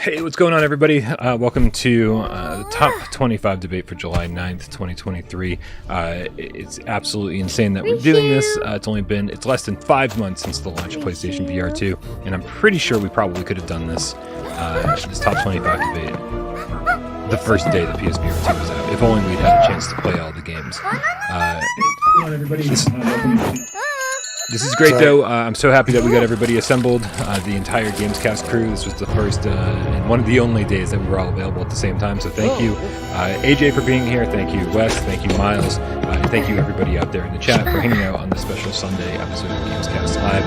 Hey, what's going on, everybody? Welcome to the top 25 debate for July 9th, 2023. It's absolutely insane that we're doing this. It's less than 5 months since the launch of PlayStation VR2, and I'm pretty sure we probably could have done this top 25 debate the first day the PSVR2 was out, if only we'd had a chance to play all the games. Hello, everybody. This is great, though. I'm so happy that we got everybody assembled, the entire Gamescast crew. This was the first and one of the only days that we were all available at the same time, so thank you, AJ, for being here. Thank you, Wes. Thank you, Myles. And thank you, everybody out there in the chat, for hanging out on this special Sunday episode of Gamescast Live.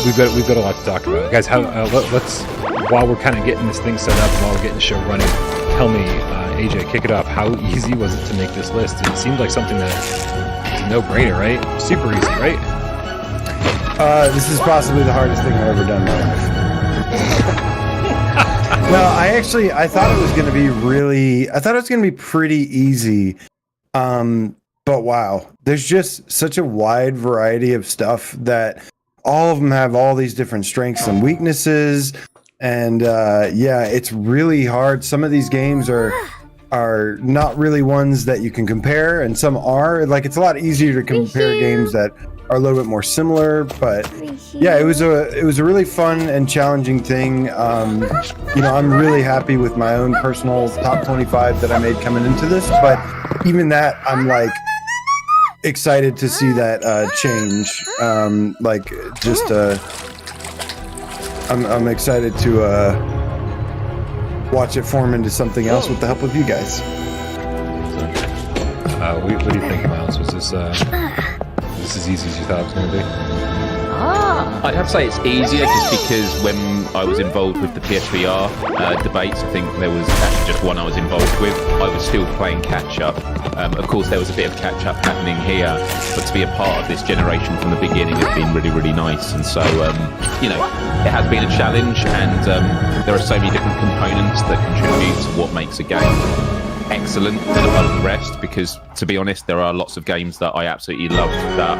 We've got a lot to talk about. Guys, let's, while we're kind of getting this thing set up, while we're getting the show running, tell me, AJ, kick it off. How easy was it to make this list? It seemed like something that... no-brainer, right? Super easy, right? This is possibly the hardest thing I've ever done in my life. Well, I thought it was going to be pretty easy. But wow, there's just such a wide variety of stuff that all of them have all these different strengths and weaknesses. And yeah, it's really hard. Some of these games are not really ones that you can compare, and some are. Like, it's a lot easier to compare games that are a little bit more similar, but yeah, it was a really fun and challenging thing. I'm really happy with my own personal top 25 that I made coming into this, but even that, I'm like excited to see that change. I'm excited to watch it form into something else with the help of you guys. What do you think, Myles? Was this as easy as you thought it was going to be? I'd have to say it's easier just because when I was involved with the PSVR debates, I think there was actually just one I was involved with, I was still playing catch-up. Of course, there was a bit of catch-up happening here, but to be a part of this generation from the beginning has been really, really nice. And so, it has been a challenge, and there are so many different components that contribute to what makes a game excellent and above the rest, because, to be honest, there are lots of games that I absolutely love that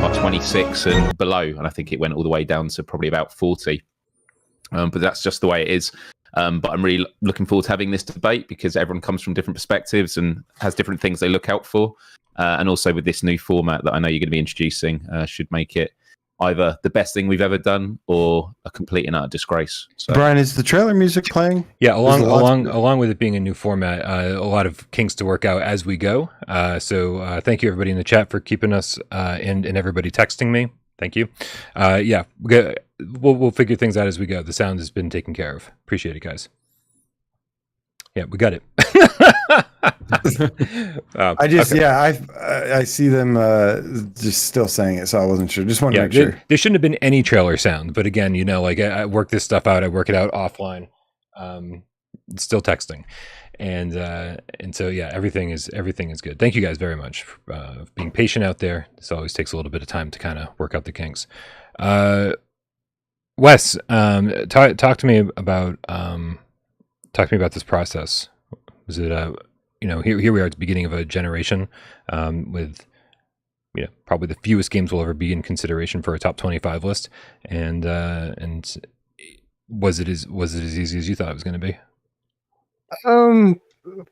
are 26 and below, and I think it went all the way down to probably about 40. But that's just the way it is. But I'm really looking forward to having this debate because everyone comes from different perspectives and has different things they look out for. And also with this new format that I know you're going to be introducing should make it either the best thing we've ever done or a complete and utter disgrace. So, Bryan, is the trailer music playing? Yeah, along with it being a new format, a lot of kinks to work out as we go. So thank you, everybody in the chat, for keeping us and everybody texting me. Thank you. Yeah, we'll figure things out as we go. The sound has been taken care of. Appreciate it, guys. Yeah, we got it. I see them just still saying it, so I wasn't sure. Just wanted to make sure. There shouldn't have been any trailer sound, but again, I work this stuff out. I work it out offline. It's still texting, and so yeah, everything is good. Thank you guys very much for being patient out there. This always takes a little bit of time to kind of work out the kinks. Wes, talk to me about this process. Was it here we are at the beginning of a generation with probably the fewest games will ever be in consideration for a top 25 list, and was it as easy as you thought it was going to be?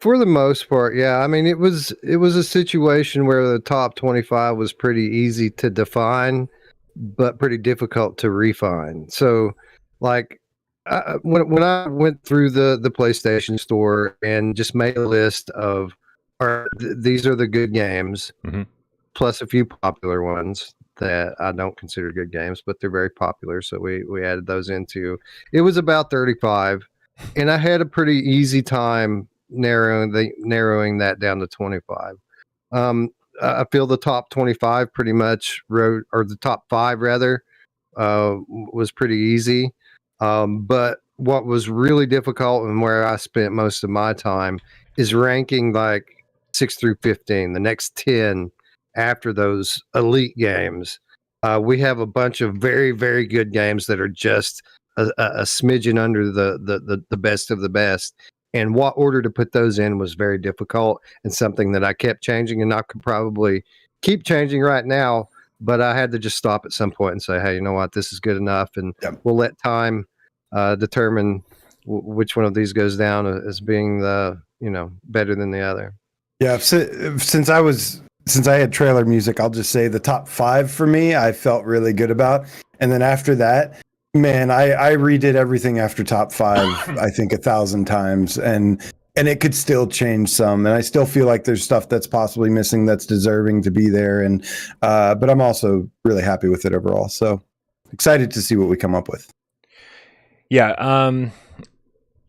For the most part, yeah. I mean, it was a situation where the top 25 was pretty easy to define, but pretty difficult to refine. So, like, when I went through the PlayStation store and just made a list of, these are the good games, plus a few popular ones that I don't consider good games, but they're very popular. So we added those into. It was about 35, and I had a pretty easy time narrowing that down to 25. I feel the top 25 pretty much or the top 5 rather, was pretty easy. But what was really difficult and where I spent most of my time is ranking like 6 through 15, the next 10 after those elite games. We have a bunch of very, very good games that are just a smidgen under the best of the best. And what order to put those in was very difficult and something that I kept changing, and I could probably keep changing right now, but I had to just stop at some point and say, hey, you know what, this is good enough, and we'll let time determine which one of these goes down as being the better than the other. Yeah, since I had trailer music, I'll just say the top 5 for me, I felt really good about. And then after that, man, I redid everything after top 5, I think 1,000 times. And it could still change some. And I still feel like there's stuff that's possibly missing that's deserving to be there. And but I'm also really happy with it overall. So excited to see what we come up with. Yeah,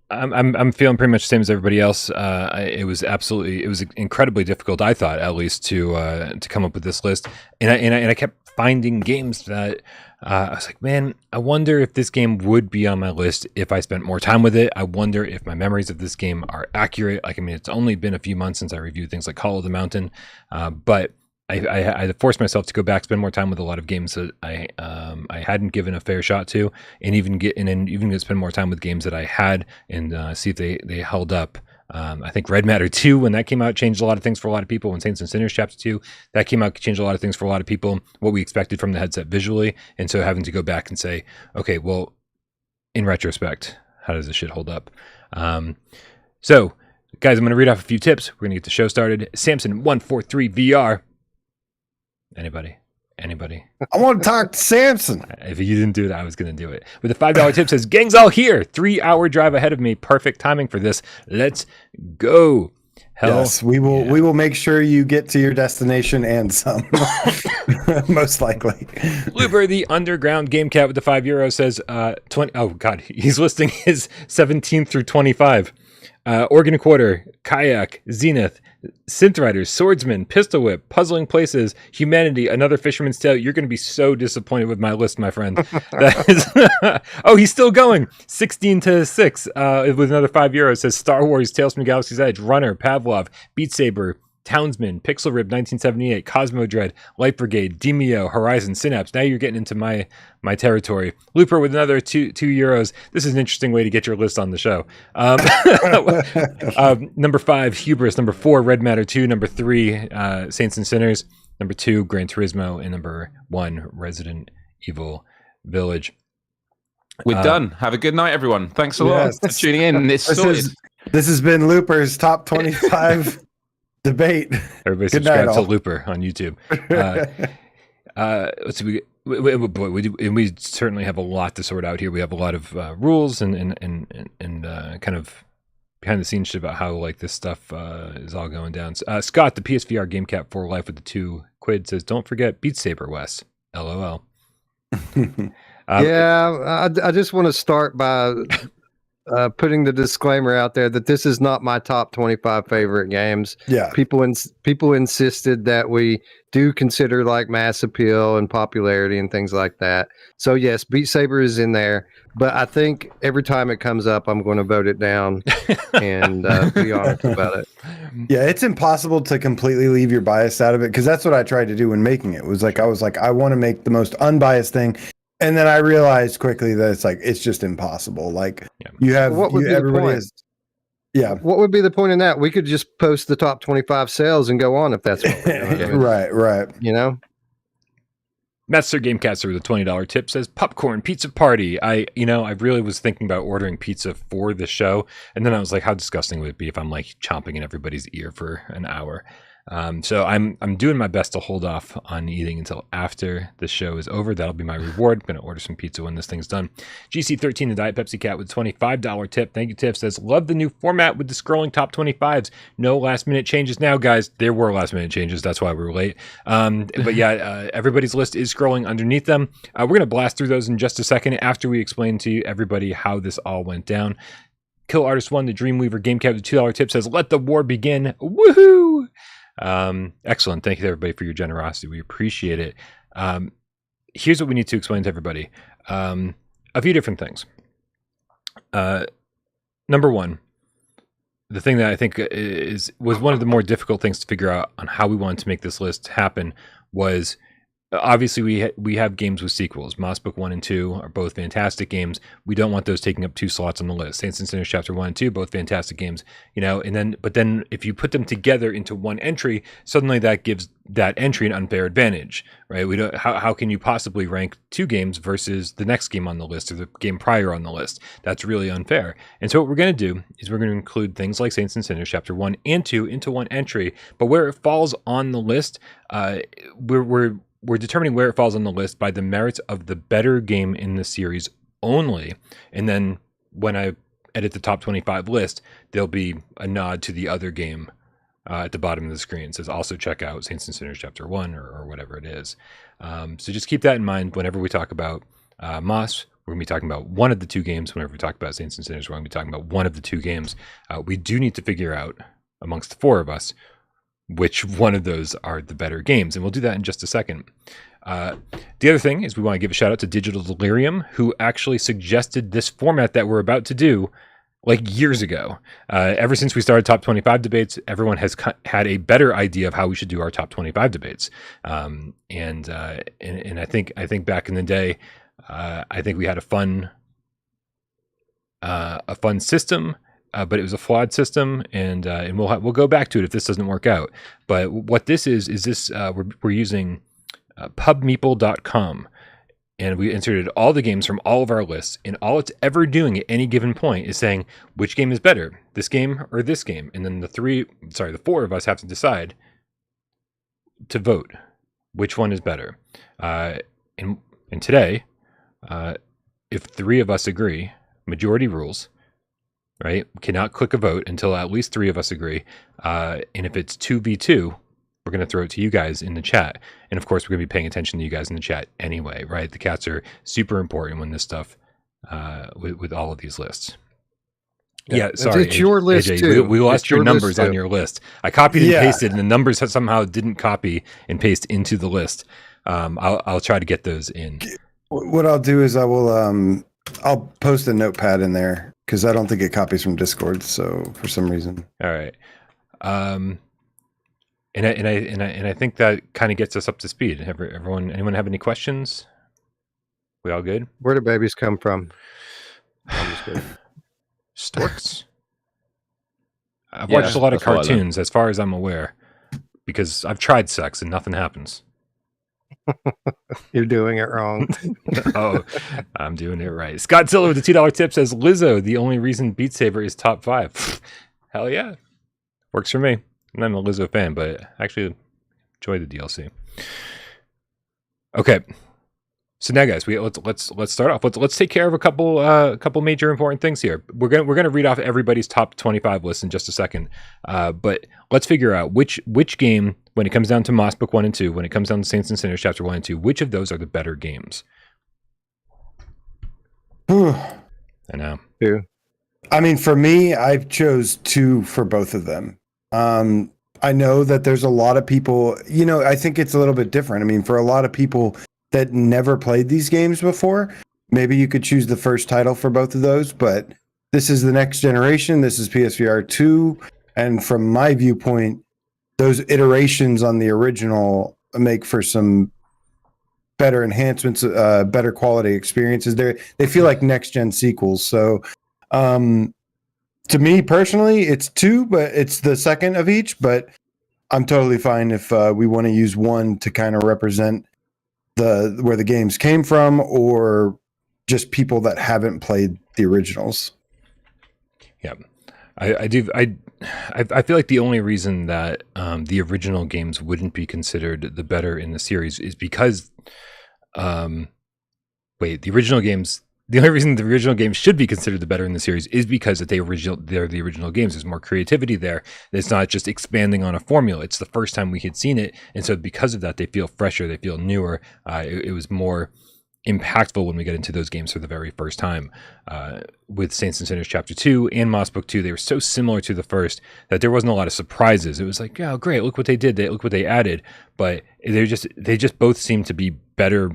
I'm feeling pretty much the same as everybody else. It was incredibly difficult, I thought, at least, to come up with this list. And I kept finding games that I was like, man, I wonder if this game would be on my list if I spent more time with it. I wonder if my memories of this game are accurate. Like, I mean, it's only been a few months since I reviewed things like Call of the Mountain, but I forced myself to go back, spend more time with a lot of games that I hadn't given a fair shot to, and even spend more time with games that I had and see if they held up. I think Red Matter 2, when that came out, changed a lot of things for a lot of people. When Saints and Sinners Chapter 2, that came out, changed a lot of things for a lot of people, what we expected from the headset visually. And so having to go back and say, okay, well, in retrospect, how does this shit hold up? So, guys, I'm going to read off a few tips. We're going to get the show started. Samson 143 VR. Anybody? I want to talk to Samson. If you didn't do it, I was going to do it. With a $5 tip says, gang's all here. 3-hour drive ahead of me. Perfect timing for this. Let's go. Yes, we will make sure you get to your destination and some. Most likely. Looper, the underground game cat with the €5 says 20. Oh, God. He's listing his 17 through 25. Organ and Quarter, Kayak, Zenith, Synth Riders, Swordsman, Pistol Whip, Puzzling Places, Humanity, Another Fisherman's Tale. You're going to be so disappointed with my list, my friend. That is, oh, he's still going. 16 to 6 with another €5. Says Star Wars, Tales from the Galaxy's Edge, Runner, Pavlov, Beat Saber, Townsmen, Pixel Rib 1978, Cosmodread, Light Brigade, Demeo, Horizon, Synapse. Now you're getting into my territory. Looper with another €2. This is an interesting way to get your list on the show. Number 5, Hubris. Number 4, Red Matter 2. Number 3, Saints and Sinners. Number 2, Gran Turismo. And number 1, Resident Evil Village. We're done. Have a good night, everyone. Thanks a lot for tuning in. This has been Looper's Top 25 debate. Everybody subscribe to Looper on YouTube. Let's see. We certainly have a lot to sort out here. We have a lot of rules and kind of behind the scenes shit about how like this stuff is all going down. Scott, the PSVR game cap for life with the £2 says, "Don't forget Beat Saber, Wes." LOL. I just want to start by putting the disclaimer out there that this is not my top 25 favorite games. Yeah, people insisted that we do consider like mass appeal and popularity and things like that. So yes, Beat Saber is in there, but I think every time it comes up, I'm going to vote it down and be honest about it. Yeah, it's impossible to completely leave your bias out of it, because that's what I tried to do when making it. I was like, I want to make the most unbiased thing. And then I realized quickly that it's just impossible. Like everybody is. Yeah. What would be the point in that? We could just post the top 25 sales and go on if that's what we're doing. Right. You know? Master Gamecaster with a $20 tip says popcorn pizza party. I really was thinking about ordering pizza for the show, and then I was like, how disgusting would it be if I'm like chomping in everybody's ear for an hour? So I'm doing my best to hold off on eating until after the show is over. That'll be my reward. I'm going to order some pizza when this thing's done. GC13, the Diet Pepsi Cat with $25 tip. Thank you, Tiff. Says, love the new format with the scrolling top 25s. No last minute changes now, guys. There were last minute changes. That's why we were late. But yeah, everybody's list is scrolling underneath them. We're going to blast through those in just a second after we explain to everybody how this all went down. Kill Artist 1, the Dreamweaver Game Cat with $2 tip says, let the war begin. Woohoo! Excellent. Thank you to everybody for your generosity. We appreciate it. Here's what we need to explain to everybody. A few different things. Number one, the thing that I think was one of the more difficult things to figure out on how we wanted to make this list happen was obviously we have games with sequels. Moss Book 1 and 2 are both fantastic games. We don't want those taking up 2 slots on the list. Saints and Sinners Chapter 1 and 2, both fantastic games, but then if you put them together into one entry, suddenly that gives that entry an unfair advantage, right? We don't how can you possibly rank 2 games versus the next game on the list or the game prior on the list? That's really unfair. And so what we're going to do is we're going to include things like Saints and Sinners Chapter 1 and 2 into one entry, but where it falls on the list, we're determining where it falls on the list by the merits of the better game in the series only. And then when I edit the top 25 list, there'll be a nod to the other game at the bottom of the screen. It says also check out Saints and Sinners Chapter 1 or whatever it is. So just keep that in mind whenever we talk about Moss. We're going to be talking about one of the 2 games. Whenever we talk about Saints and Sinners, we're going to be talking about one of the 2 games. We do need to figure out amongst the 4 of us which one of those are the better games. And we'll do that in just a second. The other thing is we want to give a shout out to Digital Delirium, who actually suggested this format that we're about to do like years ago. Ever since we started top 25 debates, everyone has had a better idea of how we should do our top 25 debates. And I think back in the day, I think we had a fun system. But it was a flawed system, and we'll go back to it if this doesn't work out. But what this is this we're using pubmeeple.com, and we inserted all the games from all of our lists, and all it's ever doing at any given point is saying which game is better, this game or this game, and then the 4 of us have to decide to vote which one is better. And today, if 3 of us agree, majority rules. Right? We cannot click a vote until at least 3 of us agree. And if it's 2v2, we're going to throw it to you guys in the chat. And of course, we're going to be paying attention to you guys in the chat anyway, right? The cats are super important when this stuff, with all of these lists. Yeah, sorry. It's your list AJ, too. We lost your numbers on too. your list. I copied and pasted, and the numbers somehow didn't copy and paste into the list. I'll try to get those in. What I'll do is I'll post a notepad in there, because I don't think it copies from Discord. So for some reason, all right, and I think that kind of gets us up to speed. Anyone have any questions? We all good? Where do babies come from? I'm just kidding. Storks. I've watched a lot of cartoons, as far as I'm aware, because I've tried sex and nothing happens. You're doing it wrong. Oh, I'm doing it right. Scott Zilla with the $2 tip says Lizzo, the only reason Beat Saber is top 5. Hell yeah. Works for me. I'm not a Lizzo fan, but I actually enjoy the DLC. Okay. So now, guys, let's start off. Let's take care of a couple major important things here. We're gonna read off everybody's top 25 list in just a second, but let's figure out which game, when it comes down to Moss Book 1 and 2, when it comes down to Saints and Sinners Chapter 1 and 2, which of those are the better games? I know. Yeah. I mean, for me, I've chose 2 for both of them. I know that there's a lot of people. I think it's a little bit different. I mean, for a lot of people that never played these games before, maybe you could choose the first title for both of those, but this is the next generation. This is PSVR2. And from my viewpoint, those iterations on the original make for some better enhancements, better quality experiences. They feel like next gen sequels. So, to me personally, it's 2, but it's the second of each, but I'm totally fine if we want to use one to kind of represent where the games came from, or just people that haven't played the originals. Yeah, I feel like the only reason that the original games wouldn't be considered the better in the series is because, the only reason the original games should be considered the better in the series is because they're the original games. There's more creativity there. It's not just expanding on a formula. It's the first time we had seen it, and so because of that, they feel fresher, they feel newer. It was more impactful when we get into those games for the very first time. With Saints and Sinners Chapter 2 and Moss Book 2, they were so similar to the first that there wasn't a lot of surprises. It was like, oh, great, look what they did. Look what they added. But they just both seem to be better,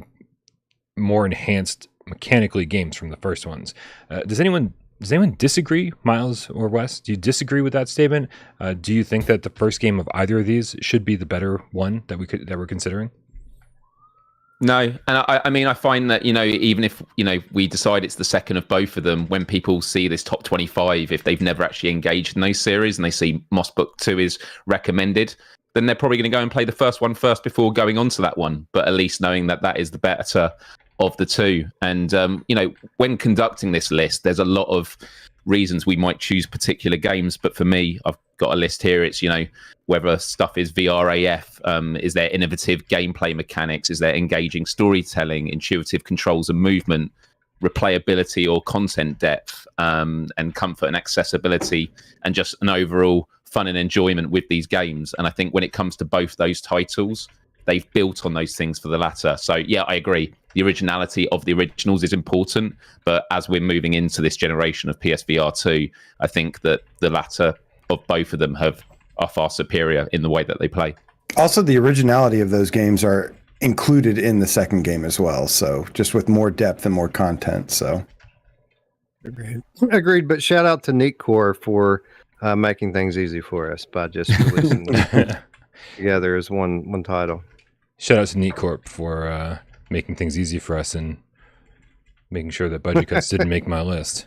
more enhanced mechanically games from the first ones. Does anyone disagree, Myles or Wes? Do you disagree with that statement? Do you think that the first game of either of these should be the better one that we're considering? No, and I mean, I find that, even if, we decide it's the second of both of them, when people see this top 25, if they've never actually engaged in those series and they see Moss Book 2 is recommended, then they're probably going to go and play the first one first before going on to that one. But at least knowing that that is the better of the two. And, when conducting this list, there's a lot of reasons we might choose particular games. But for me, I've got a list here. It's, whether stuff is VRAF, is there innovative gameplay mechanics, is there engaging storytelling, intuitive controls and movement, replayability or content depth, and comfort and accessibility, and just an overall fun and enjoyment with these games. And I think when it comes to both those titles, they've built on those things for the latter. So yeah, I agree. The originality of the originals is important, but as we're moving into this generation of PSVR2, I think that the latter of both of them are far superior in the way that they play. Also, the originality of those games are included in the second game as well. So just with more depth and more content. So agreed. But shout out to Neatcore for making things easy for us by just releasing them together as one title. Shout out to Neatcorp for making things easy for us and making sure that budget cuts didn't make my list.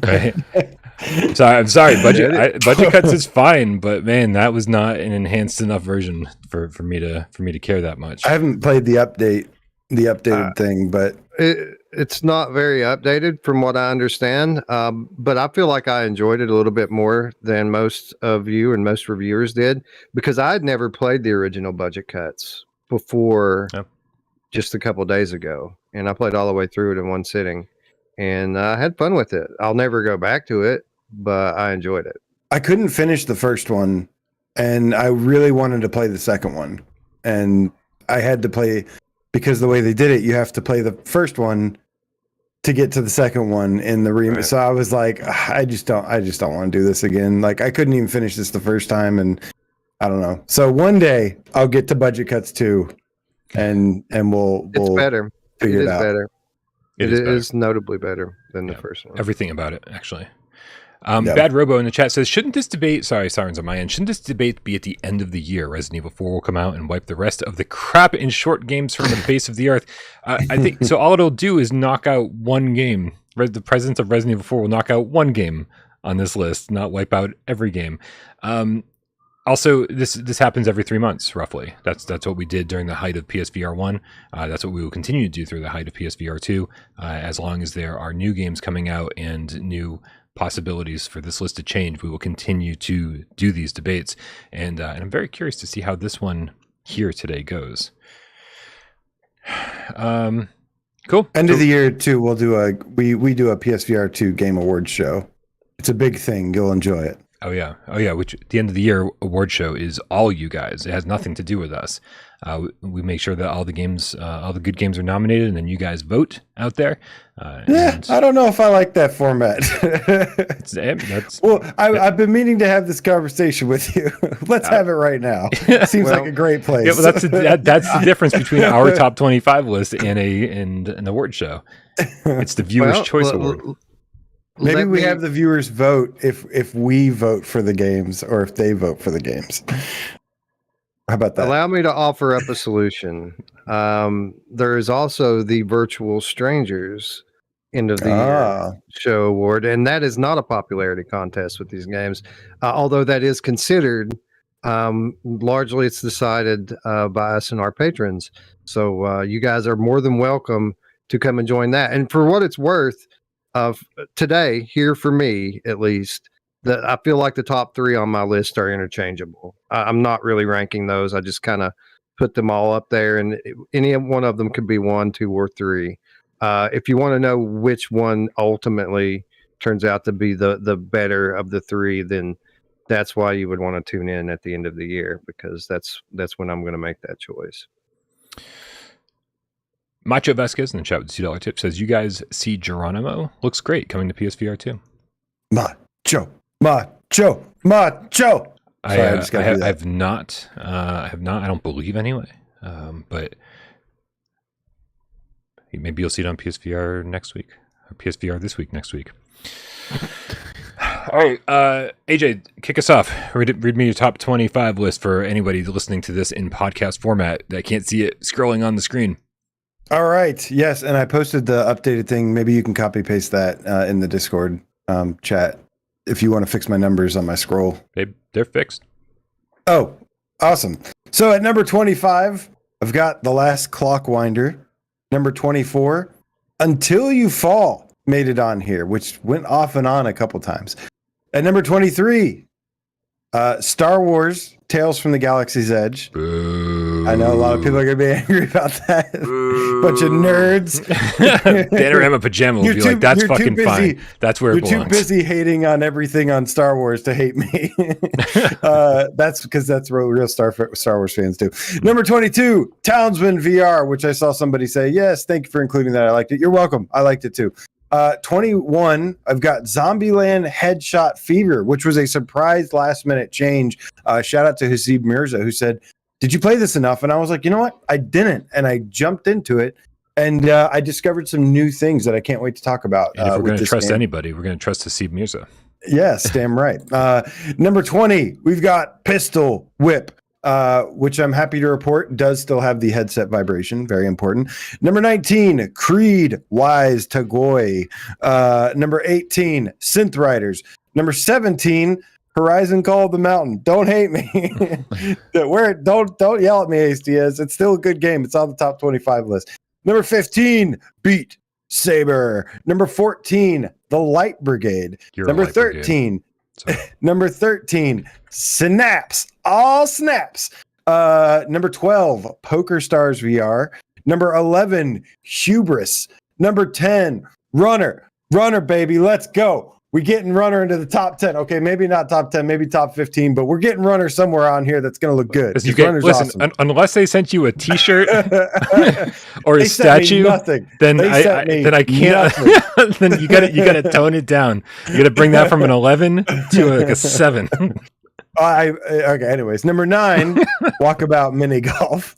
Right? So I'm sorry, budget cuts is fine, but man, that was not an enhanced enough version for me to care that much. I haven't played the updated thing, but it's not very updated from what I understand. But I feel like I enjoyed it a little bit more than most of you and most reviewers did, because I had never played the original budget cuts before just a couple of days ago, and I played all the way through it in one sitting. And I had fun with it. I'll never go back to it, but I enjoyed it. I couldn't finish the first one, and I really wanted to play the second one. And I had to play, because the way they did it, you have to play the first one to get to the second one in the remake. Right. So I was like, I just don't want to do this again. Like, I couldn't even finish this the first time, and I don't know. So one day I'll get to budget cuts too, and we'll better. Figure it out. Better. It is notably better than the first one. Everything about it, actually. Bad Robo in the chat says, shouldn't this debate, sorry, sirens on my end, shouldn't this debate be at the end of the year? Resident Evil 4 will come out and wipe the rest of the crap in short games from the face of the earth. I think, so all it'll do is knock out one game. The presence of Resident Evil 4 will knock out one game on this list, not wipe out every game. Also, this happens every 3 months, roughly. That's what we did during the height of PSVR 1. That's what we will continue to do through the height of PSVR 2, as long as there are new games coming out and new possibilities for this list to change. We will continue to do these debates, and I'm very curious to see how this one here today goes. Cool. End of the year too. We'll do we do a PSVR2 Game Awards show. It's a big thing. You'll enjoy it. Oh yeah. Which at the end of the year award show is all you guys. It has nothing to do with us. We make sure that all the games, all the good games are nominated, and then you guys vote out there. I don't know if I like that format. I've been meaning to have this conversation with you. Let's have it right now. Seems like a great place. Yeah, well, that's the difference between our top 25 list and an award show. It's the Viewer's Choice Award. Maybe we have the viewers vote if we vote for the games or if they vote for the games. How about that? Allow me to offer up a solution. There is also the Virtual Strangers End of the Year Show Award, and that is not a popularity contest with these games, although that is considered. Largely, it's decided by us and our patrons. So you guys are more than welcome to come and join that. And for what it's worth, today, here for me at least, that I feel like the top three on my list are interchangeable. I'm not really ranking those. I just kind of put them all up there, and any one of them could be 1, 2, or 3. If you want to know which one ultimately turns out to be the better of the three, then that's why you would want to tune in at the end of the year, because that's when I'm going to make that choice. Macho Vasquez in the chat with the $2 tip says, you guys see Geronimo? Looks great coming to PSVR 2. Macho. I have not. I don't believe anyway. But maybe you'll see it on PSVR next week, or PSVR this week, next week. All right, AJ, kick us off. Read me your top 25 list for anybody listening to this in podcast format that can't see it scrolling on the screen. All right. Yes, and I posted the updated thing. Maybe you can copy paste that in the Discord chat if you want to fix my numbers on my scroll. They're fixed. Oh, awesome. So at number 25, I've got The Last Clockwinder. Number 24, Until You Fall made it on here, which went off and on a couple times. At number 23, Star Wars Tales from the Galaxy's Edge. Boo. I know a lot of people are going to be angry about that. Bunch of nerds. Panorama Pajama will be like, that's fucking fine. That's where it belongs. You're too busy hating on everything on Star Wars to hate me. That's because that's what real Star Wars fans do. Number 22, Townsmen VR, which I saw somebody say, yes, thank you for including that. I liked it. You're welcome. I liked it too. 21, I've got Zombieland Headshot Fever, which was a surprise last minute change. Shout out to Hasib Mirza, who said, did you play this enough? And I was like, you know what? I didn't. And I jumped into it. And I discovered some new things that I can't wait to talk about. And if we're going to trust anybody, we're going to trust Hasib Mirza. Yes, damn right. Number 20, we've got Pistol Whip, which I'm happy to report does still have the headset vibration. Very important. Number 19, Creed Wise Tagoi. Number 18, Synth Riders. Number 17, Horizon Call of the Mountain. Don't hate me. Don't yell at me, Ace Diaz. It's still a good game. It's on the top 25 list. Number 15, Beat Saber. Number 14, The Light Brigade. Number 13, number 13, Synapse. All snaps. Number 12, PokerStars VR. Number 11, Hubris. Number 10, Runner. Runner, baby. Let's go. We're getting Runner into the top 10. Okay, maybe not top 10, maybe top 15, but we're getting Runner somewhere on here that's going to look good. Listen, awesome. Unless they sent you a T-shirt or a statue, then I can't. Then you got to tone it down. You got to bring that from an 11 to like a 7. Okay. Anyways, number 9, Walkabout Mini Golf.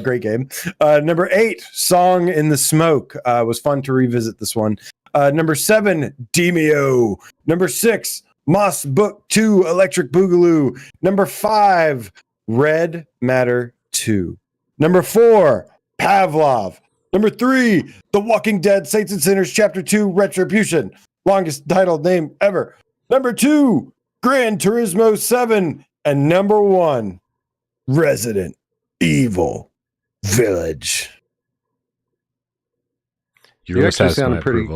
Great game. Number 8, Song in the Smoke. Was fun to revisit this one. Number 7, Demeo. Number 6, Moss Book 2, Electric Boogaloo. Number 5, Red Matter 2. Number 4, Pavlov. Number 3, The Walking Dead Saints and Sinners Chapter 2, Retribution. Longest titled name ever. Number 2, Gran Turismo 7. And number 1, Resident Evil Village. You actually sounded pretty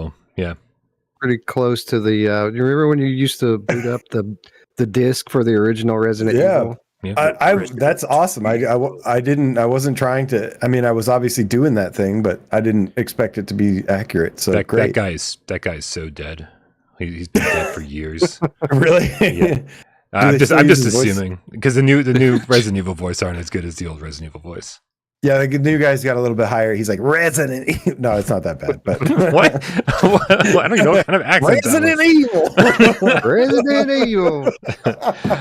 close to the. You remember when you used to boot up the disc for the original Resident Evil? Yeah, that's awesome. I wasn't trying to. I mean, I was obviously doing that thing, but I didn't expect it to be accurate. So great. That guy's so dead. He's been dead for years. Really? Yeah. I'm just assuming because the new Resident Evil voice aren't as good as the old Resident Evil voice. Yeah, the new guy's got a little bit higher. He's like Resident Evil. No, it's not that bad. But what? I don't even know what kind of accent. Resident Evil. Resident Evil.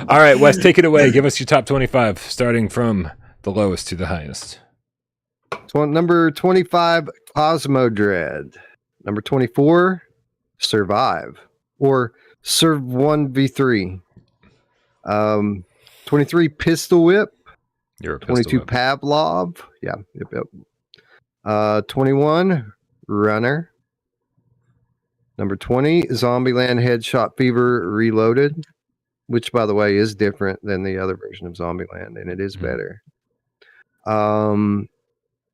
All right, Wes, take it away. Give us your top 25, starting from the lowest to the highest. So number 25, Cosmodread. Number 24, Survive or Serve 1v3. 23, Pistol Whip. 22, Pavlov. Yeah. Yep. 21, Runner. Number 20, Zombieland Headshot Fever Reloaded, which, by the way, is different than the other version of Zombieland, and it is better. Number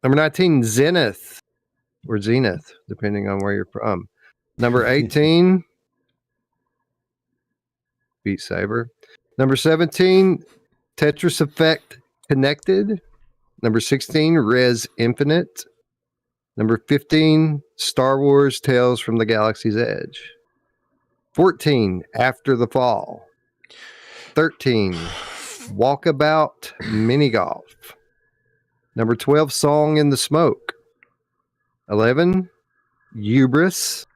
19, Zenith, or Zenith, depending on where you're from. Number 18, Beat Saber. Number 17, Tetris Effect Connected. Number 16, Res Infinite. Number 15, Star Wars Tales from the Galaxy's Edge. 14, After the Fall. 13, Walkabout Mini Golf. Number 12, Song in the Smoke. 11, Hubris.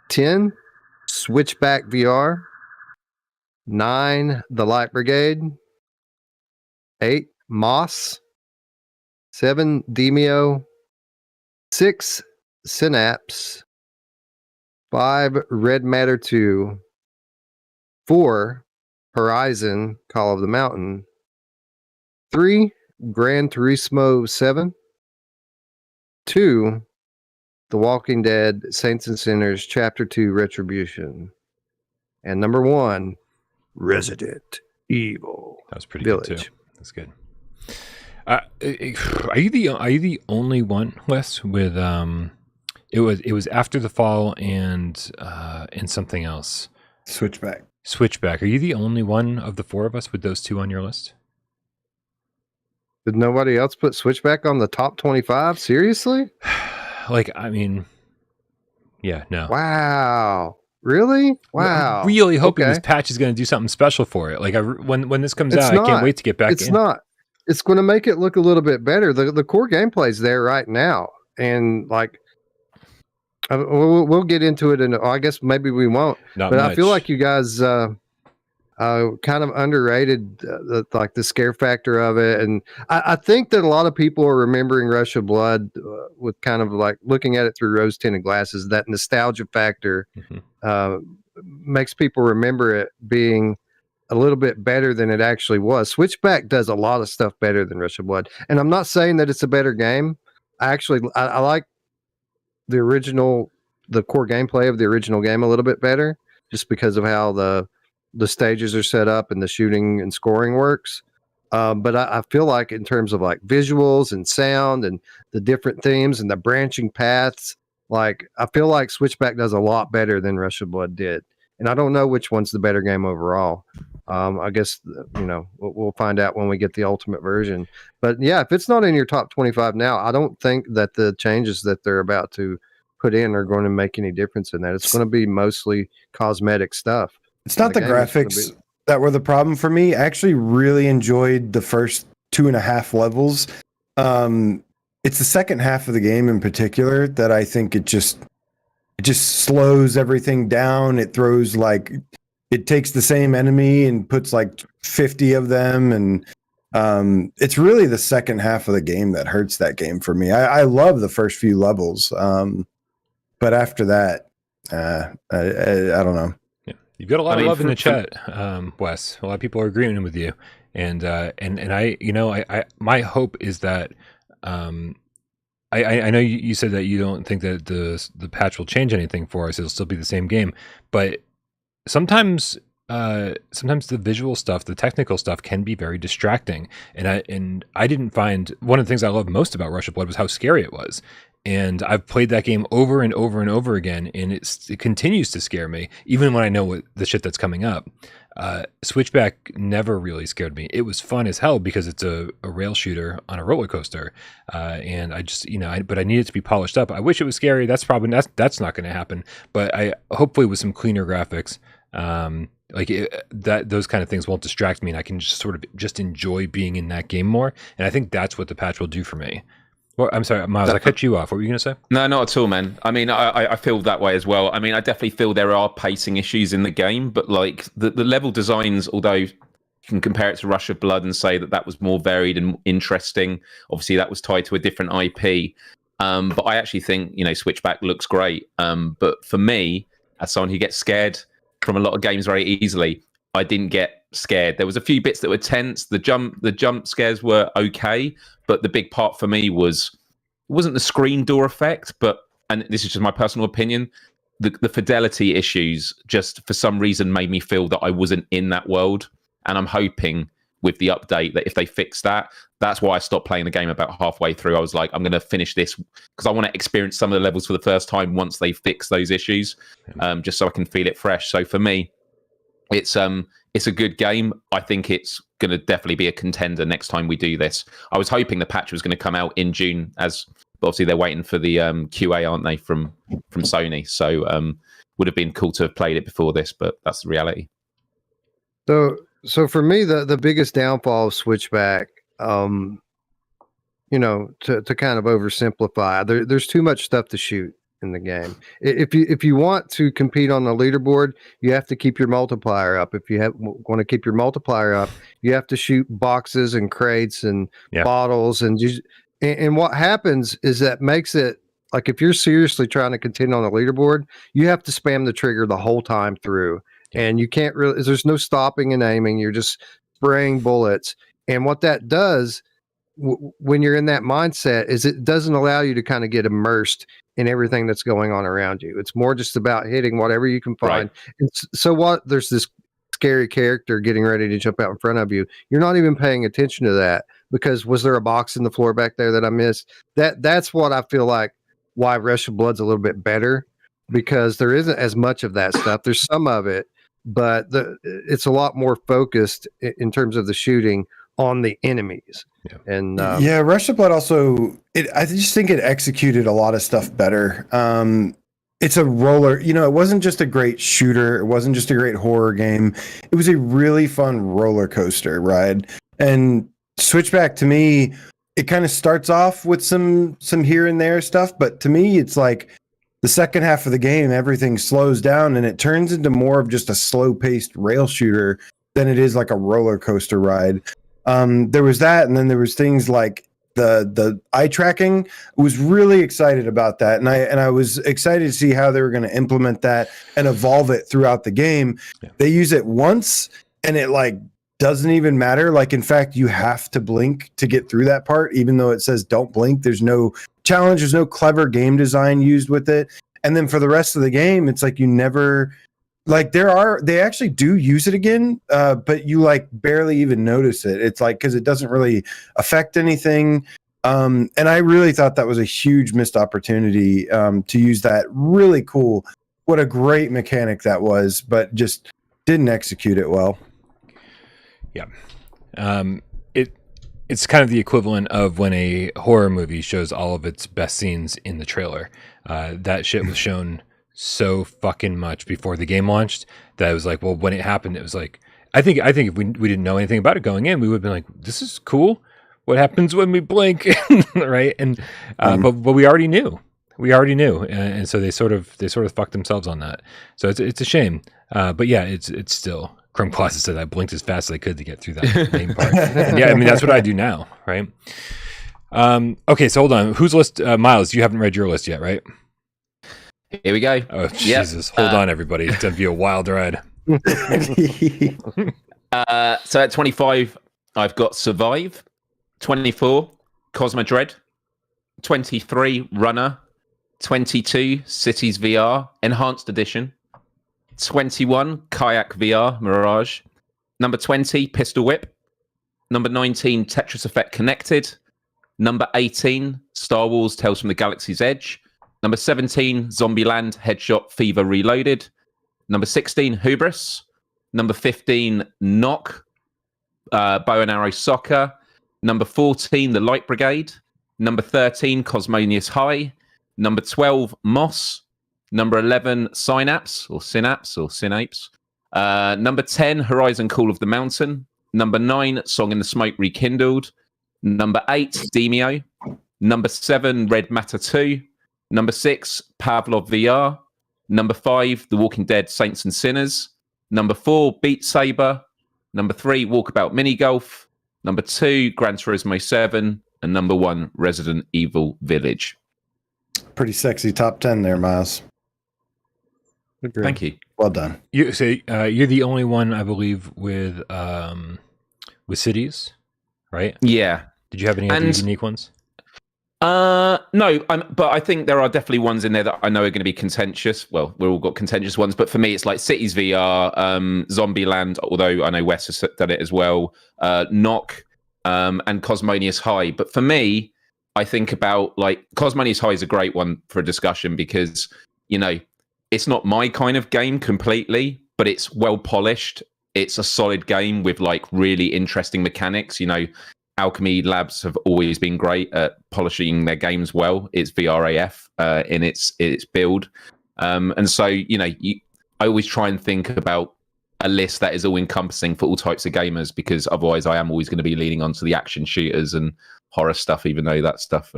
10, Switchback VR. 9, The Light Brigade. 8, Moss. 7, Demeo. 6, Synapse. 5, Red Matter 2. 4, Horizon Call of the Mountain. 3, Gran Turismo 7. 2, The Walking Dead Saints and Sinners Chapter 2 Retribution. And number 1, Resident Evil. That was pretty Village. good too. That's good. Are you the only one, Wes, with it was After the Fall and something else. Switchback. Are you the only one of the 4 of us with those 2 on your list? Did nobody else put Switchback on the top 25? Seriously? Like, I mean, yeah, no. Wow. Really? Wow. I'm really hoping Okay. this patch is going to do something special for it. Like, when this comes It's out, I can't not. wait to get back in. It's not. It's going to make it look a little bit better. The core gameplay's there right now, and like we'll get into it, and I guess maybe we won't. Not but much. I feel like you guys kind of underrated the scare factor of it, and I think that a lot of people are remembering Rush of Blood with kind of like looking at it through rose-tinted glasses. That nostalgia factor makes people remember it being a little bit better than it actually was. Switchback does a lot of stuff better than Rush of Blood, and I'm not saying that it's a better game. I like the core gameplay of the original game a little bit better, just because of how the stages are set up and the shooting and scoring works. But I feel like in terms of like visuals and sound and the different themes and the branching paths, like I feel like Switchback does a lot better than Rush of Blood did. And I don't know which one's the better game overall. I guess, we'll find out when we get the ultimate version. But yeah, if it's not in your top 25 now, I don't think that the changes that they're about to put in are going to make any difference in that. It's going to be mostly cosmetic stuff. It's not the graphics that were the problem for me. I actually really enjoyed the first 2.5 levels. It's the second half of the game in particular that I think it just slows everything down. It throws it takes the same enemy and puts like 50 of them, and it's really the second half of the game that hurts that game for me. I love the first few levels, but after that, I don't know. You've got a lot of love in the chat, Wes. A lot of people are agreeing with you, and I my hope is that I know you said that you don't think that the patch will change anything for us. It'll still be the same game, but sometimes the visual stuff, the technical stuff, can be very distracting. And I didn't find one of the things I loved most about Rush of Blood was how scary it was. And I've played that game over and over and over again, and it continues to scare me, even when I know what the shit that's coming up. Switchback never really scared me. It was fun as hell because it's a rail shooter on a roller coaster, and I just but I need it to be polished up. I wish it was scary. That's not going to happen. But I hopefully with some cleaner graphics, those kind of things won't distract me, and I can just sort of just enjoy being in that game more. And I think that's what the patch will do for me. Well, I'm sorry, Myles, I cut you off. What were you going to say? No, not at all, man. I mean, I feel that way as well. I mean, I definitely feel there are pacing issues in the game, but like the level designs, although you can compare it to Rush of Blood and say that was more varied and interesting. Obviously, that was tied to a different IP. But I actually think, Switchback looks great. But for me, as someone who gets scared from a lot of games very easily, I didn't get scared. There was a few bits that were tense. The jump scares were okay, but the big part for me wasn't the screen door effect, and this is just my personal opinion, the fidelity issues just for some reason made me feel that I wasn't in that world. And I'm hoping with the update that if they fix that, that's why I stopped playing the game about halfway through. I was like, I'm going to finish this because I want to experience some of the levels for the first time once they fix those issues, just so I can feel it fresh. So for me, it's a good game. I think it's going to definitely be a contender next time we do this. I was hoping the patch was going to come out in June, but obviously they're waiting for the QA, aren't they, from Sony? So would have been cool to have played it before this, but that's the reality. So for me, the biggest downfall of Switchback, to kind of oversimplify, there's too much stuff to shoot in the game. If you want to compete on the leaderboard, you have to keep your multiplier up. If you want to keep your multiplier up, you have to shoot boxes and crates and bottles, and what happens is that makes it like if you're seriously trying to contend on the leaderboard, you have to spam the trigger the whole time through. and you can't really. There's no stopping and aiming. You're just spraying bullets, and what that does when you're in that mindset is it doesn't allow you to kind of get immersed in everything that's going on around you. It's more just about hitting whatever you can find. Right. And so what? There's this scary character getting ready to jump out in front of you. You're not even paying attention to that because was there a box in the floor back there that I missed? That's what I feel like why Rush of Blood's a little bit better, because there isn't as much of that stuff. There's some of it, but it's a lot more focused in terms of the shooting on the enemies. Yeah. And yeah, Rush of Blood also, I just think it executed a lot of stuff better. It's a roller, it wasn't just a great shooter. It wasn't just a great horror game. It was a really fun roller coaster ride. And Switchback, to me, it kind of starts off with some here and there stuff. But to me, it's like the second half of the game, everything slows down and it turns into more of just a slow paced rail shooter than it is like a roller coaster ride. There was that. And then there was things like the eye tracking. I was really excited about that, and I was excited to see how they were going to implement that and evolve it throughout the game. Yeah. They use it once and it like doesn't even matter. Like, in fact, you have to blink to get through that part, even though it says don't blink. There's no challenge, there's no clever game design used with it. And then for the rest of the game, it's like you never, like, they actually do use it again, but you like barely even notice it. It's like, because it doesn't really affect anything. And I really thought that was a huge missed opportunity to use that. Really cool. What a great mechanic that was, but just didn't execute it well. Yeah. It's kind of the equivalent of when a horror movie shows all of its best scenes in the trailer. That shit was shown so fucking much before the game launched that I was like, well, when it happened, it was like, I think if we didn't know anything about it going in, we would have been like, this is cool. What happens when we blink? Right. And, but we already knew, and so they sort of fucked themselves on that. So it's a shame. But yeah, it's still, Chrome Closet said I blinked as fast as I could to get through that main part. And yeah. I mean, that's what I do now. Right. Okay. So hold on. Whose list? Myles, you haven't read your list yet, right? Here we go. Oh, Jesus. Hold on, everybody. It's going to be a wild ride. So at 25, I've got Survive. 24, Cosmodread. 23, Runner. 22, Cities VR, Enhanced Edition. 21, Kayak VR, Mirage. Number 20, Pistol Whip. Number 19, Tetris Effect Connected. Number 18, Star Wars Tales from the Galaxy's Edge. Number 17, Zombieland, Headshot, Fever Reloaded. Number 16, Hubris. Number 15, Nock, Bow and Arrow Soccer. Number 14, The Light Brigade. Number 13, Cosmonious High. Number 12, Moss. Number 11, Synapse. Number 10, Horizon Call of the Mountain. Number 9, Song in the Smoke Rekindled. Number 8, Demeo. Number 7, Red Matter 2. Number 6, Pavlov VR. Number 5, The Walking Dead Saints and Sinners. Number 4, Beat Saber. Number 3, Walkabout Mini Golf. Number 2, Gran Turismo 7. And number 1, Resident Evil Village. Pretty sexy top 10 there, Myles. Thank you. Well done. You're the only one, I believe, with cities, right? Yeah. Did you have any other unique ones? No, but I think there are definitely ones in there that I know are going to be contentious. Well, we've all got contentious ones, but for me, it's like Cities VR, Zombieland, although I know Wes has done it as well, Nock, and Cosmonious High. But for me, I think about like Cosmonious High is a great one for a discussion because, it's not my kind of game completely, but it's well polished. It's a solid game with like really interesting mechanics. Alchemy Labs have always been great at polishing their games well. It's VRAF in its build. And so, I always try and think about a list that is all encompassing for all types of gamers, because otherwise I am always going to be leaning onto the action shooters and horror stuff, even though that stuff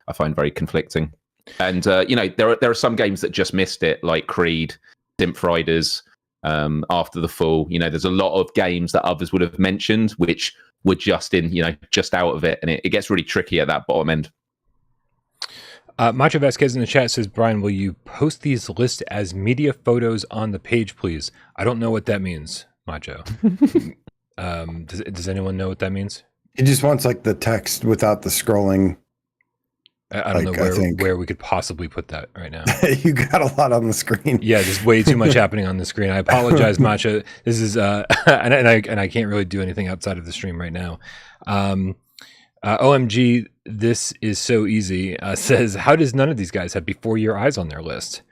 I find very conflicting. And, there are some games that just missed it, like Creed, Synth Riders, After the Fall. There's a lot of games that others would have mentioned, which were just in, just out of it. And it gets really tricky at that bottom end. Macho Vasquez in the chat says, Brian, will you post these lists as media photos on the page, please? I don't know what that means, Macho. Does anyone know what that means? He just wants like the text without the scrolling. I don't know where we could possibly put that right now. You got a lot on the screen. Yeah, there's way too much happening on the screen. I apologize, Macho. This is and I can't really do anything outside of the stream right now. OMG, this is so easy. Says, how does none of these guys have Before Your Eyes on their list?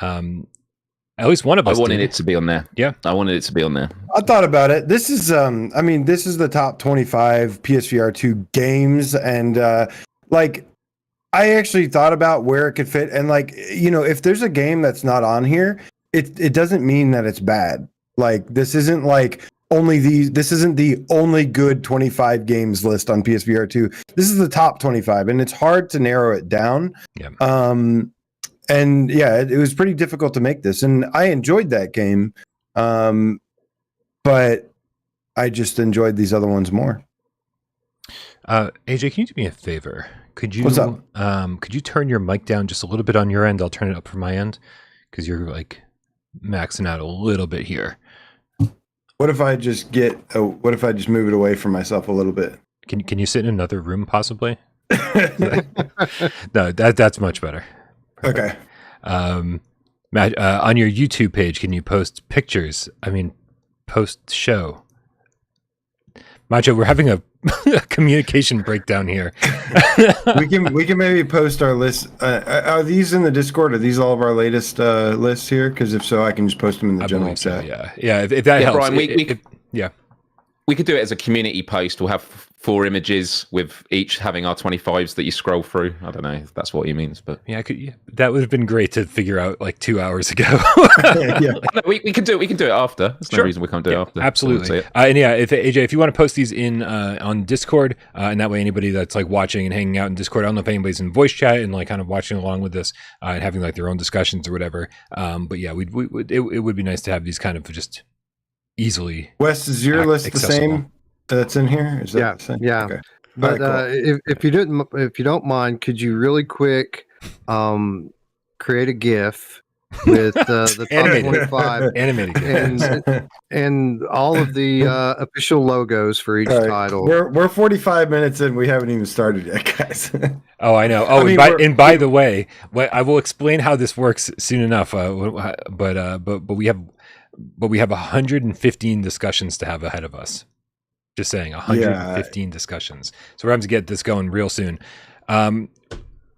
At least one of us. I wanted it to be on there. Yeah, I wanted it to be on there. I thought about it. This is, this is the top 25 PSVR2 games, and like, I actually thought about where it could fit, and like, if there's a game that's not on here, it doesn't mean that it's bad. Like, this isn't like this isn't the only good 25 games list on PSVR2. This is the top 25, and it's hard to narrow it down. Yeah. And yeah, it was pretty difficult to make this, and I enjoyed that game, but I just enjoyed these other ones more. AJ, can you do me a favor? Could you, What's up? Could you turn your mic down just a little bit on your end? I'll turn it up from my end because you're like maxing out a little bit here. What if I just move it away from myself a little bit? Can you sit in another room possibly? No, that's much better. Okay. Matt, on your YouTube page, can you post pictures? I mean, post show. Macho, we're having a communication breakdown here. we can maybe post our list. Are these in the Discord? Are these all of our latest lists here? Because if so, I can just post them in the general chat. Yeah. If that helps. Brian, we could do it as a community post. We'll have 4 images with each having our 25s that you scroll through. I don't know if that's what he means, but that would have been great to figure out like 2 hours ago. Yeah. No, we can do it after. There's no reason we can't do it after. Absolutely. And yeah, if AJ, if you want to post these in on Discord, and that way anybody that's like watching and hanging out in Discord, I don't know if anybody's in voice chat and like kind of watching along with this and having like their own discussions or whatever. But yeah, it would be nice to have these kind of just easily. Wes, is your list accessible. the same that's in here? Is that the same? Yeah. Okay. But Right, cool. if you don't mind, could you really quick create a GIF with the top 25 animated and all of the official logos for each title? We're 45 minutes in. We haven't even started yet, guys. Oh, I know. Oh, and by the way, I will explain how this works soon enough. But we have 115 discussions to have ahead of us. Just saying, 115 discussions. So we're having to get this going real soon.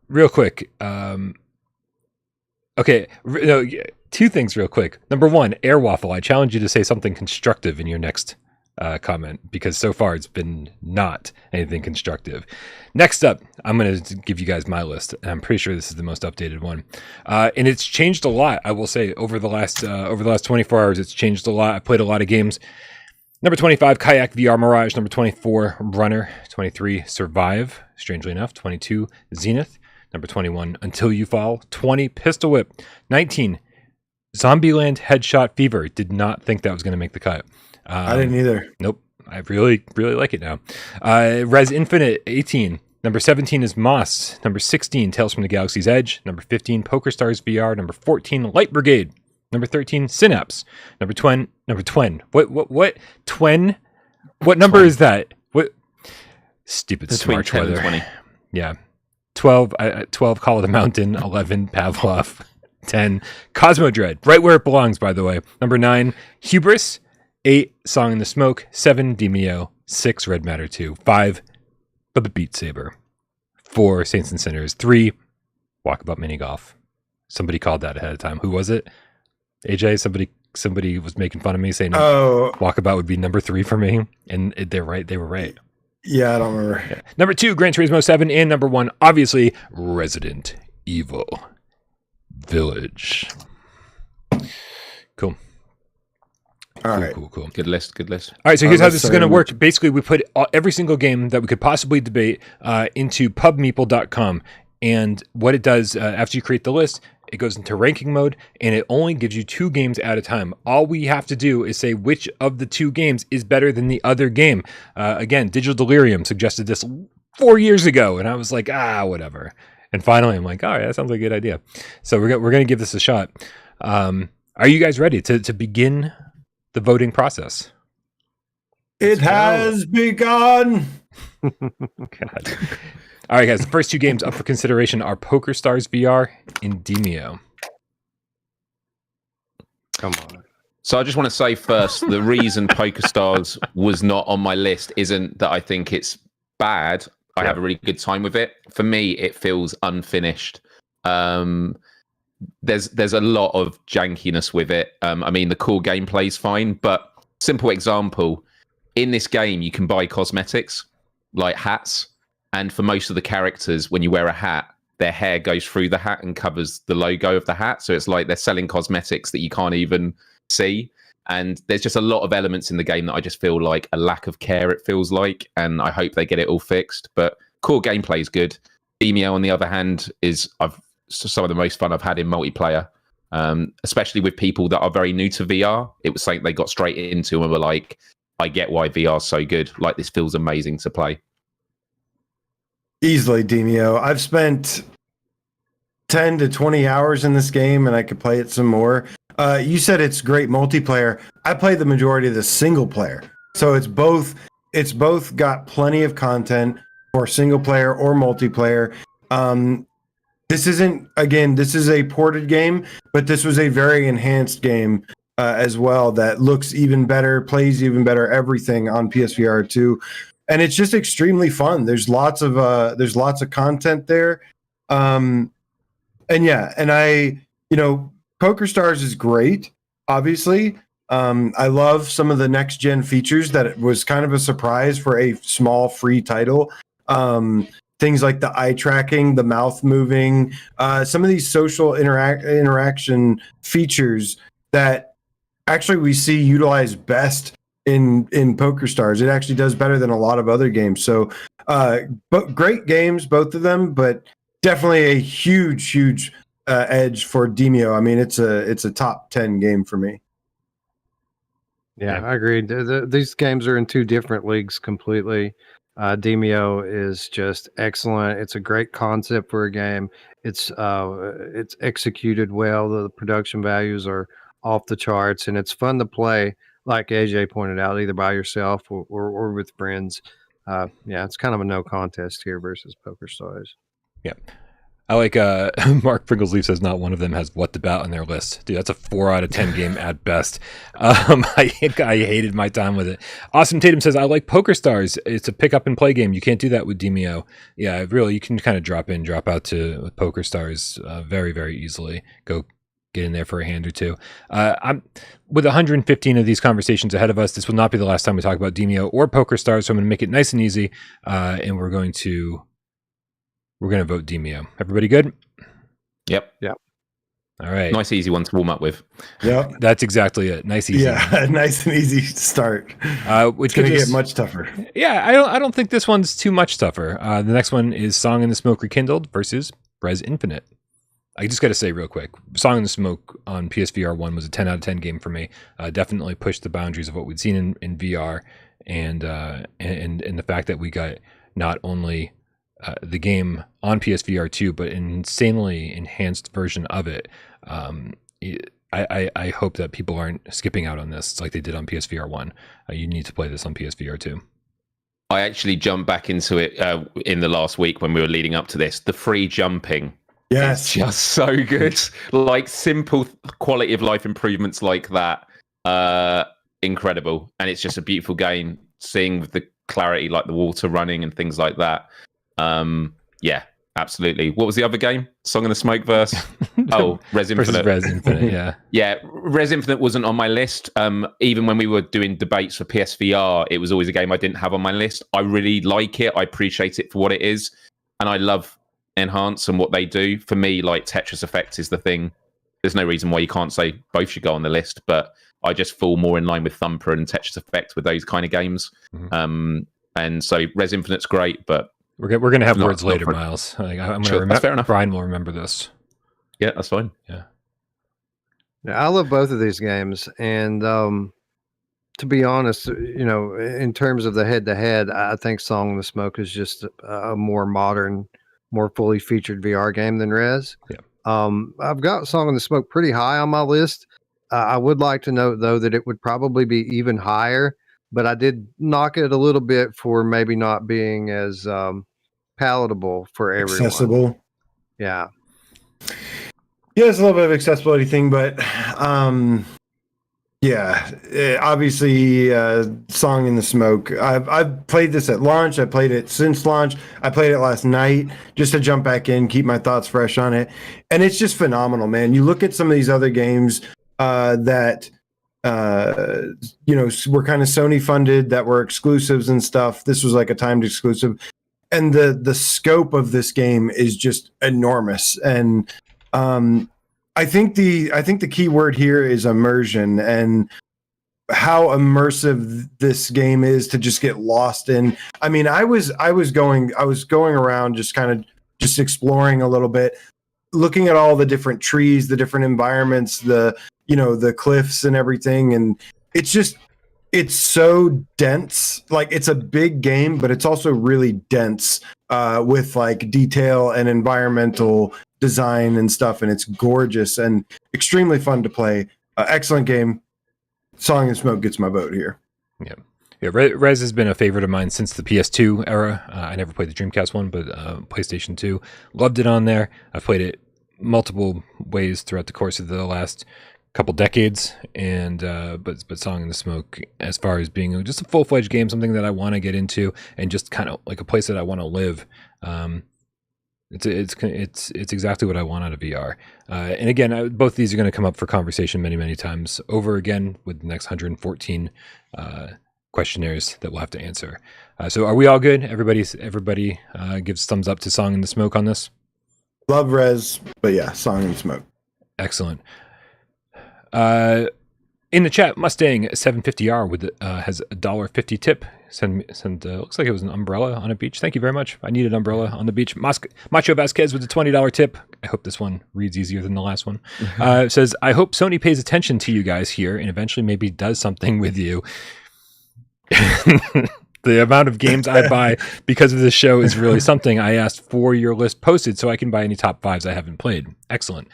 Real quick. Okay. 2 things real quick. Number 1, Air Waffle. I challenge you to say something constructive in your next comment, because so far it's been not anything constructive. Next up, I'm going to give you guys my list. I'm pretty sure this is the most updated one, and it's changed a lot. I will say over the last 24 hours, it's changed a lot. I played a lot of games. Number 25, Kayak VR Mirage. Number 24, Runner. 23, Survive. Strangely enough, 22, Zenith. Number 21, Until You Fall. 20, Pistol Whip. 19, Zombieland Headshot Fever. Did not think that was going to make the cut. I didn't either. Nope. I really, really like it now. Res Infinite, 18. Number 17 is Moss. Number 16, Tales from the Galaxy's Edge. Number 15, PokerStars VR. Number 14, Light Brigade. Number 13, Synapse. Number 20. What? Twen? What number is that? What? Stupid Between smart 10 weather. and 20. Yeah. 12, Call of the Mountain. 11, Pavlov. 10, Cosmodread. Right where it belongs, by the way. Number 9, Hubris. 8, Song in the Smoke. 7, Demeo. 6, Red Matter 2. 5, Beat Saber. 4, Saints and Sinners. 3, Walkabout Mini Golf. Somebody called that ahead of time. Who was it? AJ? Somebody was making fun of me saying Walkabout would be number 3 for me. And they're right. They were right. Yeah, I don't remember. Yeah. Number 2, Gran Turismo 7. And number 1, obviously, Resident Evil Village. Cool. All right. Cool. Good list. All right, so here's how this is going to work. Basically, we put every single game that we could possibly debate into pubmeeple.com. And what it does, after you create the list, it goes into ranking mode, and it only gives you 2 games at a time. All we have to do is say which of the 2 games is better than the other game. Again, Digital Delirium suggested this 4 years ago, and I was like, whatever. And finally, I'm like, all right, that sounds like a good idea. So we're going to give this a shot. Are you guys ready to begin the voting process? It has begun. God. All right, guys. The first two games up for consideration are PokerStars VR and Demeo. Come on. So I just want to say first, the reason PokerStars was not on my list isn't that I think it's bad. I have a really good time with it. For me, it feels unfinished. There's a lot of jankiness with it. I mean, the core gameplay is fine, but simple example, in this game, you can buy cosmetics, like hats. And for most of the characters, when you wear a hat, their hair goes through the hat and covers the logo of the hat. So it's like they're selling cosmetics that you can't even see. And there's just a lot of elements in the game that I just feel like a lack of care, it feels like. And I hope they get it all fixed. But core gameplay is good. Demeo, on the other hand, is some of the most fun I've had in multiplayer, especially with people that are very new to VR. It was something they got straight into and were like, I get why VR is so good. Like, this feels amazing to play. Easily Demeo. I've spent 10 to 20 hours in this game, and I could play it some more. You said it's great multiplayer. I played the majority of the single player. So it's both got plenty of content for single player or multiplayer. This is a ported game, but this was a very enhanced game as well that looks even better, plays even better, everything on PSVR2. And it's just extremely fun. There's lots of content there. PokerStars is great, obviously. I love some of the next gen features that it was kind of a surprise for a small free title. Things like the eye tracking, the mouth moving, some of these social interaction features that actually we see utilized best in PokerStars. It actually does better than a lot of other games. So, but great games, both of them, but definitely a huge edge for Demeo. I mean, it's a top 10 game for me. Yeah, I agree. These games are in two different leagues completely. Demeo is just excellent. It's a great concept for a game. It's executed well. The production values are off the charts, and it's fun to play. Like AJ pointed out, either by yourself or with friends. It's kind of a no contest here versus PokerStars. Yeah. I like Mark Pringlesleaf says not one of them has Walkabout on their list. Dude, that's a 4 out of 10 game at best. I hated my time with it. Awesome Tatum says, I like PokerStars. It's a pick up and play game. You can't do that with Demeo. Yeah, really, you can kind of drop in, drop out to PokerStars very, very easily. Go get in there for a hand or two. I'm with 115 of these conversations ahead of us. This will not be the last time we talk about Demeo or PokerStars, so I'm going to make it nice and easy, and we're going to vote Demeo. Everybody good? Yep. All right. Nice, easy one to warm up with. Yep. That's exactly it. Nice, easy. Yeah, nice and easy start. Which it's going to get much tougher. Yeah, I don't think this one's too much tougher. The next one is Song in the Smoke Rekindled versus Res Infinite. I just got to say real quick, Song in the Smoke on PSVR 1 was a 10 out of 10 game for me. Definitely pushed the boundaries of what we'd seen in VR, and the fact that we got not only the game on PSVR 2, but an insanely enhanced version of it. I hope that people aren't skipping out on this like they did on PSVR 1. You need to play this on PSVR 2. I actually jumped back into it in the last week when we were leading up to this. The free jumping. Yes. It's just so good. Like simple quality of life improvements like that. Incredible. And it's just a beautiful game. Seeing with the clarity, like the water running and things like that. Yeah, absolutely. What was the other game? Song in the Smoke verse? Oh, Res Infinite. Res Infinite, yeah. Yeah, Res Infinite wasn't on my list. Even when we were doing debates for PSVR, it was always a game I didn't have on my list. I really like it. I appreciate it for what it is. And I love Enhance and what they do. For me, like Tetris Effect is the thing. There's no reason why you can't say both should go on the list, but I just fall more in line with Thumper and Tetris Effect with those kind of games. Mm-hmm. And so Res Infinite's great, but we're going to have words later, Myles. I'm going to remember. Fair enough. Bryan will remember this. Yeah, that's fine. Yeah, I love both of these games, and to be honest, in terms of the head-to-head, I think Song in the Smoke is just a more modern more fully featured VR game than Rez. Yeah. I've got Song in the Smoke pretty high on my list. I would like to note, though, that it would probably be even higher, but I did knock it a little bit for maybe not being as palatable for everyone. Accessible. Yeah. Yeah, it's a little bit of accessibility thing, but obviously, Song in the Smoke. I've played this at launch. I played it since launch. I played it last night just to jump back in, keep my thoughts fresh on it, and it's just phenomenal, man. You look at some of these other games that were kind of Sony funded, that were exclusives and stuff. This was like a timed exclusive, and the scope of this game is just enormous. And I think the key word here is immersion, and how immersive this game is to just get lost in. I mean, I was going around just kind of just exploring a little bit, looking at all the different trees, the different environments, the cliffs and everything, and it's so dense. Like, it's a big game, but it's also really dense with like detail and environmental design and stuff, and it's gorgeous and extremely fun to play. Excellent game. Song and Smoke gets my vote here. Yeah, Rez has been a favorite of mine since the PS2 era. I never played the Dreamcast one, but PlayStation 2. Loved it on there. I've played it multiple ways throughout the course of the last couple decades, and but Song in the Smoke, as far as being just a full-fledged game, something that I want to get into, and just kind of like a place that I want to live. It's exactly what I want out of VR. And again, both of these are going to come up for conversation many times over again with the next 114 questionnaires that we'll have to answer. So are we all good? Everybody gives thumbs up to Song in the Smoke on this? Love Rez, but yeah, Song in the Smoke. Excellent. In the chat, Mustang 750R with has a $1.50 tip. Send looks like it was an umbrella on a beach. Thank you very much. I need an umbrella on the beach. Macho Vasquez with a $20 tip. I hope this one reads easier than the last one. Says, I hope Sony pays attention to you guys here and eventually maybe does something with you. The amount of games I buy because of this show is really something. I asked for your list posted so I can buy any top fives I haven't played. Excellent.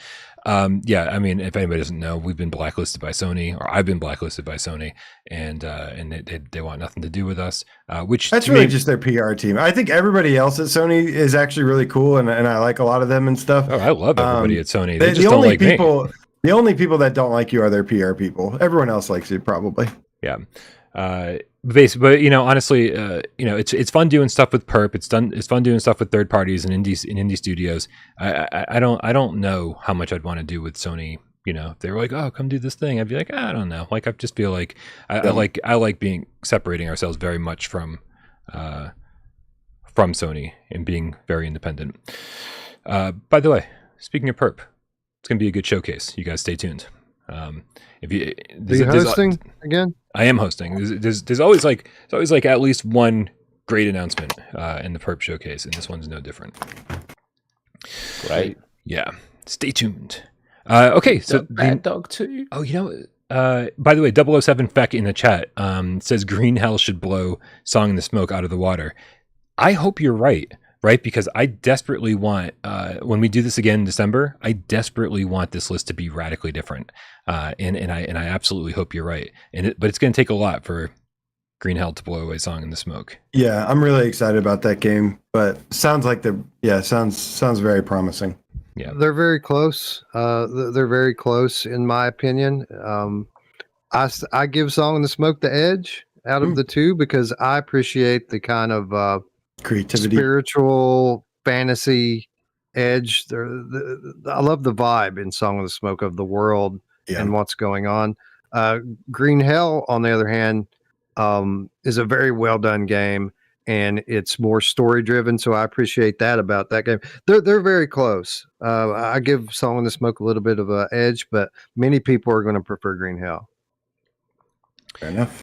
Yeah, I mean, if anybody doesn't know, we've been blacklisted by Sony, or I've been blacklisted by Sony, and they want nothing to do with us. Which that's really just their PR team. I think everybody else at Sony is actually really cool, and I like a lot of them and stuff. Oh, I love everybody at Sony. They just don't like me. The only people that don't like you are their PR people. Everyone else likes you, probably. Yeah. But honestly, it's fun doing stuff with Perp. It's fun doing stuff with third parties and indie studios. I don't know how much I'd want to do with Sony. If they were like, oh, come do this thing, I'd be like, I don't know. Like, I just feel like I like separating ourselves very much from Sony and being very independent. By the way, speaking of Perp, it's gonna be a good showcase. You guys stay tuned. If you are you hosting again? I am hosting. There's always like at least one great announcement in the Perp showcase, and this one's no different. Right? Yeah. Stay tuned. Okay, so Bad Dog 2. Oh, by the way, 007 Feck in the chat says Green Hell should blow Song in the Smoke out of the water. I hope you're right? Because I desperately want, when we do this again in December, I desperately want this list to be radically different. And I absolutely hope you're right. But it's going to take a lot for Green Hell to blow away Song in the Smoke. Yeah, I'm really excited about that game, but sounds very promising. Yeah, they're very close. They're very close, in my opinion. I give Song in the Smoke the edge out of the two because I appreciate the kind of creativity, spiritual fantasy edge. I love the vibe in Song of the Smoke of the world and what's going on. Green Hell, on the other hand, is a very well done game, and it's more story driven. So I appreciate that about that game. They're very close. I give Song of the Smoke a little bit of an edge, but many people are going to prefer Green Hell. Fair enough.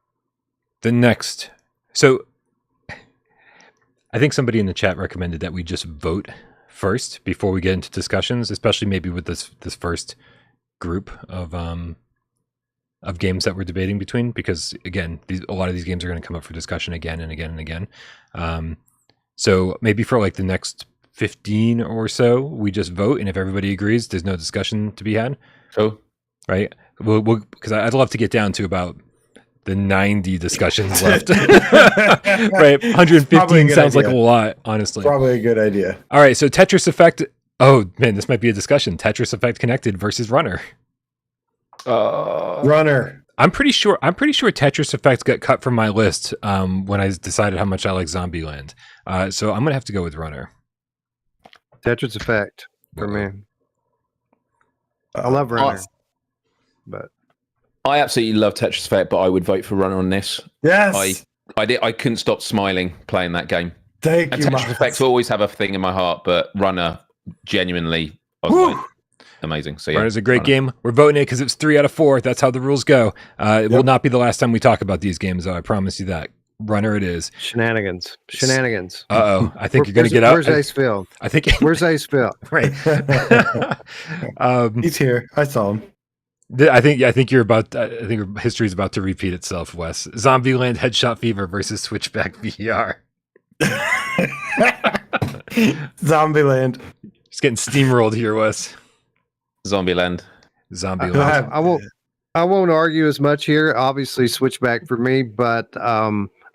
The next, so I think somebody in the chat recommended that we just vote first before we get into discussions, especially maybe with this first group of games that we're debating between, because again, a lot of these games are going to come up for discussion again and again and again. So maybe for like the next 15 or so, we just vote, and if everybody agrees, there's no discussion to be had. Cool. Right? We'll because I'd love to get down to about the 90 discussions left. Right? 115 sounds like a lot, honestly. Probably a good idea. All right, so Tetris Effect. Oh man, this might be a discussion. Tetris Effect Connected versus Runner. Runner. I'm pretty sure Tetris Effect got cut from my list when I decided how much I like Zombieland. So I'm gonna have to go with Runner. Tetris Effect for me. I love Runner, but I absolutely love Tetris Effect, but I would vote for Runner on this. Yes. I couldn't stop smiling playing that game. Thank And you, Tetris Effects always have a thing in my heart, but Runner genuinely was like amazing. So yeah, Runner's a great game. We're voting it because it's 3 out of 4. That's how the rules go. It will not be the last time we talk about these games, though. I promise you that. Runner it is. Shenanigans. I think you're going to get out. Where's Ace Phil? I think. Where's Ace Phil? Right. He's here. I saw him. I think you're about. I think your history is about to repeat itself, Wes. Zombieland Headshot Fever versus Switchback VR. Zombieland. Just getting steamrolled here, Wes. Zombieland. I won't argue as much here. Obviously, Switchback for me, but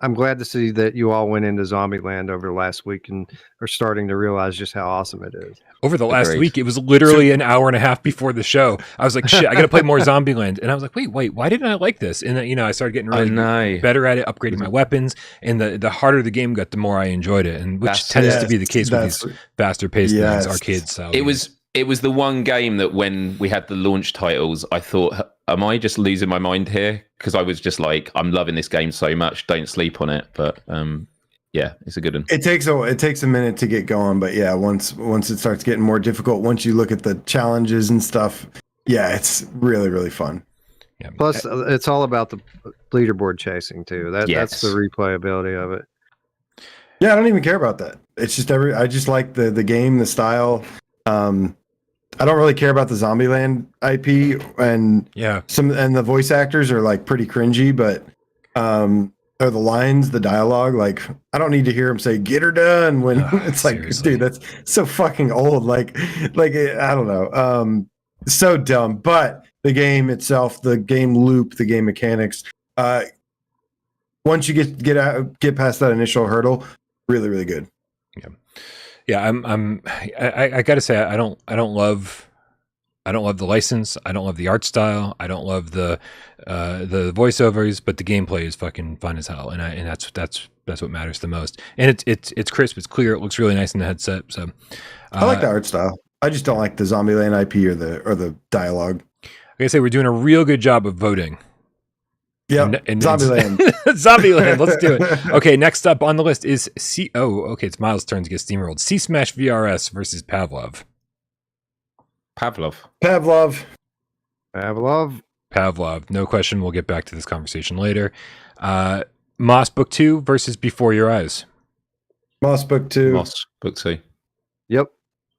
I'm glad to see that you all went into Zombieland over the last week and are starting to realize just how awesome it is. Over the last week, it was literally an hour and a half before the show. I was like, shit, I got to play more Zombieland. And I was like, wait, why didn't I like this? And then, I started getting really better at it, upgrading my weapons. And the harder the game got, the more I enjoyed it. And which tends to be the case with these faster paced things, arcade style. It was the one game that when we had the launch titles, I thought, am I just losing my mind here? Because I was just like, I'm loving this game so much. Don't sleep on it. But yeah, it's a good one. It takes a minute to get going, but yeah, once it starts getting more difficult, once you look at the challenges and stuff, yeah, it's really, really fun. Yeah. Plus, it's all about the leaderboard chasing too. That's the replayability of it. Yeah, I don't even care about that. It's just I just like the game, the style. I don't really care about the Zombieland IP, and the voice actors are like pretty cringy, but or the lines, the dialogue, like I don't need to hear him say "get her done" when it's like, seriously. Dude, that's so fucking old. Like I don't know, so dumb. But the game itself, the game loop, the game mechanics, once you get past that initial hurdle, really, really good. Yeah, I gotta say, I don't love the license. I don't love the art style. I don't love the voiceovers, but the gameplay is fucking fun as hell, and that's what matters the most. And it's crisp, it's clear, it looks really nice in the headset. So I like the art style. I just don't like the Zombieland IP or the dialogue. Like I say, we're doing a real good job of voting. Yeah, Zombieland. Zombieland, let's do it. Okay, next up on the list is it's Myles' turn to get steamrolled. C-Smash VRS versus Pavlov. Pavlov. No question. We'll get back to this conversation later. Moss Book 2 versus Before Your Eyes. Moss Book 2. Moss Book 2. Yep.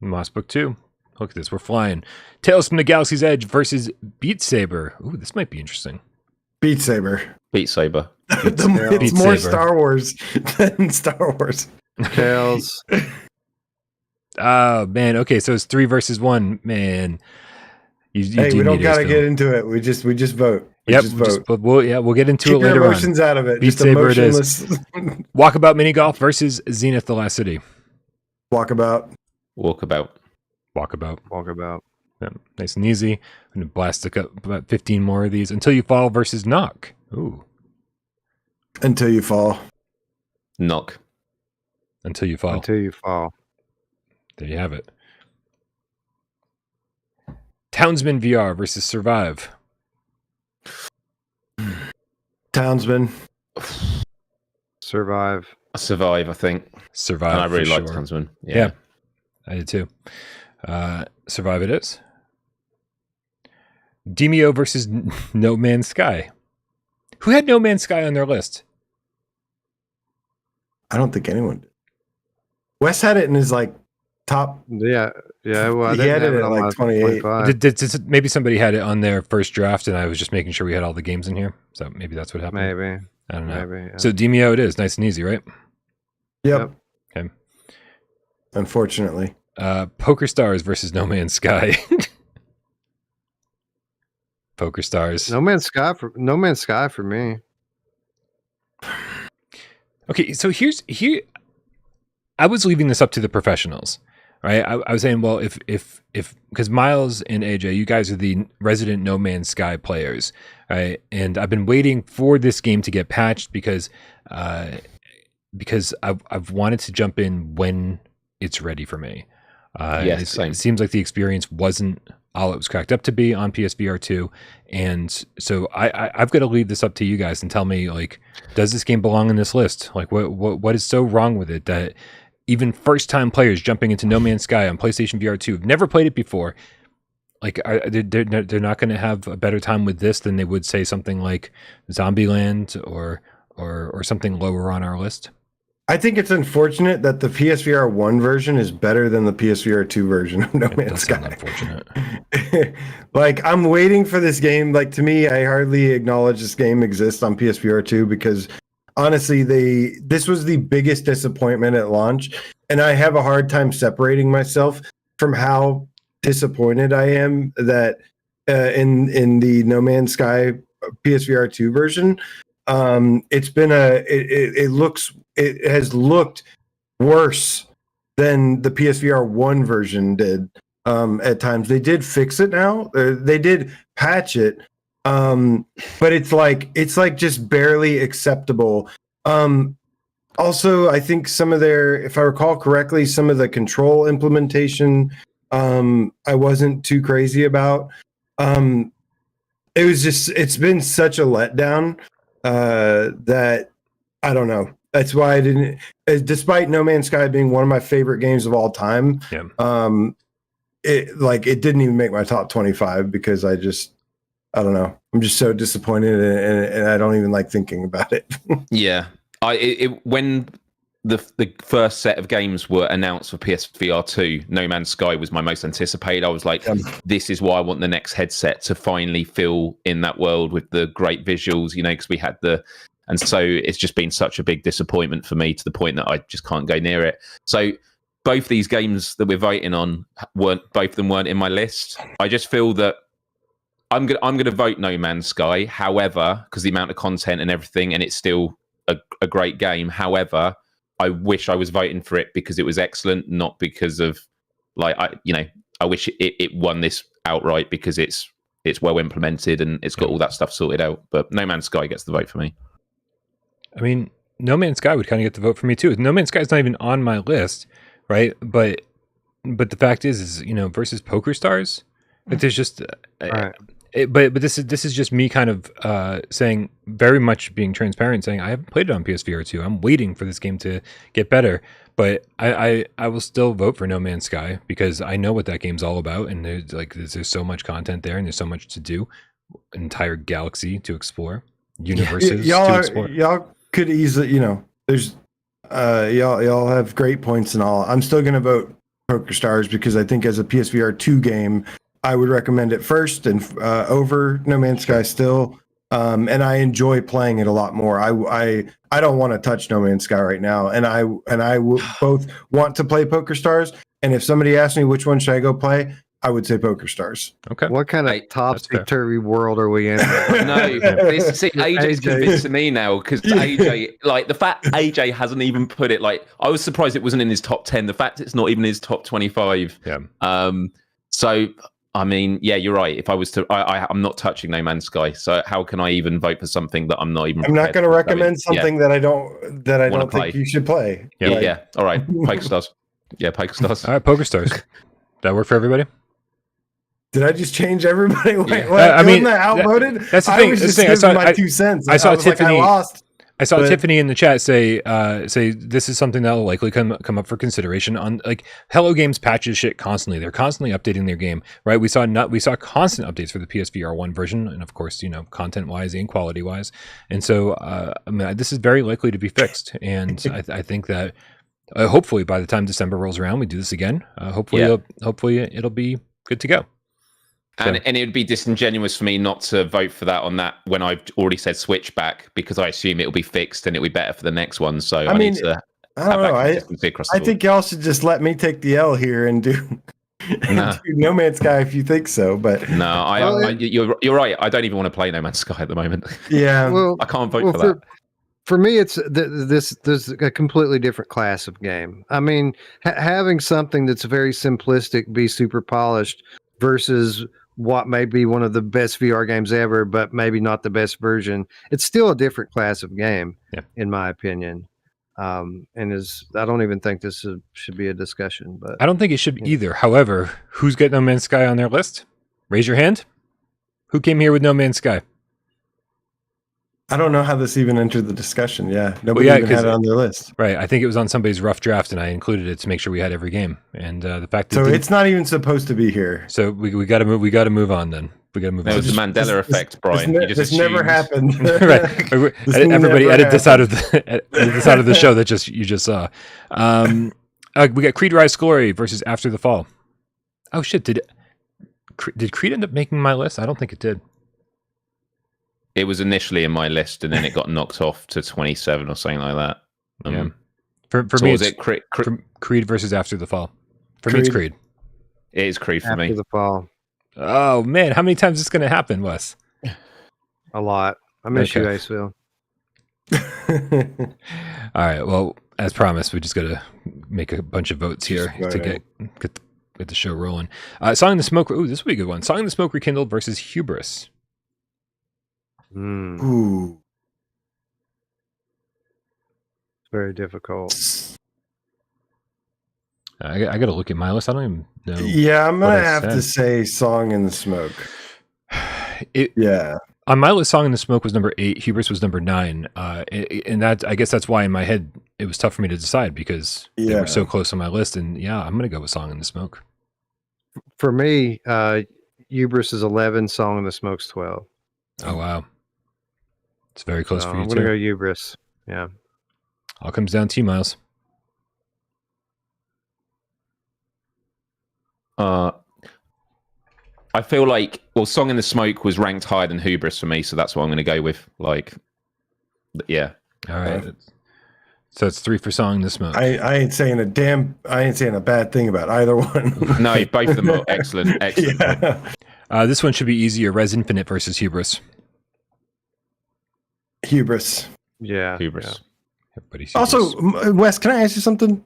Moss Book 2. Look at this. We're flying. Tales from the Galaxy's Edge versus Beat Saber. Ooh, this might be interesting. Beat Saber. It's more Star Wars than Star Wars. Tales. Oh man. Okay, so it's 3 versus 1. Man, we don't gotta get into it. We just vote. We'll get into Keep it later your emotions out of it. Beat Saber it is. Walkabout Mini Golf versus Zenith: The Last City. Walkabout. Yeah, nice and easy. I'm gonna blast about 15 more of these. Until You Fall versus Nock. Ooh. Until You Fall. Nock. Until You Fall. There you have it. Townsmen VR versus Survive. Townsmen. Survive, I think. Survive. And I really like Townsmen. Yeah, I did too. Survive it is. Demeo versus No Man's Sky. Who had No Man's Sky on their list? I don't think anyone did. Wes had it in his top. Yeah. Well, he had it at 28. Did maybe somebody had it on their first draft, and I was just making sure we had all the games in here. So maybe that's what happened. Maybe. I don't know. Maybe, yeah. So Demeo it is. Nice and easy, right? Yep. Okay. unfortunately. PokerStars versus No Man's Sky. PokerStars. No Man's Sky for me. Okay, so here I was leaving this up to the professionals, right? I was saying, well, if because Myles and AJ, you guys are the resident No Man's Sky players, right? And I've been waiting for this game to get patched because I've wanted to jump in when it's ready for me. Yes, same. It seems like the experience wasn't all it was cracked up to be on PSVR2, and so I've got to leave this up to you guys and tell me, like, does this game belong in this list? Like, what is so wrong with it that even first-time players jumping into No Man's Sky on PlayStation VR2 have never played it before, like, they're not going to have a better time with this than they would say something like Zombieland or something lower on our list? I think it's unfortunate that the PSVR 1 version is better than the PSVR 2 version of No Man's Sky. Unfortunate. Like, I'm waiting for this game. Like, to me, I hardly acknowledge this game exists on PSVR 2 because honestly, this was the biggest disappointment at launch, and I have a hard time separating myself from how disappointed I am that in the No Man's Sky PSVR 2 version. It's been it has looked worse than the PSVR 1 version did at times. They did fix it now. They did patch it. But it's like just barely acceptable. Also, I think some of their, if I recall correctly, some of the control implementation I wasn't too crazy about. It's been such a letdown that I don't know. That's why I didn't, despite No Man's Sky being one of my favorite games of all time. Yeah. It didn't even make my top 25 because I don't know. I'm just so disappointed and I don't even like thinking about it. Yeah. When the first set of games were announced for PSVR2, No Man's Sky was my most anticipated. I was like, this is why I want the next headset to finally feel in that world with the great visuals, because we had and so it's just been such a big disappointment for me to the point that I just can't go near it. So both these games that we're voting on both of them weren't in my list. I just feel that I'm gonna vote No Man's Sky. However, because the amount of content and everything, and it's still a great game. However, I wish I was voting for it because it was excellent, not because of I wish it won this outright because it's well implemented and it's got all that stuff sorted out. But No Man's Sky gets the vote for me. I mean, No Man's Sky would kind of get the vote for me too. No Man's Sky is not even on my list, right? But the fact is versus PokerStars, that there's just. Right. But this is just me kind of saying, very much being transparent, saying I haven't played it on PSVR 2. I'm waiting for this game to get better. But I will still vote for No Man's Sky because I know what that game's all about, and there's so much content there, and there's so much to do, an entire galaxy to explore, universes to explore. Y'all could easily, there's y'all have great points and all. I'm still gonna vote PokerStars because I think as a PSVR 2 game, I would recommend it first and over No Man's Sky still. And I enjoy playing it a lot more. I don't want to touch No Man's Sky right now, and I both want to play PokerStars. And if somebody asks me which one should I go play, I would say PokerStars. Okay. What kind of topsy-turvy world are we in? AJ's convincing me now because AJ, the fact AJ hasn't even put it, I was surprised it wasn't in his top 10. The fact it's not even his top 25. Yeah. So, I mean, yeah, you're right. If I was to, I'm not touching No Man's Sky. So how can I even vote for something that I'm not even? I'm not going to recommend something that I don't think you should play. Yeah. All right. PokerStars. Yeah, PokerStars. All right, PokerStars. That work for everybody? Did I just change everybody? I mean, outvoted. That's the thing. I was just giving my 2 cents. I saw Tiffany. I lost. I saw Tiffany in the chat say this is something that will likely come up for consideration on Hello Games patches shit constantly. They're constantly updating their game, right? We saw constant updates for the PSVR 1 version, and of course, content wise and quality wise. And so, this is very likely to be fixed. And I think that hopefully by the time December rolls around, we do this again. Hopefully it'll be good to go. And it would be disingenuous for me not to vote for that on that when I've already said Switchback because I assume it'll be fixed and it'll be better for the next one. So I need to I don't know. consistency across the I board. think y'all should just let me take the L here and do, Nah. do No Man's Sky if you think so. But No, you're right. I don't even want to play No Man's Sky at the moment. yeah, Well, I can't vote for that. For me, it's there's a completely different class of game. I mean, having something that's very simplistic be super polished versus what may be one of the best VR games ever, but maybe not the best version. It's still a different class of game, in my opinion. I don't even think this should be a discussion. But I don't think it should either. However, who's got No Man's Sky on their list? Raise your hand. Who came here with No Man's Sky? I don't know how this even entered the discussion. Yeah, nobody even had it on their list. Right. I think it was on somebody's rough draft, and I included it to make sure we had every game. And the fact that So it's not even supposed to be here. So we got to move. We got to move on. Then we got to move There on. was the Mandela effect, Brian. This never happened. Right. Everybody edit this out of the show that you just saw. We got Creed Rise Glory versus After the Fall. Oh shit! Did Creed end up making my list? I don't think it did. It was initially in my list, and then it got knocked off to 27 or something like that. Yeah. For so me, was it's Creed versus After the Fall. For me, it's Creed. It is Creed for After me. the Fall. Oh man, how many times is this going to happen, Wes? A lot. I miss you, Aceville. All right. Well, as promised, we just got to make a bunch of votes here to get the show rolling. Song in the Smoke. Ooh, this will be a good one. Song in the Smoke Rekindled versus Hubris. Ooh. Very difficult. I got to look at my list. I don't even know. Yeah, I'm gonna have to say "Song in the Smoke." On my list, "Song in the Smoke" was number 8. Hubris was number 9. And that, I guess that's why in my head it was tough for me to decide because they were so close on my list. And I'm gonna go with "Song in the Smoke." For me, Hubris is 11. Song in the Smoke's 12. Oh wow, it's very close for you I'm too. gonna go Hubris. Yeah. All comes down to you, Myles. I feel like, Song in the Smoke was ranked higher than Hubris for me, so that's what I'm going to go with. Yeah. All right. So it's 3 for Song in the Smoke. I ain't saying a bad thing about either one. No, both of them are excellent. Yeah. This one should be easier. Res Infinite versus Hubris. Hubris. Yeah. Hubris. Everybody's Also, Wes, can I ask you something?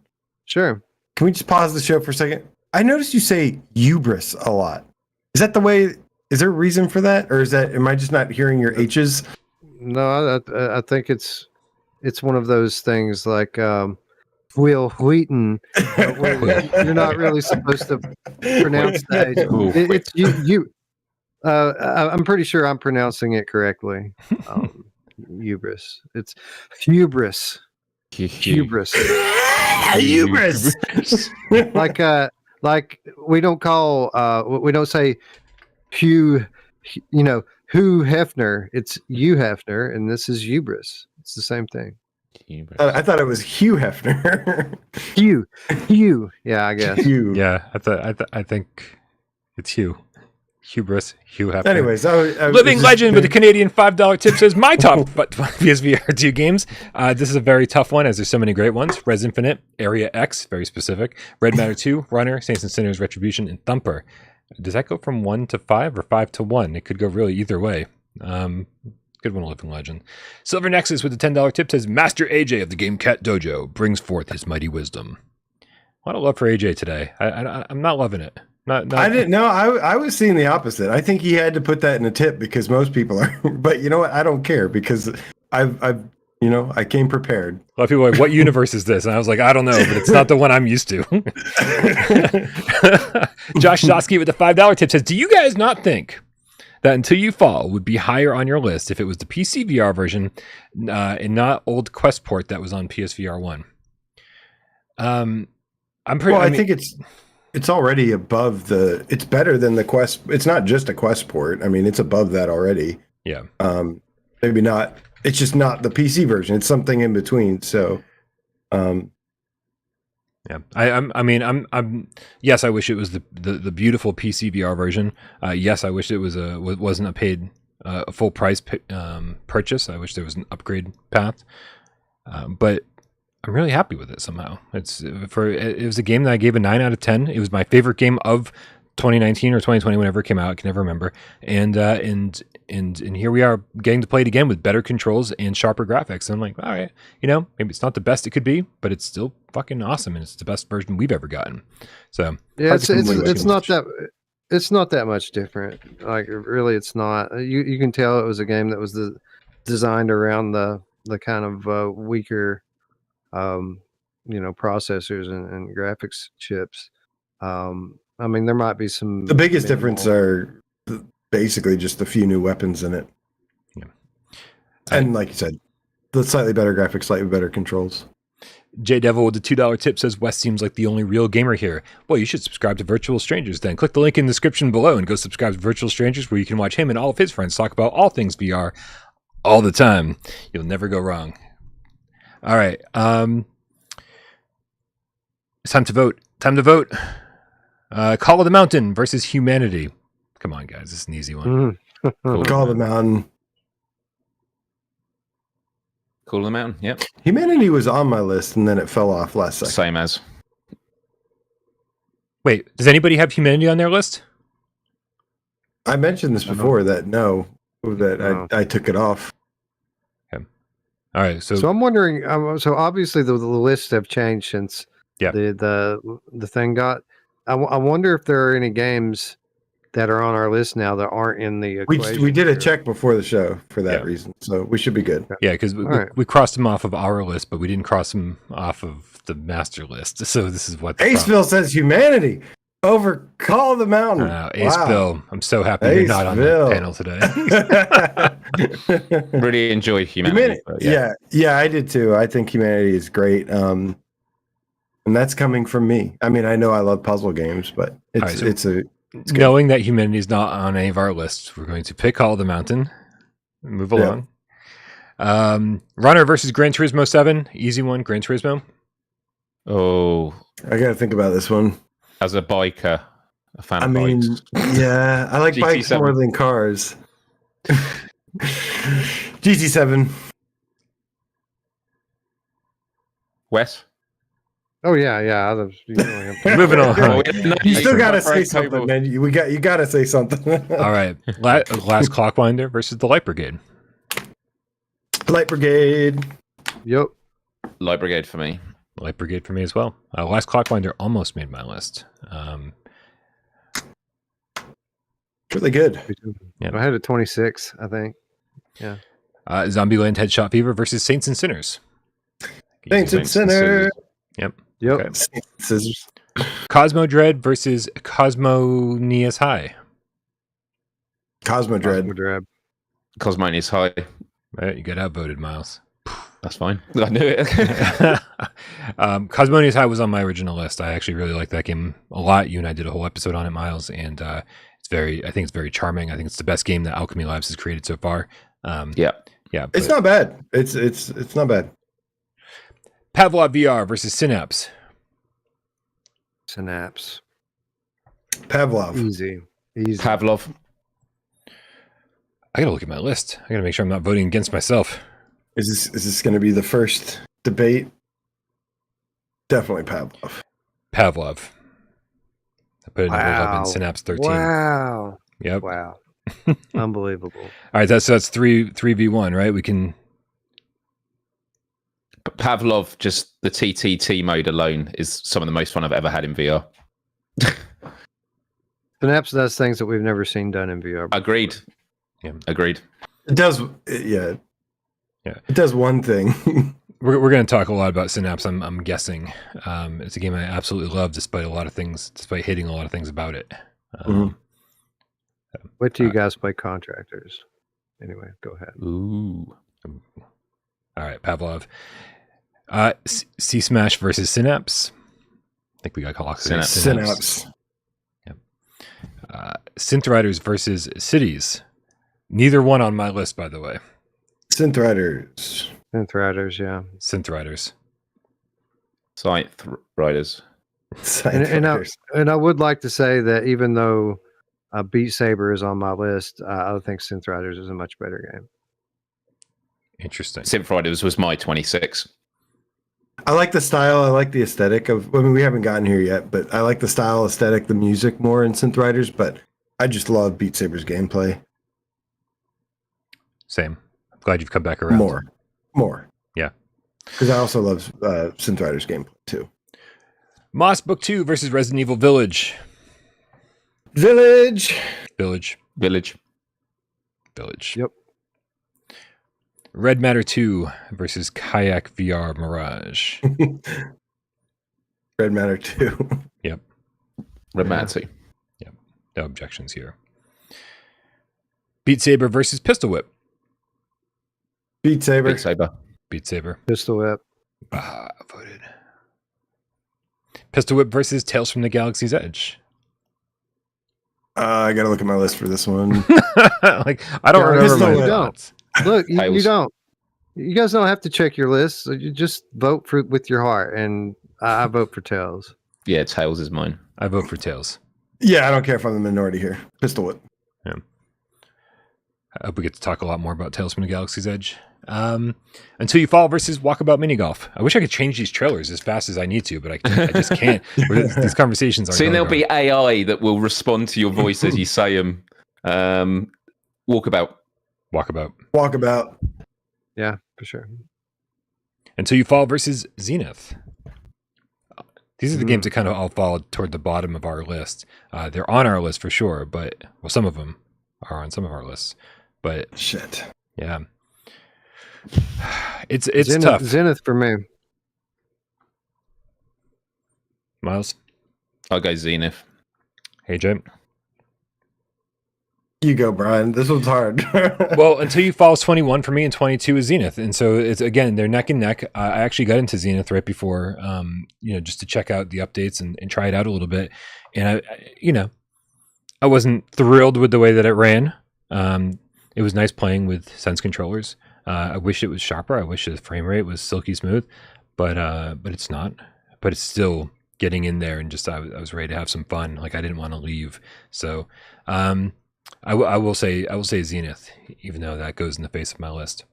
Sure. Can we just pause the show for a second? I noticed you say Hubris a lot. Is that the way? Is there a reason for that, or am I just not hearing your H's? No, I think it's one of those things like Will Wheaton. You're not really supposed to pronounce that. It's you. I'm pretty sure I'm pronouncing it correctly. Hubris. It's hubris. Hubris. Hubris. Like we don't say Hugh, Hugh Hefner. It's Hugh Hefner, and this is hubris. It's the same thing. I thought it was Hugh Hefner. Hugh. Yeah, I guess. Hugh. Yeah, I think it's Hugh. Hubris, Hugh Hefner. Anyways, Living legend with a Canadian $5 tip says my top PSVR2 games. This is a very tough one as there's so many great ones. Res Infinite, Area X, very specific. Red Matter 2, Runner, Saints and Sinners, Retribution, and Thumper. Does that go from 1 to 5 or 5 to 1? It could go really either way. Good one, Living Legend. Silver Nexus with a $10 tip says Master AJ of the Game Cat Dojo brings forth his mighty wisdom. A lot of love for AJ today. I'm not loving it. Not, I didn't know. I was seeing the opposite. I think he had to put that in a tip because most people are. But you know what? I don't care because I came prepared. A lot of people are like, what universe is this? And I was like, I don't know, but it's not the one I'm used to. Josh Zosky with the $5 tip says, do you guys not think that Until You Fall would be higher on your list if it was the PC VR version and not old Quest port that was on PSVR 1? I think it's already above it's better than the Quest. It's not just a Quest port. I mean, it's above that already. Yeah. Maybe not. It's just not the PC version. It's something in between. So, yeah. I'm yes, I wish it was the beautiful PC VR version. Yes, I wish it wasn't a paid full price purchase. I wish there was an upgrade path. But really happy with it somehow. It was a game that I gave a 9 out of 10. It was my favorite game of 2019 or 2020, whenever it came out. I can never remember. And here we are getting to play it again with better controls and sharper graphics. And I'm like, all right, maybe it's not the best it could be, but it's still fucking awesome, and it's the best version we've ever gotten. So yeah, it's not that much different. Like really, it's not. You can tell it was a game that was designed around the kind of weaker, processors and graphics chips. I mean, there might be some. The biggest difference are basically just a few new weapons in it. Yeah. And like you said, the slightly better graphics, slightly better controls. J Devil with the $2 tip says Wes seems like the only real gamer here. Well, you should subscribe to Virtual Strangers then. Click the link in the description below and go subscribe to Virtual Strangers, where you can watch him and all of his friends talk about all things VR all the time. You'll never go wrong. All right. It's time to vote. Call of the Mountain versus Humanity. Come on, guys. This is an easy one. Call of the Mountain. Call of the Mountain, yep. Humanity was on my list, and then it fell off last second. Same as. Wait, does anybody have Humanity on their list? I mentioned this before, I took it off. Okay. All right, so I'm wondering. So obviously the lists have changed since Yeah. the thing got. I wonder if there are any games that are on our list now that aren't in the equation. We did a check before the show for that reason, so we should be good. Yeah, because we crossed them off of our list, but we didn't cross them off of the master list. So this is what Aceville says Humanity over Call of the Mountain. Aceville, I'm so happy you're not on the panel today. Really enjoyed Humanity. Yeah, I did too. I think Humanity is great. And that's coming from me. I mean, I know I love puzzle games, but it's knowing that Humanity is not on any of our lists, we're going to pick Call of the Mountain and move along. Runner versus Gran Turismo 7. Easy one, Gran Turismo. Oh. I got to think about this one. As a biker, a fan of bikes. Yeah, I like bikes more than cars. GT7. Oh Wes? yeah. Moving on. You still gotta say something, man. You gotta say something. All right, Last Clockwinder versus the Light Brigade. Light Brigade. Yep. Light Brigade for me. Light Brigade for me as well. Last Clockwinder almost made my list. Really good. Yeah. I had a 26, I think. Yeah. Zombieland Headshot Fever versus Saints and Sinners. Saints and Sinners. Yep. Okay. Scissors. Cosmodread versus Cosmonious High. Cosmodread. Cosmonious High. Right, you got outvoted, Myles. That's fine. I knew it. Cosmonious High was on my original list. I actually really like that game a lot. You and I did a whole episode on it, Myles, and I think it's very charming. I think it's the best game that Alchemy Labs has created so far. Yeah. It's not bad. It's not bad. Pavlov VR versus Synapse. Synapse. Pavlov. Easy. Pavlov. I gotta look at my list. I gotta make sure I'm not voting against myself. Is this going to be the first debate? Definitely Pavlov. Pavlov. I put it in 11, Synapse 13. Wow. Yep. Wow. Unbelievable. All right, that's 3v1, right? We can. Pavlov, just the TTT mode alone is some of the most fun I've ever had in VR. Synapse does things that we've never seen done in VR. Agreed. Yeah. Agreed. It does. Yeah. It does one thing. We're going to talk a lot about Synapse. I'm guessing. It's a game I absolutely love, despite hating a lot of things about it. What do you guys play Contractors? Anyway, go ahead. Ooh. All right, Pavlov. C-Smash versus Synapse. I think we got called Synapse. Yep. Synth Riders versus Cities. Neither one on my list, by the way. Synth Riders, yeah. Synth Riders. Synth Riders. And I would like to say that even though Beat Saber is on my list, I think Synth Riders is a much better game. Interesting. Synth Riders was my 26. I like the style. I like the aesthetic of. I mean, we haven't gotten here yet, but I like the style, aesthetic, the music more in Synth Riders. But I just love Beat Saber's gameplay Same. I'm glad you've come back around. More. Yeah. Because I also love Synth Riders gameplay too. Moss Book 2 versus Resident Evil Village. Village. Yep. Red Matter 2 versus Kayak VR Mirage. Red Matter 2. Yep. Red Matter 2. Yep. No objections here. Beat Saber versus Pistol Whip. Beat Saber. Big Saber. Beat Saber. Pistol Whip. Voted. Pistol Whip versus Tales from the Galaxy's Edge. I gotta look at my list for this one. Like, I don't Yeah, remember Pistol my Whip. thoughts. Look, you Tails. don't. You guys don't have to check your list. So you just vote for with your heart, and I vote for Tails. Yeah, Tails is mine. I vote for Tales. Yeah, I don't care if I'm the minority here. Pistol Whip. I hope we get to talk a lot more about Tales from the Galaxy's Edge. Until You Fall versus Walkabout Mini Golf. I wish I could change these trailers as fast as I need to, but I just can't. These conversations are Soon going there'll be AI that will respond to your voice as you say them. Walkabout. Walkabout. Yeah, for sure. Until You Fall versus Zenith. These are the games that kind of all fall toward the bottom of our list. They're on our list for sure, but well, some of them are on some of our lists. But Shit. yeah, it's Zenith, tough. Zenith for me. Miles, I'll go Zenith. hey Jim. You go, Brian. This one's hard. Well, Until You Fall is 21 for me, and 22 is Zenith, and so it's again they're neck and neck. I actually got into Zenith right before, just to check out the updates and try it out a little bit, and I wasn't thrilled with the way that it ran. It was nice playing with Sense controllers. I wish it was sharper. I wish the frame rate was silky smooth, but it's not. But it's still getting in there, and just I was ready to have some fun. Like I didn't want to leave, so. I will say Zenith, even though that goes in the face of my list.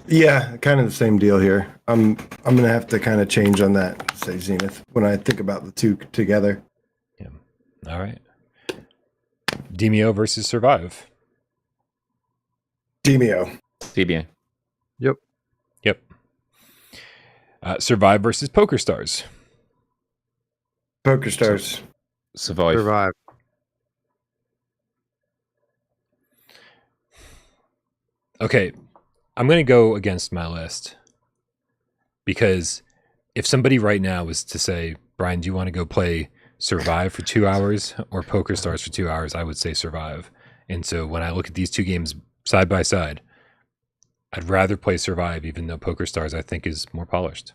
Yeah, kind of the same deal here. I'm gonna have to kind of change on that. Say Zenith when I think about the two together. Yeah. All right. Demeo versus Survive. Demeo. DBA. Yep. Survive versus PokerStars. PokerStars. Survive. Survive. Okay, I'm going to go against my list because if somebody right now was to say, Brian, do you want to go play Survive for 2 hours or PokerStars for 2 hours? I would say Survive. And so when I look at these two games side by side, I'd rather play Survive, even though PokerStars I think is more polished.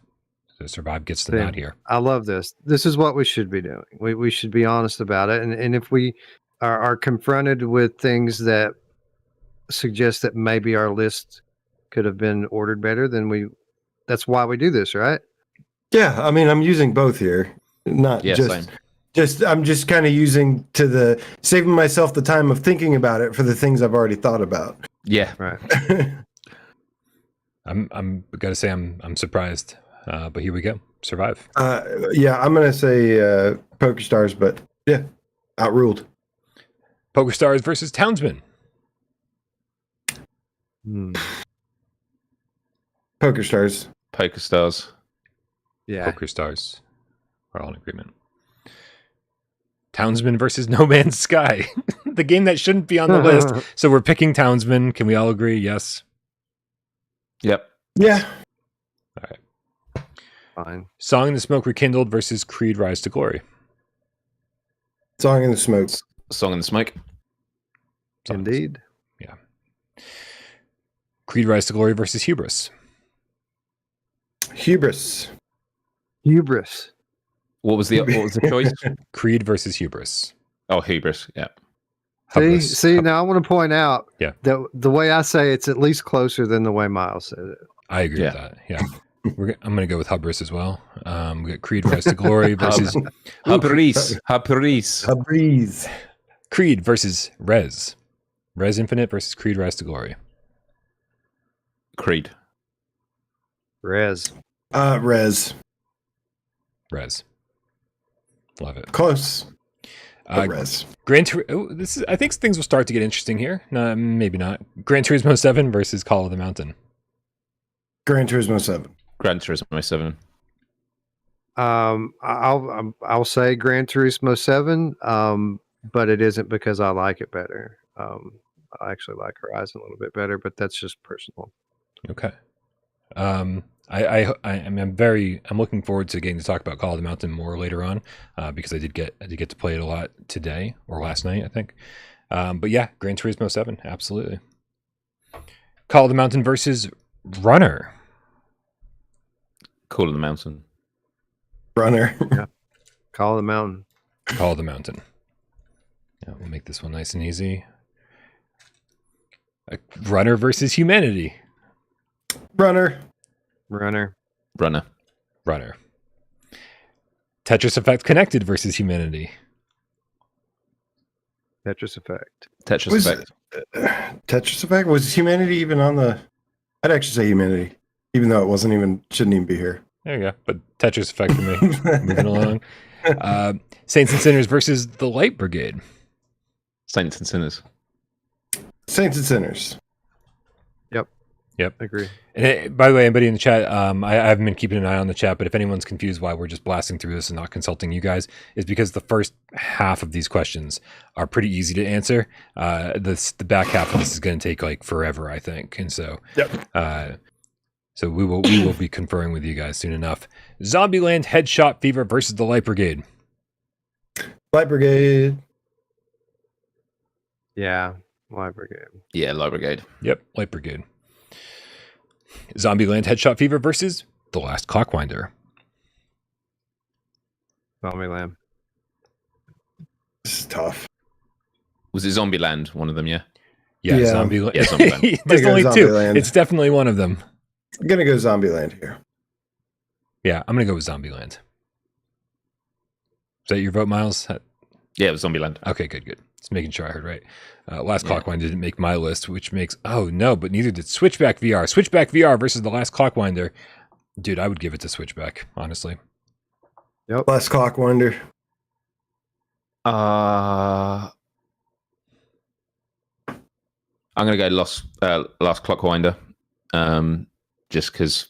So Survive gets the nod here. I love this. This is what we should be doing. We should be honest about it. And if we are confronted with things that suggest that maybe our list could have been ordered better, then that's why we do this, right? Yeah, I mean, I'm using both here. Not same. I'm just kind of using saving myself the time of thinking about it for the things I've already thought about. Yeah. Right. I'm gotta say I'm surprised, but here we go. Survive. Yeah, I'm gonna say PokerStars, but yeah, outruled. PokerStars versus Townsmen. PokerStars. PokerStars. Yeah. PokerStars. We're all in agreement. Townsmen versus No Man's Sky. The game that shouldn't be on the list. So we're picking Townsmen. Can we all agree? Yes. Yep. Yeah. All right. Fine. Song in the Smoke Rekindled versus Creed Rise to Glory. Song in the Smoke. Song in the Smoke. Indeed. Yeah. Creed Rise to Glory versus Hubris. Hubris. Hubris. What was the choice? Creed versus Hubris. Oh, Hubris. Yeah. Hubris. See, now I want to point out Yeah. that the way I say it's at least closer than the way Myles said it. I agree with that. Yeah. I'm going to go with Hubris as well. We got Creed Rise to Glory versus Hubris. Hubris. A breeze. Creed versus Rez. Rez Infinite versus Creed Rise to Glory. Creed. Rez. Res. Res. Love it. Close. Res. Gran Turismo. This is. I think things will start to get interesting here. No, maybe not. Gran Turismo 7 versus Call of the Mountain. Gran Turismo 7. Gran Turismo 7. I'll say Gran Turismo 7, but it isn't because I like it better. I actually like Horizon a little bit better, but that's just personal. Okay. I'm looking forward to getting to talk about Call of the Mountain more later on, because I did get to play it a lot today or last night, I think. But yeah, Gran Turismo 7, absolutely. Call of the Mountain versus Runner. Call of the Mountain. Runner. Yeah. Call of the Mountain. Call of the Mountain. Yeah, we'll make this one nice and easy. Runner versus Humanity. Runner. Runner. Runner. Runner. Tetris Effect Connected versus Humanity. Tetris Effect. Tetris Was- Effect. Tetris Effect? Was Humanity even on the... I'd actually say Humanity, even though it shouldn't even be here. There you go. But Tetris Effect for me. Moving along. Saints and Sinners versus the Light Brigade. Saints and Sinners. Saints and Sinners. Yep. Agree. And by the way, anybody in the chat, I haven't been keeping an eye on the chat, but if anyone's confused why we're just blasting through this and not consulting you guys, is because the first half of these questions are pretty easy to answer. The back half of this is going to take like forever, I think. And so, so we will be conferring with you guys soon enough. Zombieland Headshot Fever versus the Light Brigade. Light Brigade. Yeah. Light Brigade. Yeah, Light Brigade. Yep, Light Brigade. Zombieland Headshot Fever versus the Last Clockwinder. Zombieland. This is tough. Was it Zombieland, one of them, yeah? Yeah, Yeah. Zombieland. Yeah, Zombieland. There's There only goes two. Zombieland. It's definitely one of them. I'm going to go Zombieland here. Yeah, I'm going to go with Zombieland. Is that your vote, Myles? Yeah, it was Zombieland. Okay, good. Just making sure I heard right. Last Clockwinder didn't make my list, which makes... Oh, no, but neither did Switchback VR. Switchback VR versus the Last Clockwinder. Dude, I would give it to Switchback, honestly. Last Clockwinder. I'm going to go Last Clockwinder. Just because,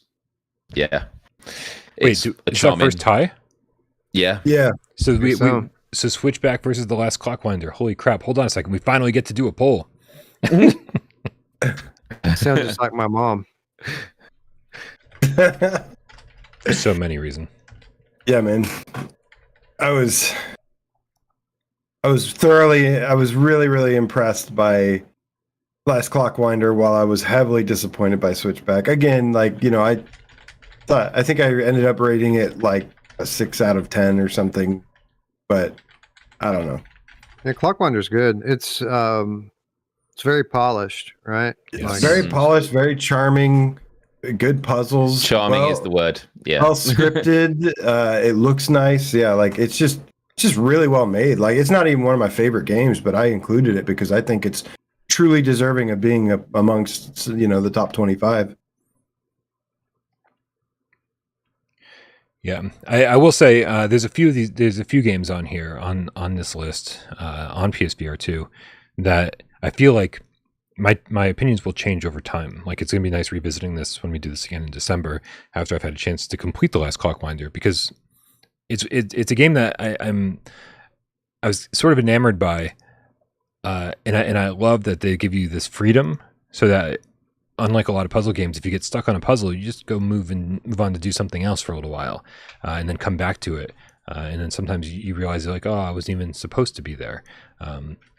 yeah. Wait, It's is a that charming... first tie? Yeah. Yeah. So So- so Switchback versus the Last Clockwinder. Holy crap. Hold on a second. We finally get to do a poll. Sounds just like my mom. For so many reasons. Yeah, man. I was really, really impressed by Last Clockwinder while I was heavily disappointed by Switchback. Again, I think I ended up rating it like a 6 out of 10 or something, but I don't know. Yeah, Clockwinder's good. It's very polished, right? Yes. Like, Very polished, very charming, good puzzles. Charming is the word. Yeah. Well scripted. It looks nice. Yeah, it's just really well made. It's not even one of my favorite games, but I included it because I think it's truly deserving of being amongst the top 25. Yeah, I will say there's a few games on here on this list on PSVR2 that I feel like my opinions will change over time. It's gonna be nice revisiting this when we do this again in December after I've had a chance to complete the Last Clockwinder, because it's a game that I was sort of enamored by, and I love that they give you this freedom so that, unlike a lot of puzzle games, if you get stuck on a puzzle, you just go move on to do something else for a little while, and then come back to it. And then sometimes you realize you're like, oh, I wasn't even supposed to be there.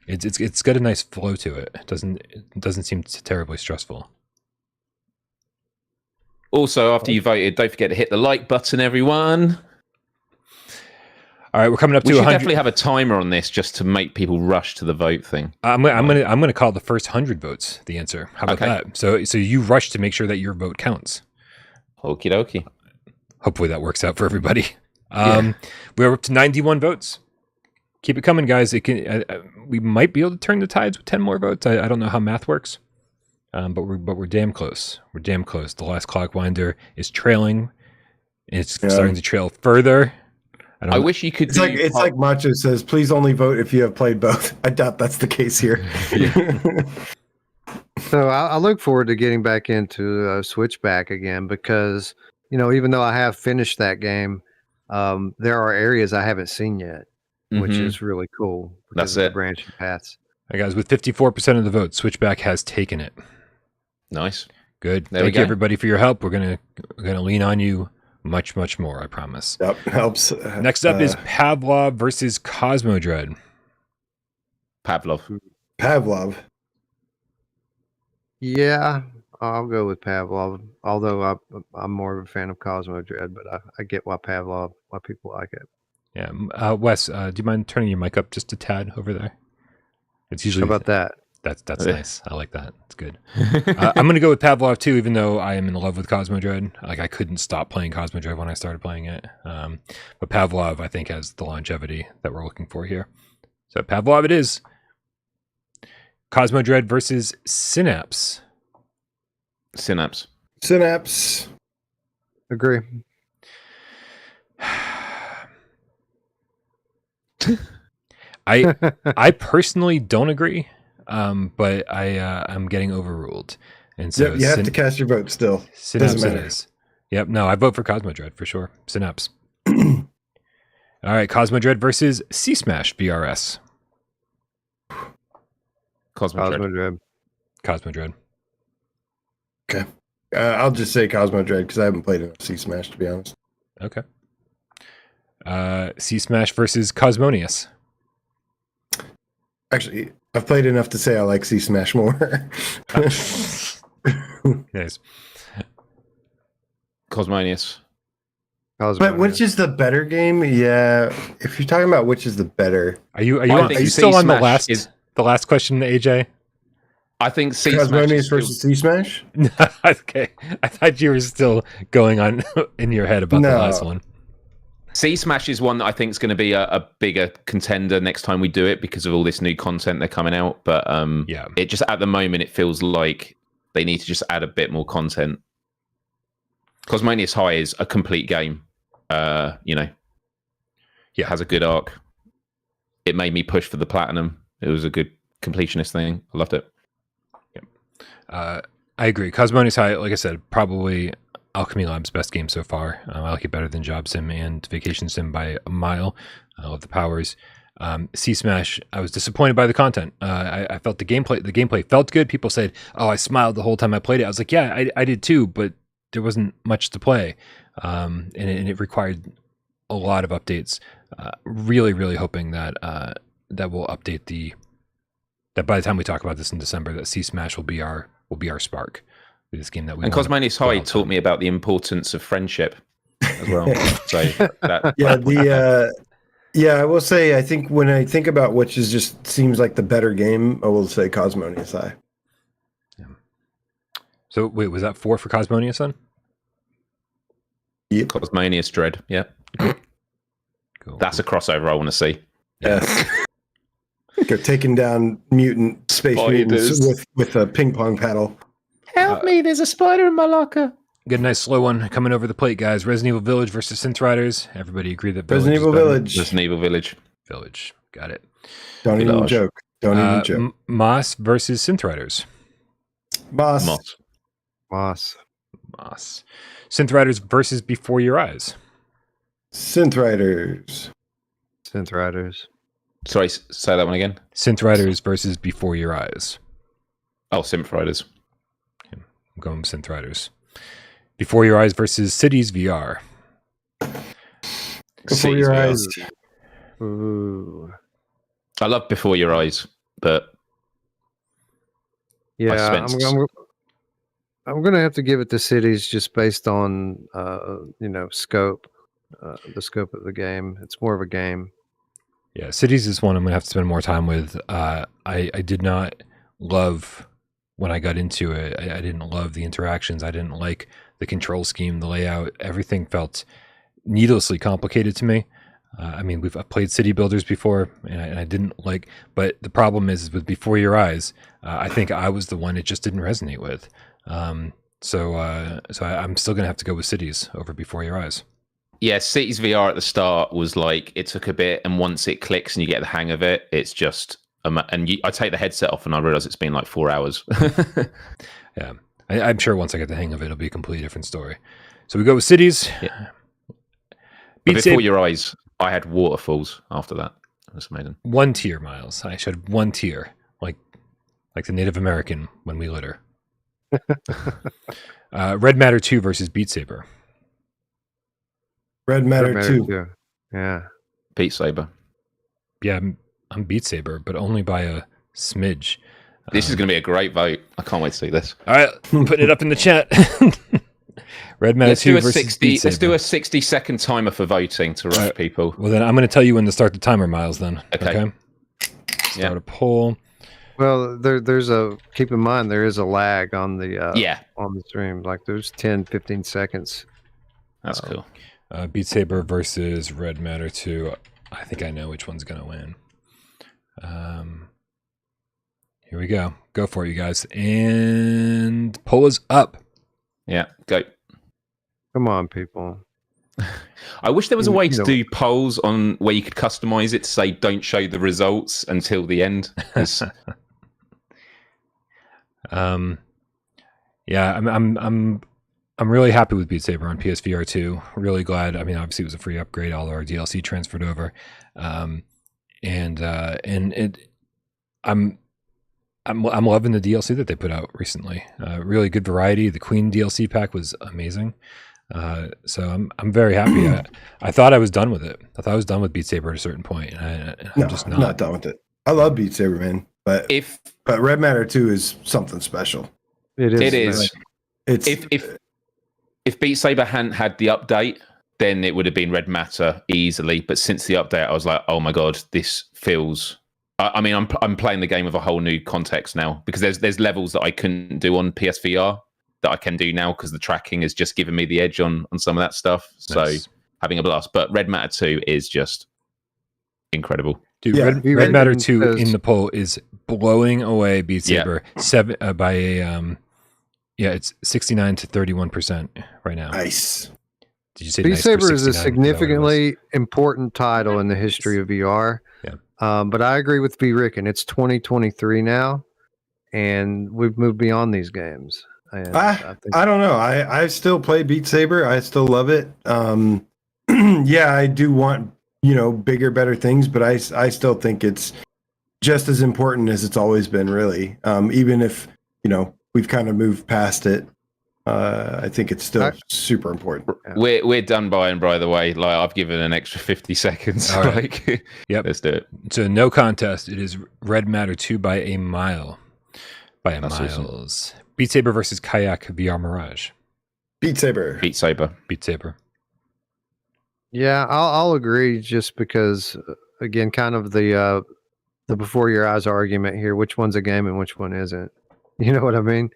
It's got a nice flow to it. It doesn't seem terribly stressful. Also, after you voted, don't forget to hit the like button, everyone. All right, we're coming up We to should 100. definitely have a timer on this just to make people rush to the vote thing. I'm gonna call the first 100 votes the answer. How about Okay. that? So you rush to make sure that your vote counts. Okie dokie. Hopefully that works out for everybody. We're up to 91 votes. Keep it coming, guys. It can. We might be able to turn the tides with 10 more votes. I don't know how math works, but we're damn close. We're damn close. The Last Clockwinder is trailing It's starting to trail further. I wish you could. It's like Macho says, please only vote if you have played both. I doubt that's the case here. So I look forward to getting back into Switchback again because, even though I have finished that game, there are areas I haven't seen yet, which is really cool. That's it. The branching paths. All right, guys, with 54% of the vote, Switchback has taken it. Nice. Good. Thank you, everybody, for your help. We're gonna lean on you much, much more, I promise. Yep, helps. Next up is Pavlov versus Cosmodread. Pavlov. Yeah, I'll go with Pavlov. Although I'm more of a fan of Cosmodread, but I get why people like it. Yeah, Wes, do you mind turning your mic up just a tad over there? It's usually How about that? That's nice. I like that. It's good. I'm going to go with Pavlov too, even though I am in love with Cosmodread. Like I couldn't stop playing Cosmodread when I started playing it. But Pavlov, I think, has the longevity that we're looking for here. So Pavlov it is. Cosmodread versus Synapse. Synapse. Agree. I personally don't agree. But I'm getting overruled, and so you have to cast your vote still. Synapse it is. Yep. No, I vote for Cosmodread for sure. Synapse. All right, Cosmodread versus C Smash BRS. Cosmodread. Okay. I'll just say Cosmodread because I haven't played enough C Smash to be honest. Okay. C Smash versus Cosmonious. Actually, I've played enough to say I like C Smash more. Nice. Cosmonious. But which is the better game? Yeah, if you're talking about which is the better, are you still on the last question, AJ? I think C Cosmonious versus C Smash. Okay, I thought you were still going on in your head about the last one. C Smash is one that I think is going to be a bigger contender next time we do it because of all this new content they're coming out. But it just at the moment it feels like they need to just add a bit more content. Cosmonious High is a complete game. It has a good arc. It made me push for the platinum. It was a good completionist thing. I loved it. I agree. Cosmonious High, like I said, probably Alchemy Lab's best game so far. I like it better than Job Sim and Vacation Sim by a mile. I love the powers. C Smash, I was disappointed by the content. I felt the gameplay felt good. People said, "Oh, I smiled the whole time I played it." I was like, "Yeah, I did too," but there wasn't much to play, and it required a lot of updates. Really, really hoping that that will update that by the time we talk about this in December, that C Smash will be our spark. This game that we and Cosmonious High taught me about the importance of friendship as well. I will say I think when I think about which is just seems like the better game, I will say Cosmonious High. Yeah. So wait, was that 4 for Cosmonious then? Yep. Cosmonious Dread. Yeah. Cool. That's a crossover I want to see. Yes. They're taking down mutant space mutants with a ping pong paddle. Help me, there's a spider in my locker. Get a nice slow one coming over the plate, guys. Resident Evil Village versus Synth Riders. Everybody agree that Resident Evil Village. Village. Got it. Don't even joke. Moss versus Synth Riders. Moss. Synth Riders versus Before Your Eyes. Synth Riders. Sorry, say that one again. Synth Riders versus Before Your Eyes. Oh, Synth Riders. I'm going with Synth Riders. Before Your Eyes versus Cities VR. Before Your Eyes. Ooh. I love Before Your Eyes, but yeah, I'm gonna have to give it to Cities just based on scope, the scope of the game. It's more of a game. Yeah, Cities is one I'm gonna have to spend more time with. I did not love when I got into it. I didn't love the interactions. I didn't like the control scheme, the layout. Everything felt needlessly complicated to me. I've played city builders before, and I didn't like. But the problem is with Before Your Eyes, I think I was the one it just didn't resonate with. So I'm still gonna have to go with Cities over Before Your Eyes. Yeah, Cities VR at the start was like, it took a bit, and once it clicks and you get the hang of it, it's just, I take the headset off and I realize it's been like 4 hours. Yeah, I'm sure once I get the hang of it, it'll be a completely different story. So we go with cities. Yeah. Before your eyes, I had waterfalls after that. It was amazing. 1 tier, Myles. I should 1 tier, like the Native American when we litter. Red Matter 2 versus Beat Saber. Red Matter 2. Yeah. Beat Saber. Yeah, I'm Beat Saber, but only by a smidge. This is going to be a great vote. I can't wait to see this. All right, I'm putting it up in the chat. Red Matter 2 versus Beat Saber. Let's do a 60-second timer for voting to rush people. Well, then I'm going to tell you when to start the timer, Myles, then. Okay. Start a poll. Well, keep in mind, there is a lag on the on the stream. Like there's 10, 15 seconds. That's cool. Beat Saber versus Red Matter 2. I think I know which one's going to win. Here we go. Go for it, you guys. And poll is up. Yeah, go. Come on, people. I wish there was a way to do polls on where you could customize it to say don't show the results until the end. Yeah, I'm really happy with Beat Saber on PSVR2. Really glad. I mean, obviously it was a free upgrade. All of our DLC transferred over, I'm loving the DLC that they put out recently. Really good variety. The Queen DLC pack was amazing. So I'm very happy. I thought I was done with it. I thought I was done with Beat Saber at a certain point. I'm just not done with it. I love Beat Saber, man. But Red Matter 2 is something special. It is. It is. It's if Beat Saber hadn't had the update, then it would have been Red Matter easily. But since the update, I was like, oh my god, this feels. I mean, I'm playing the game with a whole new context now because there's levels that I couldn't do on PSVR that I can do now because the tracking has just given me the edge on some of that stuff. Nice. So having a blast. But Red Matter 2 is just incredible. Dude, Yeah, Red Matter 2 in the poll is blowing away Beat Saber by a it's 69 to 31% right now. nice. Did you say Beat nice for Saber is a 69? significantly important title in the history of VR. Yeah. But I agree with B. Ricken. It's 2023 now, and we've moved beyond these games. And I don't know. I still play Beat Saber. I still love it. Yeah, I do want, bigger, better things, but I still think it's just as important as it's always been, really. Even if, we've kind of moved past it. I think it's still super important. We're done by the way. Like I've given an extra 50 seconds. All right. Yep. Let's do it. So no contest. It is Red Matter 2 by a mile. That's Miles. awesome. Beat Saber versus Kayak VR Mirage. Beat Saber. Beat Saber. Beat Saber. Yeah, I'll agree just because, again, kind of the before your eyes argument here. Which one's a game and which one isn't? You know what I mean?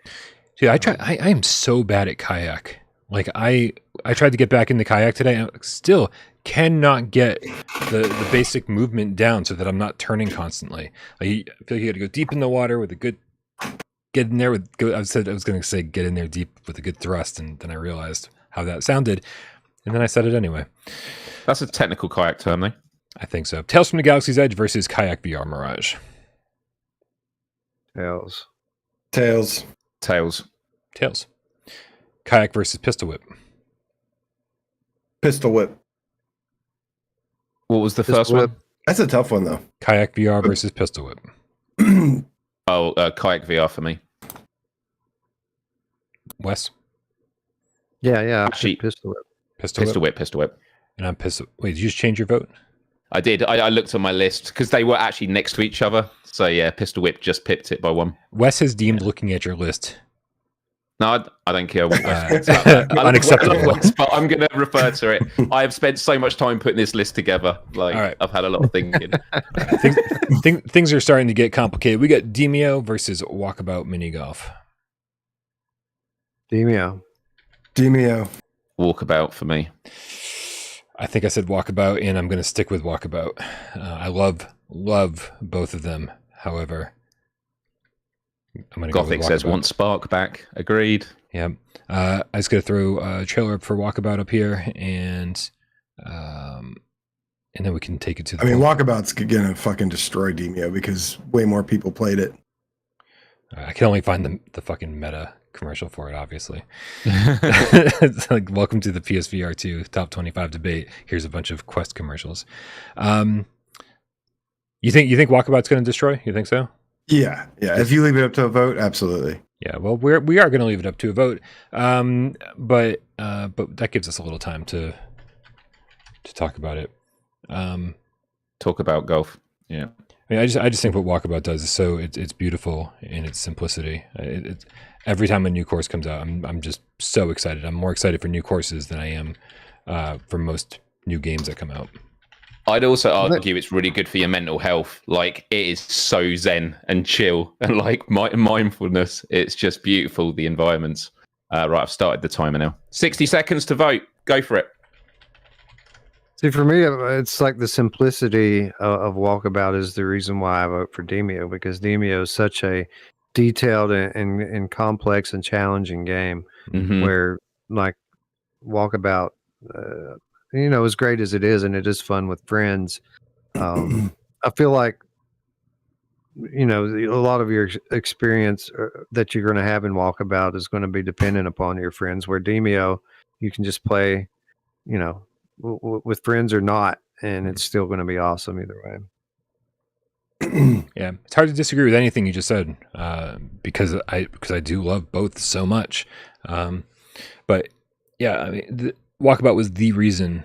Dude, I am so bad at Kayak. Like I tried to get back into Kayak today and I still cannot get the basic movement down so that I'm not turning constantly. I feel like you got to go deep in the water with a good get in there with good, I was going to say get in there deep with a good thrust, and then I realized how that sounded, and then I said it anyway. That's a technical Kayak term, though. I think so. Tales from the Galaxy's Edge versus Kayak VR Mirage. Tails. Kayak versus Pistol Whip. Pistol Whip. What was the first one? That's a tough one, though. Kayak VR versus Pistol Whip. Kayak VR for me. Wes? Yeah. Actually, Pistol Whip. Pistol Whip. And I'm Pistol. Wait, did you just change your vote? I did. I looked on my list because they were actually next to each other. So yeah, Pistol Whip just pipped it by one. Wes has deemed looking at your list. No, I don't care. Unacceptable. But I'm going to refer to it. I have spent so much time putting this list together. Like, all right. I've had a lot of thinking. Things are starting to get complicated. We got Demeo versus Walkabout Mini Golf. Demeo. Walkabout for me. I think I said Walkabout, and I'm going to stick with Walkabout. I love both of them. However, I'm going to Gothic says want Spark back. Agreed. Yeah. I was going to throw a trailer up for Walkabout up here, and And then we can take it to the. I mean, Walkabout's gonna fucking destroy Demeo because way more people played it. I can only find the fucking meta commercial for it, obviously. It's like, welcome to the PSVR2 top 25 debate. Here's a bunch of Quest commercials. You think Walkabout's going to destroy? You think so? Yeah. If you leave it up to a vote, absolutely. Yeah. Well, we are going to leave it up to a vote. But that gives us a little time to talk about it. Talk about golf. Yeah. I mean, I just think what Walkabout does is it's beautiful in its simplicity. Every time a new course comes out, I'm just so excited. I'm more excited for new courses than I am for most new games that come out. I'd also argue it's really good for your mental health. Like, it is so zen and chill and like mindfulness. It's just beautiful, the environments. Right, I've started the timer now. 60 seconds to vote. Go for it. See, for me, it's like the simplicity of Walkabout is the reason why I vote for Demeo, because Demeo is such a detailed and complex and challenging game where, like, Walkabout, as great as it is, and it is fun with friends, I feel like, a lot of your experience that you're going to have in Walkabout is going to be dependent upon your friends, where Demeo, you can just play, with friends or not, and it's still going to be awesome either way. Yeah, it's hard to disagree with anything you just said, because I do love both so much. But yeah, I mean, Walkabout was the reason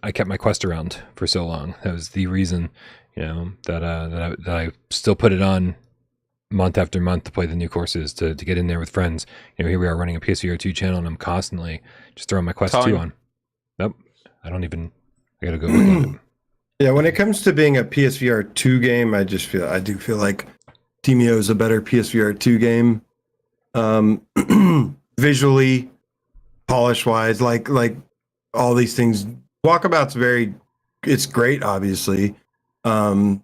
I kept my Quest around for so long. That was the reason, that I still put it on month after month to play the new courses, to get in there with friends. Here we are running a PSVR2 channel, and I'm constantly just throwing my Quest 2 on. Nope. I gotta go look at it. Yeah, when it comes to being a PSVR 2 game, I do feel like Demeo is a better PSVR 2 game. Visually, polish wise, like all these things. Walkabout's it's great, obviously. But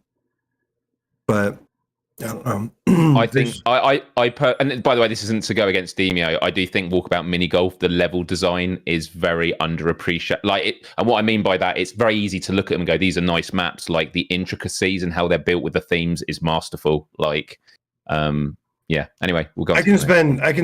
I don't know. I think and by the way, this isn't to go against Demeo. I do think Walkabout Mini Golf, the level design is very underappreciated. And what I mean by that, it's very easy to look at them and go, these are nice maps. Like, the intricacies and how they're built with the themes is masterful. Like, yeah. Anyway, we'll go. I can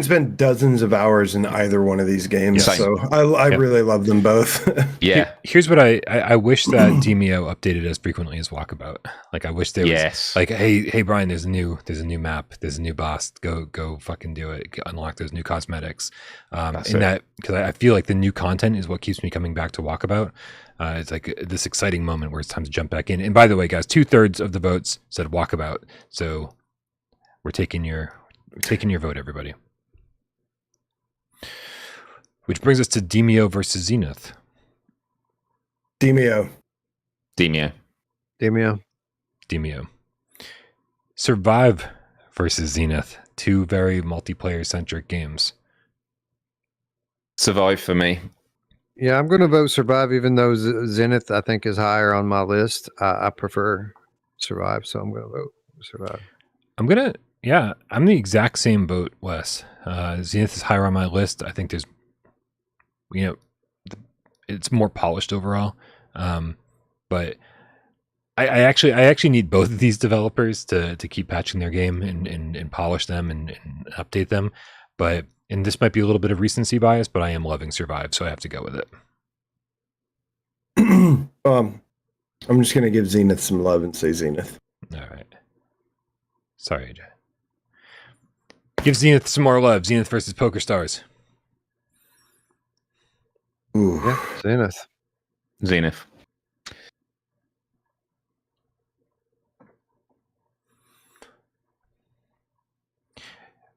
spend dozens of hours in either one of these games, so I really love them both. Yeah. Here's what I wish that Demeo updated as frequently as Walkabout. Like, I wish there was like, hey Bryan, there's a new map, there's a new boss. Go fucking do it. Unlock those new cosmetics. Because I feel like the new content is what keeps me coming back to Walkabout. It's like this exciting moment where it's time to jump back in. And by the way, guys, 2/3 of the votes said Walkabout. So we're taking your vote, everybody. Which brings us to Demeo versus Zenith. Demeo. Survive versus Zenith. Two very multiplayer-centric games. Survive for me. Yeah, I'm going to vote Survive, even though Zenith, I think, is higher on my list. I prefer Survive, so I'm going to vote Survive. I'm the exact same boat, Wes. Zenith is higher on my list. I think there's, it's more polished overall. But I actually need both of these developers to keep patching their game and polish them and update them. And this might be a little bit of recency bias, but I am loving Survive, so I have to go with it. I'm just going to give Zenith some love and say Zenith. All right. Sorry, AJ. Give Zenith some more love. Zenith versus PokerStars. Ooh. Yeah, Zenith.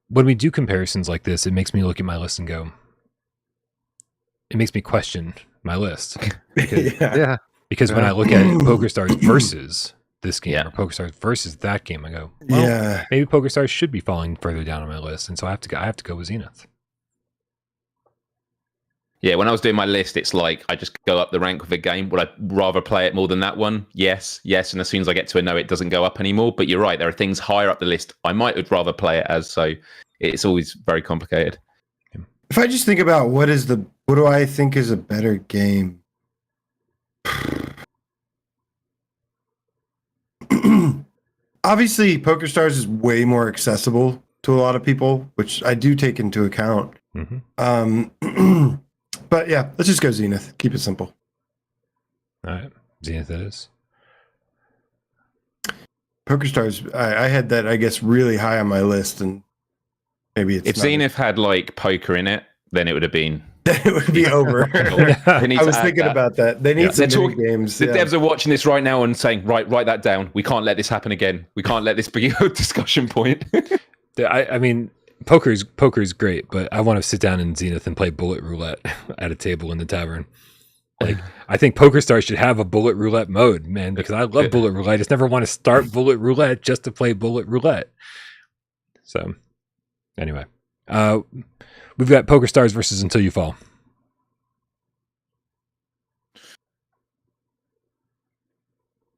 When we do comparisons like this, it makes me look at my list and go, it makes me question my list. Because when I look at PokerStars versus this game or PokerStars versus that game, I go, well, maybe PokerStars should be falling further down on my list, and so I have to go with Zenith. Yeah, when I was doing my list, it's like I just go up the rank with a game. Would I rather play it more than that one? Yes. And as soon as I get to a no, it doesn't go up anymore. But you're right, there are things higher up the list I might rather play it as. So it's always very complicated. If I just think about what do I think is a better game? Obviously, PokerStars is way more accessible to a lot of people, which I do take into account. Mm-hmm. But yeah, let's just go Zenith. Keep it simple. All right, Zenith it is. PokerStars, I had that, I guess, really high on my list, and maybe it's if Zenith had like poker in it, then it would have been. it would be over. I was thinking about that. They need some mini games. The devs are watching this right now and saying, "Right, write that down. We can't let this happen again. We can't let this be a discussion point." I mean, poker's great, but I want to sit down in Zenith and play bullet roulette at a table in the tavern. Like, I think PokerStars should have a bullet roulette mode, man, because I love bullet roulette. I just never want to start bullet roulette just to play bullet roulette. So, anyway, we've got PokerStars versus Until You Fall.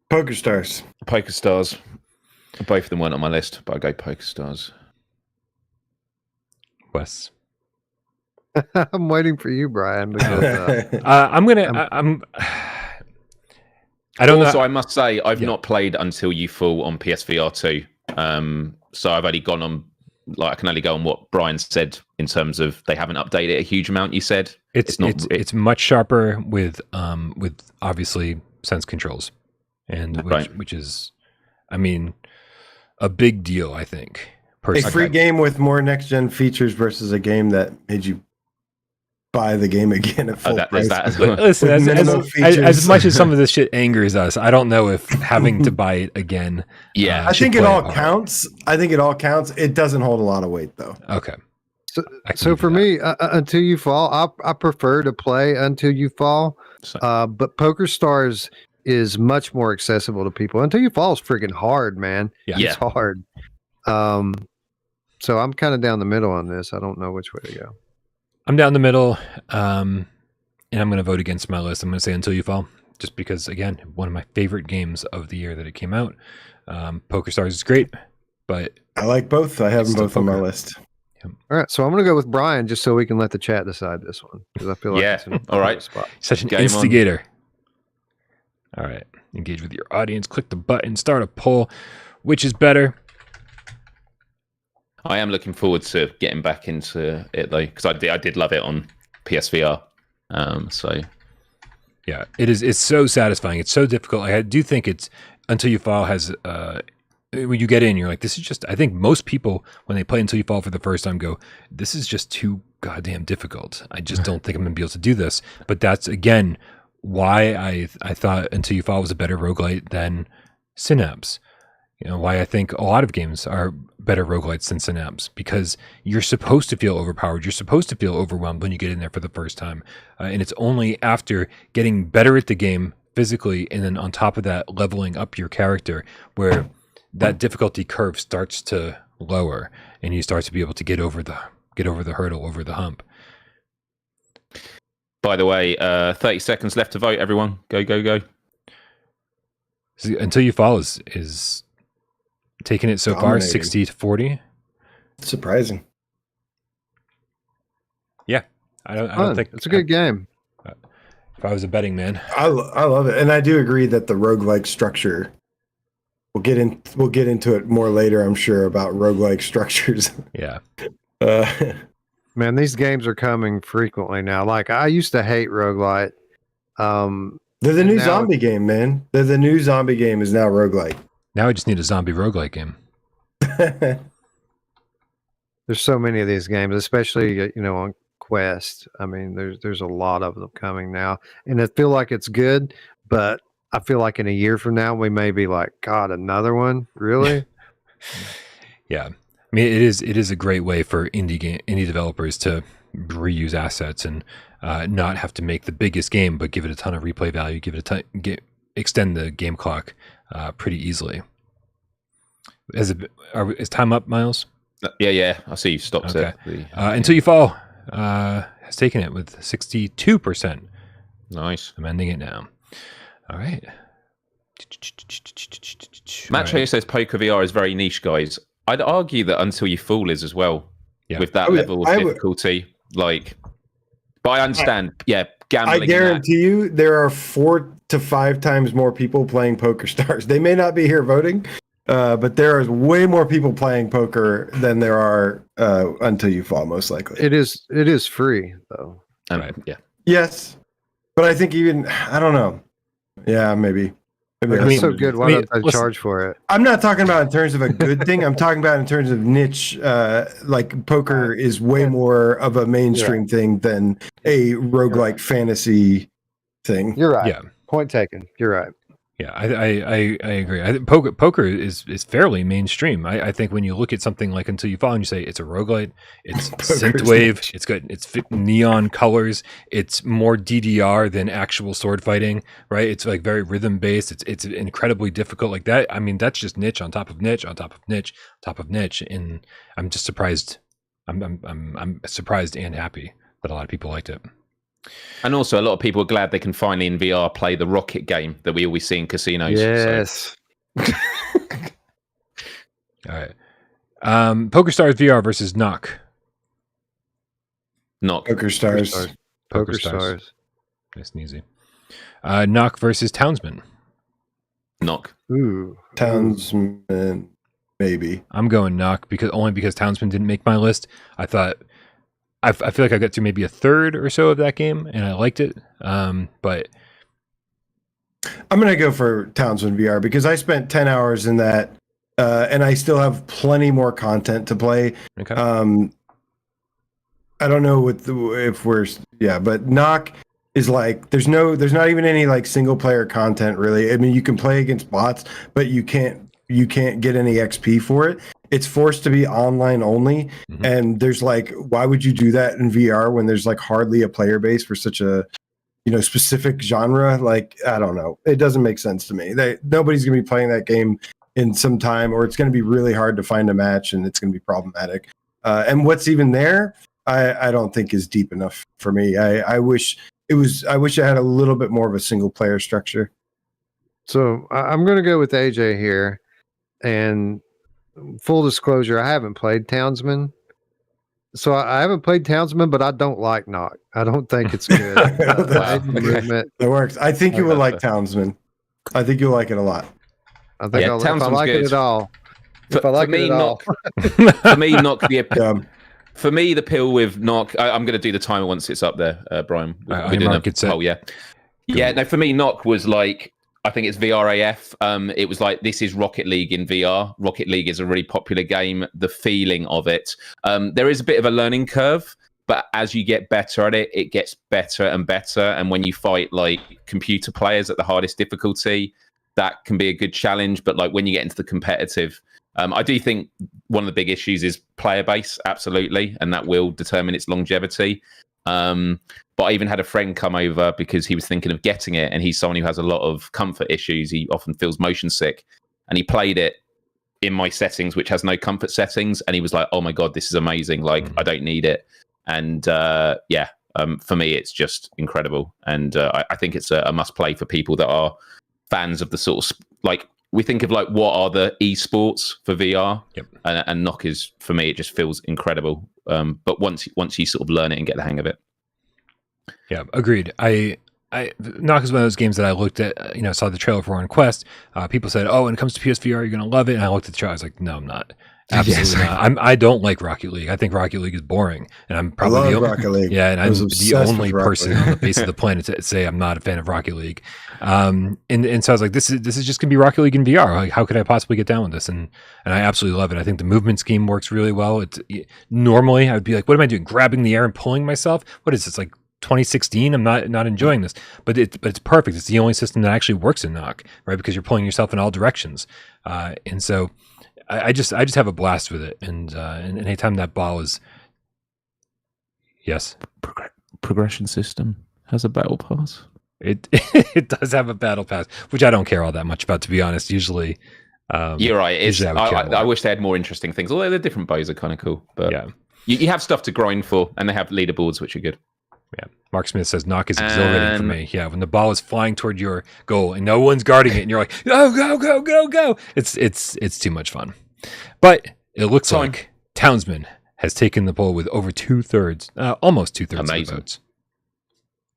PokerStars. PokerStars. Both of them weren't on my list, but I go PokerStars. Wes. I'm waiting for you, Brian. Because, I don't know. Also, I must say, I've not played Until You Fall on PSVR2. So I've only gone on, like, I can only go on what Bryan said in terms of they haven't updated it a huge amount. You said it's much sharper with obviously sense controls, and which is, I mean, a big deal. I think. A free game with more next gen features versus a game that made you buy the game again at full price. Listen, as much as some of this shit angers us, I don't know if having to buy it again. Yeah, I think it all counts. It doesn't hold a lot of weight, though. Okay. So for me, Until You Fall, I prefer to play Until You Fall, but PokerStars is much more accessible to people. Until You Fall is freaking hard, man. Yeah. It's hard. So I'm kind of down the middle on this. I don't know which way to go. I'm down the middle, and I'm going to vote against my list. I'm going to say Until You Fall, just because, again, one of my favorite games of the year that it came out. PokerStars is great, but I like both. I have them both on my list. All right, so I'm going to go with Bryan just so we can let the chat decide this one, because I feel like it's an all right spot. Such an instigator. All right, engage with your audience. Click the button. Start a poll. Which is better? I am looking forward to getting back into it though, because I did love it on PSVR. So yeah, it's so satisfying. It's so difficult. I do think it's Until You Fall has when you get in, you're like, this is just. I think most people when they play Until You Fall for the first time go, this is just too goddamn difficult. I just don't think I'm gonna be able to do this. But that's again why I thought Until You Fall was a better roguelite than Synapse. You know, why I think a lot of games are better roguelites than Synapse, because you're supposed to feel overpowered. You're supposed to feel overwhelmed when you get in there for the first time. And it's only after getting better at the game physically, and then on top of that, leveling up your character, where that difficulty curve starts to lower and you start to be able to get over the hurdle, over the hump. By the way, 30 seconds left to vote, everyone. Go, go, go. See, Until You Fall is taking it so far, 60-40. Surprising. Yeah, I don't think it's a good game. If I was a betting man, I love it, and I do agree that the roguelike structure. We'll get into it more later, I'm sure, about roguelike structures. Yeah. Man, these games are coming frequently now. Like, I used to hate roguelite. They're the new zombie game, man. They're the new zombie game is now roguelike. Now I just need a zombie roguelike game. There's so many of these games, especially on Quest. I mean, there's a lot of them coming now, and I feel like it's good, but I feel like in a year from now we may be like, God, another one, really? Yeah, I mean, it is a great way for indie developers to reuse assets and not have to make the biggest game, but give it a ton of replay value, extend the game clock pretty easily. Is time up, Myles? Yeah. I see you stopped okay. it. Until You Fall has taken it with 62%. Nice. I'm ending it now. All right. Macho says Poker VR is very niche, guys. I'd argue that Until You Fall is as well, with that level of difficulty. Like, but I understand. Yeah, gambling. I guarantee you there are 4 to 5 times more people playing PokerStars. They may not be here voting, but there is way more people playing poker than there are Until You Fall, most likely. It is free though. Right. Yeah. Yes, but I think even I don't know. Yeah, maybe. It's so good. Why don't I charge for it? I'm not talking about in terms of a good thing. I'm talking about in terms of niche. Like poker is way more of a mainstream thing than a roguelike fantasy thing. You're right. Yeah. Point taken. You're right. Yeah, I agree. I think poker is fairly mainstream. I think when you look at something like Until You Fall and you say it's a roguelite, it's synthwave, it's neon colors, it's more DDR than actual sword fighting, right? It's like very rhythm based. It's incredibly difficult like that. I mean, that's just niche on top of niche on top of niche, top of niche, and I'm just surprised. I'm surprised and happy that a lot of people liked it. And also, a lot of people are glad they can finally in VR play the rocket game that we always see in casinos. Yes. All right. PokerStars VR versus Nock. Nock. PokerStars. PokerStars. Nice and easy. Nock versus Townsmen. Nock. Ooh. Townsmen, maybe. I'm going Nock because Townsmen didn't make my list. I thought I feel like I got to maybe a third or so of that game, and I liked it. But I'm going to go for Townsmen VR because I spent 10 hours in that, and I still have plenty more content to play. okay. I don't know but Nock is like there's not even any like single player content really. I mean, you can play against bots, but you can't get any XP for it. It's forced to be online only, and there's like, why would you do that in VR when there's like hardly a player base for such a specific genre? Like, I don't know, it doesn't make sense to me. Nobody's gonna be playing that game in some time, or it's gonna be really hard to find a match, and it's gonna be problematic. And what's even there, I don't think is deep enough for me. I wish it had a little bit more of a single player structure. So I'm going to go with AJ here, and full disclosure, I haven't played Townsmen. So I haven't played Townsmen, but I don't like Nock. I don't think it's good. That works. I think you will like Townsmen. I think you'll like it a lot. I think if I like it at all. If I like it at all. For me, Nock for me, the pill with Nock. I'm going to do the timer once it's up there, Brian. We're doing No. For me, Nock was like, I think it's VRAF. It was like, this is Rocket League in VR. Rocket League is a really popular game. The feeling of it. There is a bit of a learning curve, but as you get better at it, it gets better and better. And when you fight like computer players at the hardest difficulty, that can be a good challenge. But like when you get into the competitive, I do think one of the big issues is player base, absolutely, and that will determine its longevity. But I even had a friend come over because he was thinking of getting it, and he's someone who has a lot of comfort issues. He often feels motion sick, and he played it in my settings, which has no comfort settings, and he was like, "Oh my god, this is amazing! Like, I don't need it." And for me, it's just incredible, and I think it's a must play for people that are fans of the sort of like. We think of like what are the esports for VR, and Nock is, for me, it just feels incredible. But once you sort of learn it and get the hang of it, yeah, agreed. Nock is one of those games that I looked at, saw the trailer for on Quest. People said, "Oh, when it comes to PSVR, you're going to love it." And I looked at the trailer, I was like, "No, I'm not. Absolutely not. I don't like Rocket League. I think Rocket League is boring, and I'm probably Rocket League. Yeah, and I'm the only person on the face of the planet to say I'm not a fan of Rocket League. And so I was like, this is just gonna be Rocket League in VR. Like, how could I possibly get down with this? And I absolutely love it. I think the movement scheme works really well. Normally I would be like, what am I doing? Grabbing the air and pulling myself? What is this, like 2016? I'm not enjoying this. But it's perfect. It's the only system that actually works in Nock, right? Because you're pulling yourself in all directions. And so I just have a blast with it, and anytime that ball is, yes, progression system has a battle pass. It does have a battle pass, which I don't care all that much about, to be honest. Usually, you're right. I wish they had more interesting things. Although the different bows are kind of cool, but yeah, you have stuff to grind for, and they have leaderboards which are good. Yeah, Mark Smith says Nock is exhilarating for me. Yeah, when the ball is flying toward your goal and no one's guarding it, and you're like, go! It's too much fun. But it looks like Townsmen has taken the poll with over 2/3, almost 2/3 of the votes.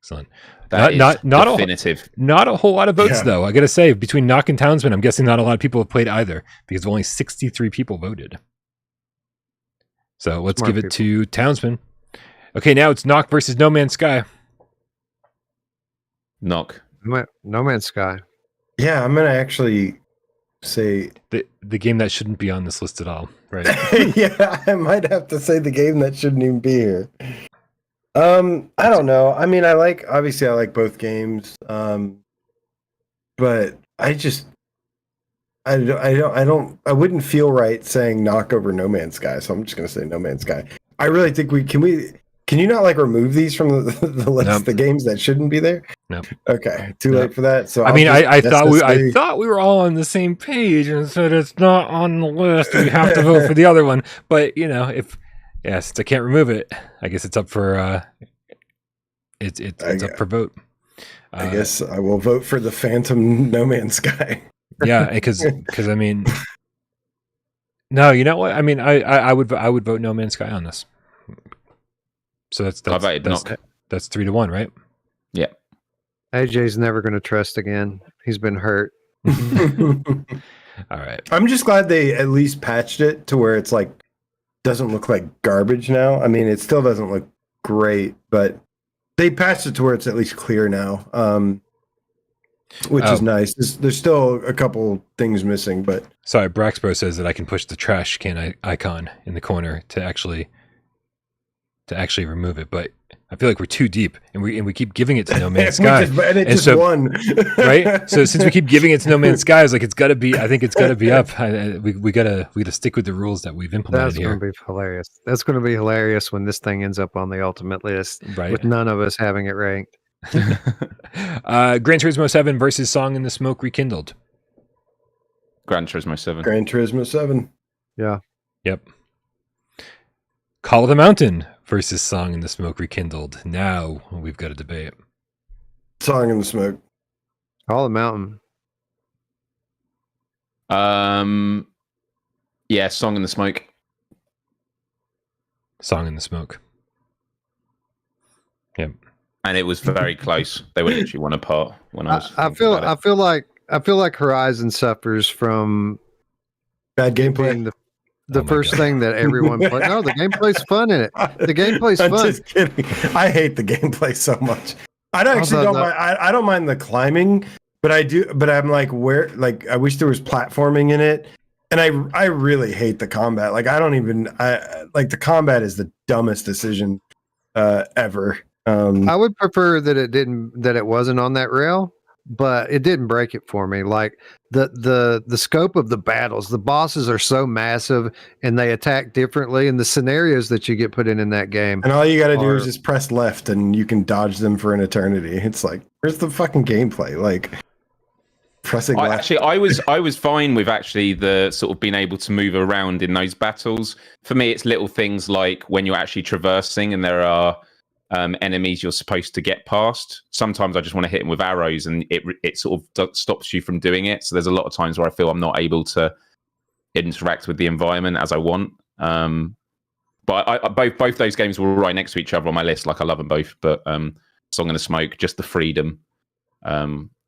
Excellent. That is not definitive. Not a whole lot of votes, though. I got to say, between Nock and Townsmen, I'm guessing not a lot of people have played either because only 63 people voted. So let's give it to Townsmen. Okay, now it's Nock versus No Man's Sky. Nock. No Man's Sky. Yeah, I'm gonna actually say the game that shouldn't be on this list at all, right? yeah, I might have to say the game that shouldn't even be here. I don't know. I mean, obviously I like both games. But I wouldn't feel right saying Nock over No Man's Sky, so I'm just gonna say No Man's Sky. I really think can you not like remove these from the list, Nope. the games that shouldn't be there? No. Okay, too late for that. So I thought we were all on the same page and said it's not on the list. We have to vote for the other one. But since I can't remove it, I guess it's up for it's up for vote. I guess I will vote for the Phantom No Man's Sky. Yeah, because I mean, no, you know what? I mean, I would vote No Man's Sky on this. So that's 3-1, right? Yeah. AJ's never going to trust again. He's been hurt. All right. I'm just glad they at least patched it to where it's like doesn't look like garbage now. I mean, it still doesn't look great, but they patched it to where it's at least clear now, which is nice. There's still a couple things missing, but sorry, Braxbro says that I can push the trash can icon in the corner to actually remove it, but I feel like we're too deep, and we keep giving it to No Man's Sky, it just won, right? So since we keep giving it to No Man's Sky, it's like it's got to be. I think it's got to be up. We gotta stick with the rules that we've implemented here. That's going to be hilarious. That's going to be hilarious when this thing ends up on the ultimate list, right? With none of us having it ranked. Gran Turismo 7 versus Song in the Smoke Rekindled. Gran Turismo 7. Gran Turismo 7. Yeah. Yep. Call of the Mountain versus Song in the Smoke Rekindled. Now we've got a debate. Song in the Smoke. Call of the Mountain. Yeah, Song in the Smoke. Song in the Smoke. Yep. And it was very close. They were literally one apart when I was. I feel like Horizon suffers from bad gameplay. The first thing that everyone plays. No, the gameplay's fun in it. The gameplay's fun. I'm just kidding. I hate the gameplay so much. I don't mind the climbing, but I do. But I'm like, I wish there was platforming in it, and I really hate the combat. Like the combat is the dumbest decision ever. I would prefer that it wasn't on that rail, but it didn't break it for me. Like the scope of the battles, the bosses are so massive and they attack differently, and the scenarios that you get put in that game. And all you got to do is just press left, and you can dodge them for an eternity. It's like, where's the fucking gameplay? Like pressing left. Actually, I was fine with actually the sort of being able to move around in those battles. For me, it's little things like when you're actually traversing and there are enemies you're supposed to get past. Sometimes I just want to hit them with arrows, and it sort of stops you from doing it. So there's a lot of times where I feel I'm not able to interact with the environment as I want. But both those games were right next to each other on my list. Like, I love them both, but Song in the Smoke, just the freedom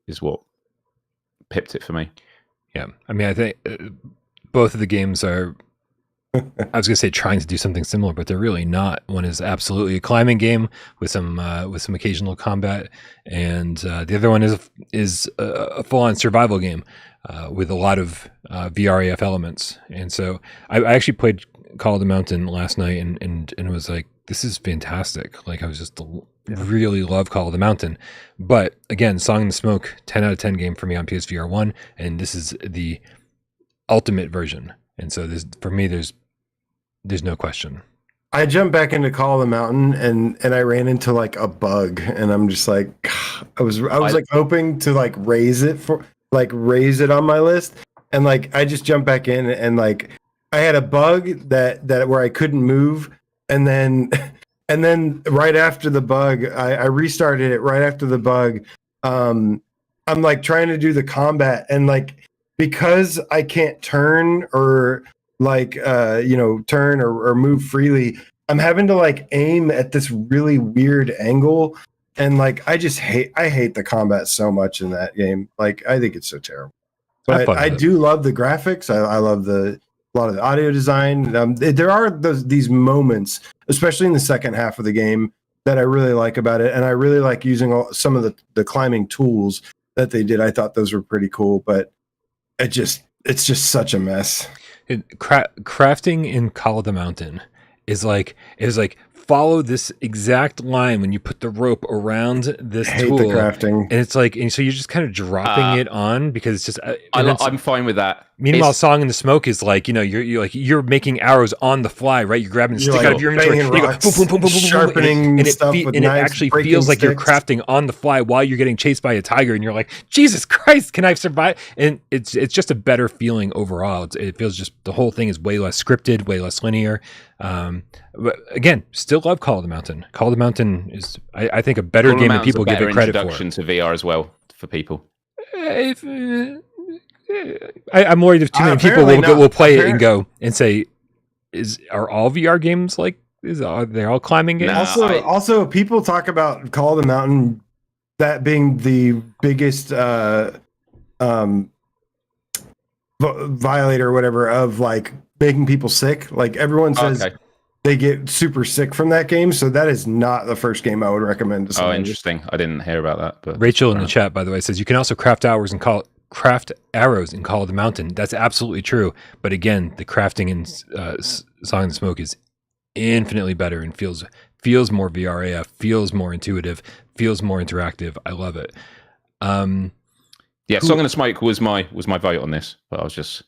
is what pipped it for me. Yeah, I mean, I think both of the games are, I was going to say trying to do something similar, but they're really not. One is absolutely a climbing game with some occasional combat, and the other one is a full-on survival game with a lot of VRAF elements. And so I actually played Call of the Mountain last night, and it was like, this is fantastic. Like, I was just really love Call of the Mountain. But again, Song in the Smoke, 10 out of 10 game for me on PSVR1, and this is the ultimate version. And so for me, there's no question. I jumped back into Call of the Mountain, and I ran into like a bug, and I'm just like, I was like hoping to like raise it on my list, and like I just jumped back in, and like I had a bug that where I couldn't move, and then right after the bug, I restarted it right after the bug. I'm like trying to do the combat, and like because I can't turn or like turn or move freely, I'm having to like aim at this really weird angle and like I hate the combat so much in that game. Like I think it's so terrible. But I do love the graphics. I love a lot of the audio design. There are these moments, especially in the second half of the game, that I really like about it, and I really like using some of the climbing tools that they did. I thought those were pretty cool, but it's just such a mess. Crafting in Call of the Mountain is like follow this exact line when you put the rope around this tool. The crafting, and it's like, and so you're just kind of dropping it on because it's just. I'm fine with that. Meanwhile, Song in the Smoke is like, you're making arrows on the fly, right? You're grabbing the stick out of your inventory, and you go boom, boom, boom, boom, boom, sharpening stuff with and knives, it actually feels like you're crafting on the fly while you're getting chased by a tiger, and you're like, Jesus Christ, can I survive? And it's just a better feeling overall. It feels just the whole thing is way less scripted, way less linear. But again, still love Call of the Mountain. Call of the Mountain is, I think, a better game than people give it credit for. Introduction to VR as well for people. I'm worried if too many people will play it and go and say, are all VR games like? Are they all climbing games? Also, people talk about Call of the Mountain that being the biggest violator or whatever of like making people sick. Like everyone says they get super sick from that game. So that is not the first game I would recommend to someone. Oh, interesting. I didn't hear about that. But Rachel in the chat, by the way, says you can also craft arrows in Call of the Mountain. That's absolutely true. But again, the crafting in Song in the Smoke is infinitely better and feels more VR AF, feels more intuitive, feels more interactive. I love it. Song in the Smoke was my vote on this, but I was just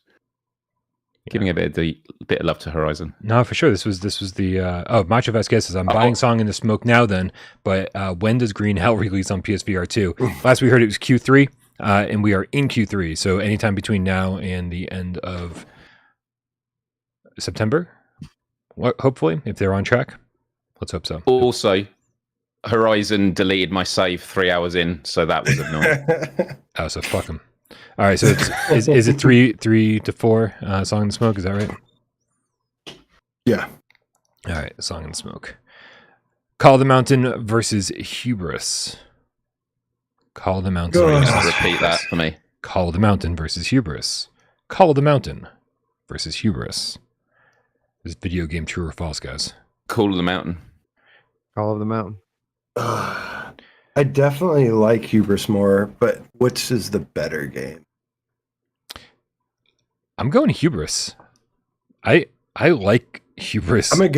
giving a bit of love to Horizon. No, for sure. This was the Macho Vasquez says I'm buying Song in the Smoke now then, but when does Green Hell release on PSVR2? Last we heard it was Q3, and we are in Q3, so anytime between now and the end of September, hopefully, if they're on track. Let's hope so. Also, Horizon deleted my save 3 hours in, so that was annoying. Oh, so fuck them. All right, so is it 3 to 4 Song in the Smoke? Is that right? Yeah. All right, Song in the Smoke. Call of the Mountain versus Hubris. Call of the Mountain. Repeat that for me. Call of the Mountain versus Hubris. Call of the Mountain versus Hubris. Is video game true or false, guys? Call of the Mountain. Call of the Mountain. I definitely like Hubris more, but which is the better game? I'm going Hubris. I like Hubris. I'm gonna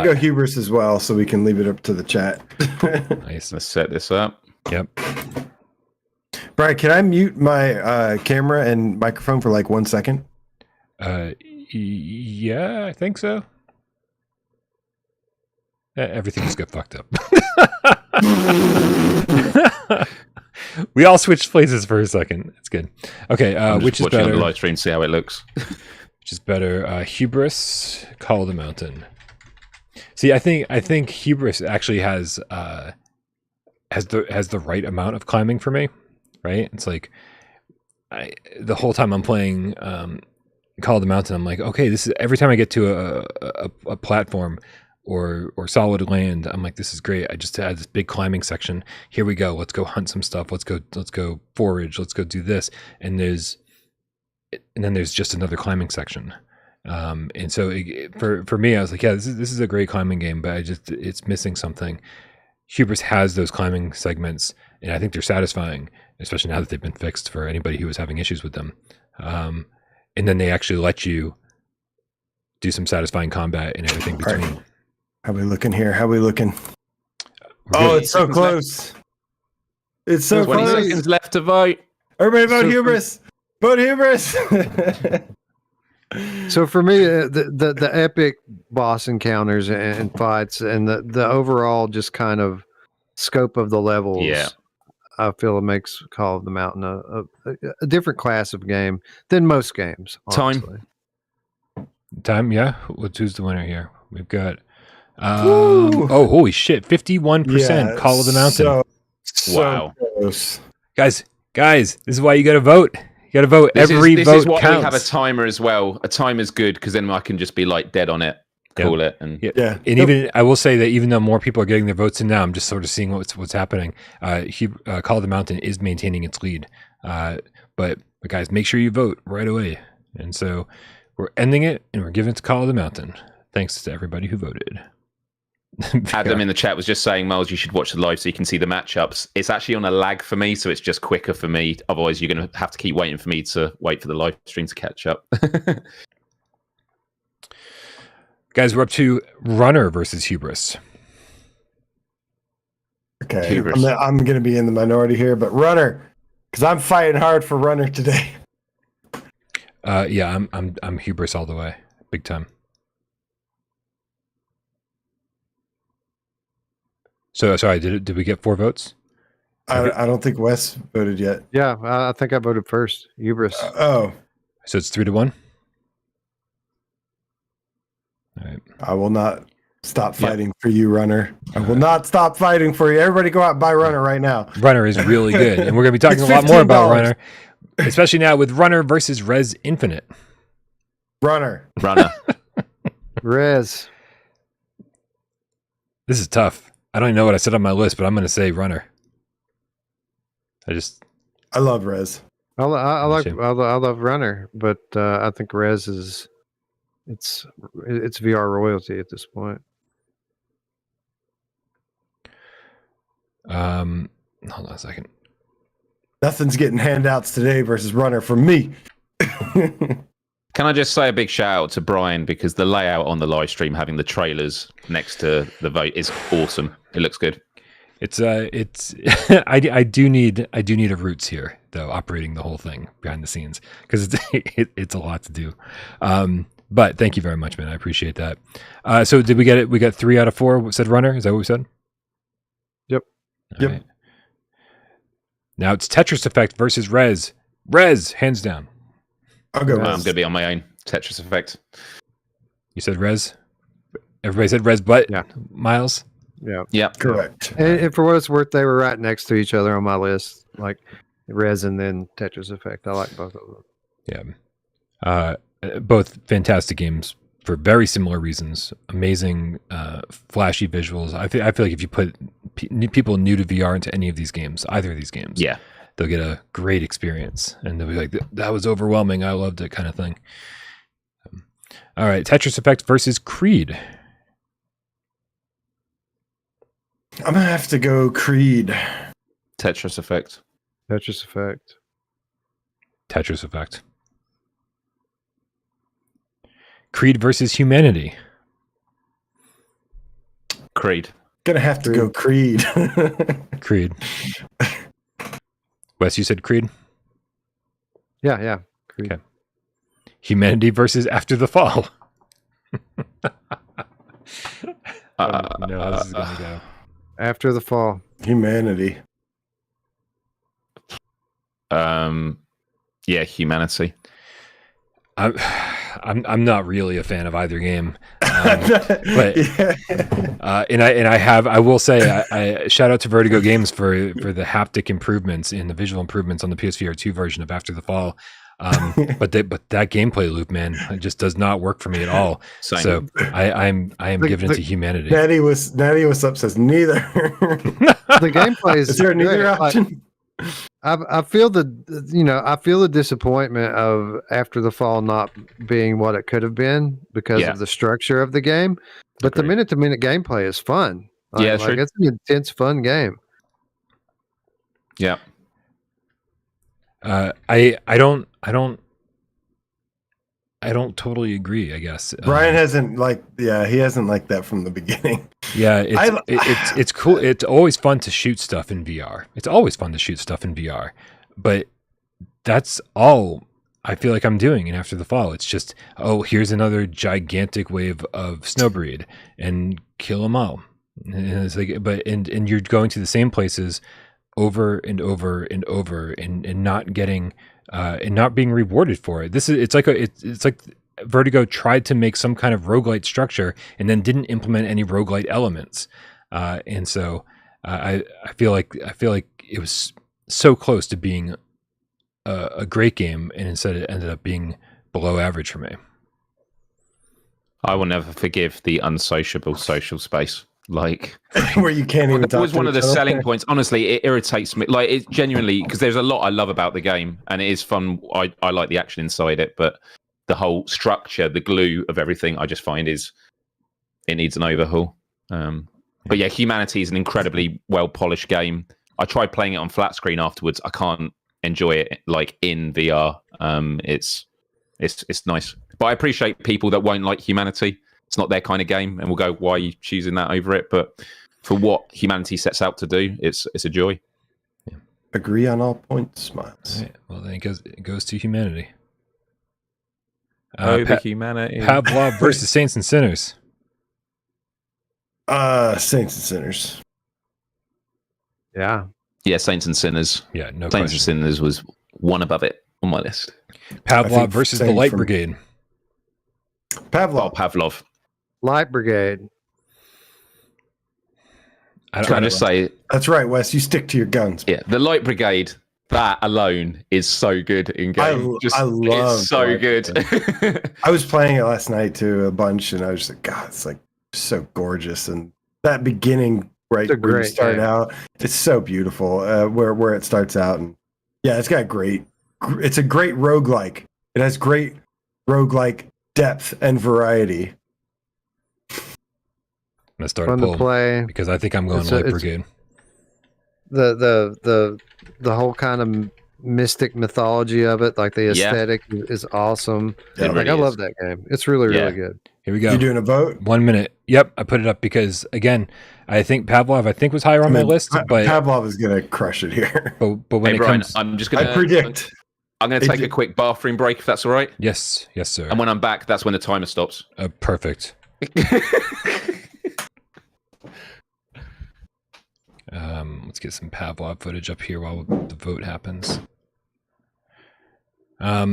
go Hubris as well, so we can leave it up to the chat. Nice. Let's set this up. Yep. Bryan, can I mute my camera and microphone for like 1 second? Yeah, I think so. Everything just got fucked up. We all switched places for a second. It's good. Okay, which is better? On the live stream, see how it looks. Which is better? Hubris, Call of the Mountain. See, I think Hubris actually has the right amount of climbing for me. Right? It's like the whole time I'm playing Call of the Mountain, I'm like, okay, this is every time I get to a platform or solid land, I'm like, this is great. I just had this big climbing section. Here we go. Let's go hunt some stuff. Let's go forage. Let's go do this. And then there's just another climbing section. And so for me, I was like, yeah, this is a great climbing game, but it's missing something. Hubris has those climbing segments, and I think they're satisfying, especially now that they've been fixed for anybody who was having issues with them. And then they actually let you do some satisfying combat and everything between. Right. How we looking here? How we looking? Oh, it's so close. It's so 20 close. seconds left to vote. Everybody vote Hubris. Vote Hubris. So for me, the epic boss encounters and fights and the overall just kind of scope of the levels, I feel it makes Call of the Mountain a different class of game than most games. Honestly. Time, yeah. Who's the winner here? We've got holy shit, 51% Call of the Mountain. So wow. Close. Guys, this is why you got to vote. You got to vote. This is vote what counts. We have a timer as well. A timer's good because then I can just be like dead on it. call it. And Yeah. And even I will say that even though more people are getting their votes in now, I'm just sort of seeing what's happening. Call of the Mountain is maintaining its lead, but guys, make sure you vote right away. And so we're ending it, and we're giving it to Call of the Mountain. Thanks to everybody who voted. Adam in the chat was just saying, Myles, you should watch the live so you can see the matchups. It's actually on a lag for me, so it's just quicker for me. Otherwise, you're going to have to keep waiting for me to wait for the live stream to catch up. Guys, we're up to Runner versus Hubris. Okay, Hubris. I'm going to be in the minority here, but Runner, because I'm fighting hard for Runner today. Yeah, I'm Hubris all the way, big time. So sorry, did we get 4 votes? I don't think Wes voted yet. Yeah, I think I voted first. Hubris. So it's 3-1. All right. I will not stop fighting for you, Runner. I will not stop fighting for you. Everybody go out and buy Runner right now. Runner is really good, and we're going to be talking a lot more about Runner, especially now with Runner versus Res Infinite. Runner. Res. This is tough. I don't even know what I said on my list, but I'm going to say Runner. I love Res. I love Runner, but I think Res is it's VR royalty at this point. Hold on a second. Nothing's getting handouts today versus Runner from me. Can I just say a big shout out to Bryan, because the layout on the live stream, having the trailers next to the vote, is awesome. It looks good. It's I do need a Roots here though, operating the whole thing behind the scenes, because it's a lot to do. But thank you very much, man. I appreciate that. So did we get it? We got 3 out of 4 said Runner. Is that what we said? Yep. All right. Now it's Tetris Effect versus Res. Res, hands down. I'll go. I'm going to be on my own. Tetris Effect. You said Res. Everybody said Res, but yeah. Myles. Yeah, correct. And for what it's worth, they were right next to each other on my list, like Res and then Tetris Effect. I like both of them. Yeah, both fantastic games for very similar reasons. Amazing, flashy visuals. I feel like if you put people new to VR into any of these games, either of these games, yeah, they'll get a great experience, and they'll be like, "That was overwhelming. I loved it," kind of thing. All right, Tetris Effect versus Creed. I'm gonna have to go Creed. Tetris Effect. Tetris Effect. Tetris Effect. Creed versus Humanity. Creed. Gonna have to go Creed. Creed. Wes, you said Creed? Yeah. Creed. Okay. Humanity versus After the Fall. No, how this is gonna go. After the Fall. Humanity. Yeah, Humanity. I'm not really a fan of either game, but I will say I shout out to Vertigo Games for the haptic improvements and the visual improvements on the PSVR2 version of After the Fall. But that gameplay loop, man, it just does not work for me at all. Same. So I am giving it to Humanity. Natty was up says neither. The gameplay is there neither option? Like, I feel the disappointment of After the Fall not being what it could have been because of the structure of the game. But the minute-to-minute gameplay is fun. It's an intense, fun game. Yeah. I don't totally agree, I guess. Bryan hasn't liked that from the beginning. Yeah, it's cool. It's always fun to shoot stuff in VR. It's always fun to shoot stuff in VR. But that's all I feel like I'm doing in After the Fall. It's just, here's another gigantic wave of Snowbreed and kill them all. And it's like, and you're going to the same places over and over and over and not getting and not being rewarded for it. It's like Vertigo tried to make some kind of roguelite structure and then didn't implement any roguelite elements. And so I feel like it was so close to being a great game, and instead it ended up being below average for me. I will never forgive the unsociable social space. Like Where you can't even that talk was to one of the each other. selling points. Honestly, it irritates me. Like it genuinely, because there's a lot I love about the game, and it is fun. I like the action inside it, but the whole structure, the glue of everything, I just find it needs an overhaul. But yeah, Humanity is an incredibly well polished game. I tried playing it on flat screen afterwards. I can't enjoy it like in VR. It's nice, but I appreciate people that won't like Humanity. It's not their kind of game, and we'll go, why are you choosing that over it? But for what Humanity sets out to do, it's a joy. Yeah. Agree on all points, Myles. Right. Well, then it goes to Humanity. The Humanity. Pavlov versus Saints and Sinners. Saints and Sinners. Yeah. Yeah, Saints and Sinners. Yeah, no Saints question. and Sinners was one above it on my list. Pavlov versus the Light Brigade. Pavlov. Pavlov. Light Brigade. Can I just say? That's right, Wes. You stick to your guns. Yeah, the Light Brigade. That alone is so good in game. I love it's so good. I was playing it last night too a bunch, and I was just like, God, it's like so gorgeous. And that beginning, right where you start out, it's so beautiful. Where it starts out, and yeah, it's got it's a great roguelike. It has great roguelike depth and variety. I'm gonna start Fun a poll to play because I think I'm going Light Brigade. The whole kind of mystic mythology of it, like the aesthetic is awesome. Yeah, like I love that game. It's really good. Here we go. You doing a vote? 1 minute. Yep, I put it up because again, I think Pavlov was higher on my list, but Pavlov is gonna crush it here. But when Bryan, comes, I'm just gonna predict. I'm gonna take a quick bathroom break if that's all right. Yes, sir. And when I'm back, that's when the timer stops. Perfect. Let's get some Pavlov footage up here while the vote happens. I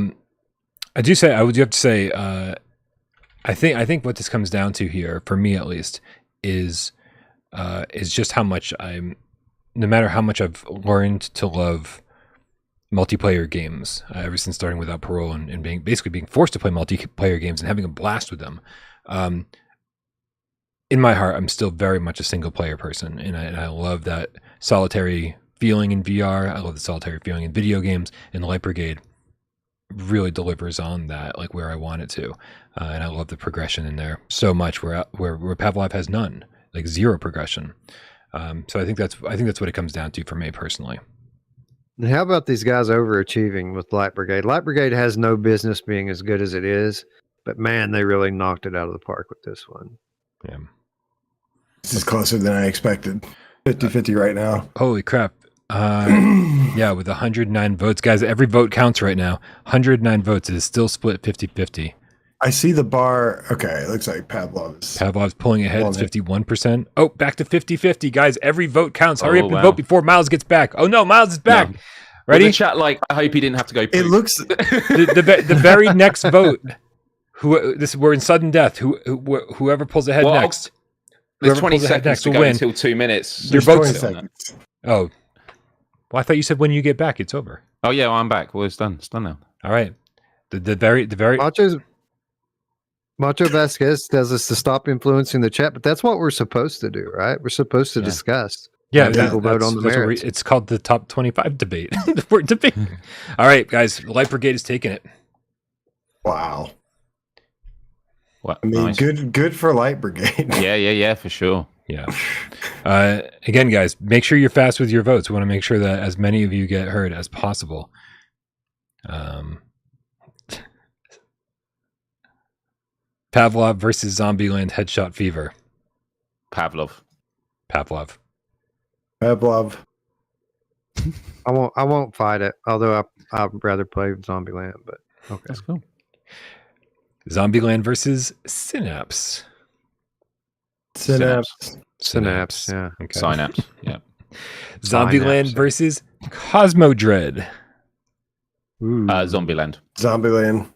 do have to say, I think what this comes down to here, for me at least, is just how much no matter how much I've learned to love multiplayer games, ever since starting Without Parole and being forced to play multiplayer games and having a blast with them. In my heart, I'm still very much a single player person, and I love that solitary feeling in VR. I love the solitary feeling in video games, and the Light Brigade really delivers on that, like where I want it to. And I love the progression in there so much, where Pavlov has none, like zero progression. So I think that's what it comes down to for me personally. And how about these guys overachieving with Light Brigade? Light Brigade has no business being as good as it is, but man, they really knocked it out of the park with this one. Yeah. This is closer than I expected. 50-50 right now. Holy crap. Yeah, with 109 votes. Guys, every vote counts right now. 109 votes. It is still split 50-50. I see the bar. Okay, it looks like Pavlov's pulling ahead. It's 51%. Oh, back to 50-50. Guys, every vote counts. Hurry up and vote before Myles gets back. Oh, no, Myles is back. No. Ready? Well, the chat, I hope he didn't have to go. It looks... the very next vote, we're in sudden death. Whoever pulls ahead next... There's 20 seconds to go until 2 minutes. Your vote's Oh. Well, I thought you said when you get back, it's over. Oh, yeah, well, I'm back. Well, it's done. It's done now. All right. The very... Macho Vasquez tells us to stop influencing the chat, but that's what we're supposed to do, right? We're supposed to discuss. Yeah, people vote on the merits. It's called the top 25 debate. We're debating. All right, guys. Light Brigade is taking it. Wow. What? I mean, nice. good for Light Brigade. Yeah, for sure. Yeah. Again, guys, make sure you're fast with your votes. We want to make sure that as many of you get heard as possible. Pavlov versus Zombieland Headshot Fever. Pavlov. I won't fight it, although I'd rather play Zombieland, but okay. That's cool. Zombieland versus Synapse. Synapse, yeah. Okay. Synapse, yeah. Zombieland versus Cosmodread. Zombieland.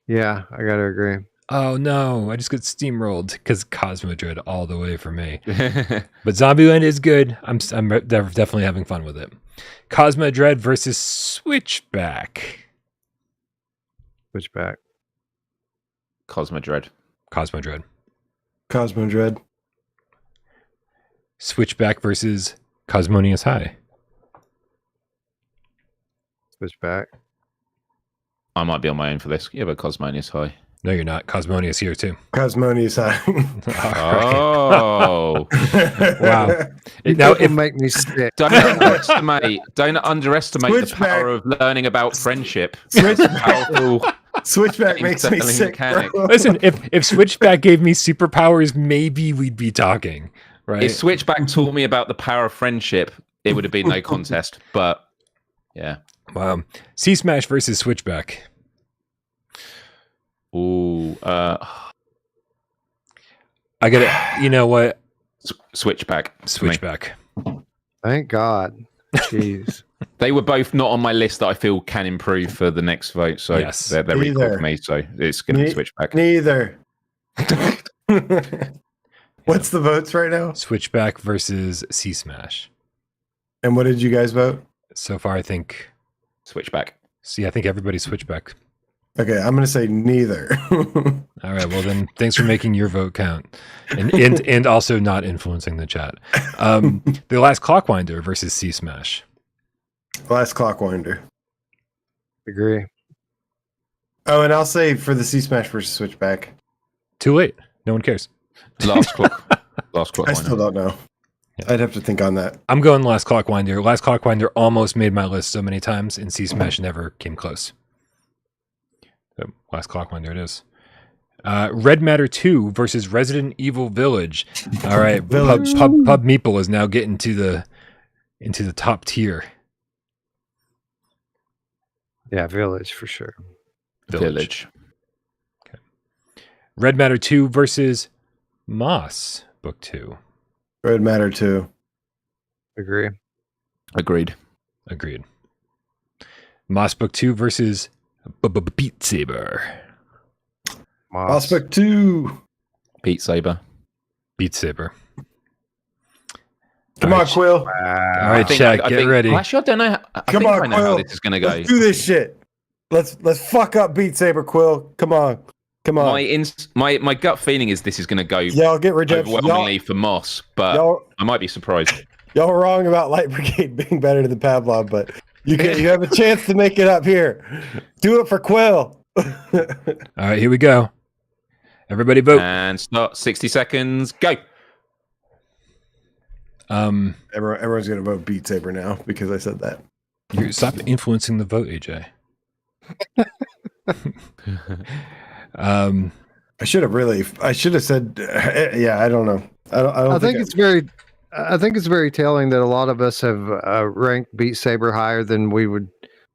Yeah, I gotta agree. Oh no, I just got steamrolled because Cosmodread all the way for me. But Zombieland is good. I'm definitely having fun with it. Cosmodread versus Switchback. Switchback. Cosmodread. Cosmodread. Switchback versus Cosmonious High. Switchback. I might be on my own for this. Yeah, but Cosmonious high. No, you're not. Cosmonious here too. Cosmonious. Oh, Wow. Now it make me sick. Don't underestimate the power of learning about friendship. Switchback makes me sick. Listen, if Switchback gave me superpowers, maybe we'd be talking, right? If Switchback taught me about the power of friendship, it would have been no contest. But yeah. Wow. C-Smash versus Switchback. Ooh. I get it. You know what? Switchback. Switchback. Thank God. Jeez. They were both not on my list that I feel can improve for the next vote. So Yes. they're really cool for me. So it's going to be Switchback. Neither. What's the votes right now? Switchback versus C-Smash. And what did you guys vote? So far, I think. Switchback. See, I think everybody's Switchback. Okay, I'm going to say neither. All right. Well, then, thanks for making your vote count, and also not influencing the chat. The Last Clockwinder versus C-Smash. Last Clockwinder. Agree. Oh, and I'll say for the C-Smash versus Switchback. Too late. No one cares. Last clock. I still don't know. Yeah. I'd have to think on that. I'm going Last Clockwinder. Last Clockwinder almost made my list so many times, and C-Smash never came close. So, Last Clockwinder it is. Red Matter 2 versus Resident Evil Village. All right, Pub Meeple is now getting into the top tier. Yeah, Village for sure. Village. Okay. Red Matter 2 versus Moss Book 2. Red Matter 2. Agree. Agreed. Moss Book 2 versus Beat Saber. Moss Book 2. Beat Saber. Beat Saber. Come on, Quill. All right, chat, get ready. Actually, I don't know. I think I know how this is going to go. Let's do this shit. Let's fuck up Beat Saber, Quill. Come on. My gut feeling is this is going to go y'all get rejection overwhelmingly for Moss, but I might be surprised. Y'all were wrong about Light Brigade being better than Pavlov, but you have a chance to make it up here. Do it for Quill. All right, here we go. Everybody vote. And start 60 seconds. Go. Everyone's going to vote Beat Saber now because I said that. Stop influencing the vote, AJ. I should have said, yeah, I don't know. I think it's very telling that a lot of us have ranked Beat Saber higher than we would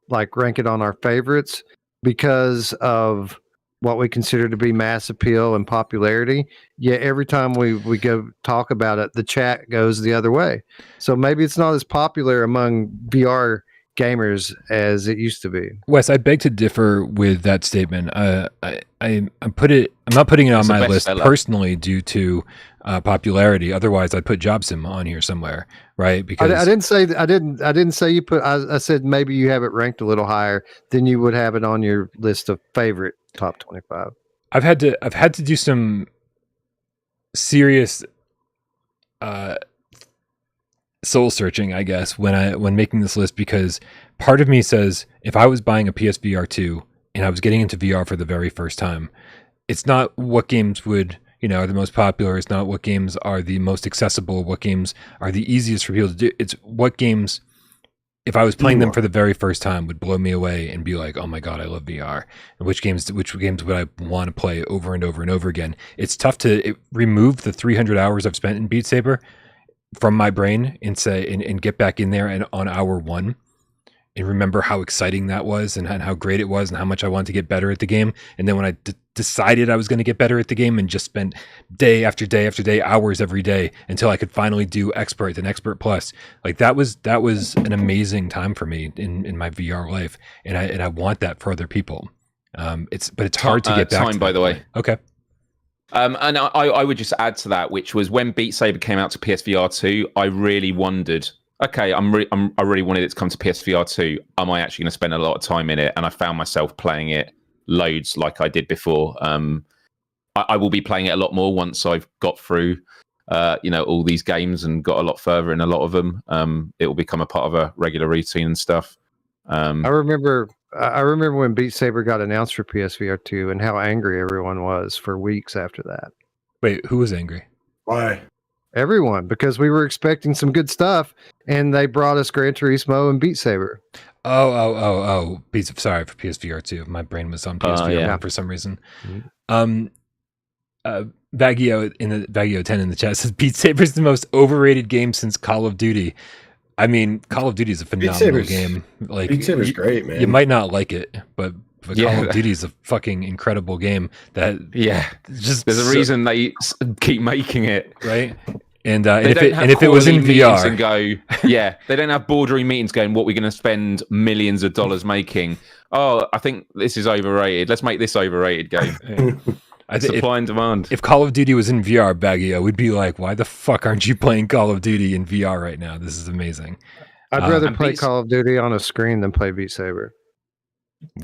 like rank it on our favorites because of what we consider to be mass appeal and popularity. Yet every time we go talk about it, the chat goes the other way. So maybe it's not as popular among VR gamers as it used to be. Wes, I beg to differ with that statement. I'm not putting it on my list personally due to popularity. Otherwise, I'd put Jobsim on here somewhere, right? Because I didn't say you put. I said maybe you have it ranked a little higher than you would have it on your list of favorite top 25. I've had to do some serious soul searching, I guess, when making this list, because part of me says if I was buying a PSVR2 and I was getting into VR for the very first time, it's not what games would, are the most popular. It's not what games are the most accessible, what games are the easiest for people to do. It's what games, if I was playing them for the very first time, would blow me away and be like, oh my God, I love VR. And which games would I want to play over and over and over again? It's tough to remove the 300 hours I've spent in Beat Saber from my brain and say and get back in there and on hour one and remember how exciting that was and how great it was and how much I wanted to get better at the game. And then when I decided I was going to get better at the game and just spent day after day after day, hours every day until I could finally do expert and expert plus, like that was an amazing time for me in my VR life. And I want that for other people. It's hard to get back time, to by the way. Okay. And I would just add to that, which was when Beat Saber came out to PSVR2, I really wondered, okay, I really wanted it to come to PSVR2. Am I actually going to spend a lot of time in it? And I found myself playing it loads like I did before. I will be playing it a lot more once I've got through, all these games and got a lot further in a lot of them. It will become a part of a regular routine and stuff. I remember when Beat Saber got announced for PSVR2 and how angry everyone was for weeks after that. Wait, who was angry? Why? Everyone, because we were expecting some good stuff, and they brought us Gran Turismo and Beat Saber. Oh. Sorry for PSVR2. My brain was on PSVR1 for some reason. Vaggio in the Vaggio 10 in the chat says Beat Saber is the most overrated game since Call of Duty. I mean, Call of Duty is a phenomenal game. Like, Beat Saber's great, man. You might not like it, but Call of Duty is a fucking incredible game. There's a reason they keep making it, right? And if it was in VR, and they don't have boardroom meetings going, what we're going to spend millions of dollars making. Oh, I think this is overrated. Let's make this overrated game. Supply and demand. If Call of Duty was in VR, Baggio, we'd be like, why the fuck aren't you playing Call of Duty in VR right now? This is amazing. I'd rather play Call of Duty on a screen than play Beat Saber.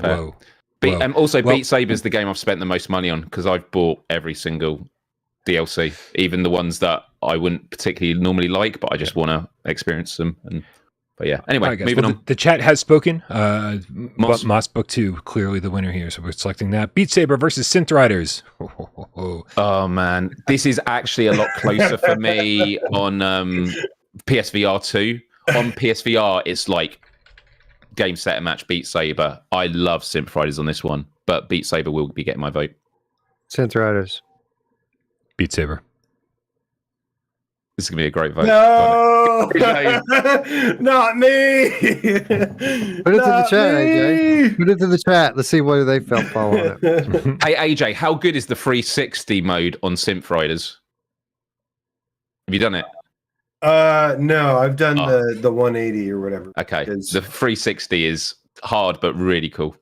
Whoa. Beat Saber is the game I've spent the most money on because I've bought every single DLC, even the ones that I wouldn't particularly normally like, but I just want to experience them. But yeah, anyway, moving on. The chat has spoken. Moss Book 2, clearly the winner here, so we're selecting that. Beat Saber versus Synth Riders. Oh man, this is actually a lot closer for me on PSVR2. On PSVR, it's like game, set, and match Beat Saber. I love Synth Riders on this one, but Beat Saber will be getting my vote. Synth Riders. Beat Saber. This is going to be a great vote. No! Not me! Put it to the chat, AJ. Put it to the chat. Let's see what they felt following it. Hey, AJ, how good is the 360 mode on Synth Riders? Have you done it? No, I've done the 180 or whatever. Okay, the 360 is hard, but really cool.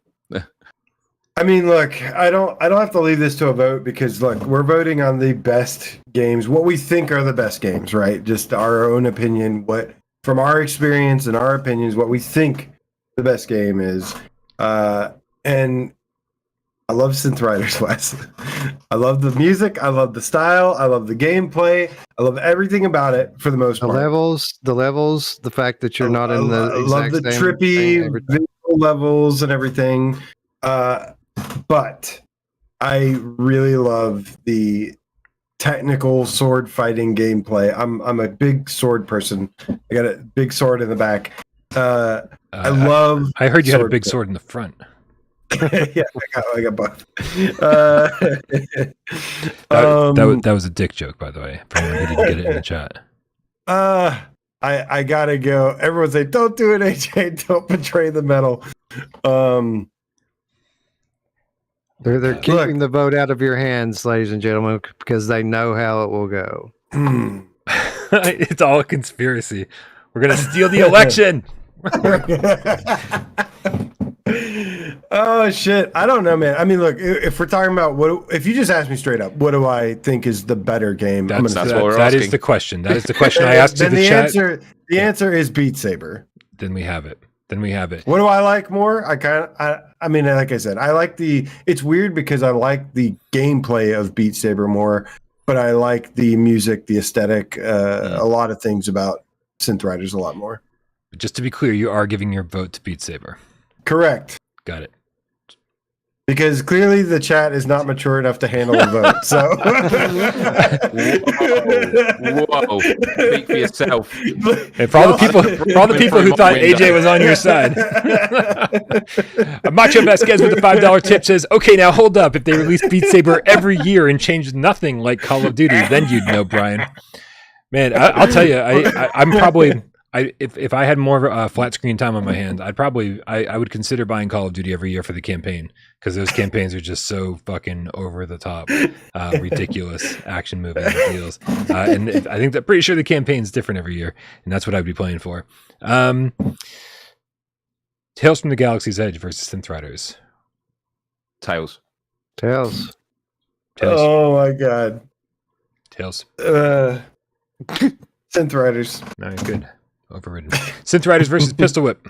I mean, look, I don't have to leave this to a vote because, look, we're voting on the best games, what we think are the best games, right? Just our own opinion, what from our experience and our opinions, what we think the best game is. And I love Synth Riders, Wes. I love the music, I love the style, I love the gameplay, I love everything about it for the most part. The levels, the fact that you're not in the I love the trippy visual levels and everything. But I really love the technical sword fighting gameplay. I'm a big sword person. I got a big sword in the back. I love. I heard you had a big sword in the front. Yeah, I got both. That was a dick joke, by the way. For anyone who didn't get it in the chat. I gotta go. Everyone say, "Don't do it, AJ. Don't betray the metal." They're keeping the vote out of your hands, ladies and gentlemen, because they know how it will go. It's all a conspiracy. We're gonna steal the election. Oh shit! I don't know, man. I mean, look, if we're talking about if you just ask me straight up, what do I think is the better game? That is the question. That is the question I asked in the chat. The answer is Beat Saber. Then we have it. What do I like more? I mean, like I said, I like it's weird because I like the gameplay of Beat Saber more, but I like the music, the aesthetic, a lot of things about Synth Riders a lot more. Just to be clear, you are giving your vote to Beat Saber. Correct. Got it. Because clearly the chat is not mature enough to handle the vote. So, whoa, speak for yourself. And for all the people who thought AJ was on your side, Macho Vasquez with the $5 tip says, "Okay, now hold up. If they release Beat Saber every year and change nothing like Call of Duty, then you'd know, Bryan." Man, I'll tell you, I'm probably. If I had more flat screen time on my hand, I would consider buying Call of Duty every year for the campaign because those campaigns are just so fucking over the top, ridiculous action movie deals. And I think that pretty sure the campaign's different every year, and that's what I'd be playing for. Tales from the Galaxy's Edge versus Synth Riders. Tails. Oh my god. Tails. Synth Riders. No, good. Overridden. Synth Riders versus Pistol Whip.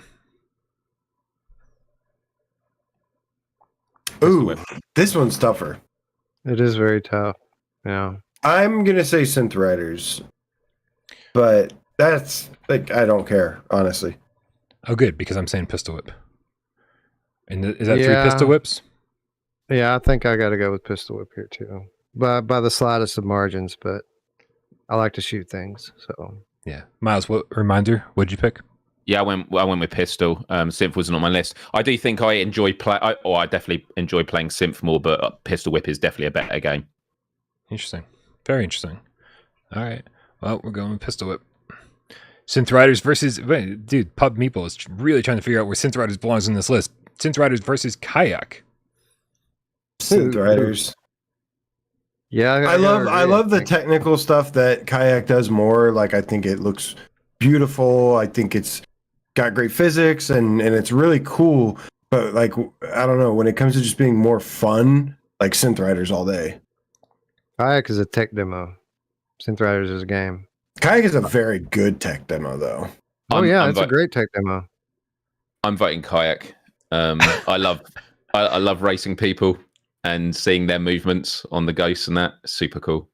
Ooh, this one's tougher. It is very tough. Yeah. I'm gonna say Synth Riders, but that's like I don't care honestly. Oh, good, because I'm saying Pistol Whip. And is that 3 Yeah. Pistol Whips? Yeah, I think I got to go with Pistol Whip here too, by the slightest of margins. But I like to shoot things, so Yeah. Myles, what reminder? What'd you pick? Yeah, I went with Pistol. Synth wasn't on my list. I do think I definitely enjoy playing Synth more, but Pistol Whip is definitely a better game. Interesting. Very interesting. All right. Well, we're going with Pistol Whip. Synth Riders versus... Wait, dude, Pub Meeple is really trying to figure out where Synth Riders belongs in this list. Synth Riders versus Kayak. Synth Riders. yeah. I love the technical stuff that Kayak does more. Like I think it looks beautiful. I think it's got great physics and it's really cool. But like I don't know, when it comes to just being more fun, like Synth Riders all day. Kayak is a tech demo. Synth Riders is a game. Kayak is a very good tech demo though. Oh yeah, it's a great tech demo. I'm voting Kayak. I love racing people and seeing their movements on the ghosts and that. Super cool.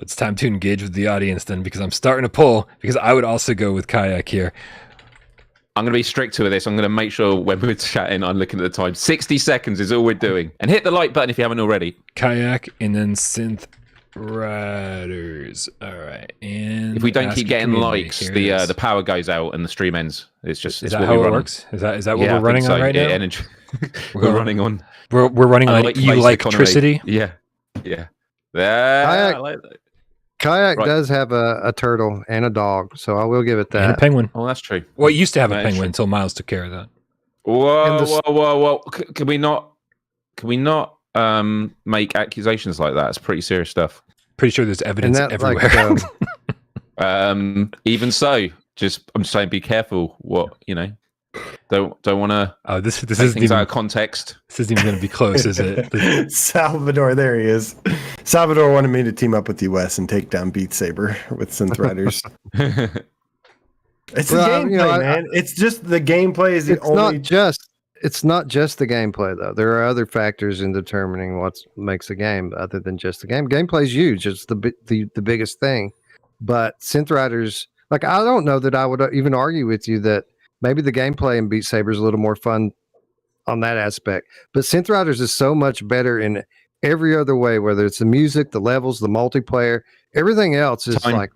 It's time to engage with the audience then, because I'm starting to pull, because I would also go with Kayak here. I'm going to be strict with this. I'm going to make sure when we're chatting, I'm looking at the time. 60 seconds is all we're doing. And hit the like button if you haven't already. Kayak and then Synth Riders. All right. And if we don't keep getting community, likes, here the power goes out and the stream ends. It's just is it's that what how it run works? Is that what yeah, we're running on right now? Energy. We're running on. We're running on electricity. Yeah. I like that. Kayak does have a turtle and a dog, so I will give it that. And a penguin. Oh, that's true. Well, it used to have a penguin until Myles took care of that. Whoa. Can we not make accusations like that? It's pretty serious stuff. Pretty sure there's evidence everywhere. Even so, I'm saying be careful what, don't want to this take isn't things even out of context. This isn't even going to be close, is it? Salvador, there he is. Salvador wanted me to team up with you, Wes, and take down Beat Saber with Synth Riders. It's the gameplay, man. It's just the gameplay is the only. It's not just the gameplay though. There are other factors in determining what makes a game other than just the game. Gameplay is huge. It's the biggest thing. But Synth Riders, like I don't know that I would even argue with you that maybe the gameplay in Beat Saber is a little more fun on that aspect. But Synth Riders is so much better in every other way, whether it's the music, the levels, the multiplayer, everything else is like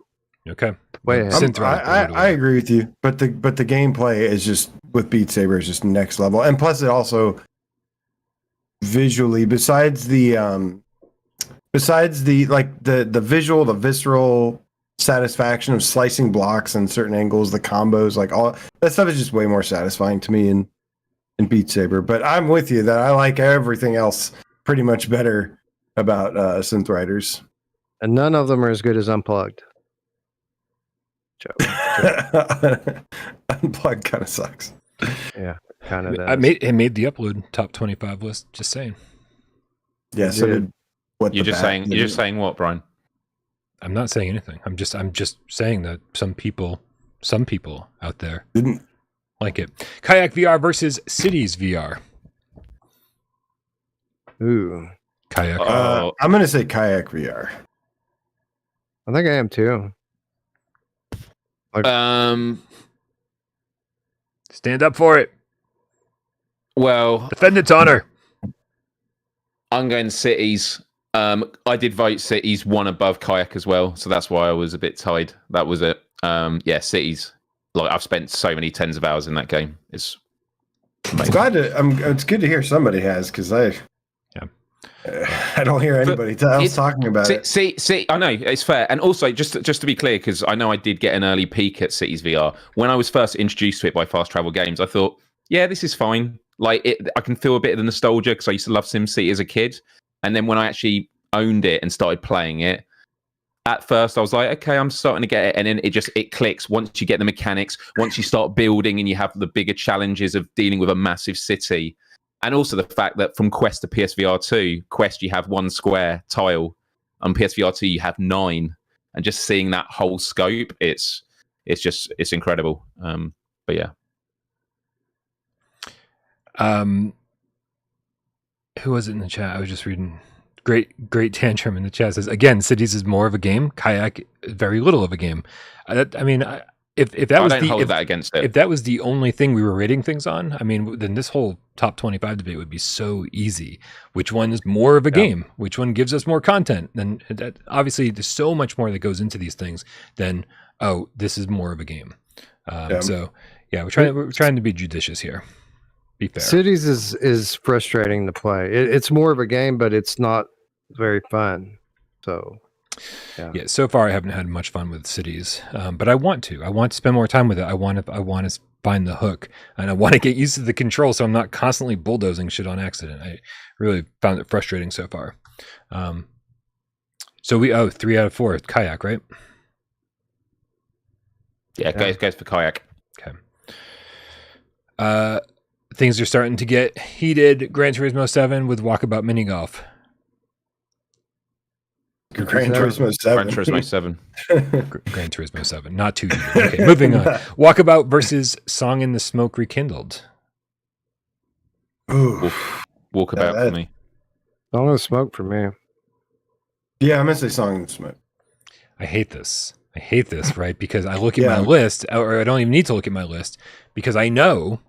okay. Way ahead. I agree with you, but the gameplay is just with Beat Saber is just next level, and plus it also visually, besides the like the visual, the visceral satisfaction of slicing blocks and certain angles, the combos, like all that stuff is just way more satisfying to me in Beat Saber. But I'm with you that I like everything else pretty much better about Synth Riders, and none of them are as good as Unplugged. Joke. Unplugged kind of sucks. Yeah, kind of. It made the upload top 25 list. Just saying. Yeah. So did you're just saying what, Bryan? I'm not saying anything. I'm just saying that some people out there didn't like it. Kayak VR versus Cities VR. Ooh, Kayak. I'm gonna say Kayak VR. I think I am too. Stand up for it. Well, defend its honor. I'm going Cities. I did vote Cities one above Kayak as well, so that's why I was a bit tied. That was it. Cities. Like I've spent so many tens of hours in that game. It's it's good to hear somebody has, because I don't hear anybody else talking about it. See, I know it's fair, and also just to be clear, because I know I did get an early peek at Cities VR when I was first introduced to it by Fast Travel Games. I thought, yeah, this is fine. Like I can feel a bit of the nostalgia because I used to love SimCity as a kid, and then when I actually owned it and started playing it, at first I was like, okay, I'm starting to get it, and then it clicks once you get the mechanics, once you start building and you have the bigger challenges of dealing with a massive city. And also the fact that from Quest to PSVR2, Quest you have one square tile, on PSVR2 you have 9, and just seeing that whole scope, it's incredible. But yeah. Who was it in the chat? I was just reading. Great tantrum in the chat says again, Cities is more of a game. Kayak very little of a game. I mean, if that was that against it. If that was the only thing we were rating things on, I mean, then this whole top 25 debate would be so easy. Which one is more of a game? Which one gives us more content? Then that, obviously, there's so much more that goes into these things than this is more of a game. So yeah, we're trying to be judicious here. Be fair. Cities is frustrating to play. It's more of a game, but it's not very fun. So, yeah. So far, I haven't had much fun with Cities, but I want to. I want to spend more time with it. I want to find the hook, and I want to get used to the control, so I'm not constantly bulldozing shit on accident. I really found it frustrating so far. So 3 out of 4 Kayak, right? Yeah, goes for Kayak. Okay. Things are starting to get heated. Gran Turismo 7 with Walkabout Mini Golf. Gran Turismo 7. Gran Turismo 7. Gran Turismo 7. Not too heated. Okay, moving on. Walkabout versus Song in the Smoke Rekindled. Ooh. Walkabout for me. Song in the Smoke for me. Yeah, I'm going to say Song in the Smoke. I hate this, right? Because I look at my list, or I don't even need to look at my list, because I know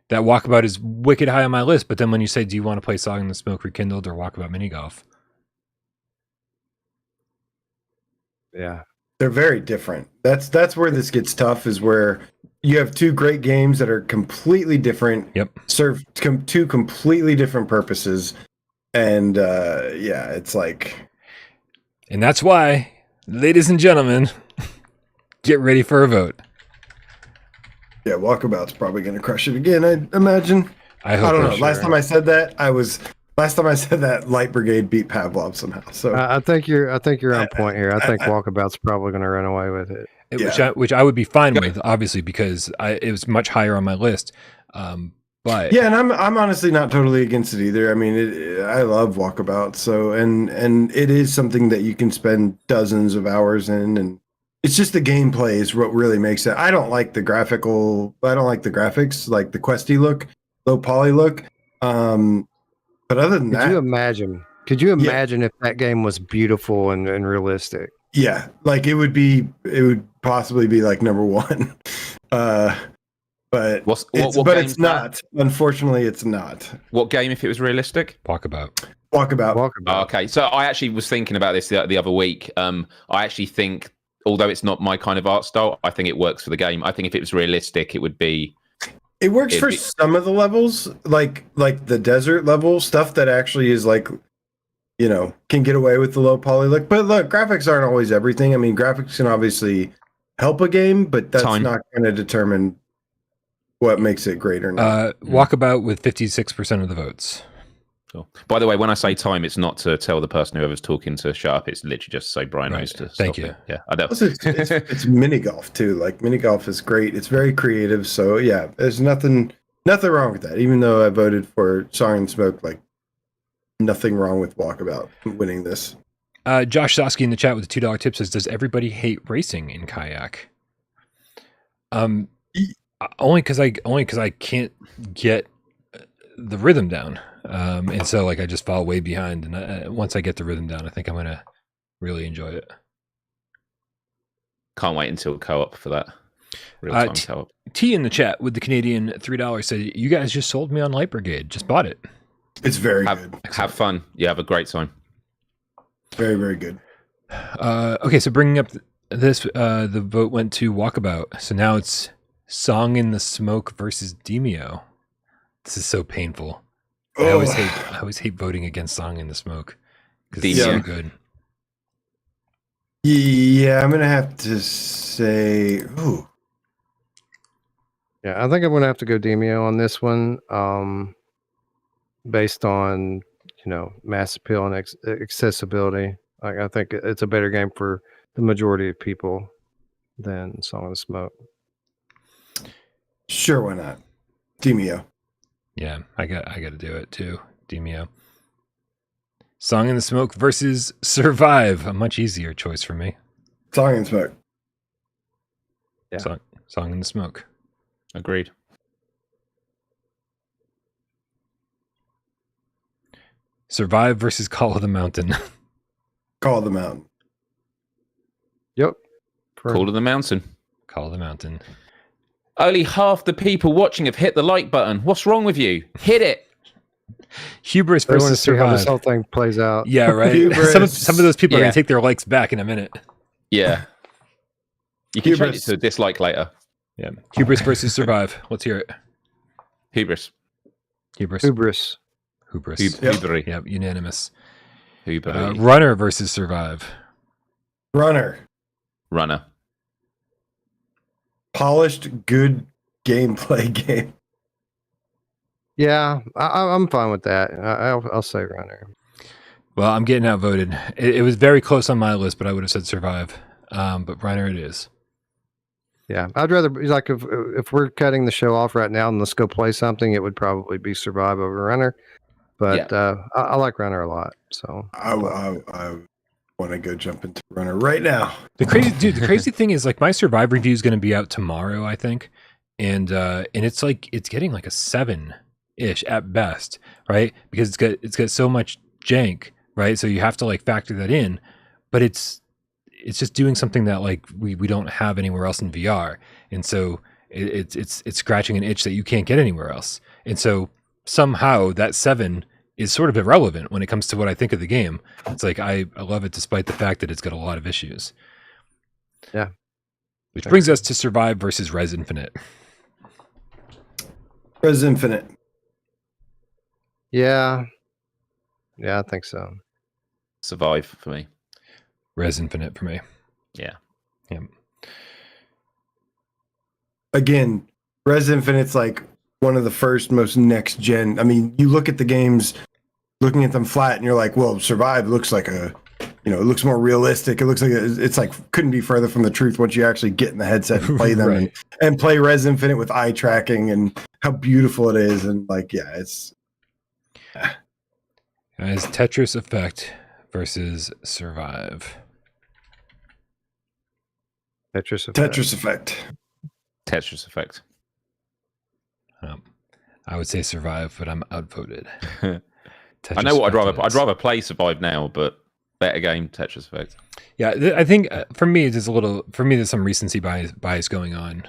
that Walkabout is wicked high on my list. But then when you say, do you want to play Song in the Smoke Rekindled or Walkabout Mini Golf? Yeah. They're very different. That's where this gets tough, is where you have two great games that are completely different. Yep. Serve two completely different purposes. And it's like... And that's why, ladies and gentlemen, get ready for a vote. Yeah, Walkabout's probably going to crush it again, I imagine. I don't know. Last time I said that, Light Brigade beat Pavlov somehow. So I think you're on point here. I think Walkabout's probably going to run away with it. Which I would be fine with, obviously, because it was much higher on my list. But yeah, and I'm honestly not totally against it either. I mean, I love Walkabout, so and it is something that you can spend dozens of hours in, and it's just the gameplay is what really makes it. I don't like the graphics, like the questy look, low poly look. But other than that, could you imagine if that game was beautiful and realistic? Yeah, like it would possibly be like number one. But it's not. Unfortunately, it's not. What game if it was realistic? Walkabout. Walkabout. Oh, okay, so I actually was thinking about this the other week. I actually think, although it's not my kind of art style, I think it works for the game. I think if it was realistic, it would be... It works for some of the levels, like the desert level stuff that actually is like, can get away with the low poly look. But look, graphics aren't always everything. I mean, graphics can obviously help a game, but that's not going to determine what makes it great or not. Walkabout with 56% of the votes. Cool. By the way, when I say time, it's not to tell the person whoever's talking to shut up. It's literally just so Bryan knows to stop. Thank you. It. Yeah, I know. It's mini golf too. Like mini golf is great. It's very creative. So yeah, there's nothing wrong with that. Even though I voted for Song and Smoke, like nothing wrong with Walkabout winning this. Josh Sosky in the chat with the $2 tip says, "Does everybody hate racing in Kayak?" Only because I can't get the rhythm down. And so like I just fall way behind, and once I get the rhythm down, I think I'm gonna really enjoy it. Can't wait until co-op for that. Real-time co-op. T in the chat with the Canadian $3 said, "You guys just sold me on Light Brigade. Just bought it. It's very good. Have fun. Yeah, have a great time. Very, very good." Okay, so bringing up this, the vote went to Walkabout. So now it's Song in the Smoke versus Demeo. This is so painful. I always hate voting against Song in the Smoke because it's so good. Yeah, I'm gonna have to say, ooh. Yeah, I think I'm gonna have to go Demeo on this one, based on mass appeal and accessibility. Like, I think it's a better game for the majority of people than Song in the Smoke. Sure, why not? Demeo. Yeah, I got to do it too. Demeo. Song in the Smoke versus Survive. A much easier choice for me. Song in the Smoke. Yeah. Song in the Smoke. Agreed. Survive versus Call of the Mountain. Call them out. Yep. Call of the Mountain. Call of the Mountain. Only half the people watching have hit the like button. What's wrong with you? Hit it. Hubris I want to versus see how this Survive. whole thing plays out. Yeah, right. Hubris. Some of those people are Yeah. going to take their likes back in a minute. Yeah. You can change it Hubris. to a dislike later. Yeah. Hubris versus Survive. Let's hear it. Hubris. Hubris. Hubris. Hubris. Hubris. Yeah, unanimous. Hubris. Runner versus Survive. Runner. Runner. Polished, good gameplay game. Yeah, I'm fine with that. I'll say runner. Well, I'm getting outvoted. It was very close on my list, but I would have said Survive. But Runner it is. Yeah, I'd rather like if we're cutting the show off right now and let's go play something, it would probably be Survive over Runner. But I like Runner a lot. So I want to go jump into Runner right now. The crazy thing is like my Survive review is going to be out tomorrow, I think, and it's like it's getting like a 7-ish at best, right? Because it's got so much jank, right? So you have to like factor that in, but it's just doing something that like we don't have anywhere else in VR, and so it's scratching an itch that you can't get anywhere else, and so somehow that 7 is sort of irrelevant when it comes to what I think of the game. It's like I love it despite the fact that it's got a lot of issues. Yeah. Which brings us to Survive versus Res Infinite. Res Infinite. yeah, I think so. Survive for me. Res Infinite for me. Yeah. Yeah. Again, Res Infinite's like one of the first most next gen. I mean, you look at the games, looking at them flat, and you're like, well, Survive looks like it looks more realistic. It looks like it's like couldn't be further from the truth once you actually get in the headset and play them Right. and play Res Infinite with eye tracking and how beautiful it is. And like, yeah, it's Guys, Tetris Effect versus Survive. Tetris Effect. Tetris Effect. Tetris Effect. I would say Survive, but I'm outvoted. I know what I'd rather. Effect I'd rather play Survive now, but better game, Tetris Effect. Yeah, I think for me, there's some recency bias going on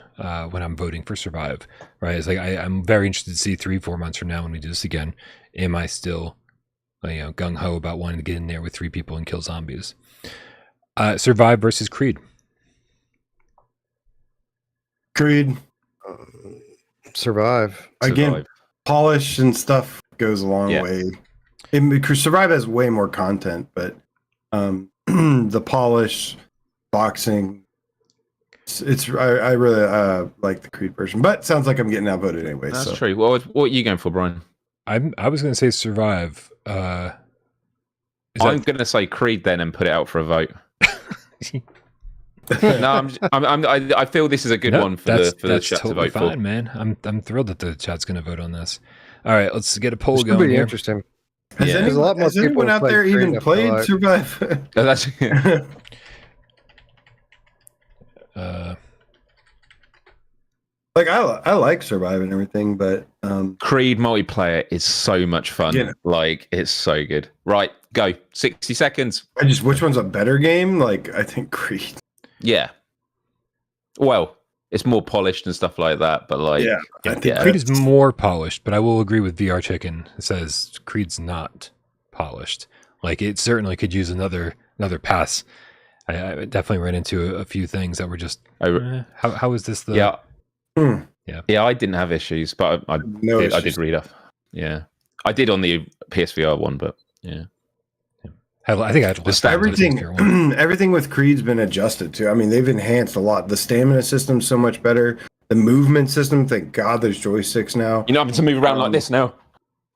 when I'm voting for Survive, right? It's like I'm very interested to see 3-4 months from now when we do this again. Am I still, gung ho about wanting to get in there with 3 people and kill zombies? Survive versus Creed. Creed. Survive. Again, Survive. polish and stuff goes a long Yeah. way. Because Survive has way more content, but the polish, boxing, I really like the Creed version. But sounds like I'm getting outvoted anyway. That's so. true. What are you going for, Brian? I was going to say Survive. I'm going to say Creed then and put it out for a vote. No, I feel this is a good one for the chat to vote fine, for. man. I'm thrilled that the chat's going to vote on this. All right, let's get a poll It's going going to be here. interesting. Has, Yeah. anyone, There's a lot more has anyone people out play there Creed, even I feel played like. Survive? Oh, that's Like I like Survive and everything, but Creed multiplayer is so much fun. Yeah. Like it's so good. Right, go. 60 seconds. which one's a better game? Like I think Creed. Yeah. Well, it's more polished and stuff like that, but like Yeah, I think yeah. Creed is more polished, but I will agree with VR Chicken. It says Creed's not polished. Like it certainly could use another pass. I definitely ran into a few things that were just how is this the Yeah. Hmm. Yeah, I didn't have issues, but I No did issues. read up. Yeah. I did on the PSVR one, but yeah. I think I had less time to the PSVR one. Everything with Creed's been adjusted to. I mean, they've enhanced a lot. The stamina system's so much better. The movement system, thank God there's joysticks now. You're not having to move around like this now.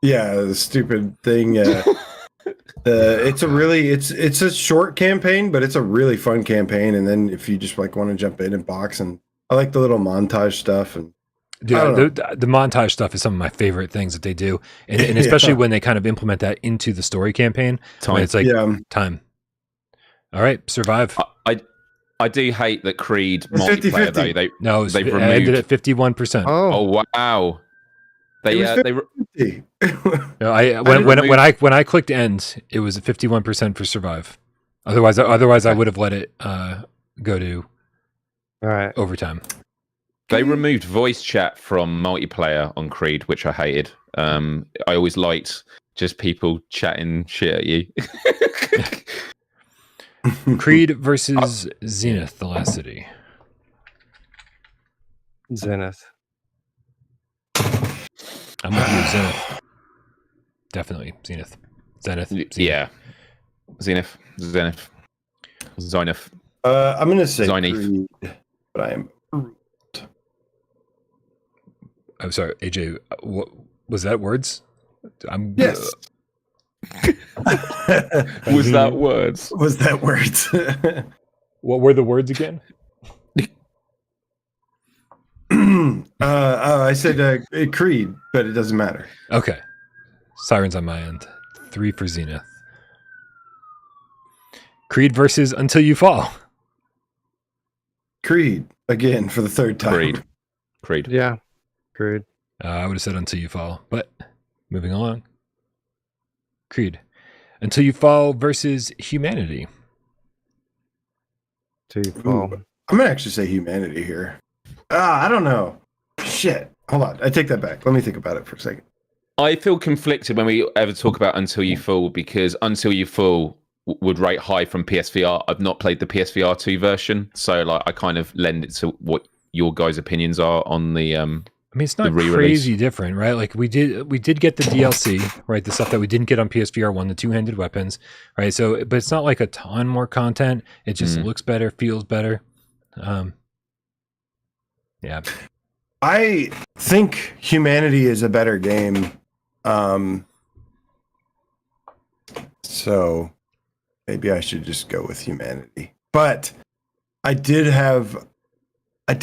Yeah, the stupid thing. It's a short campaign, but it's a really fun campaign. And then if you just like want to jump in and box, and I like the little montage stuff. And Dude, the montage stuff is some of my favorite things that they do, and especially when they kind of implement that into the story campaign. When it's like time. All right, Survive. I do hate that Creed multiplayer 50-50. though. No, they've it ended removed. at 51%. Oh, Oh wow! They No, when I clicked end, it was 51% for survive. Otherwise I would have let it go to All right. overtime. They removed voice chat from multiplayer on Creed, which I hated. I always liked just people chatting shit at you. Creed versus Zenith, the last city. Zenith. I'm with you, Zenith. Definitely Zenith. Zenith. Yeah. Zenith. I'm gonna say Zenith. Creed, but I am. I'm sorry, AJ. What was that? Words? Yes. Was that words? Was that words? What were the words again? I said Creed, but it doesn't matter. Okay. Sirens on my end. 3 for Zenith. Creed versus Until You Fall. Creed again for the third time. Creed. Yeah. Creed. I would have said Until You Fall, but moving along. Creed. Until You Fall versus Humanity. Till you fall. Ooh, I'm gonna actually say Humanity here. I don't know. Shit. Hold on. I take that back. Let me think about it for a second. I feel conflicted when we ever talk about Until You Fall, because Until You Fall would rate high from PSVR. I've not played the PSVR2 version, so like I kind of lend it to what your guys' opinions are on the. I mean, it's not crazy different, right? Like we did get the DLC, right? The stuff that we didn't get on PSVR 1, the two-handed weapons, right? So, but it's not like a ton more content. It just looks better, feels better. Yeah. I think Humanity is a better game. So maybe I should just go with Humanity. But I do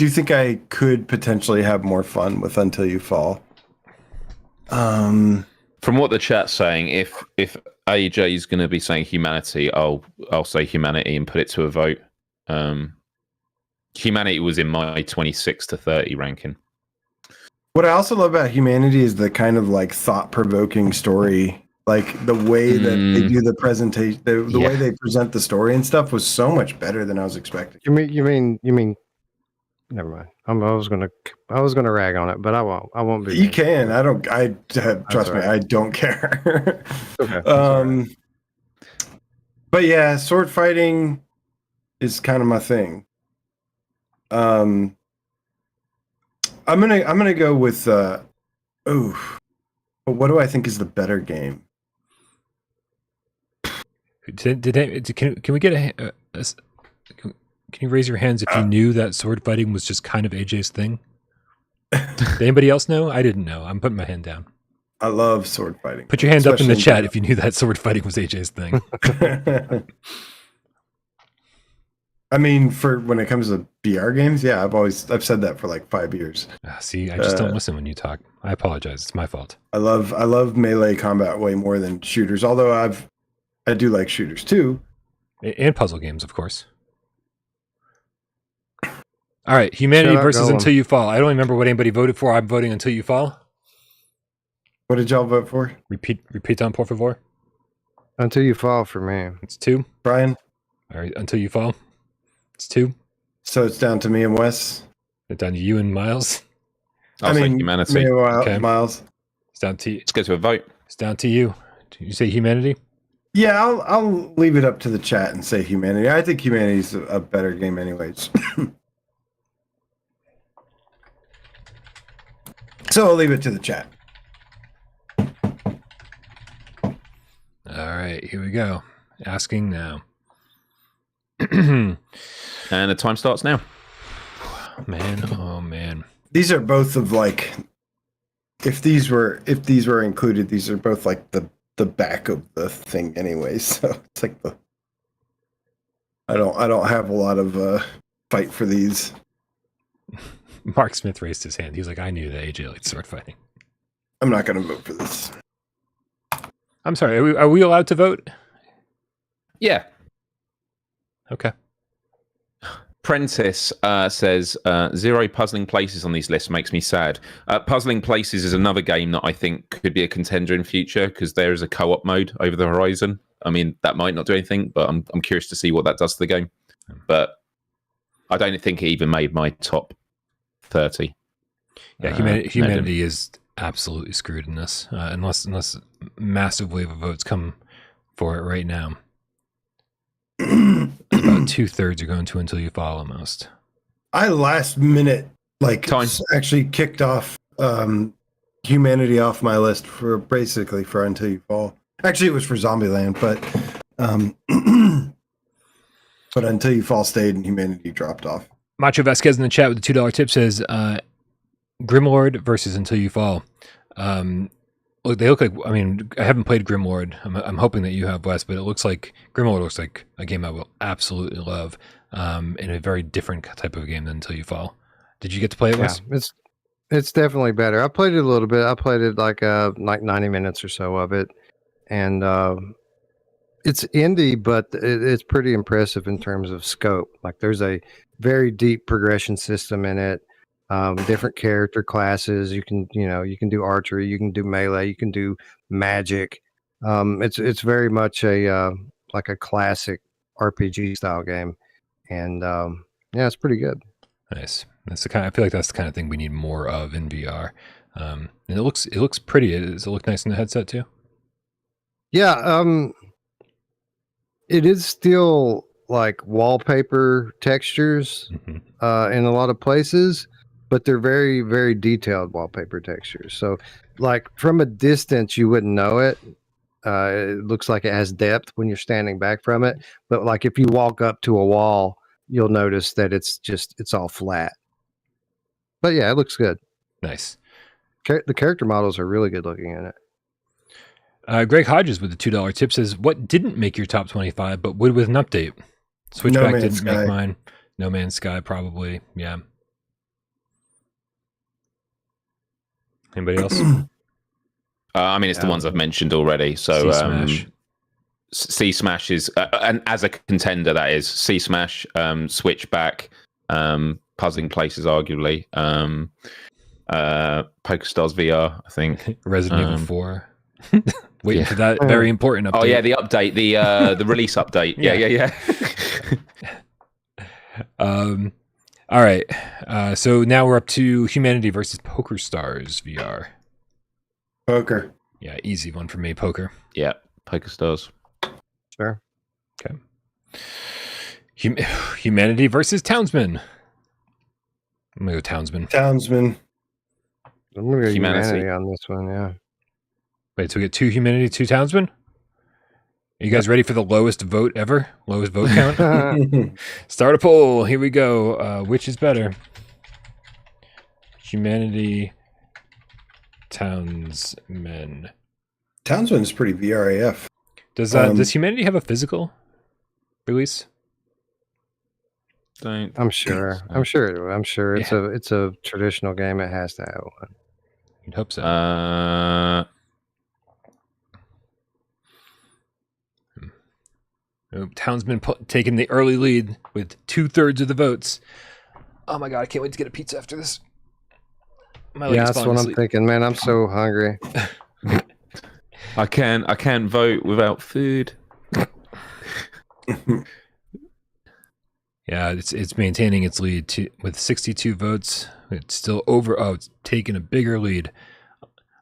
think I could potentially have more fun with Until You Fall. From what the chat's saying, if AJ is going to be saying Humanity, I'll say Humanity and put it to a vote. Humanity was in my 26 to 30 ranking. What I also love about Humanity is the kind of like thought-provoking story. Like the way that they do the presentation, the way they present the story and stuff was so much better than I was expecting. You mean? Never mind. I was gonna rag on it, but I won't. I won't be. You can. Trust me. I don't care. Okay. But yeah, sword fighting is kind of my thing. I'm gonna go with. What do I think is the better game? Can we get can you raise your hands if you knew that sword fighting was just kind of AJ's thing? Did anybody else know? I didn't know. I'm putting my hand down. I love sword fighting. Put your hand up in the chat if you knew that sword fighting was AJ's thing. I mean, for when it comes to VR games, yeah, I've said that for like 5 years. See, I just don't listen when you talk. I apologize. It's my fault. I love melee combat way more than shooters, although I do like shooters too. And puzzle games, of course. All right, Humanity versus Until You Fall. I don't remember what anybody voted for. I'm voting Until You Fall. What did y'all vote for? Repeat on, por favor. Until You Fall for me. It's 2. Bryan? All right, Until You Fall. It's 2. So it's down to me and Wes? It's down to you and Myles? I'll say Humanity. Me and Okay. Myles. It's down to you. Let's go to a vote. It's down to you. Do you say Humanity? Yeah, I'll leave it up to the chat and say Humanity. I think Humanity's a better game anyways. So I'll leave it to the chat. All right, here we go. Asking now. And the time starts now. Man, oh man. These are both of like, if these were included, these are both like the back of the thing anyway. So it's like I don't have a lot of fight for these. Mark Smith raised his hand. He's like, I knew that AJ liked sword fighting. I'm not going to vote for this. I'm sorry. Are we allowed to vote? Yeah. Okay. Prentice says, 0 puzzling places on these lists makes me sad. Puzzling Places is another game that I think could be a contender in future because there is a co-op mode over the horizon. I mean, that might not do anything, but I'm curious to see what that does to the game. But I don't think it even made my top 30. Yeah, humanity is absolutely screwed in this, unless a massive wave of votes come for it right now. About 2/3 are going to Until You Fall almost. I last minute actually kicked off humanity off my list for Until You Fall. Actually, it was for Zombieland, but but Until You Fall stayed and humanity dropped off. Macho Vasquez in the chat with the $2 tip says Grimlord versus Until You Fall. They look like, I mean, I haven't played Grimlord. I'm hoping that you have, Wes, but it looks like Grimlord looks like a game I will absolutely love, in a very different type of game than Until You Fall. Did you get to play it, Wes? Yeah, it's definitely better. I played it a little bit. I played it like 90 minutes or so of it, and it's indie, but it's pretty impressive in terms of scope. Like there's a very deep progression system in it. Different character classes. You can do archery, you can do melee, you can do magic. It's very much a like a classic RPG style game, and yeah, it's pretty good. Nice. That's the kind. I feel like that's the kind of thing we need more of in VR. And it looks pretty. Does it look nice in the headset too? Yeah. It is still like wallpaper textures in a lot of places. But they're very, very detailed wallpaper textures. So, like, from a distance, you wouldn't know it. It looks like it has depth when you're standing back from it. But, like, if you walk up to a wall, you'll notice that it's all flat. But, yeah, it looks good. Nice. The character models are really good looking in it. Greg Hodges with the $2 tip says, what didn't make your top 25, but would with an update? Switchback didn't make mine. No Man's Sky, probably. Yeah. Anybody else? I mean, it's the ones I've mentioned already. So, C Smash is, and as a contender, that is C Smash, Switchback, Puzzling Places, arguably, PokerStars VR, I think, Resident Evil 4. Waiting for that very important update. Oh yeah, the update, the release update. Yeah. All right, so now we're up to Humanity versus PokerStars VR. Poker. Yeah, easy one for me, poker. Yeah, PokerStars. Sure. Okay. Humanity versus Townsmen. I'm going to go Townsmen. Townsmen. I'm going to go Humanity on this one, yeah. Wait, so we get 2 Humanity, 2 Townsmen? Are you guys ready for the lowest vote ever? Lowest vote count? Start a poll. Here we go. Which is better? Humanity, Townsmen. Townsmen is pretty VRAF. Does Humanity have a physical release? I'm sure. It's a traditional game. It has to have one. You'd hope so. Townsmen taking the early lead with 2/3 of the votes. Oh my god, I can't wait to get a pizza after this. Yeah, that's what I'm thinking, man. I'm so hungry. I can't vote without food. Yeah, it's maintaining its lead with 62 votes. It's still over. Oh, it's taking a bigger lead.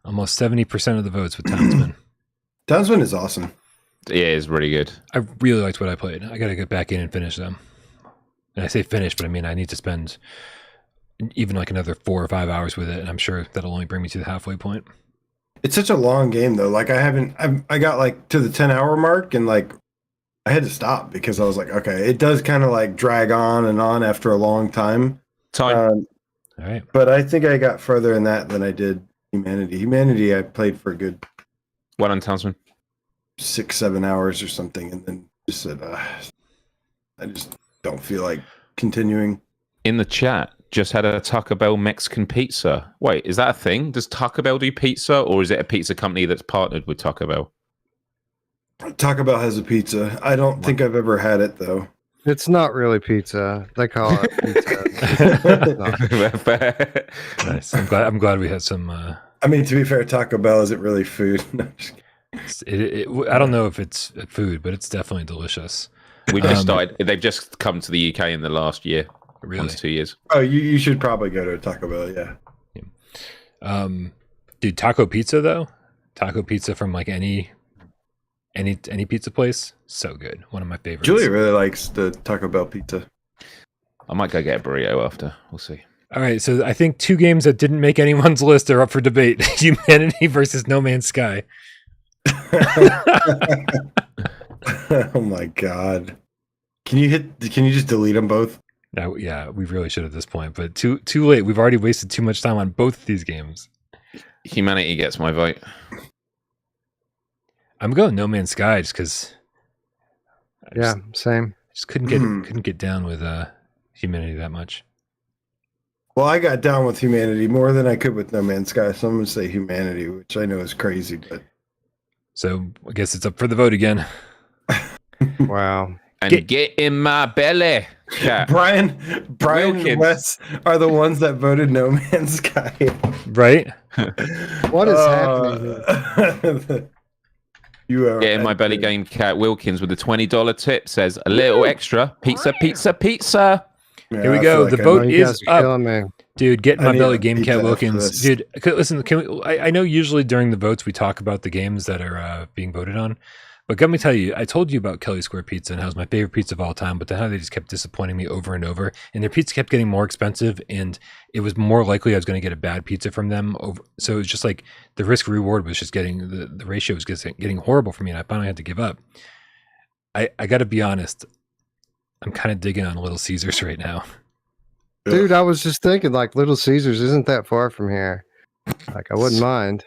Almost 70% of the votes with Townsmen. Townsmen is awesome. Yeah, it's really good. I really liked what I played. I got to get back in and finish them. And I say finish, but I mean I need to spend even like another 4 or 5 hours with it, and I'm sure that'll only bring me to the halfway point. It's such a long game though. Like I got like to the 10-hour mark and like I had to stop because I was like, okay, it does kind of like drag on and on after a long time. All right. But I think I got further in that than I did Humanity. Humanity I played for a good What on Townsmen? 6-7 hours or something, and then just said, I just don't feel like continuing. In the chat, just had a Taco Bell Mexican pizza. Wait, is that a thing? Does Taco Bell do pizza, or is it a pizza company that's partnered with Taco Bell? Taco Bell has a pizza. I don't think I've ever had it though. It's not really pizza. They call it pizza. It's not. Nice. I'm glad we had some. I mean, to be fair, Taco Bell isn't really food. I don't know if it's food, but it's definitely delicious. We just started. They've just come to the UK in the last year. Really? 1 to 2 years. Oh, you should probably go to a Taco Bell, yeah. Dude, taco pizza though, taco pizza from like any pizza place, so good. One of my favorites. Julia really likes the Taco Bell pizza. I might go get a burrito after. We'll see. All right, so I think 2 games that didn't make anyone's list are up for debate: Humanity versus No Man's Sky. Oh my god! Can you just delete them both? No, yeah, we really should at this point, but too late. We've already wasted too much time on both of these games. Humanity gets my vote. I'm going No Man's Sky just because. Yeah, same. Just couldn't get down with Humanity that much. Well, I got down with Humanity more than I could with No Man's Sky, so I'm going to say Humanity, which I know is crazy, but. So I guess it's up for the vote again. Wow. And get in my belly. Cat. Bryan and Wes are the ones that voted No Man's Sky. Right? What is happening here? You are Get in my belly game. Cat Wilkins with a $20 tip says a little extra. Pizza. Yeah, Here we I go. feel like The I vote know. You guys is are up. killing me. Dude, get in I my need belly a game, pizza Cat after Wilkins. this. Dude, listen, I know usually during the votes we talk about the games that are being voted on, but let me tell you, I told you about Kelly Square Pizza and how it's my favorite pizza of all time, but then how they just kept disappointing me over and over, and their pizza kept getting more expensive, and it was more likely I was going to get a bad pizza from them. So it was just like the risk reward was just getting, the ratio was getting horrible for me, and I finally had to give up. I got to be honest, I'm kind of digging on Little Caesars right now. Dude, I was just thinking, like, Little Caesars isn't that far from here. Like, I wouldn't mind.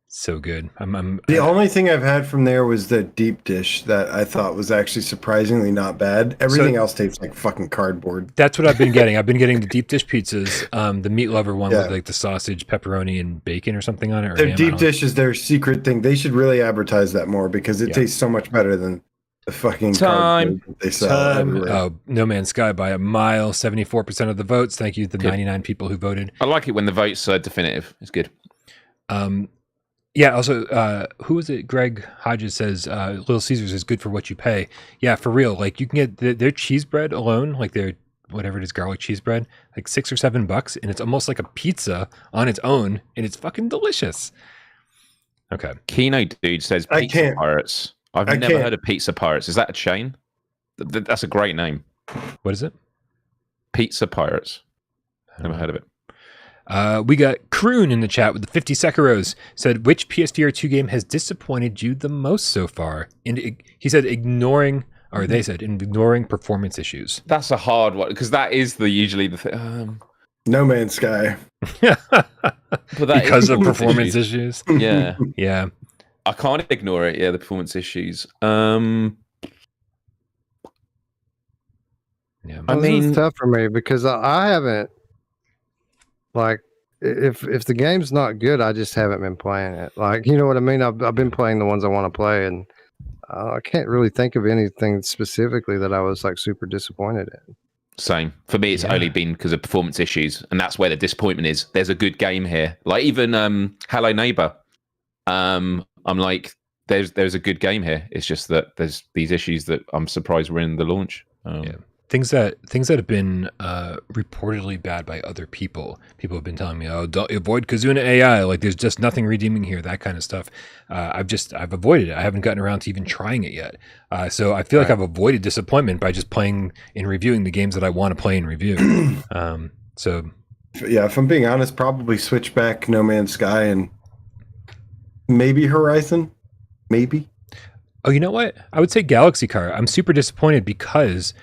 So good. The only thing I've had from there was the deep dish that I thought was actually surprisingly not bad. Everything else tastes like fucking cardboard. That's what I've been getting. I've been getting the deep dish pizzas, the meat lover one Yeah. with like the sausage, pepperoni, and bacon or something on it. Or Their ham, I deep don't- dish is their secret thing. They should really advertise that more because it tastes so much better than the fucking cardboard that they sell everywhere. Oh, No Man's Sky by a mile, 74% of the votes. Thank you to the 99 people who voted. I like it when the votes are definitive. It's good. Yeah, also, who was it? Greg Hodges says Little Caesars is good for what you pay. Yeah, for real. Like, you can get their cheese bread alone, like their, whatever it is, garlic cheese bread, like $6 or $7, and it's almost like a pizza on its own, and it's fucking delicious. Okay. Kino Dude says I Pizza can't. Pirates. I've never heard of Pizza Pirates. Is that a chain? That's a great name. What is it? Pizza Pirates. Never heard of it. We got Kroon in the chat with the 50 Sekiros. Said, which PSVR2 game has disappointed you the most so far? And he said, ignoring performance issues. That's a hard one because that is usually the thing. No Man's Sky. Because of performance issues. Yeah. Yeah. I can't ignore it. Yeah, the performance issues. Yeah. I This mean, is tough for me because I haven't, like, if the game's not good, I just haven't been playing it. Like, you know what I mean? I've been playing the ones I want to play, and I can't really think of anything specifically that I was like super disappointed in. Same. For me, it's only been because of performance issues, and that's where the disappointment is. There's a good game here. Like even Hello Neighbor. I'm like, there's a good game here. It's just that there's these issues that I'm surprised were in the launch. Yeah. Things that have been reportedly bad by other people. People have been telling me, "Oh, don't avoid Kazuna AI. Like, there's just nothing redeeming here." That kind of stuff. I've avoided it. I haven't gotten around to even trying it yet. So I feel like I've avoided disappointment by just playing and reviewing the games that I want to play and review. So yeah, if I'm being honest, probably Switchback, No Man's Sky, and maybe Horizon. Maybe. Oh, you know what? I would say Galaxy Car. I'm super disappointed because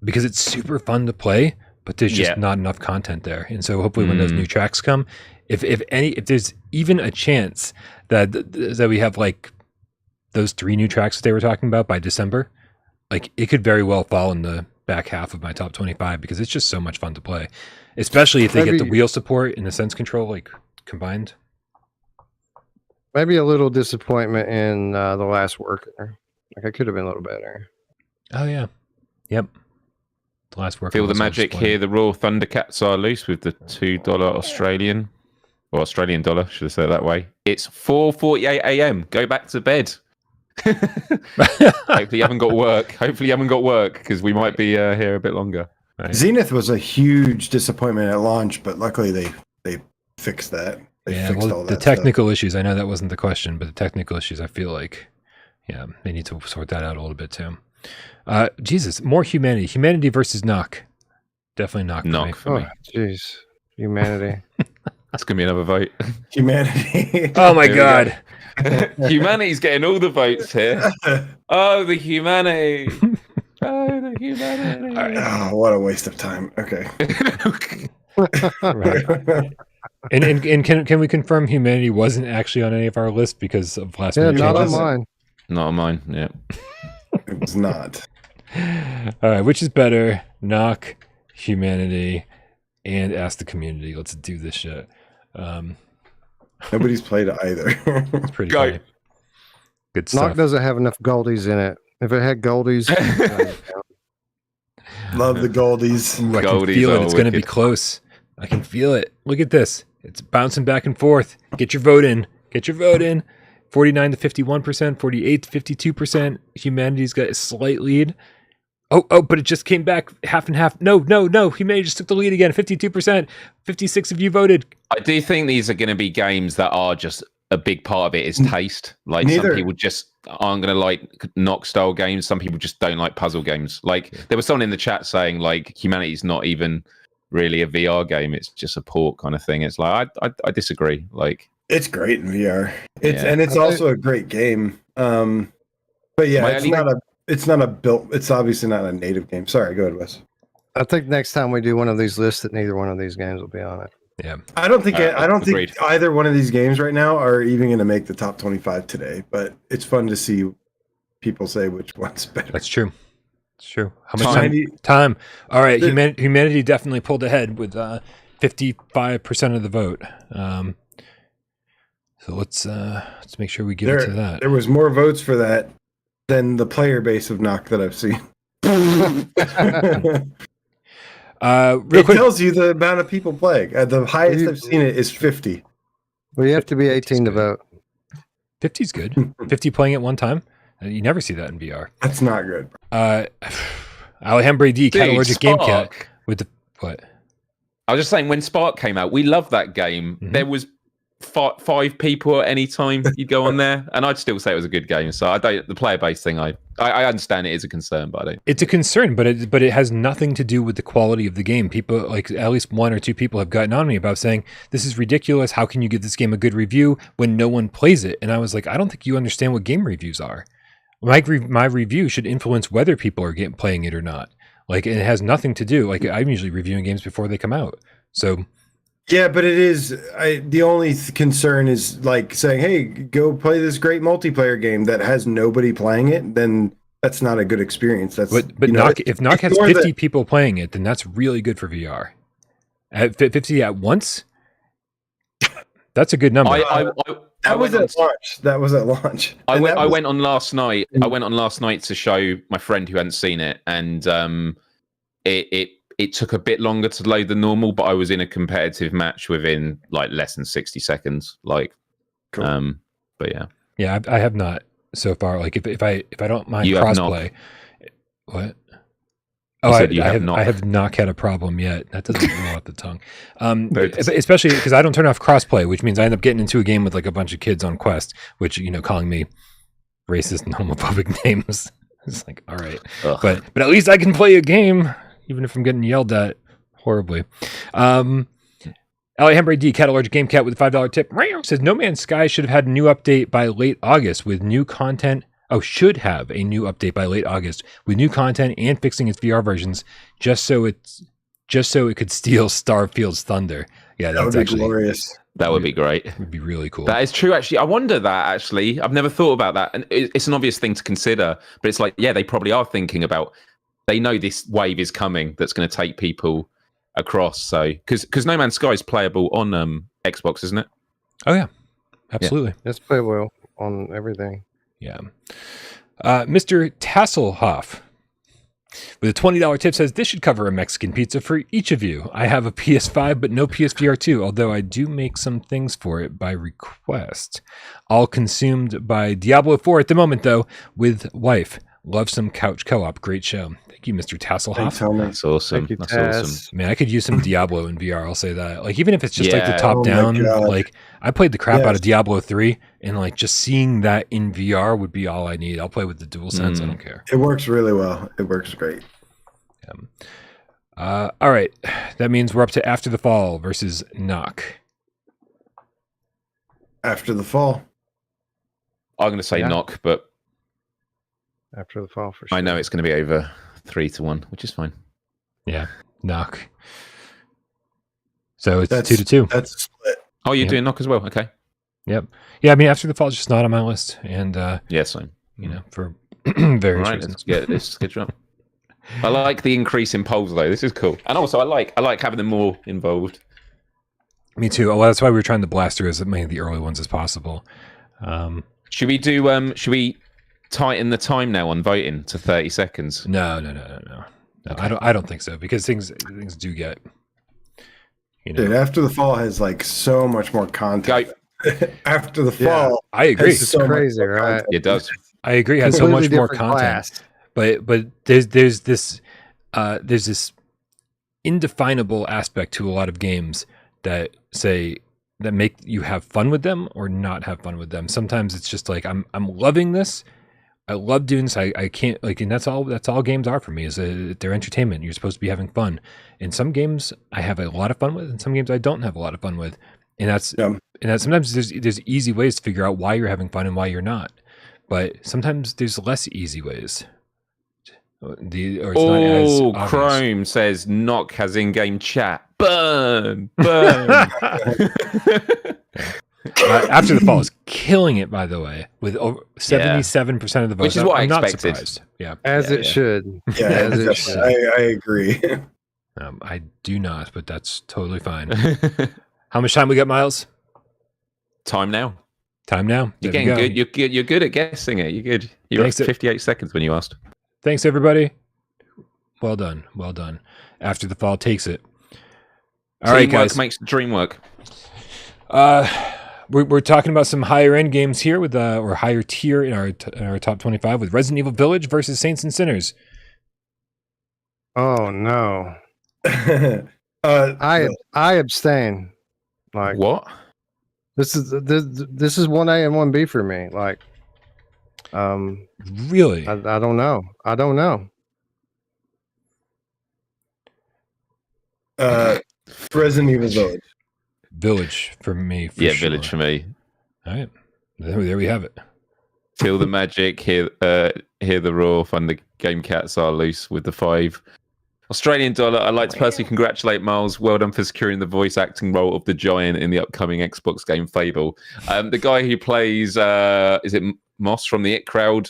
it's super fun to play, but there's just not enough content there. And so hopefully when those new tracks come, if there's even a chance that we have like those 3 new tracks that they were talking about by December, like it could very well fall in the back half of my top 25 because it's just so much fun to play, especially if they get the wheel support and the sense control like combined. Maybe a little disappointment in The Last Worker. Like, I could have been a little better. Oh yeah. Yep. The last work. Feel the magic here. The Raw Thundercats are loose with the $2 Australian, or Australian dollar, should I say it that way? It's 4:48 a.m. Go back to bed. Hopefully you haven't got work. Because we might be here a bit longer. Right. Zenith was a huge disappointment at launch, but luckily they fixed that. They fixed all that the technical issues. I know that wasn't the question, but the technical issues, I feel like, they need to sort that out a little bit too. Jesus, more humanity. Humanity versus Nock. Definitely Nock. Nock for me. Jeez, humanity. That's gonna be another vote. Humanity. Oh my God. Humanity's getting all the votes here. Oh, the humanity. Oh, the humanity. Oh, what a waste of time. Okay. Right. And can we confirm humanity wasn't actually on any of our lists because of last minute not changes? on mine. Not on mine. Yeah. It was not. All right, which is better, Nock, humanity, and ask the community? Let's do this shit. Nobody's played either. It's pretty Go. funny. Good stuff. Nock doesn't have enough goldies in it. If it had goldies, Love the goldies. Ooh, I can Goldies feel it. are It's going to be wicked. close. I can feel it. Look at this. It's bouncing back and forth. Get your vote in. Get your vote in. 49 to 51%, 48 to 52%. Humanity's got a slight lead. Oh, but it just came back half and half. No. Humanity just took the lead again. 52%. 56 of you voted. I do think these are going to be games that are just a big part of it is taste. Like Neither. some people just aren't going to like Nock style games. Some people just don't like puzzle games. Like there was someone in the chat saying like Humanity's not even really a VR game. It's just a port kind of thing. It's like I disagree. Like It's great in VR. It's also a great game. But yeah, it's obviously not a native game. Sorry, go ahead, Wes. I think next time we do one of these lists, that neither one of these games will be on it. Yeah. I don't think agreed. either one of these games right now are even going to make the top 25 today, but it's fun to see people say which one's better. That's true. It's true. How much time? All right. Humanity definitely pulled ahead with 55% of the vote. So let's make sure we give it to that. There was more votes for that than the player base of Nock that I've seen. Real It quick. tells you the amount of people playing. The highest I've seen it is 50. Well, you have to be 18 to vote. 50 is good. 50 playing at one time. You never see that in VR. That's not good. Alhambra D, Dude, Catalorgic Game Cat Spark. with the what? I was just saying when Spark came out, we loved that game. Mhm. There was five people at any time you'd go on there, and I'd still say it was a good game. So I don't. The player base thing, I understand it is a concern, but I don't. It's a concern, but it has nothing to do with the quality of the game. People, like at least one or two people, have gotten on me about saying this is ridiculous. How can you give this game a good review when no one plays it? And I was like, I don't think you understand what game reviews are. My review should influence whether people are playing it or not. Like it has nothing to do. Like I'm usually reviewing games before they come out. So Yeah, but it is. The only concern is like saying, "Hey, go play this great multiplayer game that has nobody playing it." Then that's not a good experience. That's but Nock, if Nock has 50 people playing it, then that's really good for VR. At 50 at once, that's a good number. That was at launch. That was at launch. I went on last night. I went on last night to show my friend who hadn't seen it, and it took a bit longer to load than normal. But I was in a competitive match within like less than 60 seconds. Like, Cool. But Yeah, I have not so far. Like if I don't mind You have crossplay, what? I Oh, said you have I not. have not had a problem yet. That doesn't roll off the tongue. No, it doesn't. Especially because I don't turn off crossplay, which means I end up getting into a game with like a bunch of kids on Quest, which calling me racist and homophobic names. It's like, all right, Ugh. but at least I can play a game, even if I'm getting yelled at horribly. Alhambra D, Catalorgic Game Cat with a $5 tip, says No Man's Sky should have had a new update by late August with new content. Oh, should have a new update by late August with new content and fixing its VR versions, just so it could steal Starfield's thunder. Yeah, that would that's be actually glorious. that would be great. would be really cool. That is true, actually. I wonder that, actually. I've never thought about that. And it's an obvious thing to consider. But it's like, yeah, they probably are thinking about... They know this wave is coming that's going to take people across. So, because No Man's Sky is playable on Xbox, isn't it? Oh, yeah. Absolutely. It's playable on everything. Yeah. Mr. Tasselhoff. With a $20 tip says, this should cover a Mexican pizza for each of you. I have a PS5, but no PSVR2, although I do make some things for it by request. All consumed by Diablo 4 at the moment, though, with wife. Love some couch co-op. Great show. Thank you, Mr. Tasselhoff. Thanks, homie. That's awesome. Thank you, That's Taz. awesome. Man, I could use some Diablo in VR, I'll say that. Like, even if it's just like the Yeah. top Oh my down, God. like, I played the crap out Yes. of Diablo 3, and like, just seeing that in VR would be all I need. I'll play with the DualSense, I don't care. It works really well. It works great. All right. That means we're up to After the Fall versus Nock. After the fall. I'm going to say Yeah. Nock, but After the fall, for sure. I know it's going to be over 3-1, which is fine. Yeah, Nock. So it's That's 2-2. That's a split. Oh, you're Yep. doing Nock as well? Okay. Yep. Yeah, I mean, After the Fall is just not on my list, and Yeah, same. you know, for All various right, reasons. let's get this schedule up. I like the increase in polls, though. This is cool. And also, I like having them more involved. Me too. Well, that's why we were trying to blast through as many of the early ones as possible. Should we do? Should we tighten the time now on voting to 30 seconds? No. I don't think so, because things do get, you know. Dude, After the Fall has like so much more content. After the Yeah. Fall. I agree. has so much Crazy, more right? content. It does. I agree. It has so much Completely more different content. class. But there's this indefinable aspect to a lot of games that make you have fun with them or not have fun with them. Sometimes it's just like I'm loving this. I love doing this. I can't, like, and that's all games are for me, is they're entertainment. You're supposed to be having fun. And some games I have a lot of fun with, and some games I don't have a lot of fun with. And that's sometimes there's easy ways to figure out why you're having fun and why you're not. But sometimes there's less easy ways. Or it's not as obvious. Chrome says Nock has in-game chat. Burn. After the Fall is killing it, by the way, with over 77% of the votes. Which is what I'm I not expected. surprised. Yeah, As Yeah, it yeah. should. Yeah, As it definitely. should. I agree. I do not, but that's totally fine. How much time we got, Myles? Time now. Time now. You're There we getting go. good. You're good at guessing it. You're good. You're Thanks at 58 seconds when you asked. Thanks, everybody. Well done. Well done. After the Fall takes it. All right, Teamwork guys. makes the dream work. We're talking about some higher end games here with or higher tier in our top 25 with Resident Evil Village versus Saints and Sinners. Oh no. I I abstain. Like What? this is 1A and 1B for me. Like Really? I don't know. I don't know. Resident Evil Village. Village for me. For Yeah, sure. Village for me. All right. There we have it. Feel the magic, hear the roar, fun the game cats are loose with the 5 Australian dollar. I'd like to personally congratulate Myles. Well done for securing the voice acting role of the giant in the upcoming Xbox game Fable. The guy who plays, is it Moss from the It Crowd?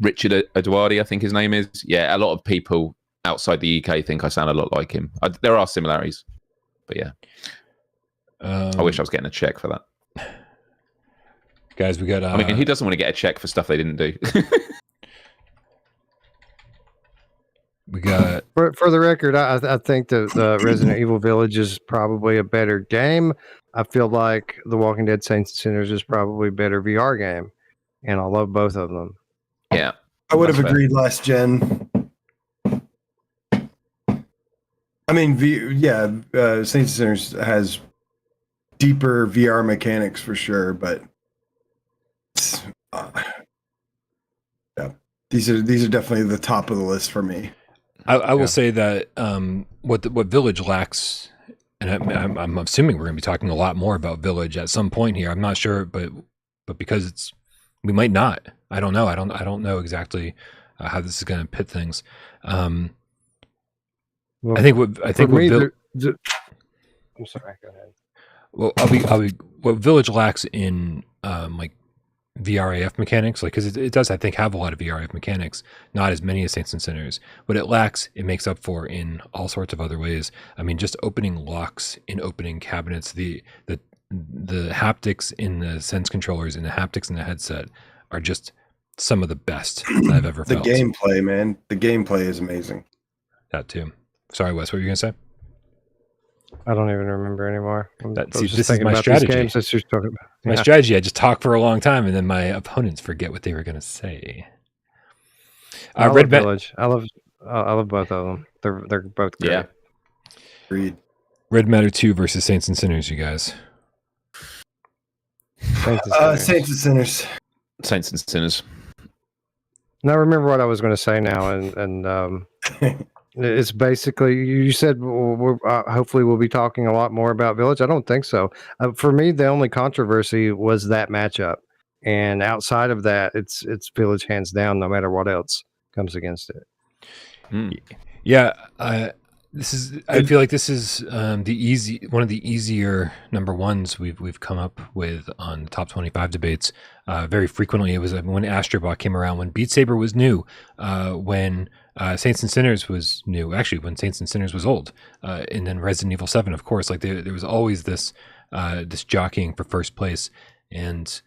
Richard Eduardi, I think his name is. Yeah, a lot of people outside the UK think I sound a lot like him. There are similarities, but yeah. I wish I was getting a check for that. Guys, we got. I mean, who doesn't want to get a check for stuff they didn't do? We got. For the record, I think the Resident Evil Village is probably a better game. I feel like The Walking Dead Saints and Sinners is probably a better VR game, and I love both of them. Yeah. I would have That's fair. agreed last gen. I mean, Saints and Sinners has deeper VR mechanics for sure, but yeah, these are definitely the top of the list for me. I will say that what Village lacks, and I'm assuming we're going to be talking a lot more about Village at some point here. I'm not sure, but because we might not. I don't know. I don't know exactly how this is going to pit things. Well, I think what I'm sorry. Go ahead. Well, I'll be what Village lacks in like VRAF mechanics, like, because it does, I think, have a lot of VRAF mechanics, not as many as Saints and Sinners. What it lacks, it makes up for in all sorts of other ways. I mean, just opening locks in opening cabinets, the haptics in the Sense controllers and the haptics in the headset are just some of the best I've ever The felt. gameplay, man. The gameplay is amazing. That too. Sorry, Wes, what were you gonna say? I don't even remember anymore. See, just this is thinking my about strategy. these games that you're talking about. My Yeah. strategy, I just talk for a long time, and then my opponents forget what they were gonna say. I love Red Matter. Village. I love both of them. They're both great. Yeah. Agreed. Red Matter 2 versus Saints and Sinners, you guys. Saints and Sinners. Saints and Sinners. Saints and Sinners. Now I remember what I was going to say now, and it's basically you said hopefully we'll be talking a lot more about Village. I don't think so. For me, the only controversy was that matchup, and outside of that, it's Village hands down, no matter what else comes against it. Yeah, this is. I feel like this is one of the easier number ones we've come up with on the top 25 debates. Very frequently, it was when Astrobot came around, when Beat Saber was new, when Saints and Sinners was new. Actually, when Saints and Sinners was old, and then Resident Evil 7, of course. Like there was always this jockeying for first place, and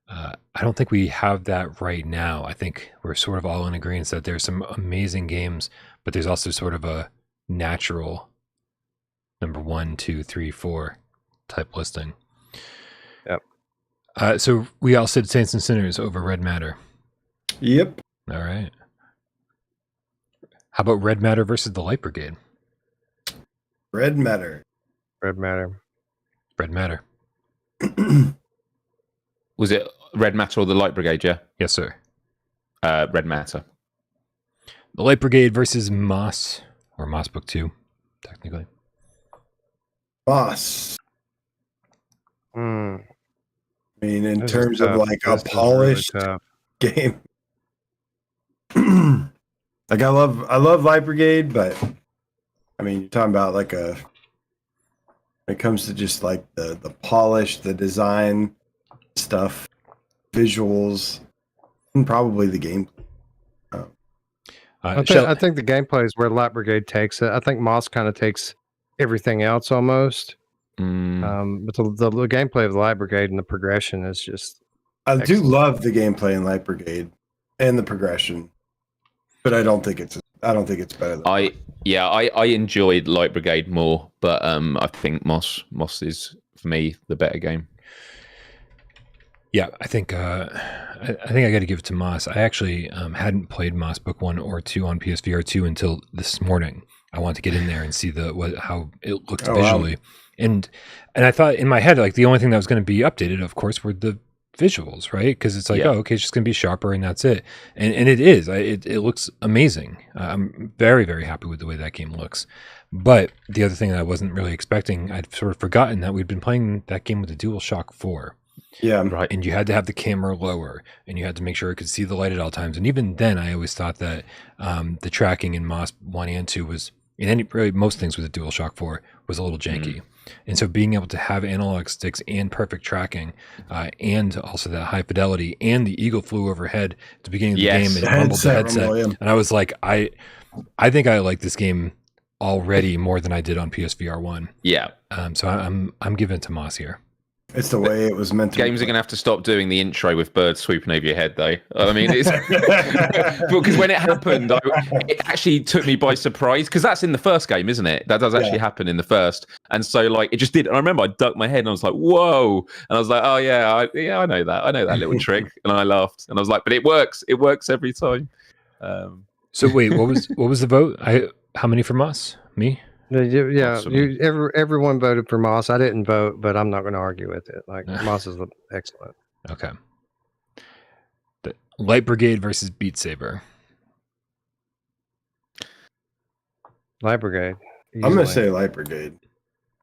I don't think we have that right now. I think we're sort of all in agreement that there's some amazing games, but there's also sort of a natural number 1, 2, 3, 4 type listing. Yep. So we all said Saints and Sinners over Red Matter. Yep. All right. How about Red Matter versus the Light Brigade? Red Matter. Red Matter. Red Matter. Was it Red Matter or the Light Brigade? Yeah. Yes, sir. Red Matter. The Light Brigade versus Moss, or Moss Book 2, technically. Boss. Mm. I mean, in This is terms of tough. like a This is really polished tough. game. Like I love Light Brigade, but I mean, you're talking about like when it comes to just like the polish, the design stuff, visuals, and probably the game. I think the gameplay is where Light Brigade takes it. I think Moss kind of takes everything else almost. But the gameplay of the Light Brigade and the progression is just. I do excellent. love the gameplay in Light Brigade and the progression, but I don't think it's better than I enjoyed Light Brigade more, but I think Moss is for me the better game. Yeah, I think I got to give it to Moss. I actually hadn't played Moss Book 1 or 2 on PSVR2 until this morning. I wanted to get in there and see how it looked visually. Wow. And I thought in my head, like the only thing that was going to be updated, of course, were the visuals, right? Because it's like, oh, okay, it's just going to be sharper and that's it. And it is. It looks amazing. I'm very, very happy with the way that game looks. But the other thing that I wasn't really expecting, I'd sort of forgotten that we'd been playing that game with the DualShock 4. Yeah. Right. And you had to have the camera lower and you had to make sure it could see the light at all times. And even then, I always thought that the tracking in Moss 1 and 2 was, in really most things with the DualShock 4, was a little janky. And so being able to have analog sticks and perfect tracking and also that high fidelity and the eagle flew overhead at the beginning of the game and rumbled the headset. And I was like, I think I like this game already more than I did on PSVR 1. Yeah. So I'm giving it to Moss here. It's the way it was meant to. Games are going to have to stop doing the intro with birds swooping over your head, though. I mean, it's because when it happened, it actually took me by surprise. Because that's in the first game, isn't it? That does actually happen in the first, and so like it just did. And I remember I ducked my head and I was like, "Whoa!" And I was like, "Oh yeah, I know that. I know that little trick." And I laughed and I was like, "But it works. It works every time." So wait, what was the vote? How many from us? Me? Yeah, Awesome. everyone voted for Moss. I didn't vote, but I'm not going to argue with it. Like Moss is excellent. Okay. The Light Brigade versus Beat Saber. Light Brigade. Easily. I'm going to say Light Brigade.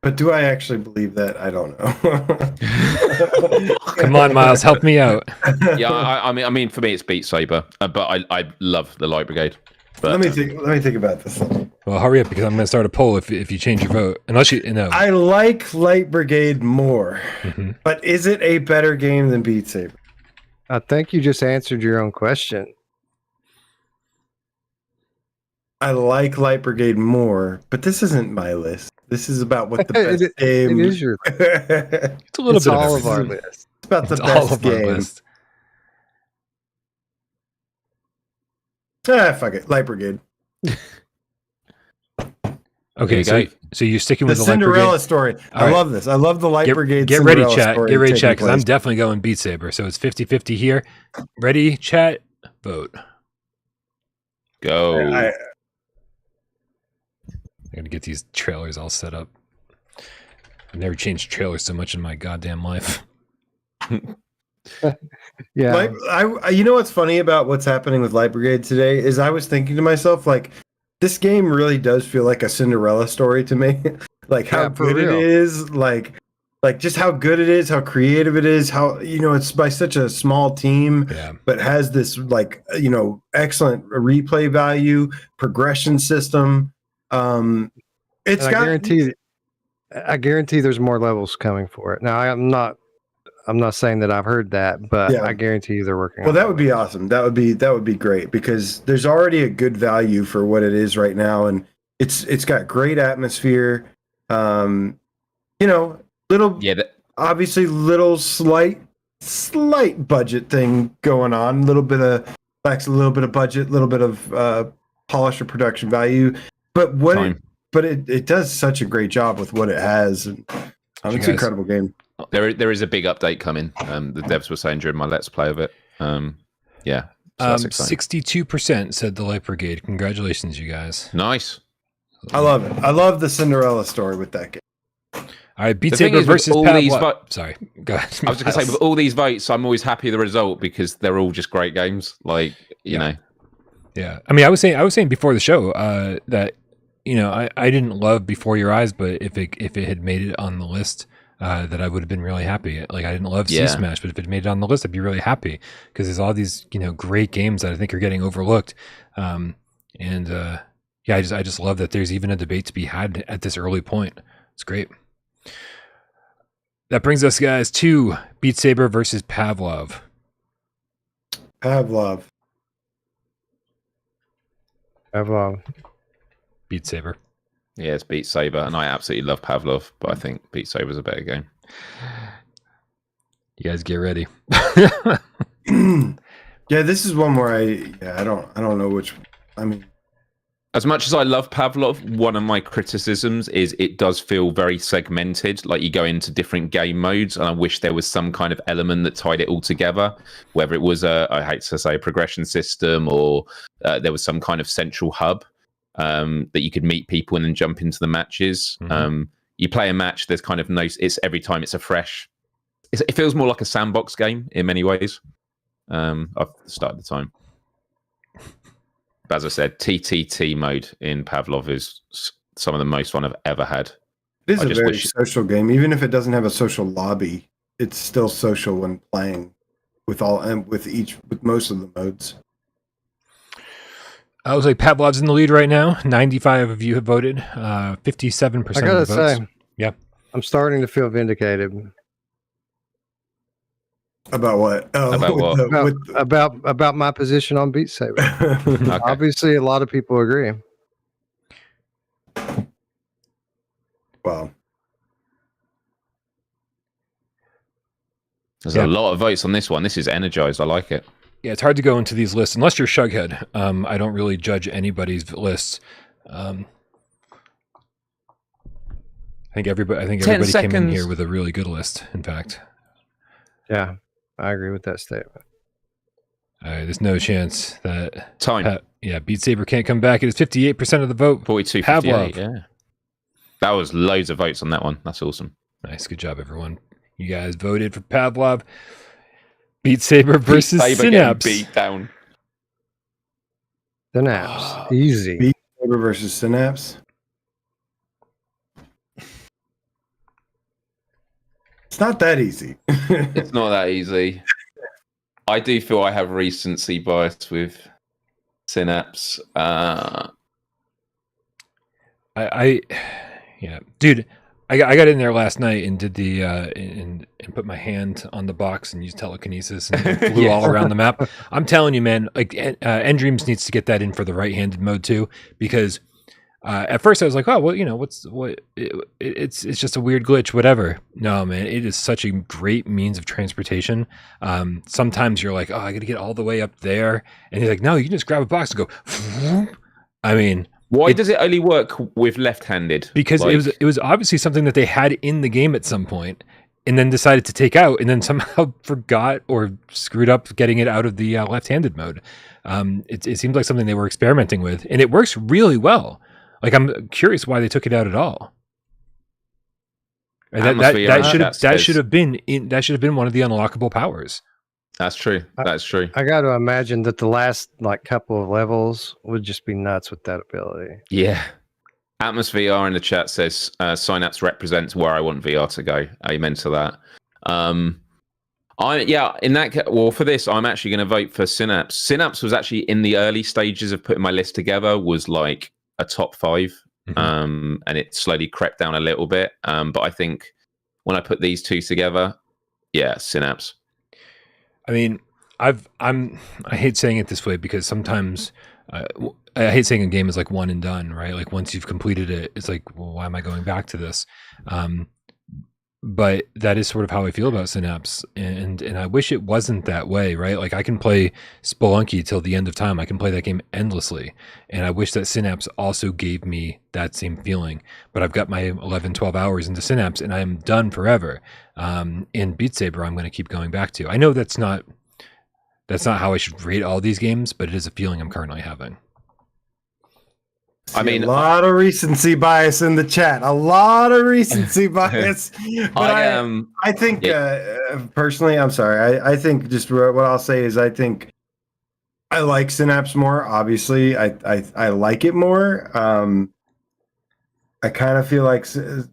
But do I actually believe that? I don't know. Come on, Myles, help me out. Yeah, I mean, for me, it's Beat Saber, but I love the Light Brigade. But, let me think about this. Well, hurry up because I'm going to start a poll if you change your vote. Unless you know. I like Light Brigade more, but is it a better game than Beat Saber? I think you just answered your own question. I like Light Brigade more, but this isn't my list. This is about what the best game. It is your. It's a little bit all of of our list. It's about the it's all best of our game. list. Fuck it. Light Brigade. Okay, so you're sticking The with the Light Cinderella Brigade? story. All I right. love this. I love the Light Brigade. Get ready, Cinderella chat. story Get ready, taking chat, because I'm place. definitely going Beat Saber. So it's 50-50 here. Ready, chat, vote. Go. I'm gonna get these trailers all set up. I've never changed trailers so much in my goddamn life. Yeah. You know what's funny about what's happening with Light Brigade today is I was thinking to myself, like, this game really does feel like a Cinderella story to me. Like how for good real. it is, like just how good it is, how creative it is, how it's by such a small team, but has this excellent replay value, progression system. It's I guarantee there's more levels coming for it. Now I'm not saying that I've heard that, but I guarantee you they're working on it. That would be awesome. That would be great because there's already a good value for what it is right now, and it's got great atmosphere. Obviously little slight budget thing going on, a little bit of budget, a little bit of polish or production value, but it does such a great job with what it has, and it's an incredible game. There is a big update coming. The devs were saying during my Let's Play of it. So that's exciting. 62% said the Light Brigade. Congratulations, you guys. Nice. I love it. I love the Cinderella story with that game. All right, Beat Saber versus Pavlov. Sorry, go ahead. I was just going to say, with all these votes, I'm always happy with the result because they're all just great games. Like, you know. Yeah. I mean, I was saying before the show that, I didn't love Before Your Eyes, but if it had made it on the list, that I would have been really happy. Like, I didn't love Sea Smash, but if it made it on the list, I'd be really happy because there's all these, great games that I think are getting overlooked. I just love that there's even a debate to be had at this early point. It's great. That brings us, guys, to Beat Saber versus Pavlov. Pavlov. Beat Saber. Yeah, it's Beat Saber, and I absolutely love Pavlov, but I think Beat Saber's a better game. You guys get ready. Yeah, this is one where I don't know which. I mean, as much as I love Pavlov, one of my criticisms is it does feel very segmented. Like you go into different game modes, and I wish there was some kind of element that tied it all together. Whether it was I hate to say, a progression system, or there was some kind of central hub that you could meet people and then jump into the matches. Mm-hmm. You play a match. There's kind of no. It's every time it's a fresh. It feels more like a sandbox game in many ways. I've started the time. But as I said, TTT mode in Pavlov is some of the most fun I've ever had. It is a very social game. Even if it doesn't have a social lobby, it's still social when playing with most of the modes. I was like, Pavlov's in the lead right now. 95 of you have voted. 57% I gotta of the votes. say, yeah, I'm starting to feel vindicated. About what? About my position on Beat Saber. Okay. Obviously, a lot of people agree. Wow. There's a lot of votes on this one. This is energized. I like it. Yeah, it's hard to go into these lists unless you're Shughead. I don't really judge anybody's lists. I think everybody came in here with a really good list. In fact, yeah, I agree with that statement. There's no chance that Beat Saber can't come back. It is 58% of the vote. 42, Pavlov. Yeah, that was loads of votes on that one. That's awesome. Nice, good job, everyone. You guys voted for Pavlov. Beat Saber versus Synapse. Beat down. Synapse, easy. Beat Saber versus Synapse. It's not that easy. It's not that easy. I do feel I have recency bias with Synapse. Dude, I got in there last night and did the and put my hand on the box and used telekinesis and flew all around the map. I'm telling you, man, like NDreams needs to get that in for the right-handed mode too, because At first I was like, oh, well, it's just a weird glitch, whatever. No, man, it is such a great means of transportation. Sometimes you're like, oh, I got to get all the way up there. And you're like, no, you can just grab a box and go. I mean, why does it only work with left-handed? Because it was obviously something that they had in the game at some point and then decided to take out and then somehow forgot or screwed up getting it out of the left-handed mode. It seems like something they were experimenting with, and it works really well. Like, I'm curious why they took it out at all. And that should have been one of the unlockable powers. That's true. That's true. I got to imagine that the last couple of levels would just be nuts with that ability. Yeah. Atmos VR in the chat says Synapse represents where I want VR to go. Amen to that. For this, I'm actually going to vote for Synapse. Synapse was actually in the early stages of putting my list together, was like a top 5, and it slowly crept down a little bit. But I think when I put these two together, yeah, Synapse. I mean, I hate saying it this way because sometimes I hate saying a game is like one and done, right? Like once you've completed it, it's like, well, why am I going back to this? But that is sort of how I feel about Synapse, and I wish it wasn't that way, right? Like I can play Spelunky till the end of time. I can play that game endlessly, and I wish that Synapse also gave me that same feeling. But I've got my 11, 12 hours into Synapse, and I am done forever. In Beat Saber, I'm going to keep going back to. I know that's not how I should rate all these games, but it is a feeling I'm currently having. I mean, a lot of recency bias in the chat. A lot of recency bias. But I think personally, I'm sorry. I think just what I'll say is I think I like Synapse more. Obviously, I like it more. I kind of feel like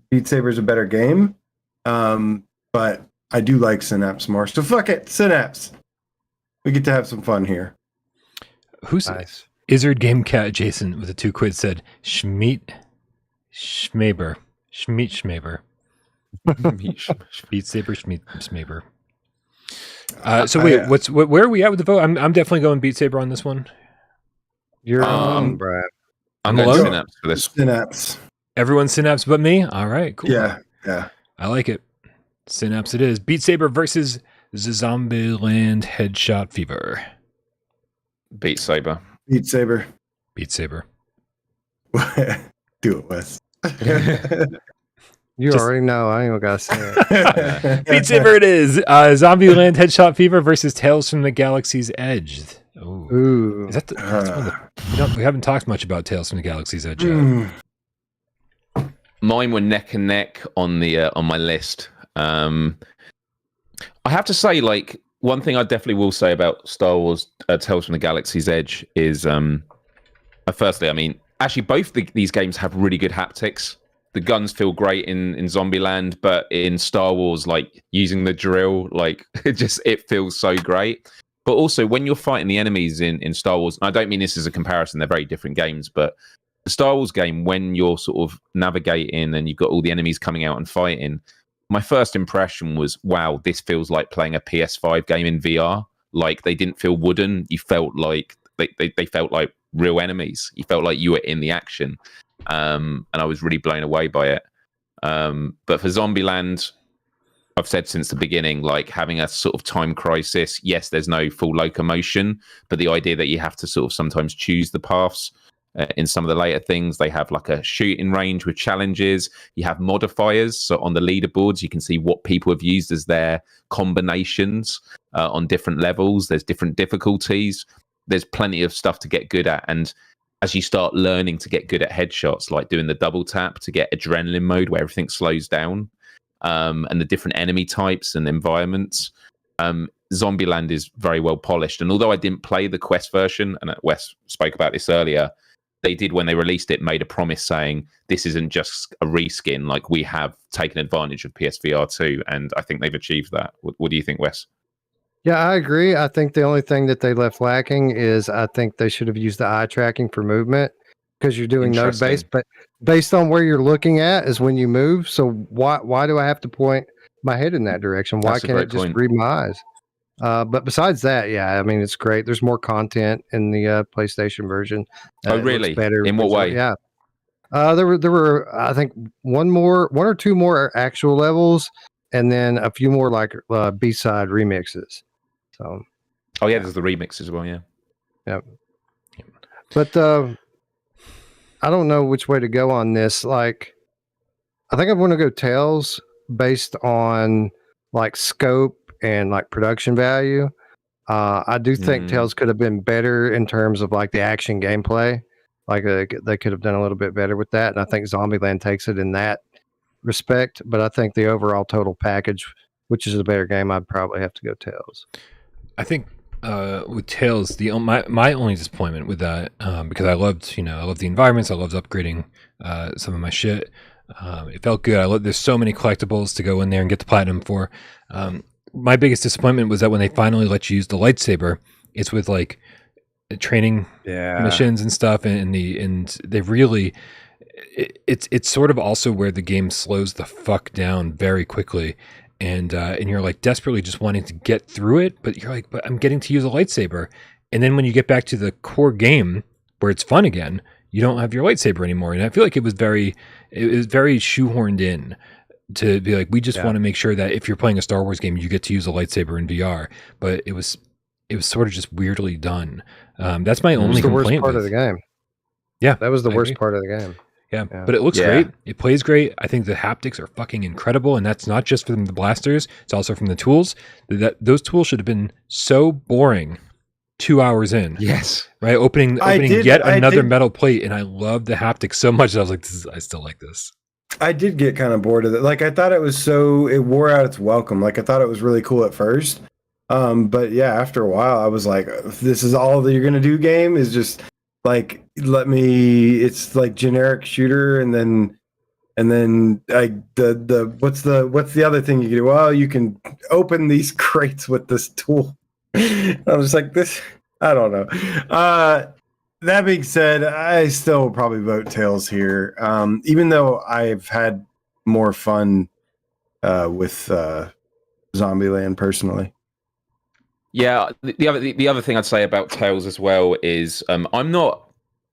Beat Saber is a better game, but I do like Synapse more. So fuck it, Synapse. We get to have some fun here. Who's nice? Izzard Game Cat Jason with a 2 quid said Schmeat Schmaber. Beat Saber Schmaber. So wait, where are we at with the vote? I'm definitely going Beat Saber on this one. You're alone, Brad. I'm going Synapse for this. Synapse. Everyone's Synapse but me? All right, cool. Yeah. I like it. Synapse it is. Beat Saber versus Zombieland Headshot Fever. Beat Saber. Beat Saber. Beat Saber. Do it, Wes. You already know. I ain't even gotta say it. Beat Saber it is. Zombieland Headshot Fever versus Tales from the Galaxy's Edge. Ooh. Is that we haven't talked much about Tales from the Galaxy's Edge yet. Mine were neck and neck on the on my list. I have to say, like, one thing I definitely will say about Star Wars Tales from the Galaxy's Edge is, firstly, I mean, actually, both these games have really good haptics. The guns feel great in Zombieland, but in Star Wars, like, using the drill, like, it feels so great. But also, when you're fighting the enemies in Star Wars, and I don't mean this as a comparison, they're very different games, but the Star Wars game, when you're sort of navigating and you've got all the enemies coming out and fighting, my first impression was, wow, this feels like playing a PS5 game in VR. Like, they didn't feel wooden. You felt like they felt like real enemies. You felt like you were in the action. And I was really blown away by it. But for Zombieland, I've said since the beginning, like, having a sort of time crisis. Yes, there's no full locomotion, but the idea that you have to sort of sometimes choose the paths. In some of the later things, they have like a shooting range with challenges. You have modifiers. So on the leaderboards, you can see what people have used as their combinations on different levels. There's different difficulties. There's plenty of stuff to get good at. And as you start learning to get good at headshots, like doing the double tap to get adrenaline mode where everything slows down, and the different enemy types and environments, Zombieland is very well polished. And although I didn't play the Quest version, and Wes spoke about this earlier, they did, when they released it, made a promise saying this isn't just a reskin. Like, we have taken advantage of PSVR2, and I think they've achieved that. What do you think, Wes? Yeah, I agree. I think the only thing that they left lacking is I think they should have used the eye tracking for movement, because you're doing node based, but based on where you're looking at is when you move. So why do I have to point my head in that direction? Why can't it just read my eyes? But besides that, yeah, I mean, it's great. There's more content in the PlayStation version. Oh, really? Better. In what way? Yeah. There were I think one or two more actual levels, and then a few more like B-side remixes. So, oh yeah, there's the remix as well. Yeah. yeah. But I don't know which way to go on this. Like, I think I'm going to go Tails based on like scope and like production value. I do think Tails could have been better in terms of like the action gameplay. Like they could have done a little bit better with that, and I think Zombieland takes it in that respect. But I think the overall total package, which is a better game, I'd probably have to go Tails. I think with Tails, my only disappointment with that, because I loved the environments, I loved upgrading some of my shit. It felt good. There's so many collectibles to go in there and get the platinum for. My biggest disappointment was that when they finally let you use the lightsaber, it's with like training missions and stuff, and they really, it's sort of also where the game slows the fuck down very quickly. And you're like desperately just wanting to get through it, but you're like, but I'm getting to use a lightsaber. And then when you get back to the core game where it's fun again, you don't have your lightsaber anymore. And I feel like it was very shoehorned in to be like, we just want to make sure that if you're playing a Star Wars game, you get to use a lightsaber in VR. But it was sort of just weirdly done. That's my only complaint. The worst part of the game. Yeah, that was the worst part of the game. Yeah, but it looks great. It plays great. I think the haptics are fucking incredible, and that's not just from the blasters. It's also from the tools. Those tools should have been so boring 2 hours in. Yes. Right? Opening yet another metal plate, and I love the haptics so much that I was like, I still like this. I did get kind of bored of it. Like, I thought it wore out its welcome. Like, I thought it was really cool at first. But yeah, after a while, I was like, this is all that you're going to do, game? Is just... like, it's like generic shooter, and then like what's the other thing you can do? Well, you can open these crates with this tool. I was like, this, I don't know. That being said, I still will probably vote Tails here. Even though I've had more fun with Zombieland personally. Yeah, the other thing I'd say about Tales as well is I'm not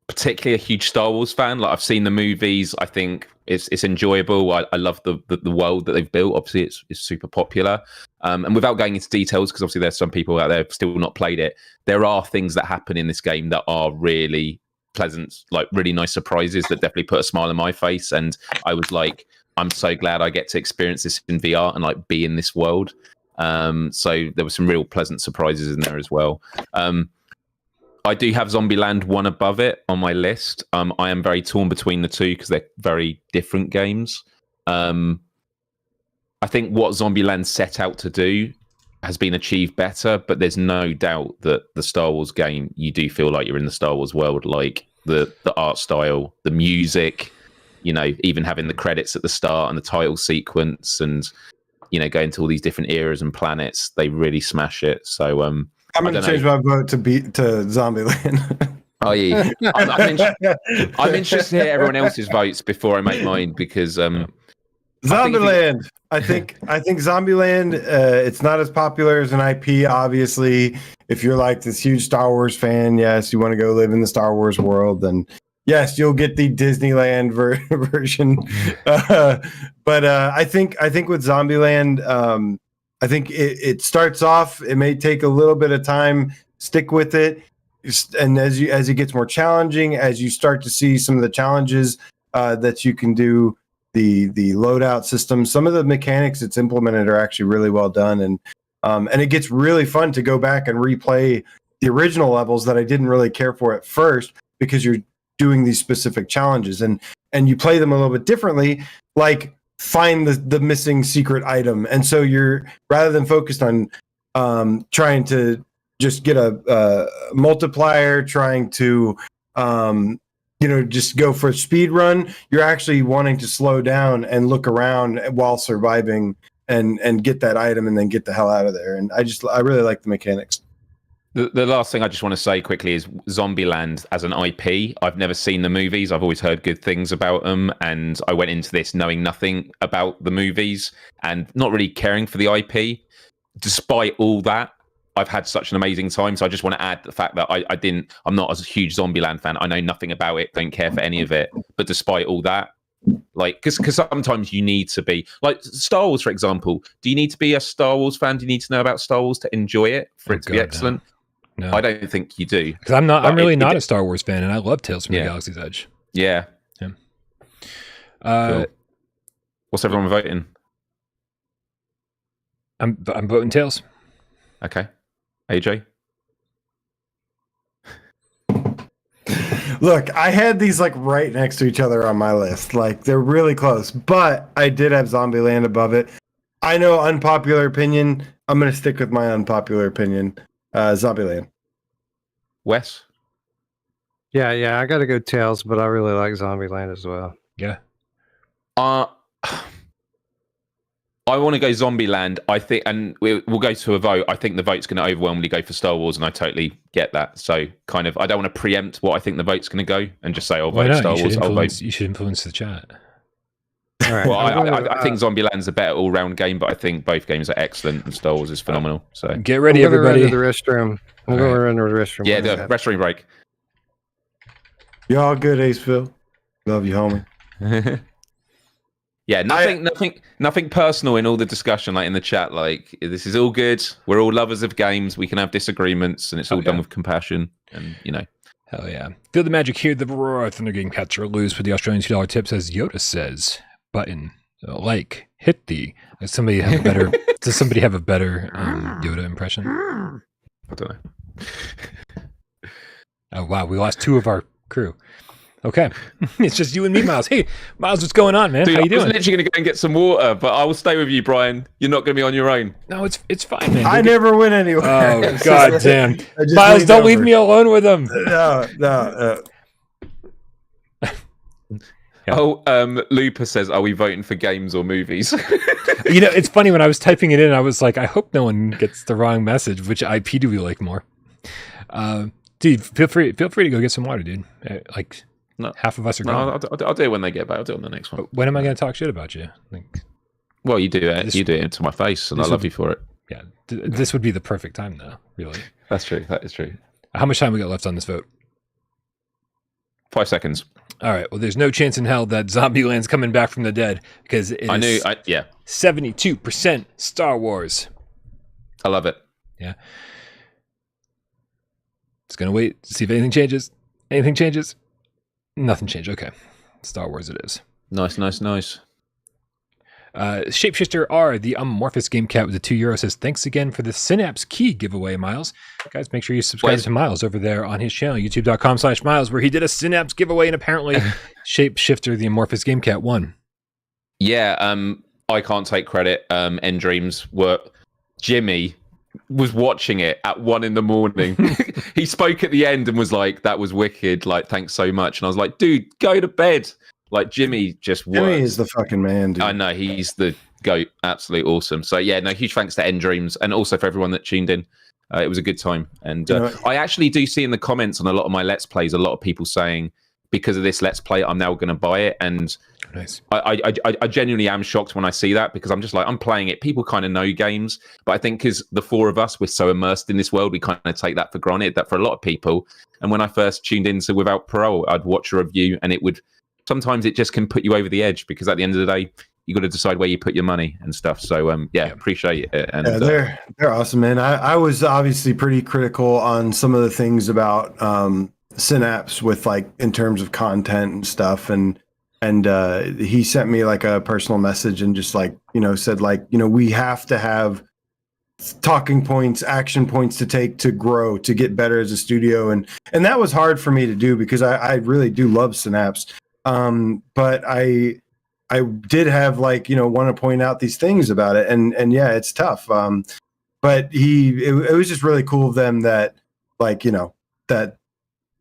particularly a huge Star Wars fan. Like, I've seen the movies. I think it's enjoyable. I love the world that they've built. Obviously, it's super popular. And without going into details, because obviously there's some people out there who've still not played it, there are things that happen in this game that are really pleasant, like really nice surprises that definitely put a smile on my face. And I was like, I'm so glad I get to experience this in VR and like be in this world. So there were some real pleasant surprises in there as well. I do have Zombieland one above it on my list. I am very torn between the two because they're very different games. I think what Zombieland set out to do has been achieved better, but there's no doubt that the Star Wars game, you do feel like you're in the Star Wars world, like the art style, the music, even having the credits at the start and the title sequence and, going to all these different eras and planets, they really smash it. So I'm going to change my vote to Zombieland. Oh yeah, I'm interested to hear everyone else's votes before I make mine because Zombieland. I think Zombieland. It's not as popular as an IP. Obviously, if you're like this huge Star Wars fan, yes, you want to go live in the Star Wars world, then yes, you'll get the Disneyland version. But I think with Zombieland, I think it starts off. It may take a little bit of time. Stick with it, and as it gets more challenging, as you start to see some of the challenges that you can do, the loadout system, some of the mechanics it's implemented are actually really well done, and it gets really fun to go back and replay the original levels that I didn't really care for at first because you're doing these specific challenges and you play them a little bit differently, like find the missing secret item, and so you're rather than focused on trying to just get a multiplier, trying to just go for a speed run, you're actually wanting to slow down and look around while surviving and get that item and then get the hell out of there. And I really like the mechanics. The last thing I just want to say quickly is Zombieland as an IP. I've never seen the movies. I've always heard good things about them. And I went into this knowing nothing about the movies and not really caring for the IP. Despite all that, I've had such an amazing time. So I just want to add the fact that I'm not as a huge Zombieland fan. I know nothing about it, don't care for any of it. But despite all that, like, because sometimes you need to be like Star Wars, for example. Do you need to be a Star Wars fan? Do you need to know about Star Wars to enjoy it for it to be excellent? No. I don't think you do. Because I'm really not a Star Wars fan, and I love Tales from the Galaxy's Edge. Yeah. Cool. What's everyone voting? I'm voting Tales. Okay. AJ? Look, I had these like right next to each other on my list. Like they're really close, but I did have Zombieland above it. I know unpopular opinion. I'm going to stick with my unpopular opinion. Zombieland. Wes? Yeah, I got to go Tails, but I really like Zombieland as well. Yeah. I want to go Zombieland. I think, and we'll go to a vote. I think the vote's going to overwhelmingly go for Star Wars, and I totally get that. So, kind of, I don't want to preempt what I think the vote's going to go, and just say, "I'll vote Star Wars." I'll vote. You should influence the chat. All right. Well, I think Zombieland's a better all-round game, but I think both games are excellent, and Star Wars is phenomenal. So, get ready, everybody. Run to the restroom. I'm going to run to the restroom. Yeah, the restroom break. Y'all good, Ace Phil? Love you, homie. Yeah, nothing personal in all the discussion, like in the chat. Like, this is all good. We're all lovers of games. We can have disagreements, and it's all done with compassion. And Hell yeah. Feel the magic here. The Aurora Thunder Game catcher lose for the Australian $2 tip, says Yoda says. Button like hit the. Does somebody have a better? Does somebody have a better Yoda impression? I don't know. Oh wow, we lost 2 of our crew. Okay, it's just you and me, Myles. Hey, Myles, what's going on, man? Dude, how you doing? I was literally going to go and get some water, but I will stay with you, Brian. You're not going to be on your own. No, it's fine, man. I never went anywhere. Oh god damn, Myles, don't leave me alone with him. No. Yeah. Oh, Looper says, "Are we voting for games or movies?" It's funny when I was typing it in, I was like, I hope no one gets the wrong message. Which IP do we like more? Dude, feel free to go get some water, dude. Like. No, half of us are gone. I'll do it when they get back. I'll do it on the next one. When am I going to talk shit about you? Well, you do it. You do it to my face, and I love you for it. Yeah, this would be the perfect time, though. Really, that's true. That is true. How much time we got left on this vote? 5 seconds. All right. Well, there's no chance in hell that Zombieland's coming back from the dead because it is 72% Star Wars. I love it. Yeah. Just gonna wait to see if anything changes. Anything changes? Nothing changed. Okay. Star Wars it is. Nice. Shapeshifter R, the amorphous game cat with the €2 says, thanks again for the Synapse key giveaway, Myles. Guys, make sure you subscribe to Myles over there on his channel, youtube.com/Myles, where he did a Synapse giveaway, and apparently Shapeshifter, the amorphous game cat, won. Yeah, I can't take credit. NDreams were... Jimmy was watching it at 1 a.m. He spoke at the end and was like, that was wicked, like, thanks so much. And I was like, dude, go to bed. Like, Jimmy just works. Jimmy is the fucking man, dude. I know, he's the GOAT. Absolutely awesome. So yeah, no, huge thanks to NDreams, and also for everyone that tuned in. It was a good time. And I actually do see in the comments on a lot of my Let's Plays, a lot of people saying, because of this Let's Play, I'm now going to buy it. And nice. I genuinely am shocked when I see that, because I'm just like, I'm playing it. People kind of know games, but I think because the 4 of us, we're so immersed in this world, we kind of take that for granted, that for a lot of people. And when I first tuned into Without Parole, I'd watch a review, and it would, sometimes it just can put you over the edge, because at the end of the day, you got to decide where you put your money and stuff. So appreciate it. And they're awesome, man. I was obviously pretty critical on some of the things about Synapse with, like, in terms of content and stuff, and he sent me like a personal message and just, like, said, like, we have to have talking points, action points to take to grow, to get better as a studio, and that was hard for me to do, because I really do love Synapse, but I did have, like, want to point out these things about it, and yeah, it's tough, but it was just really cool of them that, like, that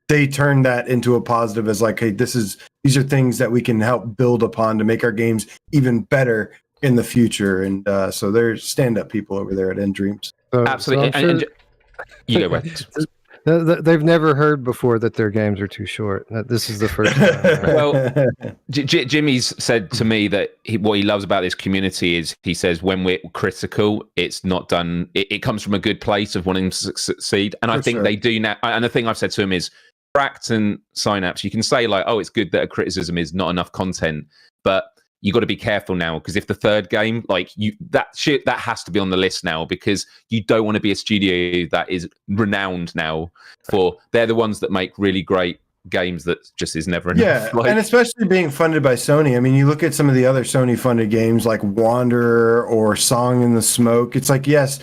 they turned that into a positive, as like, hey, these are things that we can help build upon to make our games even better in the future. And so they're stand-up people over there at NDreams. Absolutely. So and you go, Wes. They've never heard before that their games are too short. This is the first time. Right? Well, Jimmy's said to me that what he loves about this community is he says when we're critical, it's not done. It comes from a good place of wanting to succeed, and I think they do now. And the thing I've said to him is, Fract and Synapse, you can say like, oh, it's good that a criticism is not enough content, but you got to be careful now, because if the third game, like that has to be on the list now, because you don't want to be a studio that is renowned now for, they're the ones that make really great games that just is never enough. Yeah, and especially being funded by Sony. I mean, you look at some of the other Sony funded games like Wanderer or Song in the Smoke. It's like, yes,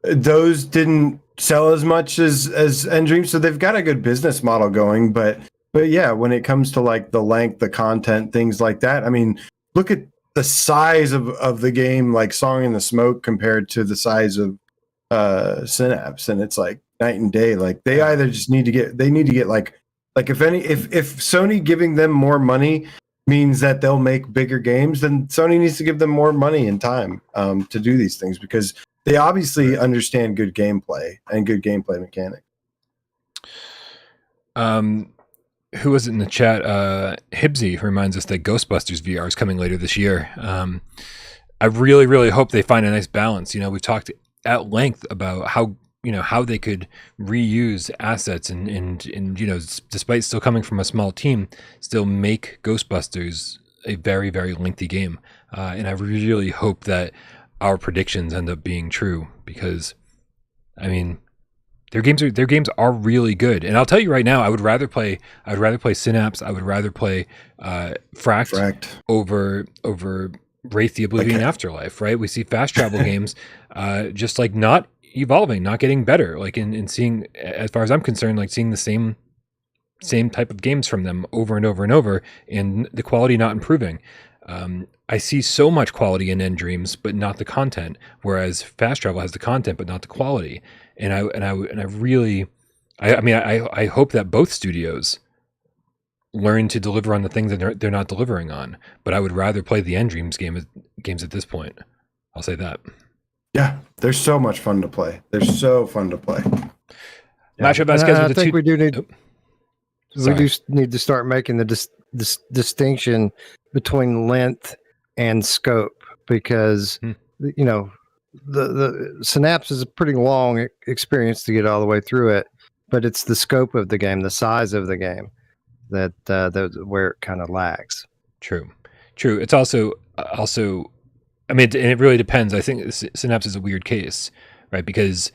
those didn't sell as much as NDreams, so they've got a good business model going. But yeah, when it comes to like the length, the content, things like that, I mean, look at the size of the game, like Song in the Smoke, compared to the size of Synapse, and it's like night and day. Like they either just need to get like if Sony giving them more money means that they'll make bigger games, then Sony needs to give them more money and time to do these things, because they obviously understand good gameplay and good gameplay mechanics. Who was it in the chat? Hibsy reminds us that Ghostbusters VR is coming later this year. I really, really hope they find a nice balance. You know, we've talked at length about how they could reuse assets and you know, despite still coming from a small team, still make Ghostbusters a very, very lengthy game. And I really hope that our predictions end up being true, because, I mean, their games are really good. And I'll tell you right now, I would rather play Synapse. I would rather play Fract over Wraith the Oblivion Afterlife, right? We see fast travel games just like not evolving, not getting better, like in seeing, as far as I'm concerned, like seeing the same type of games from them over and over and over, and the quality not improving. I see so much quality in NDreams, but not the content, whereas fast travel has the content but not the quality. And I hope that both studios learn to deliver on the things that they're not delivering on. But I would rather play the NDreams games at this point. I'll say that. Yeah, they're so much fun to play. They're so fun to play. Matchup Vasquez with the I think we do need to start making the distinction between length and scope, because you know, the Synapse is a pretty long experience to get all the way through it, but it's the scope of the game, the size of the game, that where it kind of lags. True. It's also I mean, and it really depends. I think Synapse is a weird case, right? Because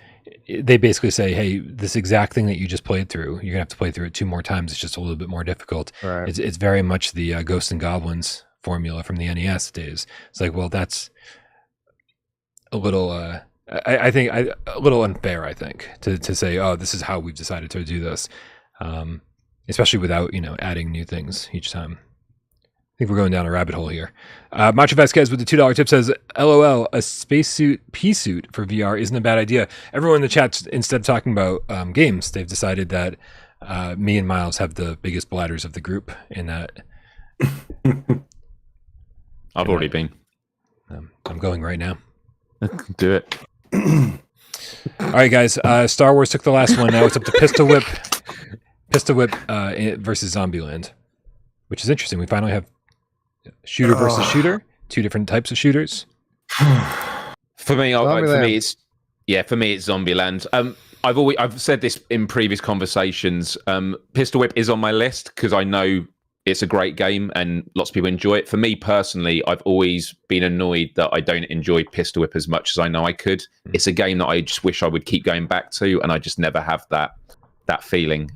they basically say, hey, this exact thing that you just played through, you're gonna have to play through it 2 more times. It's just a little bit more difficult. Right. It's very much the Ghosts and Goblins formula from the NES days. It's like, well, that's a little I think a little unfair, I think, to say, oh, this is how we've decided to do this, especially without, you know, adding new things each time. I think we're going down a rabbit hole here. Macho Vasquez with the $2 tip says, LOL, a spacesuit P-suit for VR isn't a bad idea. Everyone in the chat, instead of talking about games, they've decided that me and Myles have the biggest bladders of the group, and that I've already been. I'm going right now. Do it. All right, guys. Star Wars took the last one. Now it's up to Pistol Whip versus Zombieland, which is interesting. We finally have shooter versus shooter, 2 different types of shooters. For me, it's Zombieland. I've said this in previous conversations. Pistol Whip is on my list because I know it's a great game and lots of people enjoy it. For me personally, I've always been annoyed that I don't enjoy Pistol Whip as much as I know I could. It's a game that I just wish I would keep going back to, and I just never have that feeling.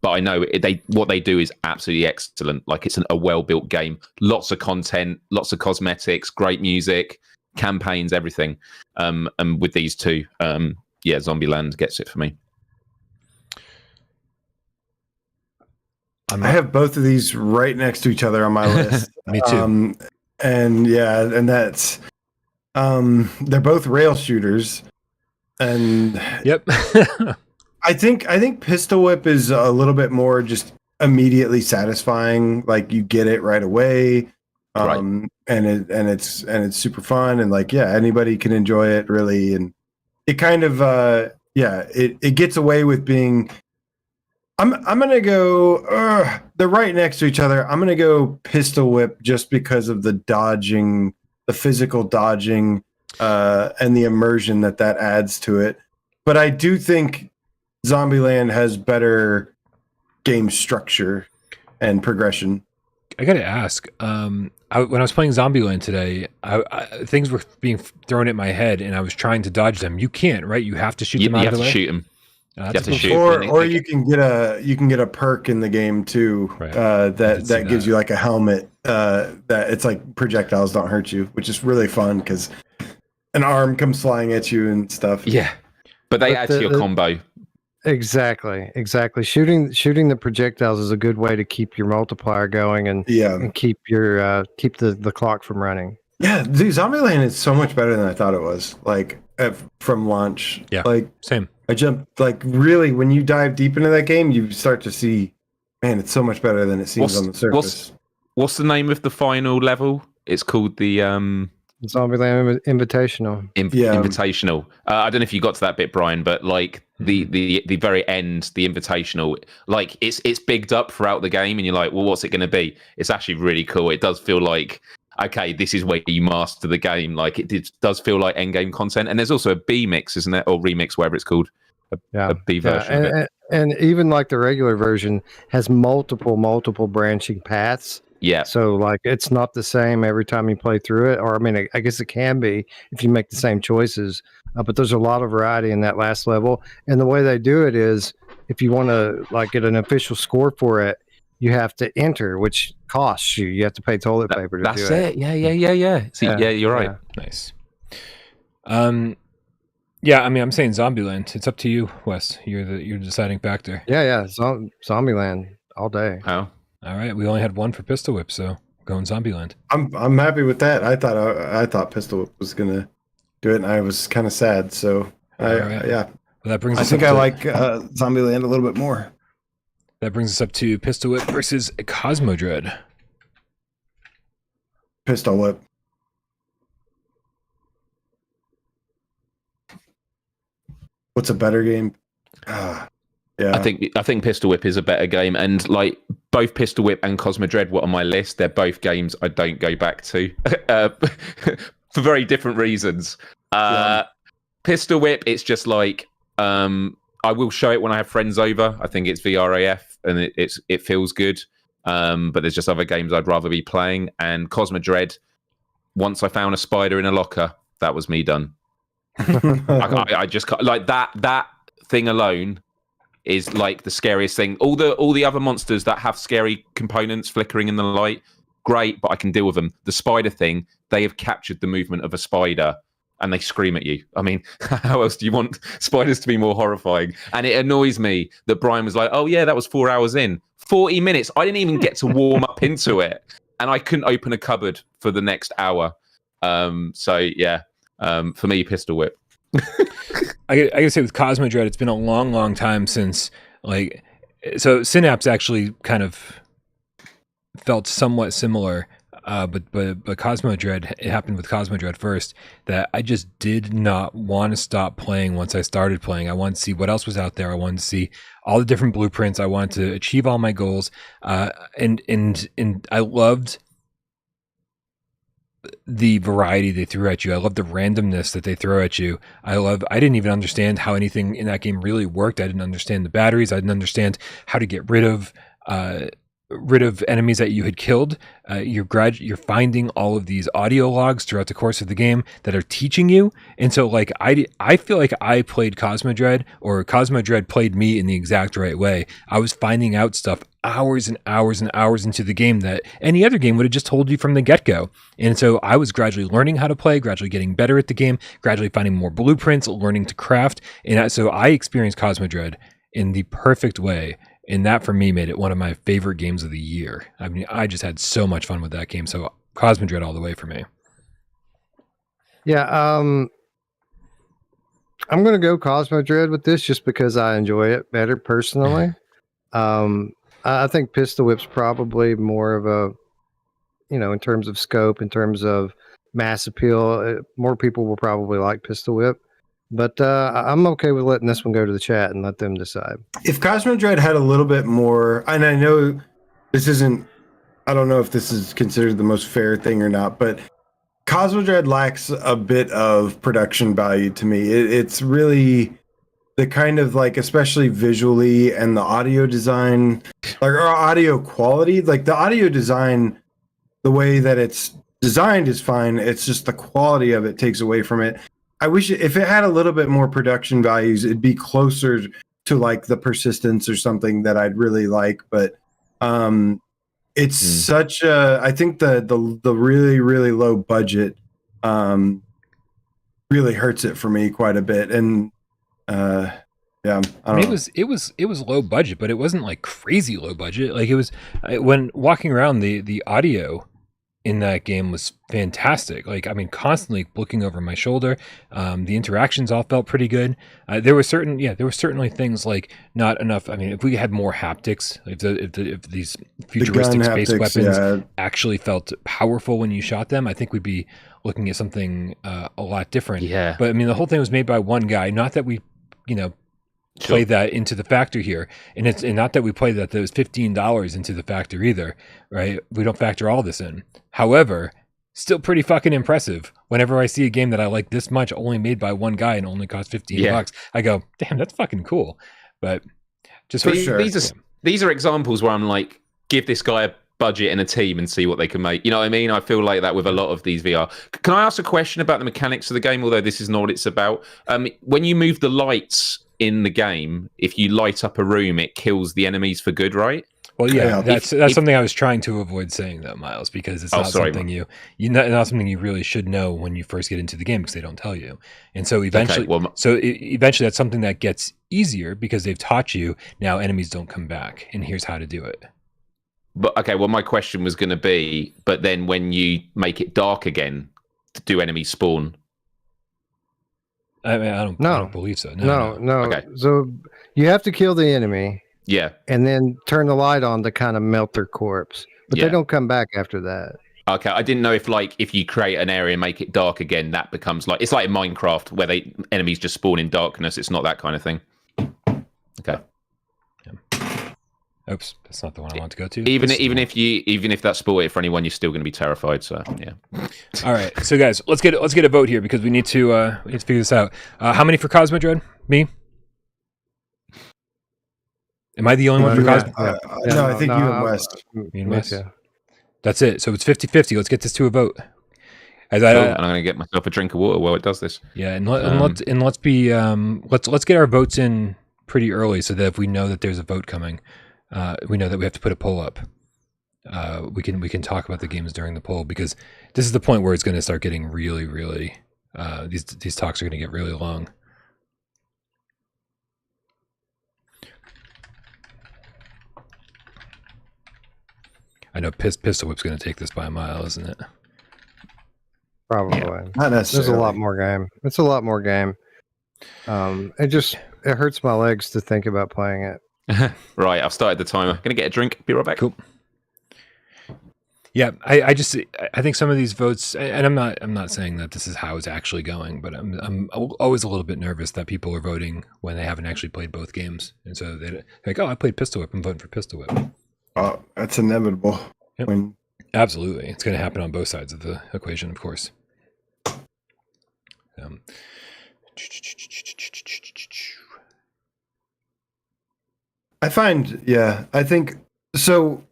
But I know what they do is absolutely excellent. Like, it's a well-built game, lots of content, lots of cosmetics, great music, campaigns, everything. And with these two, Zombieland gets it for me. I have both of these right next to each other on my list. Me too. And that's they're both rail shooters, and yep. I think Pistol Whip is a little bit more just immediately satisfying. Like, you get it right away, right. and it's super fun, and like, yeah, anybody can enjoy it really, and it kind of yeah, it gets away with being. I'm gonna go. They're right next to each other. I'm gonna go Pistol Whip just because of the dodging, the physical dodging, and the immersion that adds to it. But I do think Zombieland has better game structure and progression. I gotta ask. When I was playing Zombieland today, things were being thrown at my head, and I was trying to dodge them. You can't, right? You have to shoot them out of the way. You have to shoot them. You have to shoot. Or you can get a perk in the game too, Right. that gives you like a helmet that it's like projectiles don't hurt you, which is really fun because an arm comes flying at you and stuff. Yeah, but they add to your combo. Exactly. Shooting the projectiles is a good way to keep your multiplier going and keep your keep the clock from running. Yeah, dude, Zombieland is so much better than I thought it was. Like from launch. Yeah, like same. I jumped like really when you dive deep into that game, you start to see, man, it's so much better than it seems on the surface. What's the name of the final level? It's called the Zombieland Invitational. Invitational. I don't know if you got to that bit, Bryan, but like the very end, the Invitational, like it's bigged up throughout the game, and you're like, well, what's it going to be? It's actually really cool. It does feel like, okay, this is where you master the game. Like it does feel like endgame content, and there's also a B mix, isn't there, or remix, whatever it's called. A B version of it. And even like the regular version has multiple branching paths. Yeah. So like it's not the same every time you play through it, or I mean, I guess it can be if you make the same choices. But there's a lot of variety in that last level, and the way they do it is, if you want to like get an official score for it, you have to enter, which costs you. You have to pay toilet paper to do it. That's it. Yeah. See, yeah, you're right. Yeah. Nice. Yeah, I mean, I'm saying Zombieland. It's up to you, Wes. You're the deciding factor. Yeah. Zombieland all day. Oh. All right, we only had one for Pistol Whip, so going Zombieland. I'm happy with that. I thought Pistol Whip was gonna do it, and I was kind of sad. So Right. yeah. Well, that brings I us think up I to, like Zombieland a little bit more. That brings us up to Pistol Whip versus Cosmodread. Pistol Whip. What's a better game? Yeah. I think Pistol Whip is a better game, and like both Pistol Whip and Cosmodread were on my list. They're both games I don't go back to for very different reasons. Pistol Whip, it's just like I will show it when I have friends over. I think it's VRAF and it feels good. But there's just other games I'd rather be playing. And Cosmodread, once I found a spider in a locker, that was me done. I just like that thing alone is like the scariest thing. All the other monsters that have scary components flickering in the light, great, but I can deal with them. The spider thing, they have captured the movement of a spider and they scream at you. I mean, how else do you want spiders to be more horrifying? And it annoys me that Bryan was like, oh yeah, that was 4 hours in. 40 minutes. I didn't even get to warm up into it. And I couldn't open a cupboard for the next hour. So yeah, for me, Pistol Whip. I gotta say with Cosmodread, it's been a long time since so Synapse actually kind of felt somewhat similar, but Cosmodread, it happened with Cosmodread first, that I just did not want to stop playing once I started playing. I wanted to see what else was out there. I wanted to see all the different blueprints. I wanted to achieve all my goals, and I loved the variety they threw at you. I love the randomness that they throw at you. I didn't even understand how anything in that game really worked. I didn't understand the batteries. I didn't understand how to get rid of enemies that you had killed. You're finding all of these audio logs throughout the course of the game that are teaching you. And so like I feel like I played Cosmodread, or Cosmodread played me in the exact right way. I was finding out stuff hours and hours and hours into the game that any other game would have just told you from the get-go. And so I was gradually learning how to play, gradually getting better at the game, gradually finding more blueprints, learning to craft. And so I experienced Cosmodread in the perfect way. And that for me made it one of my favorite games of the year. I mean, I just had so much fun with that game. So Cosmodread all the way for me. Yeah, I'm going to go Cosmodread with this just because I enjoy it better personally. I think Pistol Whip's probably more of a, in terms of scope, in terms of mass appeal, more people will probably like Pistol Whip. But I'm okay with letting this one go to the chat and let them decide. If Cosmodread had a little bit more, and I know this isn't, I don't know if this is considered the most fair thing or not, but Cosmodread lacks a bit of production value to me. It's really the kind of like, especially visually and the audio design, like our audio quality, like the audio design, the way that it's designed is fine. It's just the quality of it takes away from it. I wish if it had a little bit more production values, it'd be closer to like the Persistence or something that I'd really like. But it's such a, I think the really, really low budget really hurts it for me quite a bit. And yeah, I don't know. It was low budget, but it wasn't like crazy low budget. Like it was when walking around, the audio in that game was fantastic. Like, I mean, constantly looking over my shoulder. The interactions all felt pretty good. There were certainly things like not enough. I mean, if we had more haptics, if these futuristic space weapons actually felt powerful when you shot them, I think we'd be looking at something a lot different. Yeah. But I mean, the whole thing was made by one guy. Not that we, play that into the factor here, and not that we play that was $15 into the factor either, right? We don't factor all this in. However, still pretty fucking impressive. Whenever I see a game that I like this much, only made by one guy and only cost $15, I go, damn, that's fucking cool. But just for sure, these are examples where I'm like, give this guy a budget and a team and see what they can make. You know what I mean? I feel like that with a lot of these VR. Can I ask a question about the mechanics of the game? Although this is not what it's about. When you move the lights in the game, if you light up a room, it kills the enemies for good, right? Well, yeah, that's something I was trying to avoid saying though, Myles, because it's not something not something you really should know when you first get into the game because they don't tell you. And so eventually, eventually that's something that gets easier because they've taught you. Now enemies don't come back, and here's how to do it. But okay, well, my question was going to be, but then when you make it dark again, do enemies spawn? I mean, I don't believe so. No. Okay. So you have to kill the enemy. Yeah. And then turn the light on to kind of melt their corpse. But they don't come back after that. Okay. I didn't know if you create an area and make it dark again, that becomes like, it's like in Minecraft where enemies just spawn in darkness. It's not that kind of thing. Okay. Oops, that's not the one I want to go to. Even if that's spoiled for anyone, you're still going to be terrified. So yeah. All right, so guys, let's get a vote here because we need to figure this out. How many for Cosmodread? Me? Am I the only one for Cosmodread? No, I think you and West. Me and West. Yeah. That's it. So it's 50-50. Let's get this to a vote. And I'm going to get myself a drink of water while it does this. Yeah, let's get our votes in pretty early so that if we know that there's a vote coming. We know that we have to put a poll up. We can talk about the games during the poll because this is the point where it's going to start getting really, really. These talks are going to get really long. I know Pistol Whip's going to take this by a mile, isn't it? Probably. Yeah, not necessarily. There's a lot more game. It's a lot more game. It hurts my legs to think about playing it. Right, I've started the timer. Gonna get a drink. Be right back. Cool. Yeah, I think some of these votes, and I'm not saying that this is how it's actually going, but I'm always a little bit nervous that people are voting when they haven't actually played both games, and so they're like, oh, I played Pistol Whip, I'm voting for Pistol Whip. Oh, that's inevitable. Yep. Absolutely, it's going to happen on both sides of the equation, of course. I think so.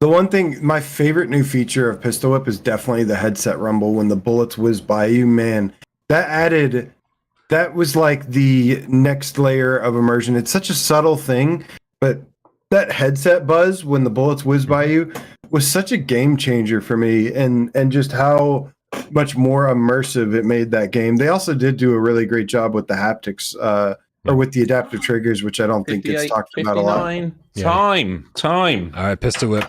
The one thing, my favorite new feature of Pistol Whip is definitely the headset rumble when the bullets whiz by you. Man, that was like the next layer of immersion. It's such a subtle thing, but that headset buzz when the bullets whiz by you was such a game changer for me, and just how much more immersive it made that game. They also did do a really great job with the haptics, or with the adaptive triggers, which I don't think gets talked about a lot. Time. All right, Pistol Whip.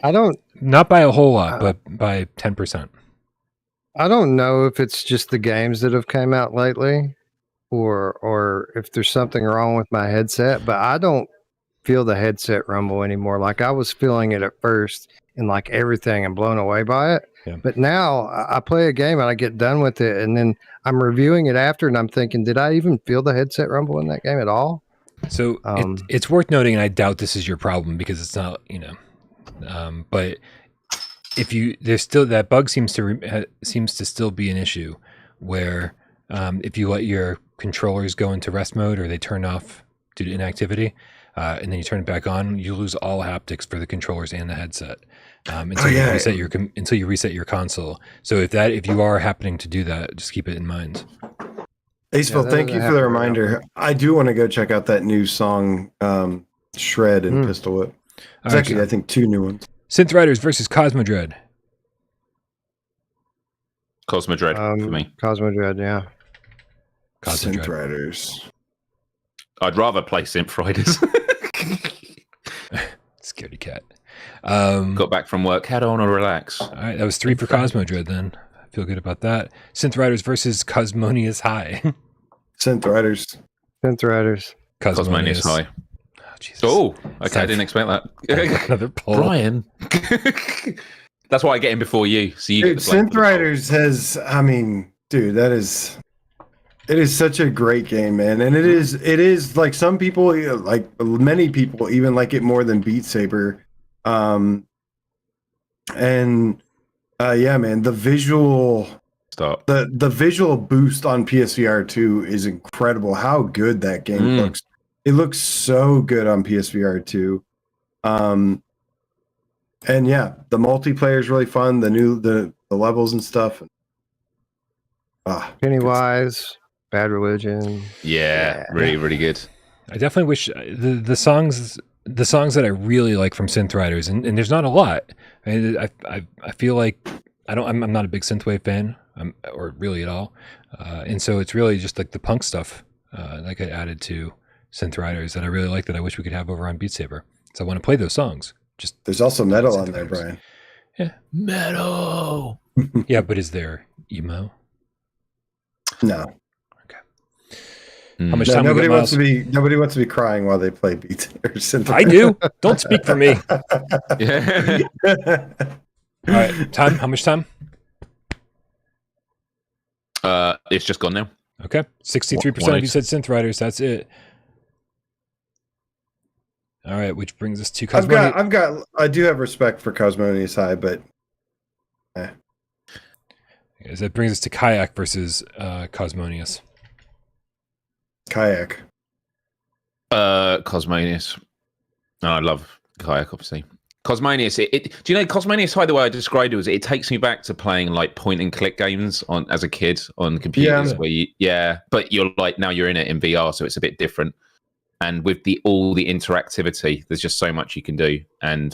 Not by a whole lot, but by 10%. I don't know if it's just the games that have come out lately, or if there's something wrong with my headset. But I don't feel the headset rumble anymore. Like I was feeling it at first, and like everything, I'm blown away by it. Yeah. But now I play a game and I get done with it, and then I'm reviewing it after, and I'm thinking, did I even feel the headset rumble in that game at all? So it's worth noting, and I doubt this is your problem because it's not, but if there's still that bug seems to still be an issue where if you let your controllers go into rest mode or they turn off due to inactivity, and then you turn it back on, you lose all haptics for the controllers and the headset until you reset your console. So if you are happening to do that, just keep it in mind. Aceville, thank you for the reminder. I do want to go check out that new song, Shred and Pistol Whip. It's actually, I think, 2 new ones. Synth Riders versus Cosmodread. Cosmodread for me. Cosmodread, yeah. Synth Riders. I'd rather play Synth Riders. Scaredy cat. Got back from work. How do I want to relax? All right, that was 3 for Cosmodread then. I feel good about that. Synth Riders versus Cosmonious High. Synth Riders. Synth Riders. Cosmonious High. Oh, Jesus. Oh, okay. I didn't expect that. Another poll. Bryan. That's why I get in before you. So you Dude, Synth Riders has, dude, it is such a great game, man. And it is like some people, like many people, even like it more than Beat Saber. Yeah, man, the visual the visual boost on PSVR2 is incredible. How good that game looks. It looks so good on PSVR2. And yeah, the multiplayer is really fun. The levels and stuff. Pennywise, Bad Religion. Yeah, really, really good. I definitely wish the songs that I really like from Synth Riders, and there's not a lot. I feel like I'm not a big synthwave fan, or really at all, and so it's really just like the punk stuff that got added to Synth Riders that I really like that I wish we could have over on Beat Saber. So I want to play those songs. Just there's also metal on there, Bryan. Yeah, metal. Yeah, but is there emo? No. How much time? Nobody wants to be crying while they play beats or synth. I do. Don't speak for me. Yeah. All right, time. How much time? It's just gone now. Okay, 63% of you said Synth Riders. That's it. All right, which brings us to Cosmonious. I do have respect for Cosmonious High, but that brings us to Kayak versus Cosmonious. Kayak. Cosmonious. No, I love Kayak, obviously. Cosmonious. Do you know Cosmonious High? The way I described it was, it takes me back to playing like point and click games as a kid on computers. But you're like now you're in it in VR, so it's a bit different. And with all the interactivity, there's just so much you can do. And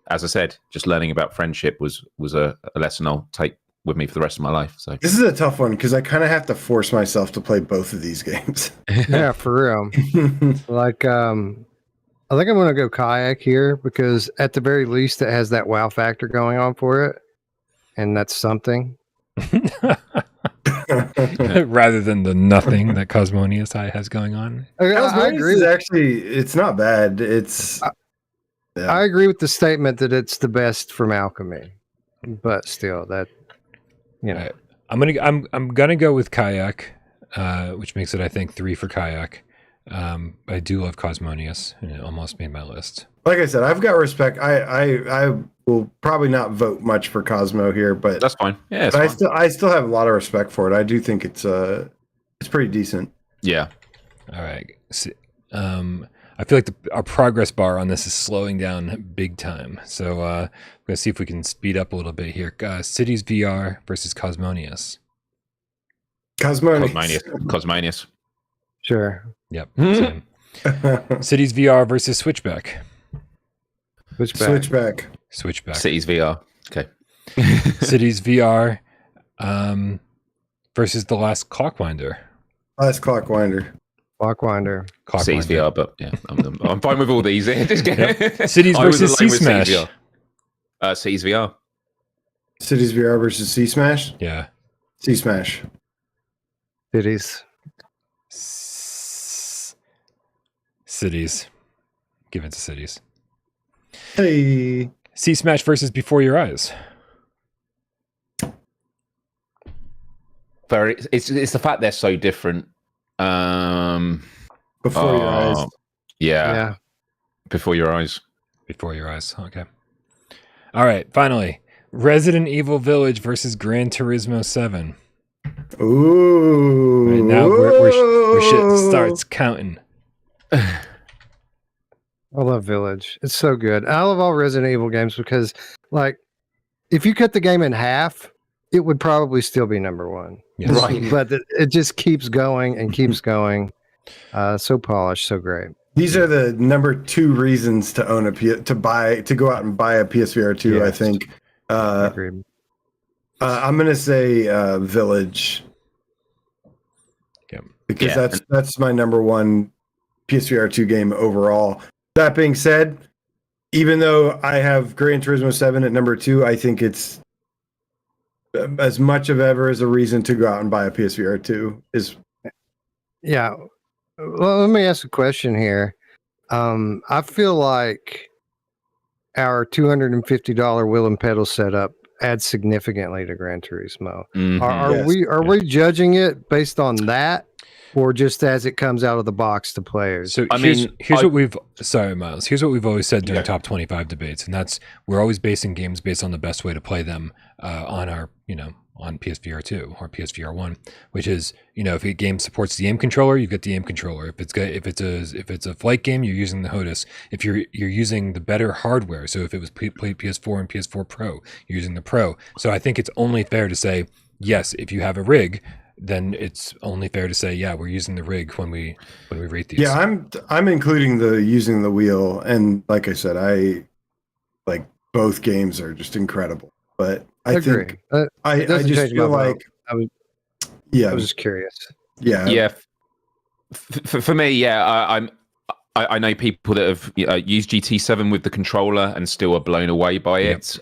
as I said, just learning about friendship was a lesson I'll take with me for the rest of my life. So this is a tough one because I kind of have to force myself to play both of these games. Yeah, for real. Like, I think I'm going to go Kayak here because at the very least it has that wow factor going on for it. And that's something. Rather than the nothing that Cosmonious High has going on. I agree. It's not bad. I agree with the statement that it's the best from Alchemy. But still, that, Right. I'm gonna go with Kayak, which makes it, I think, 3 for Kayak. I do love Cosmonious, and it almost made my list. Like I said, I've got respect. I will probably not vote much for Cosmo here, but that's fine. Yeah, I still have a lot of respect for it. I do think it's pretty decent. Yeah. All right. So, I feel like our progress bar on this is slowing down big time. So we're gonna see if we can speed up a little bit here. Cities VR versus Cosmonious. Cosmonious. Sure. Yep. Same. Cities VR versus Switchback. Switchback. Cities VR. Okay. Cities VR versus the Last Clockwinder. Last Clockwinder. Cities VR, but yeah, I'm fine with all these. Yep. Cities versus C Smash. Cities VR. Cities VR versus C Smash. Yeah. C Smash. Cities. Give it to Cities. Hey. C Smash versus Before Your Eyes. very. It's the fact they're so different. Before your eyes. Yeah. Before your eyes. Before your eyes. Okay. All right. Finally, Resident Evil Village versus Gran Turismo 7. Ooh. Right now, we're shit starts counting. I love Village. It's so good. I love all Resident Evil games because, like, if you cut the game in half, it would probably still be number one. Yes. Right. But it just keeps going and keeps going. So polished, so great. These are the number 2 reasons to own to go out and buy a PSVR2. Yeah. I think. Agreed. I'm gonna say Village. Yeah. Because that's my number 1 PSVR2 game overall. That being said, even though I have Gran Turismo 7 at number 2, I think it's as much of ever as a reason to go out and buy a PSVR2 is. Yeah. Well, let me ask a question here. I feel like our $250 wheel and pedal setup adds significantly to Gran Turismo. Mhm. Are we judging it based on that, or just as it comes out of the box to players? So here's what we've Myles. Here's what we've always said during top 25 debates, and that's we're always basing games based on the best way to play them on our on PSVR2 or PSVR1, which is if a game supports the aim controller, you've got the aim controller. If it's a flight game, you're using the HOTAS. If you're using the better hardware, so if it was PS4 and PS4 Pro, you're using the Pro. So I think it's only fair to say yes. If you have a rig, then it's only fair to say we're using the rig when we rate these. Yeah, I'm including the using the wheel, and like I said, I like both games are just incredible. But I think I just feel like I was just curious. Yeah. For me, I know people that have used GT7 with the controller and still are blown away by it.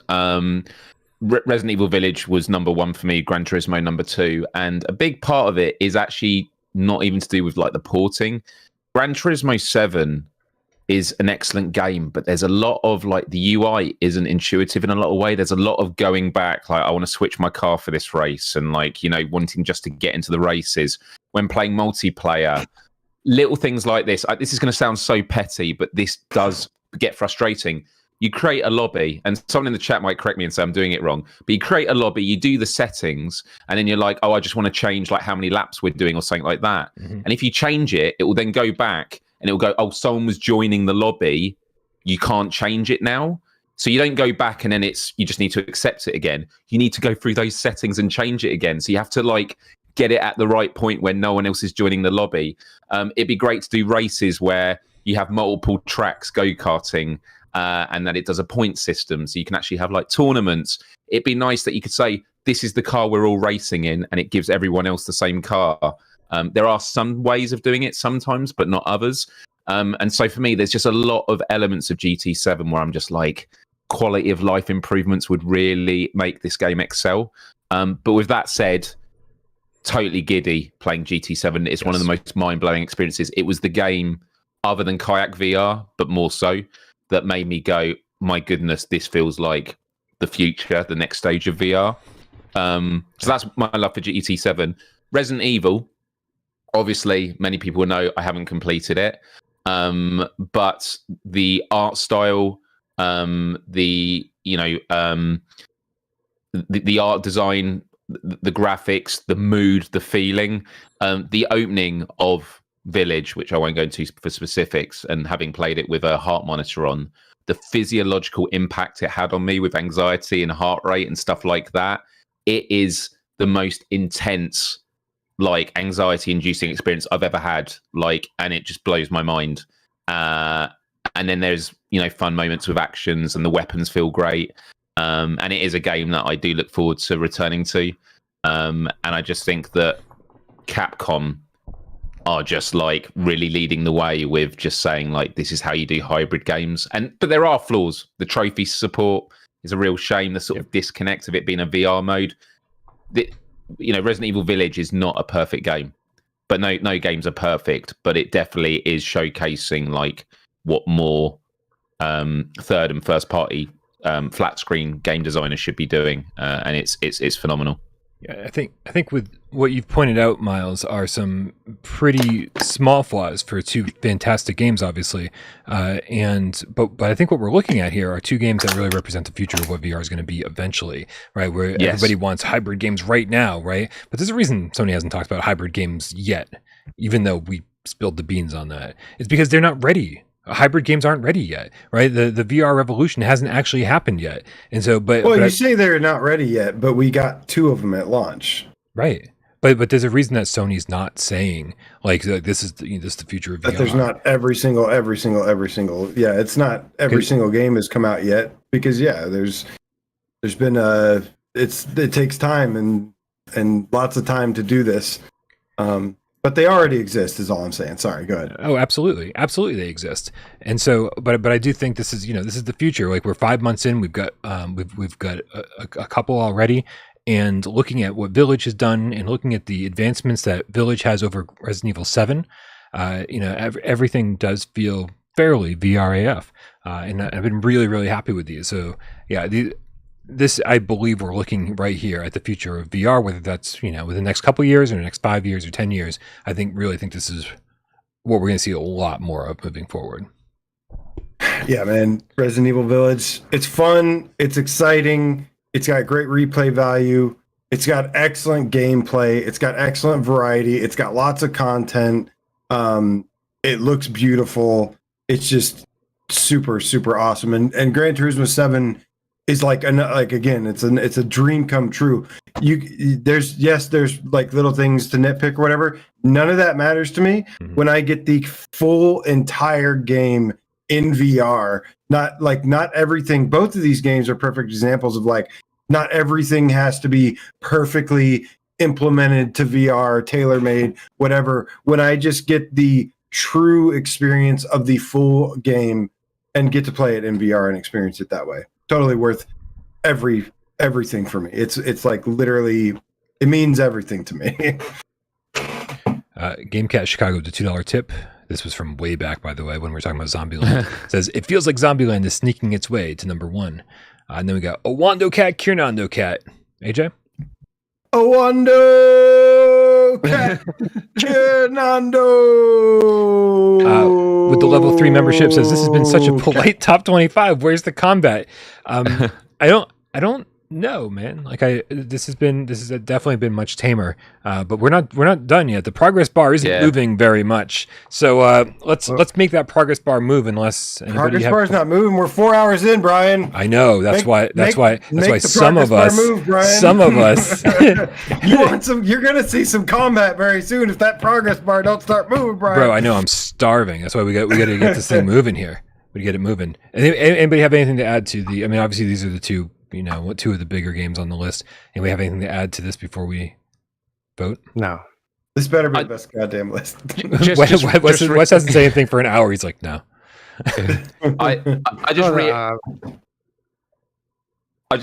Resident Evil Village was number 1 for me, Gran Turismo number 2, and a big part of it is actually not even to do with like the porting. Gran Turismo 7 is an excellent game, but there's a lot of like the UI isn't intuitive in a lot of way. There's a lot of going back, like I want to switch my car for this race, and like wanting just to get into the races when playing multiplayer. Little things like this. This is going to sound so petty, but this does get frustrating. You create a lobby, and someone in the chat might correct me and say I'm doing it wrong, but you create a lobby, you do the settings, and then you're like, oh, I just want to change like how many laps we're doing or something like that. Mm-hmm. And if you change it, it will then go back and it will go, oh, someone was joining the lobby. You can't change it now. So you don't go back and then you just need to accept it again. You need to go through those settings and change it again. So you have to like get it at the right point when no one else is joining the lobby. It'd be great to do races where you have multiple tracks go-karting, and that it does a point system, so you can actually have like tournaments. It'd be nice that you could say, this is the car we're all racing in, and it gives everyone else the same car. There are some ways of doing it sometimes, but not others. And so for me, there's just a lot of elements of GT7 where I'm just like, quality of life improvements would really make this game excel. But with that said, totally giddy playing GT7. It's one of the most mind-blowing experiences. It was the game, other than Kayak VR, but more so, that made me go, my goodness, this feels like the future, the next stage of VR. So that's my love for GT7. Resident Evil, obviously, many people know I haven't completed it. But the art style, the art design, the graphics, the mood, the feeling, the opening of Village, which I won't go into for specifics, and having played it with a heart monitor on, the physiological impact it had on me with anxiety and heart rate and stuff like that, it is the most intense, like, anxiety-inducing experience I've ever had, like, and it just blows my mind. And then there's, fun moments with actions, and the weapons feel great. And it is a game that I do look forward to returning to. And I just think that Capcom are just like really leading the way with just saying like, this is how you do hybrid games. But there are flaws. The trophy support is a real shame. The sort of disconnect of it being a VR mode. Resident Evil Village is not a perfect game, but no games are perfect. But it definitely is showcasing like what more third and first party flat screen game designers should be doing, and it's phenomenal. Yeah, I think with what you've pointed out, Myles, are some pretty small flaws for two fantastic games, obviously. But I think what we're looking at here are two games that really represent the future of what VR is going to be eventually, right? Where everybody wants hybrid games right now, right? But there's a reason Sony hasn't talked about hybrid games yet, even though we spilled the beans on that. It's because they're not ready. Hybrid games aren't ready yet, right? The VR revolution hasn't actually happened yet, and so. But you say they're not ready yet, but we got 2 of them at launch, right? But there's a reason that Sony's not saying like this is the future of VR. But there's not every single. Yeah, it's not every single game has come out yet because there's been it takes time and lots of time to do this. But they already exist, is all I'm saying. Sorry, go ahead. Oh, absolutely, they exist. And so, but I do think this is the future. Like we're 5 months in, we've got a couple already, and looking at what Village has done, and looking at the advancements that Village has over Resident Evil 7, everything does feel fairly VR AF, and I've been really happy with these. So yeah, this, I believe we're looking right here at the future of VR, whether that's, within the next couple of years or the next 5 years or 10 years. I really think this is what we're going to see a lot more of moving forward. Yeah, man. Resident Evil Village. It's fun. It's exciting. It's got great replay value. It's got excellent gameplay. It's got excellent variety. It's got lots of content. It looks beautiful. It's just super awesome. And Gran Turismo 7 is again, it's a dream come true. There's like little things to nitpick or whatever. None of that matters to me when I get the full entire game in VR. Not everything. Both of these games are perfect examples of not everything has to be perfectly implemented to VR, tailor-made, whatever. When I just get the true experience of the full game and get to play it in VR and experience it that way. Totally worth everything for me. It's like literally, it means everything to me. GameCat Chicago, the $2 tip. This was from way back, by the way, when we were talking about Zombieland. Says, it feels like Zombieland is sneaking its way to number 1. And then we got Orwando Cat, Kiernando Cat. AJ? Orwando Cat, Kiernando. With the level 3 membership, says, this has been such a polite top 25. Where's the combat? I don't know, man. This has definitely been much tamer. But we're not done yet. The progress bar isn't moving very much. So let's make that progress bar move. Unless progress bar is not moving. We're 4 hours in, Brian. I know. That's why some of us. You're gonna see some combat very soon if that progress bar don't start moving, Brian. Bro, I know. I'm starving. That's why we got to get this thing moving here. We get it moving. Anybody have anything to add to the? I mean, obviously these are the two. 2 of the bigger games on the list. And we have anything to add to this before we vote? No. This better be the best goddamn list. Wes hasn't said anything for an hour. He's like, no. I just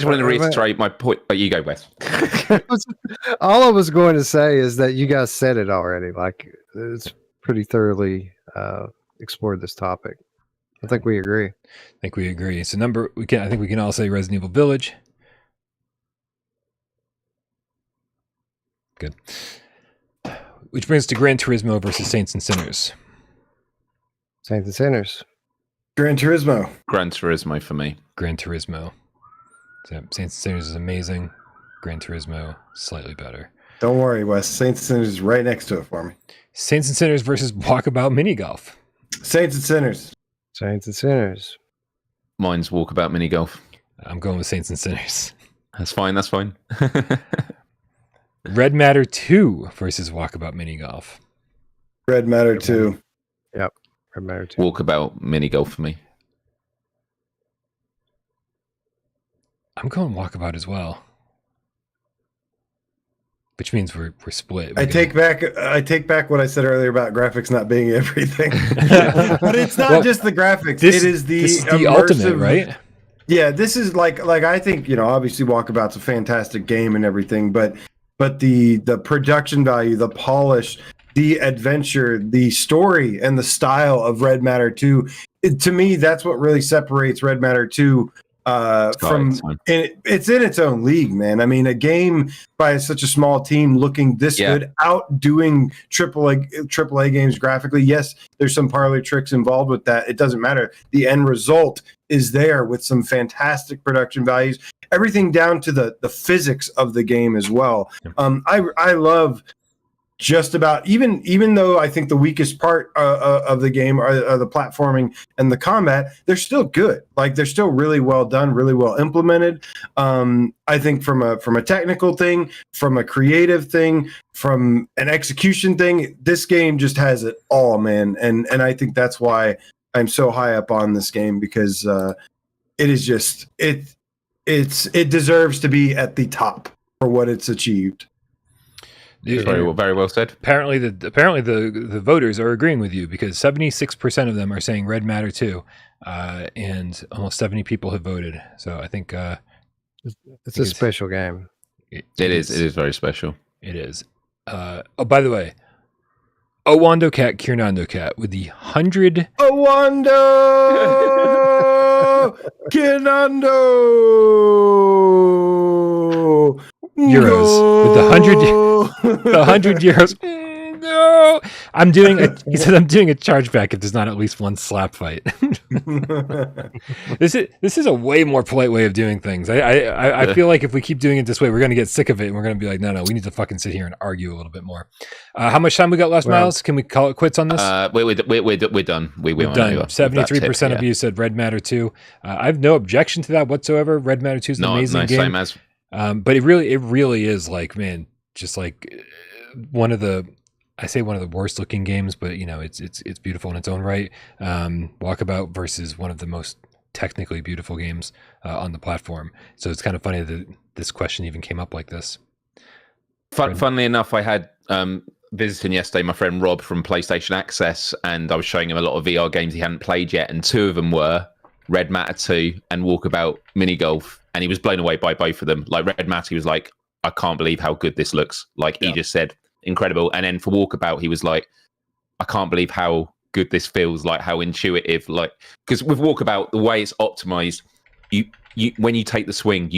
wanted to reiterate my point. Oh, you go, Wes. All I was going to say is that you guys said it already. It's pretty thoroughly explored this topic. I think we agree. So I think we can all say Resident Evil Village. Good. Which brings us to Gran Turismo versus Saints and Sinners. Saints and Sinners. Gran Turismo. Gran Turismo for me. Gran Turismo. So Saints and Sinners is amazing. Gran Turismo, slightly better. Don't worry, Wes. Saints and Sinners is right next to it for me. Saints and Sinners versus Walkabout Mini Golf. Saints and Sinners. Saints and Sinners. Mine's Walkabout Mini Golf. I'm going with Saints and Sinners. That's fine. Red Matter 2 versus Walkabout Mini Golf. Red Matter 2. Yep. Red Matter 2. Walkabout Mini Golf for me. I'm going Walkabout as well. Which means we're split. I take back what I said earlier about graphics not being everything. But it's not just the graphics. It is the ultimate, right? Yeah, this is like I think, obviously Walkabout's a fantastic game and everything, but the production value, the polish, the adventure, the story, and the style of Red Matter 2, to me, that's what really separates Red Matter 2 It's in its own league, man. I mean, a game by such a small team looking this good, outdoing AAA games graphically. Yes, there's some parlor tricks involved with that. It doesn't matter. The end result is there with some fantastic production values. Everything down to the physics of the game as well. I love just about, even though I think the weakest part of the game are the platforming and the combat, they're still good. Like, they're still really well done, really well implemented. I think from a technical thing, from a creative thing, from an execution thing, this game just has it all, man. And I think that's why I'm so high up on this game, because it is just it deserves to be at the top for what it's achieved. Very well said. Apparently the voters are agreeing with you, because 76% of them are saying Red Matter 2, and almost 70 people have voted. So I think it's a special game. It is very special. It is. Oh, by the way, Orwando Cat, Kiernondo Cat with the 100 Orwando Kiernondo euros with the 100 euros. No, he said I'm doing a chargeback if there's not at least one slap fight. This is a way more polite way of doing things. I feel like if we keep doing it this way, we're going to get sick of it, and we're going to be like, no, we need to fucking sit here and argue a little bit more. How much time we got left, Myles? Can we call it quits on this? We're done. We're done. 73% of you said Red Matter 2. I have no objection to that whatsoever. Red Matter 2 is an amazing game. Same as. But it really is like, man, just like one of the worst looking games, but it's beautiful in its own right. Walkabout versus one of the most technically beautiful games on the platform. So it's kind of funny that this question even came up like this. Funnily enough, I had visiting yesterday my friend Rob from PlayStation Access, and I was showing him a lot of VR games he hadn't played yet, and two of them were Red Matter 2 and Walkabout Mini Golf, and he was blown away by both of them. Like Red Matter, he was like, I can't believe how good this looks. Like he just said, incredible. And then for Walkabout, he was like, I can't believe how good this feels, like how intuitive, like, because with Walkabout, the way it's optimized, you when you take the swing,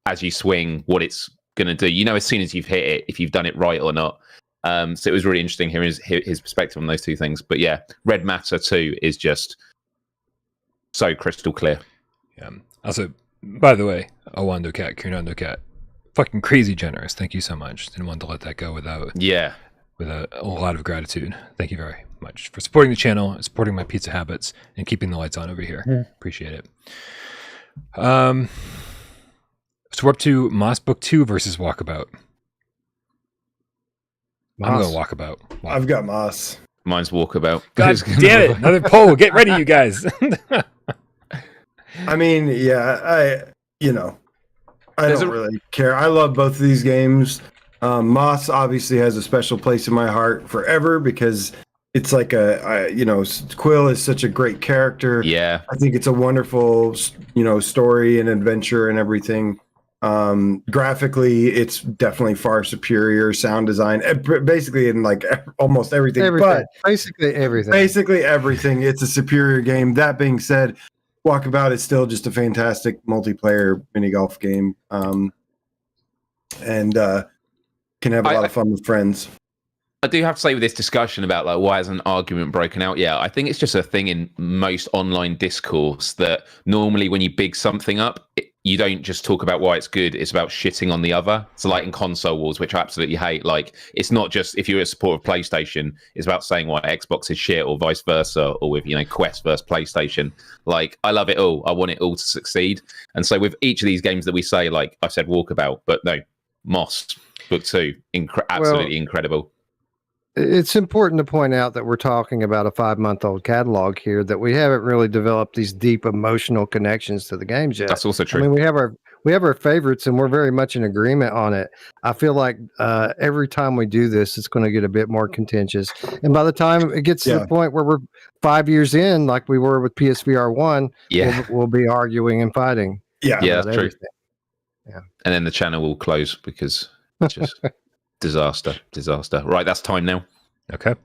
as you swing what it's gonna do, as soon as you've hit it, if you've done it right or not. So it was really interesting hearing his perspective on those two things. But yeah, Red Matter 2 is just so crystal clear. Yeah. Also, by the way, Orwando Cat, Kiernondo Cat, fucking crazy generous. Thank you so much. Didn't want to let that go with a lot of gratitude. Thank you very much for supporting the channel, supporting my pizza habits, and keeping the lights on over here. Appreciate it. So we're up to Moss Book 2 versus Walkabout. I'm going Walkabout. I've got Moss. Mine's Walkabout. God damn it! Another poll. Get ready, you guys. I mean, yeah, I don't really care. I love both of these games. Moss obviously has a special place in my heart forever, because it's like Quill is such a great character. Yeah, I think it's a wonderful, story and adventure and everything. Graphically, it's definitely far superior. Sound design, basically in like almost everything. But basically everything. It's a superior game. That being said, Walkabout is still just a fantastic multiplayer mini golf game, and can have a lot of fun with friends. I do have to say with this discussion about like why hasn't an argument broken out yet, I think it's just a thing in most online discourse that normally when you big something up, you don't just talk about why it's good, it's about shitting on the other. So like in console wars, which I absolutely hate, like it's not just if you're a supporter of PlayStation, it's about saying why Xbox is shit or vice versa, or with Quest versus PlayStation. Like I love it all. I want it all to succeed. And so with each of these games that we say, like I said Walkabout, but no, Moss Book 2, absolutely incredible. It's important to point out that we're talking about a 5-month-old catalog here, that we haven't really developed these deep emotional connections to the games yet. That's also true. I mean, we have our favorites, and we're very much in agreement on it. I feel like every time we do this, it's going to get a bit more contentious. And by the time it gets to the point where we're 5 years in, like we were with PSVR1, we'll be arguing and fighting. Yeah, that's true. Yeah, and then the channel will close because it's just disaster. Right, that's time now. Okay.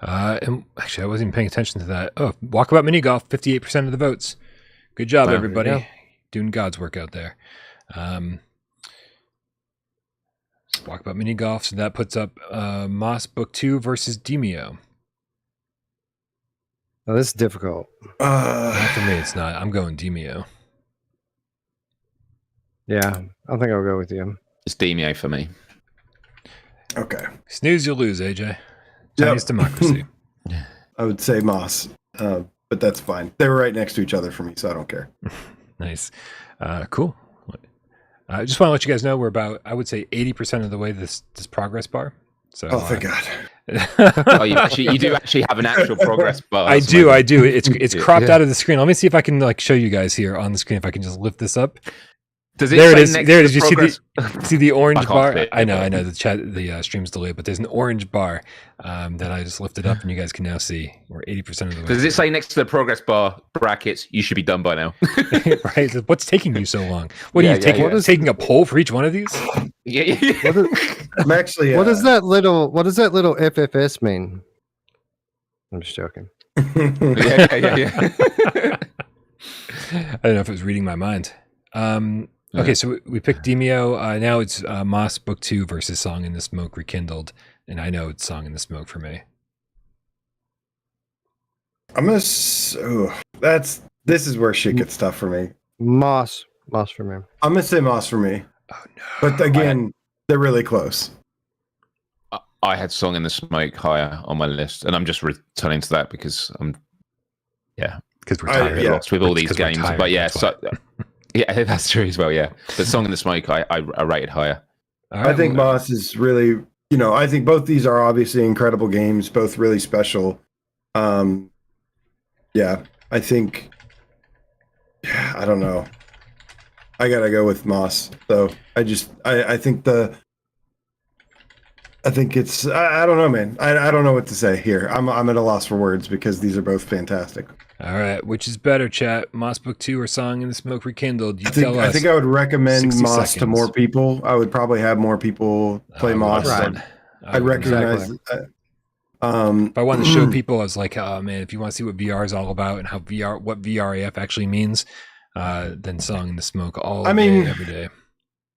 And actually, I wasn't even paying attention to that. Oh, Walkabout Mini Golf, 58% of the votes. Good job, everybody. doing God's work out there. Walkabout mini golf. So that puts up Moss Book 2 versus Demeo. Oh, this is difficult. Not for me, it's not. I'm going Demeo. Yeah, I think I'll go with you. It's Demeo for me. Okay. Snooze, you lose, AJ. Chinese democracy. I would say Moss, but that's fine. They were right next to each other for me, so I don't care. Nice. Cool. I just want to let you guys know we're about, I would say, 80% of the way this progress bar. So, Oh, thank God. Oh, you do actually have an actual progress bar. I do. It's cropped Yeah. out of the screen. Let me see if I can like show you guys here on the screen. If I can just lift this up. Does it There it say is. next There it to is. You progress- see the orange I can't bar? see it. I know. The stream's delayed, but there's an orange bar that I just lifted up, and you guys can now see we're 80% of the way. Does it say next to the progress bar brackets? You should be done by now. Right? What's taking you so long? What are Yeah, you yeah, taking? yeah. Taking a poll for each one of these? Yeah. What, is, I'm actually. what does that little FFS mean? I'm just joking. yeah. I don't know if it was reading my mind. Okay, so we picked Demeo. Now it's Moss Book 2 versus Song in the Smoke Rekindled. And I know it's Song in the Smoke for me. I'm gonna. This is where shit gets tough for me. Moss for me. I'm gonna say Moss for me, Oh, no. but again, they're really close. I had Song in the Smoke higher on my list, and I'm just returning to that because I'm Because we're I- tired. yeah. lost with all these 'Cause we're games. tired, But yeah, that's so yeah, that's true as well. Yeah, but Song in the Smoke, I rated higher. All I right, think well, Moss is really, I think both these are obviously incredible games, both really special. Yeah, I think, I don't know. I gotta go with Moss. So I think it's, I don't know, man. I don't know what to say here. I'm at a loss for words because these are both fantastic. all right, which is better, chat? Moss Book 2 or Song in the Smoke Rekindled? You I think tell us. I think I would recommend 60 Moss to seconds. more people. I would probably have more people play Moss. Right. I'd recognize. If I wanted to show people, I was like, oh man, if you want to see what VR is all about and how what VRAF actually means, then Song in the Smoke all day, every day.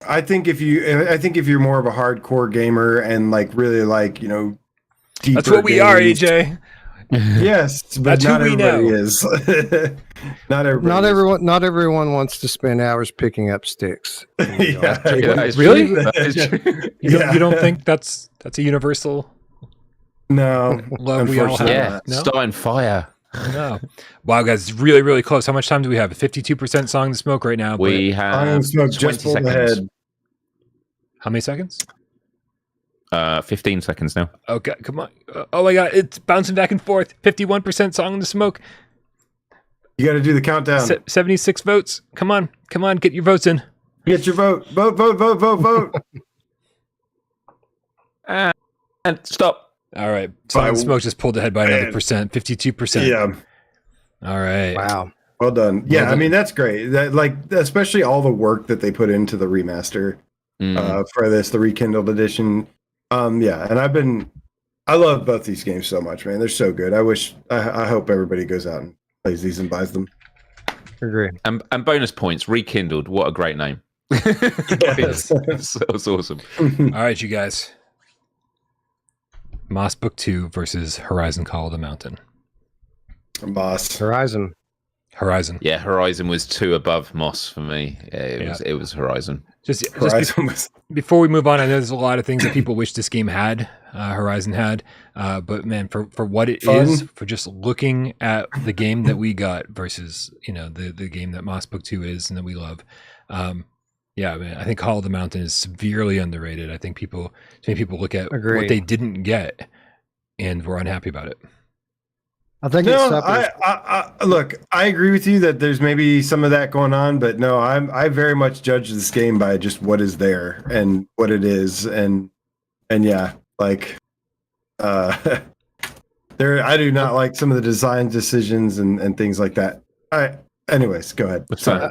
I think if you're more of a hardcore gamer and really deeper That's what we are, games- AJ. Yes, but That's not who we everybody know. is. Not everybody. Not everyone wants to spend hours picking up sticks. Yeah, Yeah, that is Really? true. That is true. You don't think that's a universal No, love we all have? unfortunately Yeah, not. No? starting fire. No. Wow, guys, it's really, really close. How much time do we have? 52% Song in the Smoke right now. We Song have in the Smoke 20 just pulled seconds. ahead. How many seconds? 15 seconds now. Okay, come on. Oh my God, it's bouncing back and forth. 51% Song in the Smoke. You got to do the countdown. 76 votes. Come on, get your votes in. Get your vote. Vote. And stop. All right, Song in the Smoke just pulled ahead by another Man. percent. 52%. Yeah. All right. Wow. Well done. Yeah, Well done. I mean that's great. That especially all the work that they put into the remaster for this, the rekindled edition. Yeah, and I love both these games so much, man. They're so good. I hope everybody goes out and plays these and buys them. Agree. And bonus points, Rekindled. What a great name. Yes. That's awesome. All right, you guys. Moss Book 2 versus Horizon Call of the Mountain. Boss. Horizon. Horizon. Yeah, Horizon was 2 above Moss for me. Yeah, it was Horizon. Just Horizon was before we move on, I know there's a lot of things that people wish this game had, Horizon had, but man, for what it Fun. is, for just looking at the game that we got versus the game that Moss Book 2 is and that we love, yeah, man, I think Call of the Mountain is severely underrated. I think too many people look at what Agreed. they didn't get and were unhappy about it. I think it no. suffers. I look. I agree with you that there's maybe some of that going on, but no, I very much judge this game by just what is there and what it is, and yeah, there. I do not like some of the design decisions and things like that. Anyways, go ahead. What's Sorry.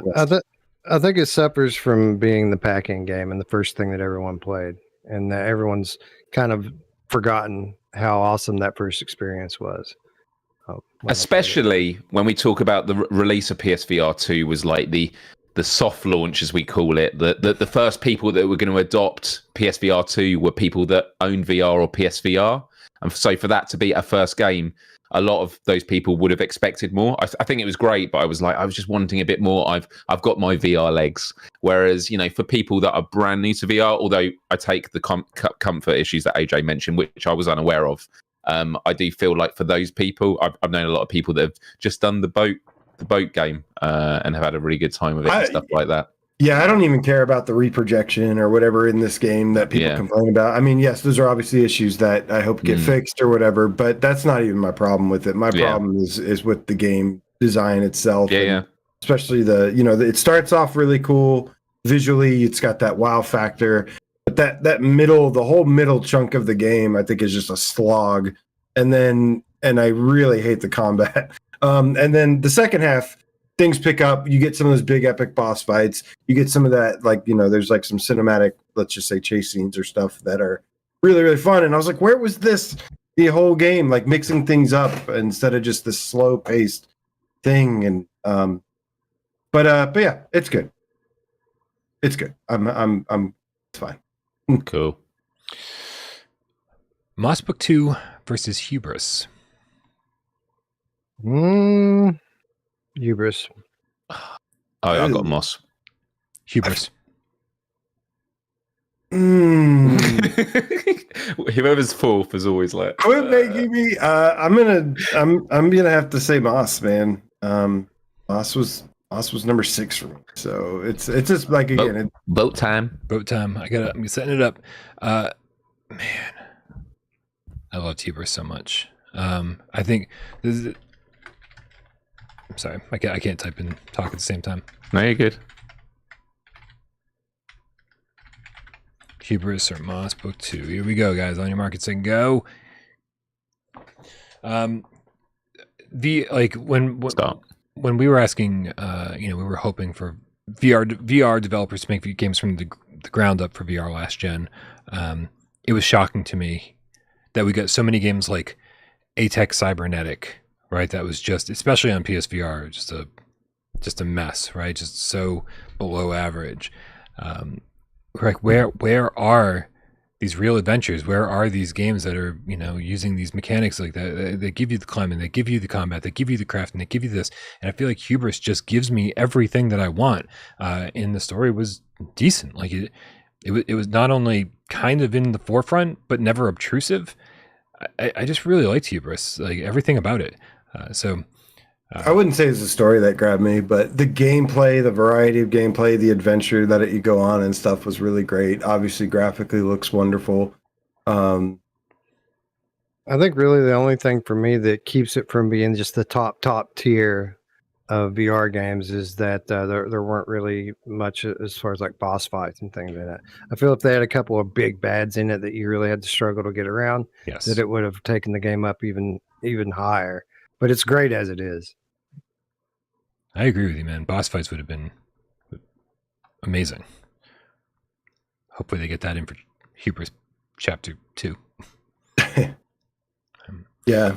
I think it suffers from being the pack-in game and the first thing that everyone played, and that everyone's kind of forgotten how awesome that first experience was. When I played it. Especially when we talk about the release of PSVR2 was like the soft launch, as we call it. The first people that were going to adopt PSVR2 were people that own VR or PSVR, and so for that to be a first game, a lot of those people would have expected more. I think it was great, but I was just wanting a bit more. I've got my VR legs. Whereas, for people that are brand new to VR, although I take the comfort issues that AJ mentioned, which I was unaware of, I do feel like for those people, I've known a lot of people that have just done the boat game and have had a really good time with it and stuff like that. Yeah, I don't even care about the reprojection or whatever in this game that people complain about. I mean, yes, those are obviously issues that I hope get fixed or whatever, but that's not even my problem with it. My problem is with the game design itself. Yeah. Especially it starts off really cool visually. It's got that wow factor, but the whole middle chunk of the game, I think, is just a slog. And I really hate the combat. And then the second half, things pick up. You get some of those big epic boss fights. You get some of that, there's like some cinematic, let's just say, chase scenes or stuff that are really, really fun. And I was like, where was this the whole game? Like mixing things up instead of just this slow paced thing. And but yeah, it's good. It's good. It's fine. Cool. Moss Book 2 versus Hubris. Hubris. I got Moss. Hubris. Whoever's fourth is always like. Quit making me. I'm gonna have to say Moss, man. Moss was number 6 for me. So it's just like again. Boat time. I'm setting it up. Man, I love Hubris so much. I think this is. I'm sorry, I can't type and talk at the same time. No, you're good. Hubris or Moss Book 2. Here we go, guys. On your markets and go. When we were asking, we were hoping for VR developers to make games from the ground up for VR last gen. It was shocking to me that we got so many games like ATEC Cybernetic. Right, that was just, especially on PSVR, just a mess. Right, just so below average. Like, where are these real adventures? Where are these games that are using these mechanics like that? They give you the climbing, they give you the combat, they give you the crafting, they give you this. And I feel like Hubris just gives me everything that I want. And the story was decent. Like it was not only kind of in the forefront, but never obtrusive. I just really liked Hubris, like everything about it. I wouldn't say it's a story that grabbed me, but the gameplay, the variety of gameplay, the adventure that you go on and stuff was really great. Obviously, graphically looks wonderful. I think really the only thing for me that keeps it from being just the top tier of VR games is that there weren't really much as far as like boss fights and things like that. I feel if they had a couple of big bads in it that you really had to struggle to get around, that it would have taken the game up even higher. But it's great as it is. I agree with you, man. Boss fights would have been amazing. Hopefully they get that in for Hubris Chapter 2. Yeah.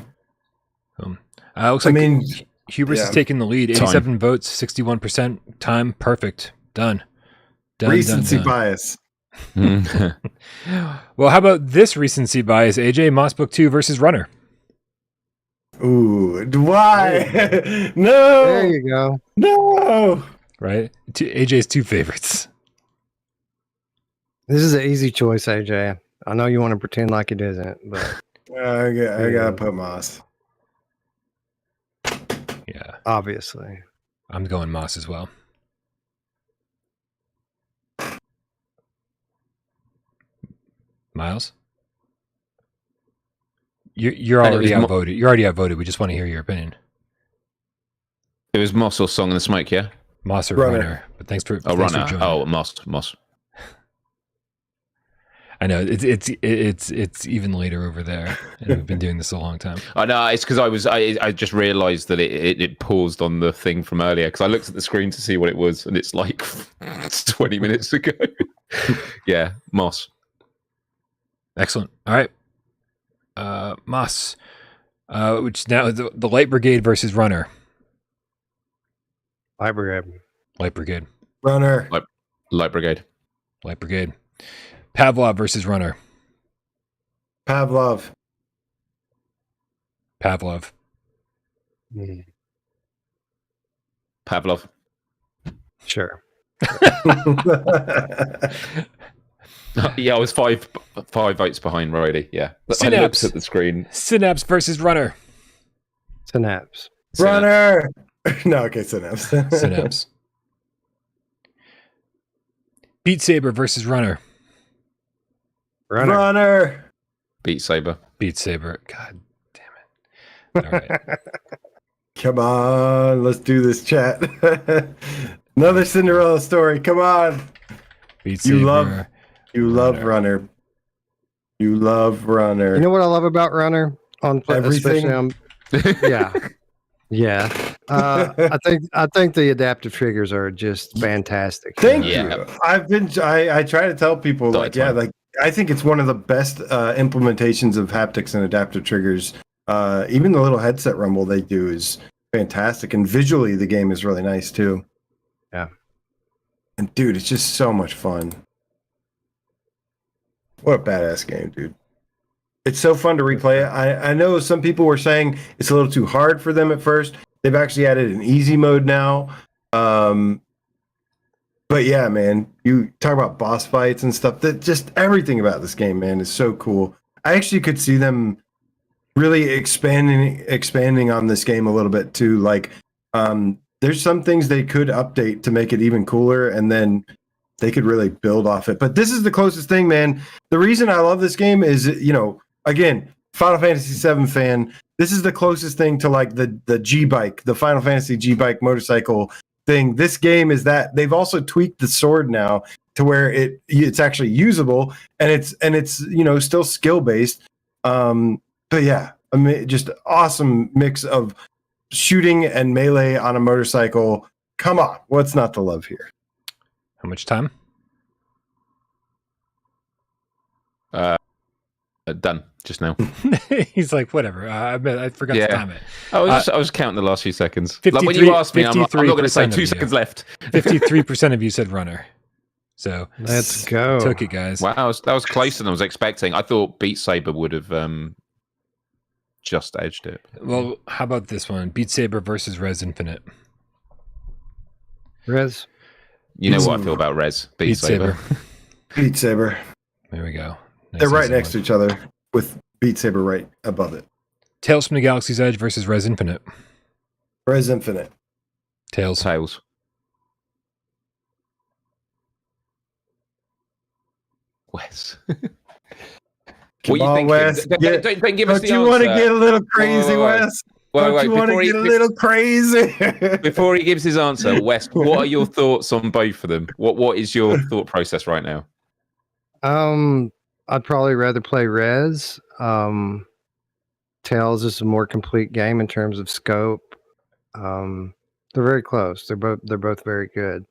Looks like Hubris is taking the lead. 87 votes, 61%. Time, perfect. Done. Recency bias. Well, how about this recency bias, AJ? Moss Book 2 versus Runner. Ooh, why? No. There you go. No. Right? AJ's 2 favorites. This is an easy choice, AJ. I know you want to pretend like it isn't, but I gotta put Moss. Yeah. Obviously. I'm going Moss as well. Myles? You're already outvoted. You're already outvoted. We just want to hear your opinion. It was Moss or Song in the Smoke, yeah? Moss or Runner. But thanks for Runner. For joining. Oh, Moss. I know it's even later over there, and we've been doing this a long time. I know it's because I just realised that it paused on the thing from earlier because I looked at the screen to see what it was, and it's like 20 minutes ago. Yeah, Moss. Excellent. All right. Moss, which now the Light Brigade versus Runner. Light Brigade. Light Brigade. Runner. Light Brigade. Light Brigade. Pavlov versus Runner. Pavlov. Pavlov. Pavlov. Sure. Yeah, I was five votes behind Riley. Yeah, I looked at the screen. Synapse versus Runner. Synapse. Runner. No, okay, Synapse. Synapse. Beat Saber versus Runner. Runner. Beat Saber. Beat Saber. God damn it. All right. Come on, let's do this, chat. Another Cinderella story. Come on. Beat Saber. You love Runner. You love Runner. You know what I love about Runner? On Everything. Yeah. Yeah. I think the adaptive triggers are just fantastic. Thank you. I try to tell people I think it's one of the best implementations of haptics and adaptive triggers. Even the little headset rumble they do is fantastic, and visually the game is really nice too. Yeah. And dude, it's just so much fun. What a badass game, dude. It's so fun to replay it. I know some people were saying it's a little too hard for them at first. They've actually added an easy mode now. But yeah, man, you talk about boss fights and stuff. That just everything about this game, man, is so cool. I actually could see them really expanding on this game a little bit too. Like, there's some things they could update to make it even cooler, and then they could really build off it. But this is the closest thing, man. The reason I love this game is, again, Final Fantasy VII fan. This is the closest thing to like the G-Bike, the Final Fantasy G-Bike motorcycle thing. This game is that. They've also tweaked the sword now to where it's actually usable, and it's still skill based. But yeah, I mean, just awesome mix of shooting and melee on a motorcycle. Come on, what's not to love here? How much time? Done just now. He's like, whatever. I forgot to time it. I was counting the last few seconds. Like when you asked me, I'm not going to say 2 seconds left. 53% of you said Runner. So let's go. Took it, guys. Wow, that was closer than I was expecting. I thought Beat Saber would have just edged it. Well, how about this one? Beat Saber versus Res Infinite. Res. You know what I feel about Res. Beat Saber. Beat Saber. There we go. Nice. They're right next to each other with Beat Saber right above it. Tales from the Galaxy's Edge versus Res Infinite. Res Infinite. Tails. Wes. Come on, Wes. Don't give us the answer. Don't you want to get a little crazy, Wes? Don't you want to get a little crazy? Before he gives his answer, Wes, what are your thoughts on both of them? What is your thought process right now? I'd probably rather play Res. Tails is a more complete game in terms of scope. They're very close. They're both very good.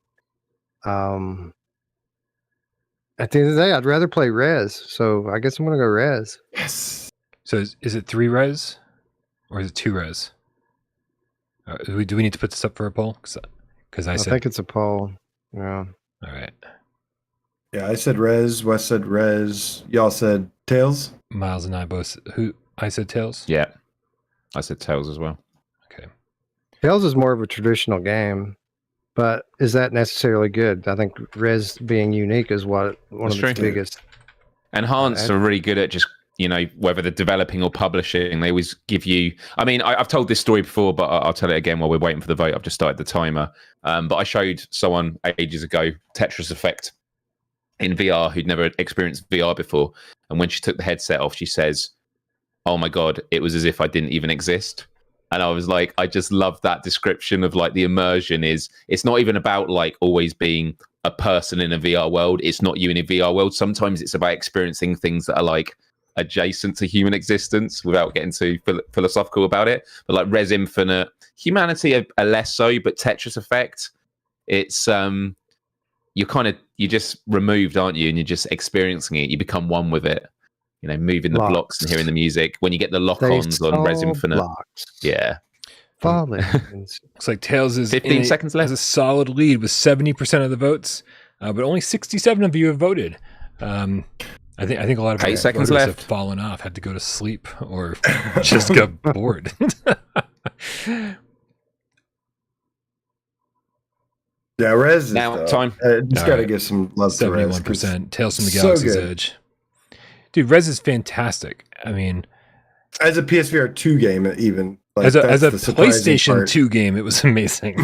At the end of the day, I'd rather play Res. So I guess I'm gonna go Res. Yes. So is it 3 Res, or is it 2 Res? Do we need to put this up for a poll? Because I think it's a poll. Yeah. All right. Yeah, I said Res. Wes said Res. Y'all said Tails. Myles and I both. I said Tails. Yeah, I said Tails as well. Okay. Tails is more of a traditional game, but is that necessarily good? I think Res being unique is one of the biggest. And Hans are really good at just, whether they're developing or publishing, they always give you... I mean, I've told this story before, but I'll tell it again while we're waiting for the vote. I've just started the timer. But I showed someone ages ago Tetris Effect in VR who'd never experienced VR before. And when she took the headset off, she says, "Oh my God, it was as if I didn't even exist." And I was like, I just love that description of like the immersion it's not even about like always being a person in a VR world. It's not you in a VR world. Sometimes it's about experiencing things that are like adjacent to human existence without getting too philosophical about it. But like Res Infinite, Humanity are less so, but Tetris Effect, it's you're just removed, aren't you? And you're just experiencing it. You become one with it. Moving the blocks and hearing the music. When you get the lock-ons on Res Infinite. Blocks. Yeah. falling. Looks like Tails is 15 seconds left. has a solid lead with 70% of the votes, but only 67 of you have voted. I think a lot of 8 our seconds voters left. have fallen off, had to go to sleep, or just got bored. Yeah, Rez is Now, dope. time. Just All got to right. give some love to Rez. 71%. Tales from the so Galaxy's good. Edge. Dude, Rez is fantastic. I mean, As a PSVR 2 game, even. Like, as a that's the surprising PlayStation part. 2 game, it was amazing.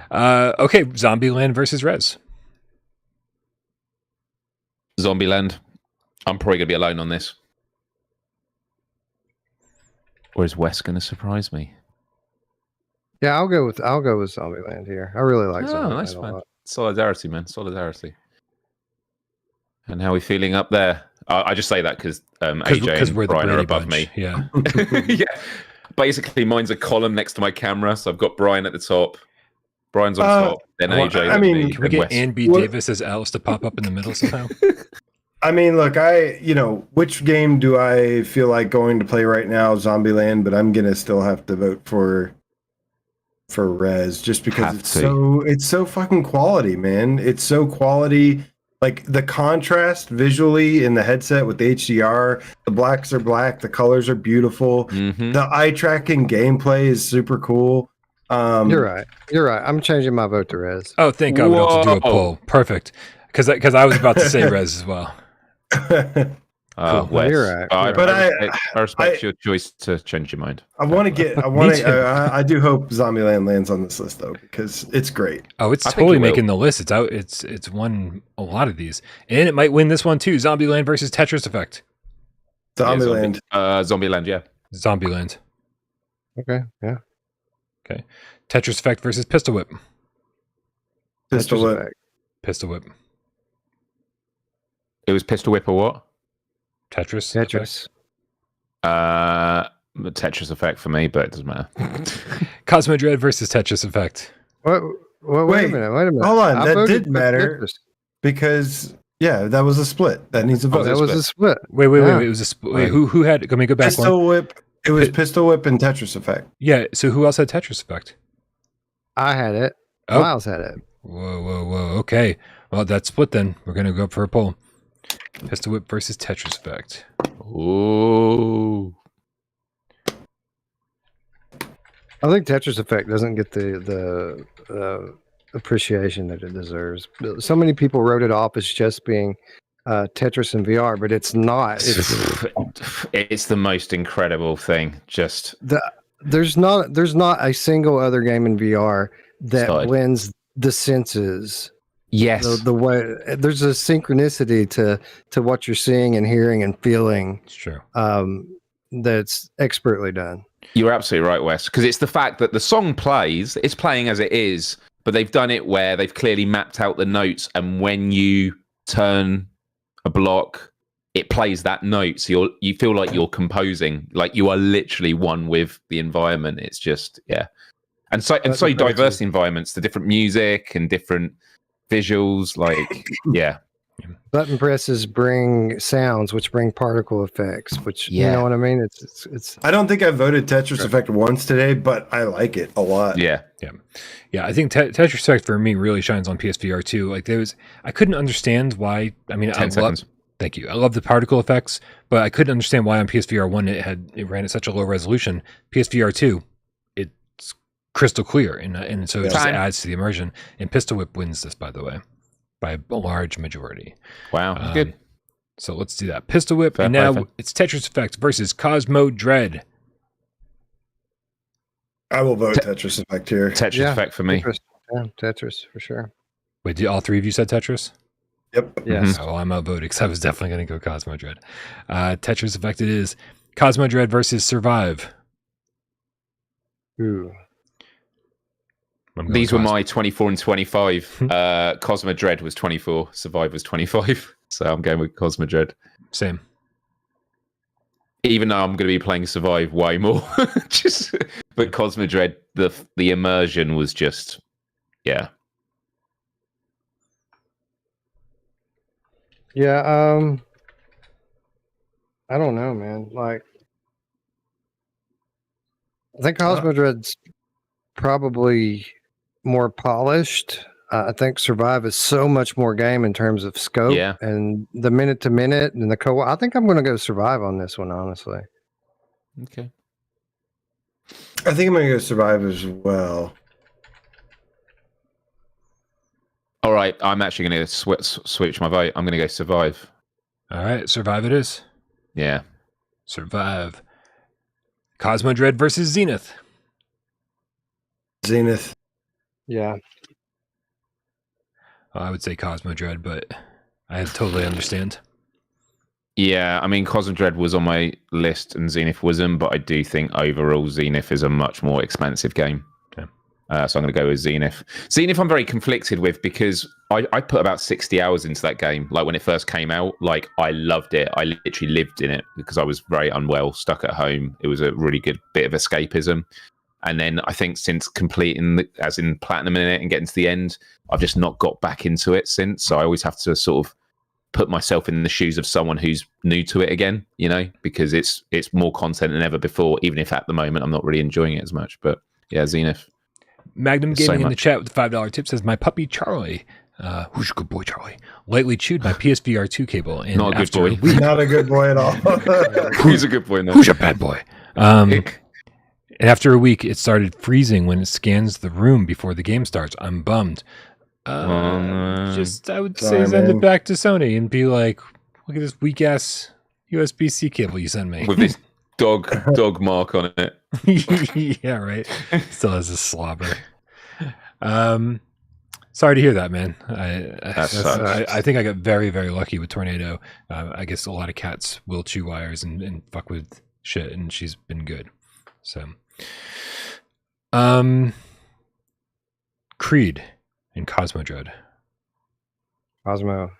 Okay, Zombieland versus Rez. Zombieland. I'm probably going to be alone on this. Or is Wes going to surprise me? Yeah, I'll go with Zombieland here. I really like Zombieland that's a fine. lot. Solidarity, man. Solidarity. And how are we feeling up there? I just say that because AJ and we're the Bryan are Brady above bunch. me. Yeah. Yeah. Basically, mine's a column next to my camera, so I've got Bryan at the top. Bryan's on top, then AJ, then me, Can we then get Wes. Ann B. Davis as Alice to pop up in the middle somehow? I mean, look, which game do I feel like going to play right now? Zombieland, but I'm gonna still have to vote for Rez just because it's so fucking quality, man. It's so quality. Like the contrast visually in the headset with the HDR, the blacks are black, the colors are beautiful. Mhm. The eye tracking gameplay is super cool. You're right. I'm changing my vote to Rez. Oh, thank God we don't have to do a Whoa. poll. Perfect. Because I was about to say Rez as well. Cool. Wes. You're right. I respect your choice to change your mind. I do hope Zombieland lands on this list though, because it's great. Oh, it's I think totally it will. making the list. It's out. It's won a lot of these, and it might win this one too. Zombieland versus Tetris Effect. Zombieland. Zombieland, yeah. Zombieland. Okay. Yeah. Okay. Tetris Effect versus Pistol Whip. Pistol Tetris Whip. Effect. Pistol Whip. It was Pistol Whip or what? Tetris. Tetris. Tetris Effect for me, but it doesn't matter. Cosmodread versus Tetris Effect. Wait a minute. Hold on, I that voted did for matter. Tetris. Because that was a split. That needs a vote. That was a split. Wait. Yeah. It was a wait. Who had? Let me go back one. Pistol Whip. It was Pistol Whip and Tetris Effect. Yeah. So who else had Tetris Effect? I had it. Oh. Myles had it. Whoa. Okay. Well, that's split then. We're gonna go up for a poll. Pistol Whip versus Tetris Effect. Ooh. I think Tetris Effect doesn't get the appreciation that it deserves. So many people wrote it off as just being Tetris in VR, but it's not. It's the most incredible thing. Just there's not a single other game in VR that Side. blends the senses. yes. The way there's a synchronicity to what you're seeing and hearing and feeling. It's true. That's expertly done. You're absolutely right, Wes, because it's the fact that the song plays, it's playing as it is, but they've done it where they've clearly mapped out the notes, and when you turn a block, it plays that note. So you feel like you're composing, like you are literally one with the environment. It's just, yeah. And so diverse environments, the different music and different visuals, like, yeah. Button presses bring sounds, which bring particle effects, which you know what I mean. It's. I don't think I voted Tetris Effect once today, but I like it a lot. Yeah. I think Tetris Effect for me really shines on PSVR2. Like I couldn't understand why. I mean, 10 seconds. Thank you. I love the particle effects, but I couldn't understand why on PSVR1 it ran at such a low resolution. PSVR2, it's crystal clear, and so it just adds to the immersion. And Pistol Whip wins this, by the way, by a large majority. Wow. Good. So let's do that. Pistol Whip, Fair and play, now fair. it's Tetris Effect versus Cosmodread. I will vote Tetris Effect here. Tetris Effect for me. Tetris for sure. Wait, did all three of you said Tetris? Yep. Yes. Oh, I'm outvoted because I was definitely going to go Cosmodread. Tetris Effect it is. Cosmodread versus Survive. Ooh. These were my 24 and 25. Cosmodread was 24. Survive was 25. So I'm going with Cosmodread. Same. Even though I'm going to be playing Survive way more. But Cosmodread, the immersion was just, yeah. Yeah, I don't know, man. Like, I think Cosmodread's probably more polished. I think Survive is so much more game in terms of scope and the minute to minute and the co. I think I'm going to go Survive on this one, honestly. Okay. I think I'm going to go Survive as well. All right, I'm actually going to switch my vote. I'm going to go Survive. All right, Survive it is. Yeah. Survive. Cosmodread versus Zenith. Zenith. Yeah. Well, I would say Cosmodread, but I totally understand. Yeah, I mean, Cosmodread was on my list and Zenith wasn't, but I do think overall Zenith is a much more expansive game. So I'm going to go with Zenith. Zenith I'm very conflicted with because I put about 60 hours into that game. Like when it first came out, like I loved it. I literally lived in it because I was very unwell, stuck at home. It was a really good bit of escapism. And then I think since completing, as in platinum in it and getting to the end, I've just not got back into it since. So I always have to sort of put myself in the shoes of someone who's new to it again, you know, because it's more content than ever before, even if at the moment I'm not really enjoying it as much. But yeah, Zenith. Magnum Gaming in the chat with the $5 tip says, my puppy Charlie, who's a good boy Charlie, lightly chewed my PSVR2 cable. And not a good boy. Not a good boy at all. Who's a good boy now? Who's a bad boy? And after a week, it started freezing when it scans the room before the game starts. I'm bummed. I would say send it back to Sony and be like, look at this weak ass USB-C cable you sent me with this dog mark on it. Yeah, right. Still has a slobber. Sorry to hear that, man. I think I got very, very lucky with Tornado. I guess a lot of cats will chew wires and fuck with shit, and she's been good. So, Creed and Cosmodread. Cosmo.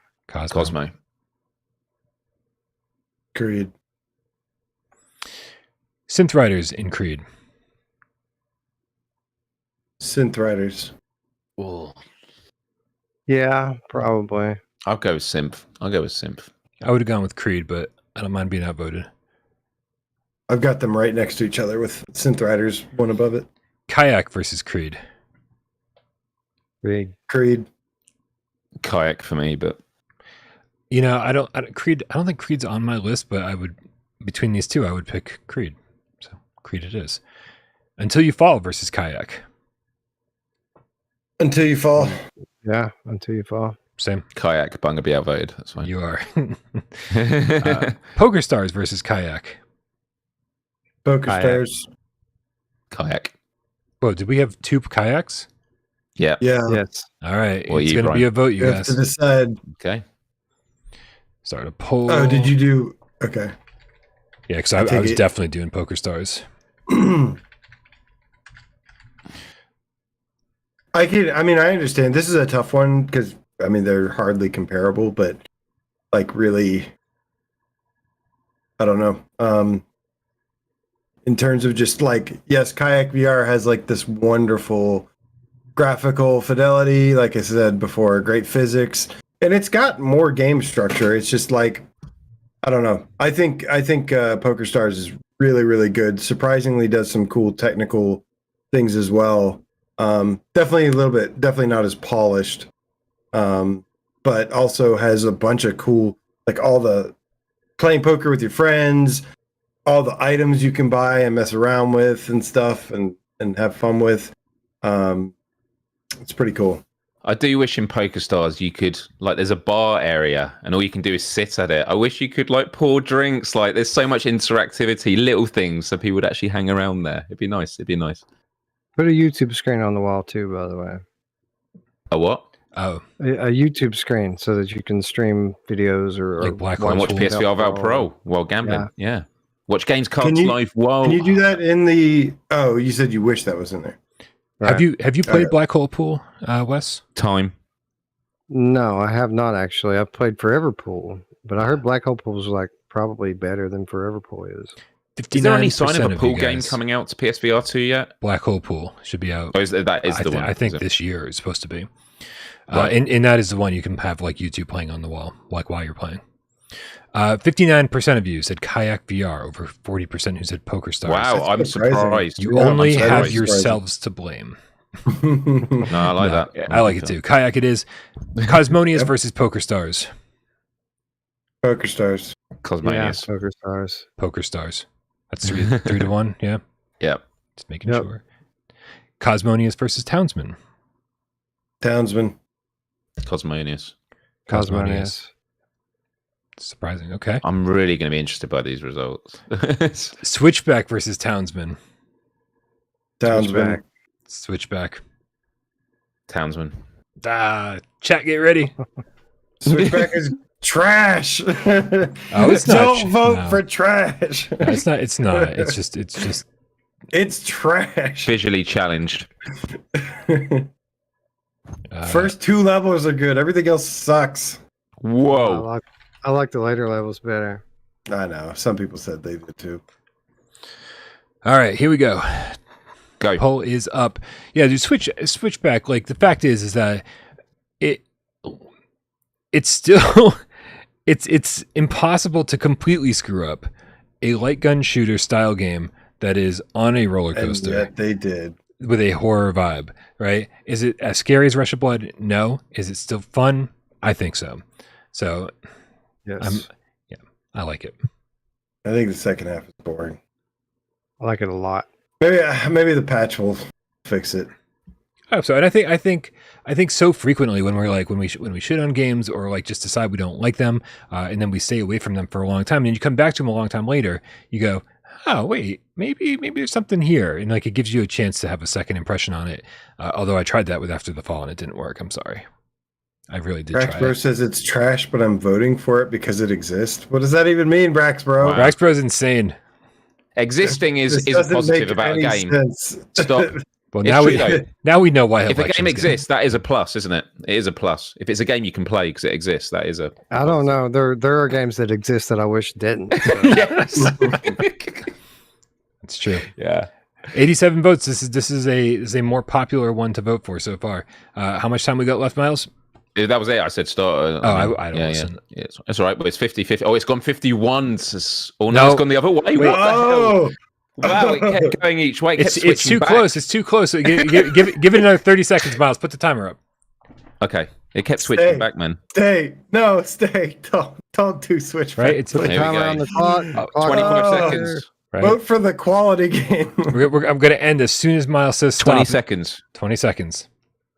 Creed. Synth Riders in Creed. Synth Riders. Ooh. Yeah, probably. I'll go with Synth. I would have gone with Creed, but I don't mind being outvoted. I've got them right next to each other with Synth Riders, one above it. Kayak versus Creed. Creed. Kayak for me, but you know, I don't think Creed's on my list, but I would, between these two, I would pick Creed. So Creed it is. Until You Fall versus Kayak. Until You Fall. Yeah, Until You Fall. Same. Kayak, but I'm going to be outvoted. That's fine. You are. PokerStars versus Kayak. PokerStars. Kayak. Whoa, did we have two kayaks? Yeah. Yes. All right. Well, it's going to be a vote, you guys. have to decide. Okay. Start a poll. Oh, did you do... Okay. Yeah, because I was definitely doing PokerStars. I understand. This is a tough one because, they're hardly comparable, but, really... I don't know. In terms of just, yes, Kayak VR has, this wonderful graphical fidelity, like I said before, great physics, and it's got more game structure. It's just I don't know. I think PokerStars is really, really good. Surprisingly does some cool technical things as well. Definitely not as polished, but also has a bunch of cool, all the playing poker with your friends, all the items you can buy and mess around with and stuff and have fun with. It's pretty cool. I do wish in PokerStars you could, there's a bar area and all you can do is sit at it. I wish you could, pour drinks. There's so much interactivity, little things, so people would actually hang around there. It'd be nice. Put a YouTube screen on the wall, too, by the way. A what? Oh. A YouTube screen so that you can stream videos or Black and watch PSVR Without Parole while gambling. Yeah. Watch games, cards live. Whoa. Can you do that in the... Oh, you said you wish that was in there. Right. Have you played Black Hole Pool, Wes? Time. No, I have not actually. I've played Forever Pool, but I heard Black Hole Pool is probably better than Forever Pool is. Is there any sign of a pool game coming out to PSVR2 yet? Black Hole Pool should be out. Oh, that is the one. I think this year is supposed to be. Right. And that is the one you can have YouTube playing on the wall, while you're playing. 59% of you said Kayak VR, over 40% who said PokerStars. Wow, I'm surprising. surprised. You only I'm have surprised. yourselves to blame. No, I like No, that. I like it too. Kayak it is. Cosmonious versus PokerStars. PokerStars. Cosmonious. Poker Stars. PokerStars. That's 3 to 1. Yeah. Yeah. Just making sure. Cosmonious versus Townsmen. Townsmen. Cosmonious. Cosmonious. Surprising. Okay. I'm really going to be interested by these results. Switchback versus Townsmen. Townsmen. Switchback. Townsmen. Chat, get ready. Switchback is trash. Oh, it's not. Don't vote No. for trash. No, it's not. It's not. It's just. It's trash. Visually challenged. First 2 levels are good. Everything else sucks. Whoa. I like the later levels better. I know. Some people said they did too. All right, here we go. Go. Poll is up. Yeah, dude. Switchback. Like the fact is that it's still it's impossible to completely screw up a light gun shooter style game that is on a roller And coaster yet they did. with a horror vibe, right? Is it as scary as Rush of Blood? No. Is it still fun? I think so. So Yes. I like it. I think the second half is boring. I like it a lot. Maybe the patch will fix it. I hope so. And I think so frequently when we're like when we shit on games or like just decide we don't like them, and then we stay away from them for a long time, and then you come back to them a long time later, you go, oh wait, maybe there's something here, and like it gives you a chance to have a second impression on it. Although I tried that with After the Fall and it didn't work. I'm sorry. I really did try Braxbro it. says it's trash, but I'm voting for it because it exists. What does that even mean, Braxbro? Wow. Raxbro's insane. Existing is This a doesn't positive make about a any game. sense. Stop. Well, It's now true, though. now we know why If a elections game get- exists, that is a plus, isn't it? It is a plus. If it's a game you can play because it exists, that is a. I don't know. There are games that exist that I wish didn't. So. Yes. It's true. Yeah. 87 votes. This is a more popular one to vote for so far. How much time we got left, Miles? That was it. I said start. I don't listen. Yeah, it's all right, but it's 50-50. Oh, it's gone 51. Oh, no, No. it's gone the other way. What the hell? Oh, Wow, it kept going each way. It kept It's switching too back. close. It's too close. Give it another 30 seconds, Miles. Put the timer up. Okay. It kept switching Stay. back, man. stay. No, stay. Don't do switch. Right? It's Put a Here we timer go. on the clock. Oh, Clock 25 Oh. seconds. right. Vote for the quality game. I'm going to end as soon as Miles says stop. 20 seconds 20 seconds.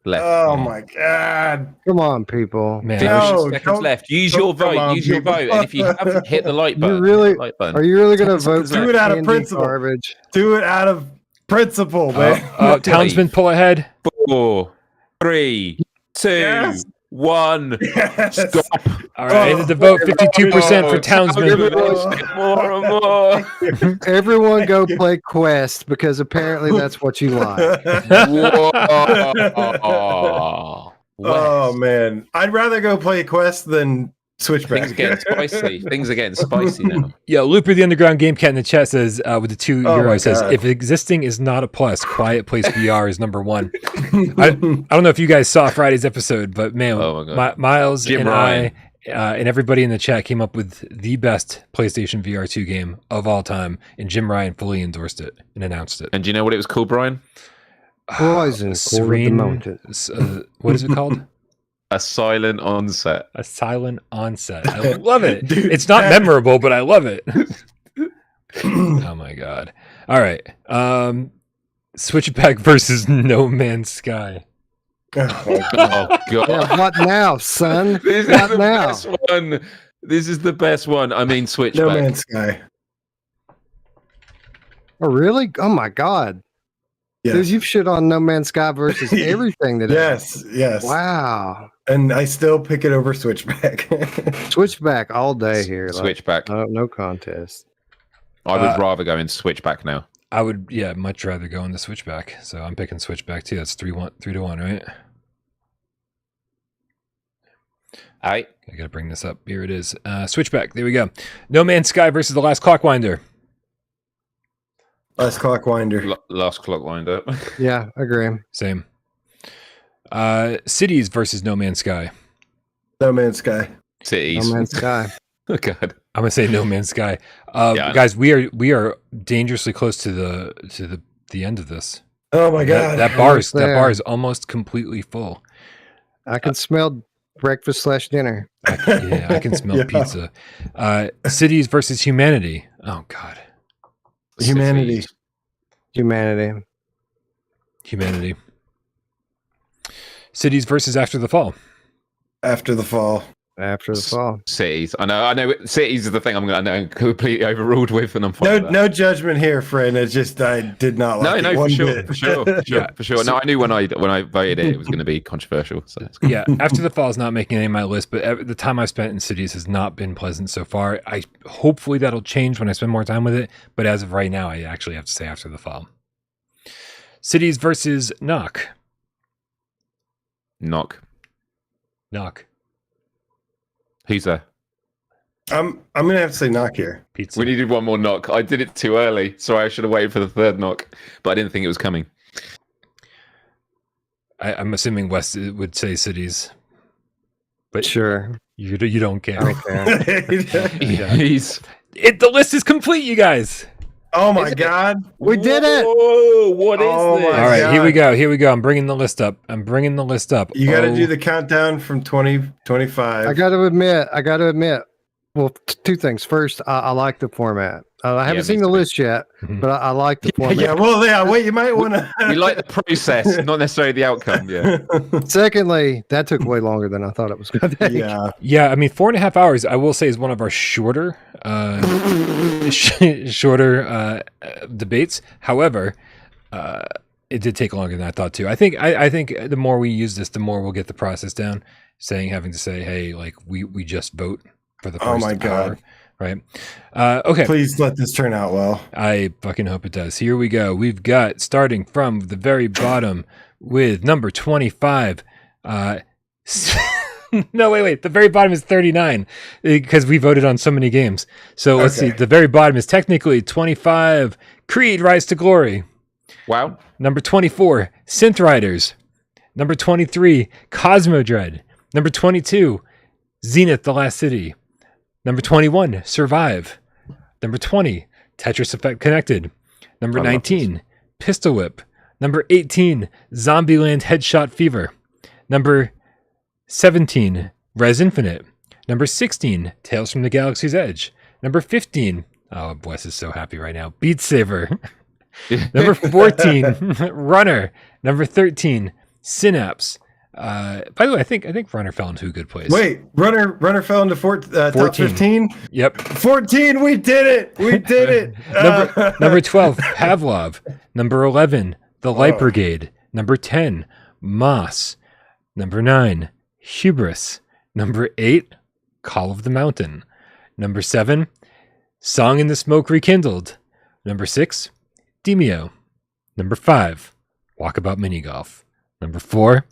left. Oh Yeah. my god. Come on, people. Man, 50 No, seconds don't- left. Use don't your come vote. on, Use your people. vote. And if you haven't hit the like button, really- hit the like button. Are you really going to vote seconds for Do it out of candy principle. garbage? Do it out of principle, man. Townsmen pull ahead. 4, 3, 2, Yes. 1. Yes. Stop. All right, ended the vote. 52% for Townsmen. More and more. Everyone go play Quest because apparently that's what you like. Whoa. Oh man, I'd rather go play Quest than Switchback. Things are getting spicy. Things are getting spicy now. Yeah, Looper the Underground Game Cat in the chat says, with the 2 Oh my euros, says, God. if existing is not a plus, Quiet Place VR is number 1. I don't know if you guys saw Friday's episode, but man, Oh my God. Miles Jim and Ryan. I and everybody in the chat came up with the best PlayStation VR2 game of all time, and Jim Ryan fully endorsed it and announced it. And do you know what it was called, Brian? Poison Serene, mountain. what is it called? A silent onset. A Silent Onset. I love it. Dude, It's not that- memorable, but I love it. Oh my god. All right. Switchback versus No Man's Sky. Oh, Oh God! Yeah, what now, son? This is What the now? best one. This is the best one. I mean, Switchback. No Man's Sky. Oh, really? Oh my God. Yes. Dude, you've shit on No Man's Sky versus everything today. Yes. Wow. And I still pick it over Switchback. Switchback all day here. Like, Switchback. no contest. I would rather go in Switchback now. I would, much rather go into Switchback. So I'm picking Switchback too. That's 3 to 1, right? I I gotta bring this up. Here it is. Switchback. There we go. No Man's Sky versus The Last Clockwinder. Last Clockwinder. Last Clockwinder. Yeah, agree. Same. Cities versus No Man's Sky. No Man's Sky. Cities. No Man's Sky. Oh God. I'm gonna say No Man's Sky. Yeah, Guys, we are dangerously close to the end of this. Oh my god. That bar is almost completely full. I can smell breakfast / dinner. I can smell pizza. Cities versus humanity. Oh god. Humanity. Cities versus After the Fall. After the fall. Cities. I know. Cities is the thing I'm completely overruled with, and I'm fine. No judgment here, friend. It's just I did not like it one bit. for sure. No, I knew when I voted it was going to be controversial. So Yeah, After the Fall is not making any of my list, but the time I've spent in Cities has not been pleasant so far. Hopefully that'll change when I spend more time with it, but as of right now, I actually have to say After the Fall. Cities versus Nock. Nock. Who's there? I'm gonna have to say Nock here. Pizza. We needed one more knock. I did it too early. Sorry, I should have waited for the third knock, but I didn't think it was coming. I'm assuming West would say Cities, but Sure. you don't care. The list is complete, you guys. Oh my god. We did it. Whoa, what is this? Oh my All right, God. here we go. I'm bringing the list up. You got to do the countdown from 2025. I got to admit. Well, two things. First, I like the format. I haven't seen the list yet, but I like the format. Wait, you might want to. We like the process, not necessarily the outcome. Yeah. Secondly, that took way longer than I thought it was going to take. Yeah. I mean, 4.5 hours, I will say, is one of our shorter debates. However, it did take longer than I thought too. I think the more we use this, the more we'll get the process down. Having to say, hey, like we just vote for the first Oh my god. hour, right? Okay. Please let this turn out well. I fucking hope it does. Here we go. We've got, starting from the very bottom with number 25. No, wait. The very bottom is 39 because we voted on so many games. So let's see. The very bottom is technically 25. Creed: Rise to Glory. Wow. Number 24, Synth Riders. Number 23, Cosmodread. Number 22, Zenith: The Last City. Number 21, Survive. Number 20, Tetris Effect Connected. Number 19, Pistol Whip. Number 18, Zombieland Headshot Fever. Number 17, Res Infinite. Number 16, Tales from the Galaxy's Edge. Number 15, oh, Wes is so happy right now, Beat Saber. Number 14, Runner. Number 13, Synapse. By the way, I think Runner fell into a good place. Wait, Runner fell into top 15? Yep. 14, we did it! We did it! Number 12, Pavlov. Number 11, The Light Brigade. Number 10, Moss. Number 9, Hubris. Number 8, Call of the Mountain. Number 7, Song in the Smoke Rekindled. Number 6, Demeo. Number 5, Walkabout Mini Golf. Number 4,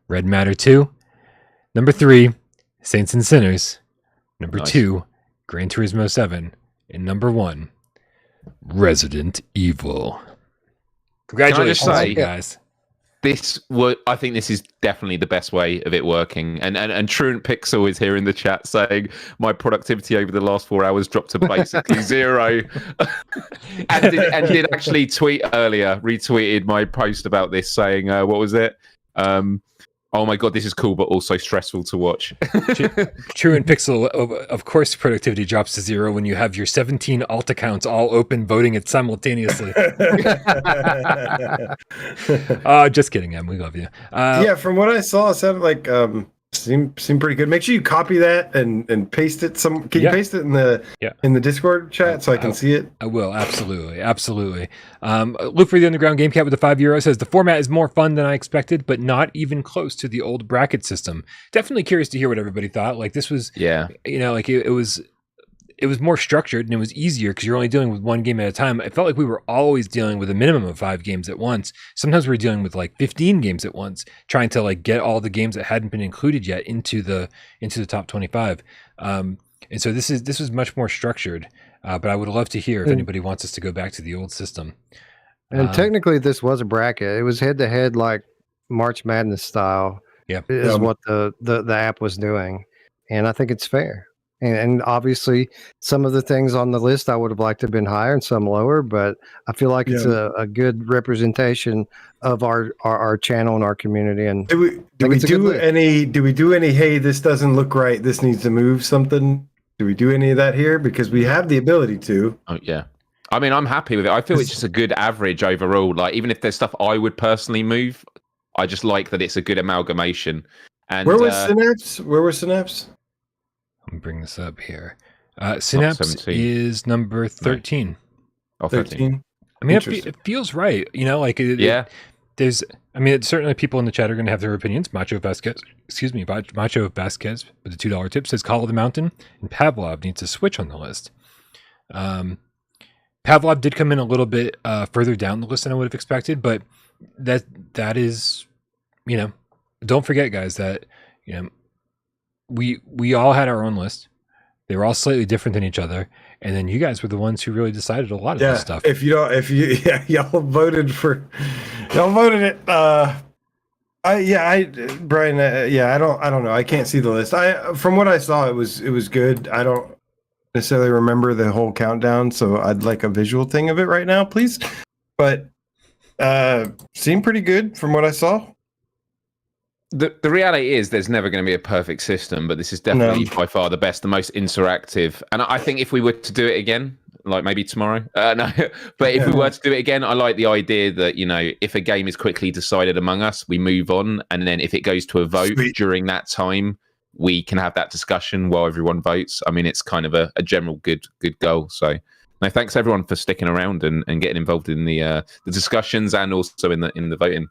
Red Matter 2. Number 3, Saints and Sinners. Number 2, Gran Turismo 7. And number 1, Resident Evil. Congratulations, Can I just say, guys. I think this is definitely the best way of it working. And Truant Pixel is here in the chat saying my productivity over the last 4 hours dropped to basically 0. and did actually tweet earlier, retweeted my post about this saying, what was it? Oh my god, this is cool, but also stressful to watch. True and Pixel, of course, productivity drops to 0 when you have your 17 alt accounts all open, voting it simultaneously. Just kidding, Em. We love you. Yeah, from what I saw, it sounded like seemed pretty good. Make sure you copy that and paste it. Can you paste it in the Discord chat so I can see it? I will, absolutely. Look for the Underground Game Cat with the €5 says the format is more fun than I expected, but not even close to the old bracket system. Definitely curious to hear what everybody thought. Like this was, it was more structured and it was easier because you're only dealing with one game at a time. I felt like we were always dealing with a minimum of 5 games at once. Sometimes we were dealing with like 15 games at once, trying to like get all the games that hadn't been included yet into the top 25. And so this was much more structured. But I would love to hear if anybody wants us to go back to the old system. And technically, this was a bracket. It was head to head, like March Madness style. Yeah, is what the app was doing, and I think it's fair. And obviously, some of the things on the list I would have liked to have been higher and some lower, but I feel like it's a good representation of our channel and our community. And do we do any, hey, this doesn't look right, this needs to move something? Do we do any of that here? Because we have the ability to. Oh, yeah. I mean, I'm happy with it. I feel it's just a good average overall. Like, even if there's stuff I would personally move, I just like that it's a good amalgamation. And where was Synapse? Where was Synapse? Let me bring this up here. Synapse is number 13. Oh, 13. I mean, it feels right. You know, like there's. I mean, certainly people in the chat are going to have their opinions. Macho Vasquez, Macho Vasquez with the $2 tip says Call of the Mountain and Pavlov needs to switch on the list. Pavlov did come in a little bit further down the list than I would have expected, but that is, you know, don't forget, guys, that, you know, we all had our own list. They were all slightly different than each other, and then you guys were the ones who really decided a lot of this stuff. Y'all voted it. Bryan, I don't know. I can't see the list. From what I saw, it was good. I don't necessarily remember the whole countdown, so I'd like a visual thing of it right now, please. But seemed pretty good from what I saw. The reality is there's never going to be a perfect system, but this is definitely by far the best, the most interactive. And I think if we were to do it again, like maybe tomorrow, but if we were to do it again, I like the idea that, you know, if a game is quickly decided among us, we move on. And then if it goes to a vote during that time, we can have that discussion while everyone votes. I mean, it's kind of a general good goal. So no, thanks everyone for sticking around and getting involved in the discussions and also in the voting,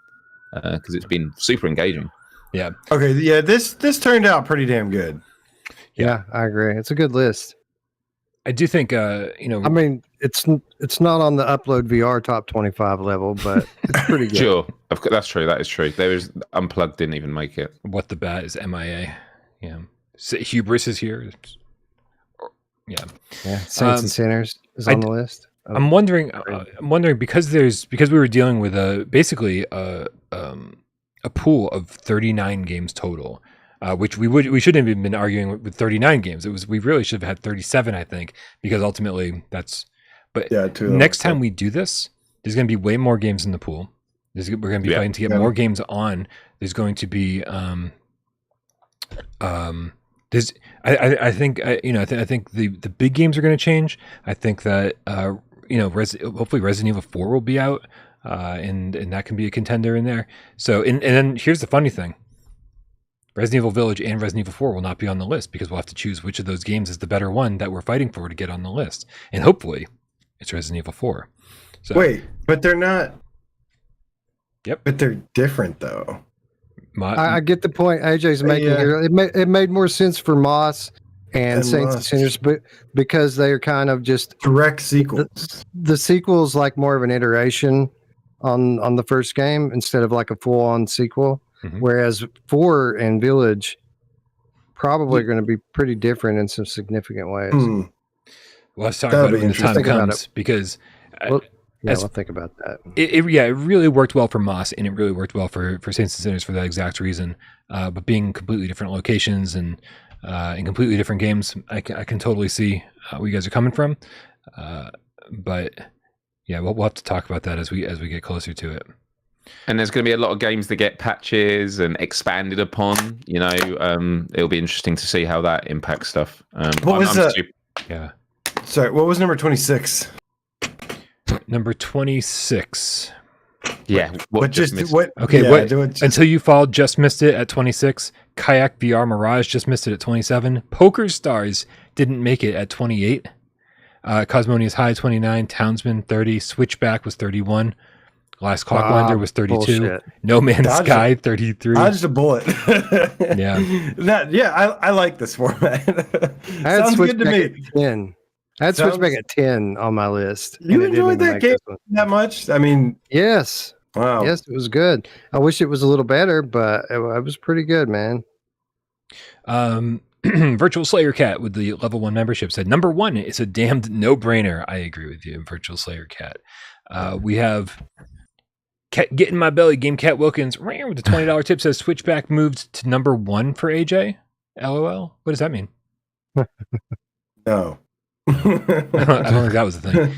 because it's been super engaging. Yeah. Okay. Yeah. This turned out pretty damn good. Yeah, I agree. It's a good list. I do think, you know, I mean, it's not on the Upload VR top 25 level, but it's pretty good. Sure, that's true. That is true. There is Unplugged didn't even make it. What the Bat is MIA. Yeah. Hubris is here. Yeah. Saints and Sinners is on the list. I'm wondering because we were dealing with basically a pool of 39 games total, which we shouldn't have been arguing with 39 games. We really should have had 37, I think, because ultimately that's. But next time we do this, there's going to be way more games in the pool. We're going to be fighting to get more games on. There's going to be there's I think I think the big games are going to change. I think that hopefully Resident Evil 4 will be out. And that can be a contender in there. So, and then here's the funny thing. Resident Evil Village and Resident Evil 4 will not be on the list because we'll have to choose which of those games is the better one that we're fighting for to get on the list. And hopefully it's Resident Evil 4. So, wait, but they're not. Yep. But they're different though. I get the point AJ's making here. It made more sense for Moss and Saints and Sinners, but because they're kind of just direct sequels. The sequel's like more of an iteration on the first game instead of like a full-on sequel. Mm-hmm. Whereas 4 and Village probably going to be pretty different in some significant ways. Well, let's talk about it when the time comes, because we'll think about that. It really worked well for Moss, and it really worked well for Saints and Sinners for that exact reason. But being completely different locations and in completely different games, I can totally see where you guys are coming from. But yeah, we'll have to talk about that as we get closer to it. And there's going to be a lot of games that get patches and expanded upon. You know, it'll be interesting to see how that impacts stuff. What was number 26? Number 26. Yeah. Until You Fall just missed it at 26. Kayak VR Mirage just missed it at 27. PokerStars didn't make it at 28. Cosmonious High 29. Townsmen 30. Switchback was 31. Last Clockwinder was 32. Bullshit. No Man's Sky 33. Dodged a bullet. Yeah. I like this format. Sounds good to me. 10. I had Switchback at 10 on my list. You enjoyed that game that much? I mean, yes. Wow. Yes, it was good. I wish it was a little better, but it was pretty good, man. Virtual Slayer Cat with the level 1 membership said, number 1 is a damned no-brainer. I agree with you, Virtual Slayer Cat. We have Get in My Belly, Game Cat Wilkins with the $20 tip says Switchback moved to number 1 for AJ. LOL. What does that mean? No. I don't think that was the thing.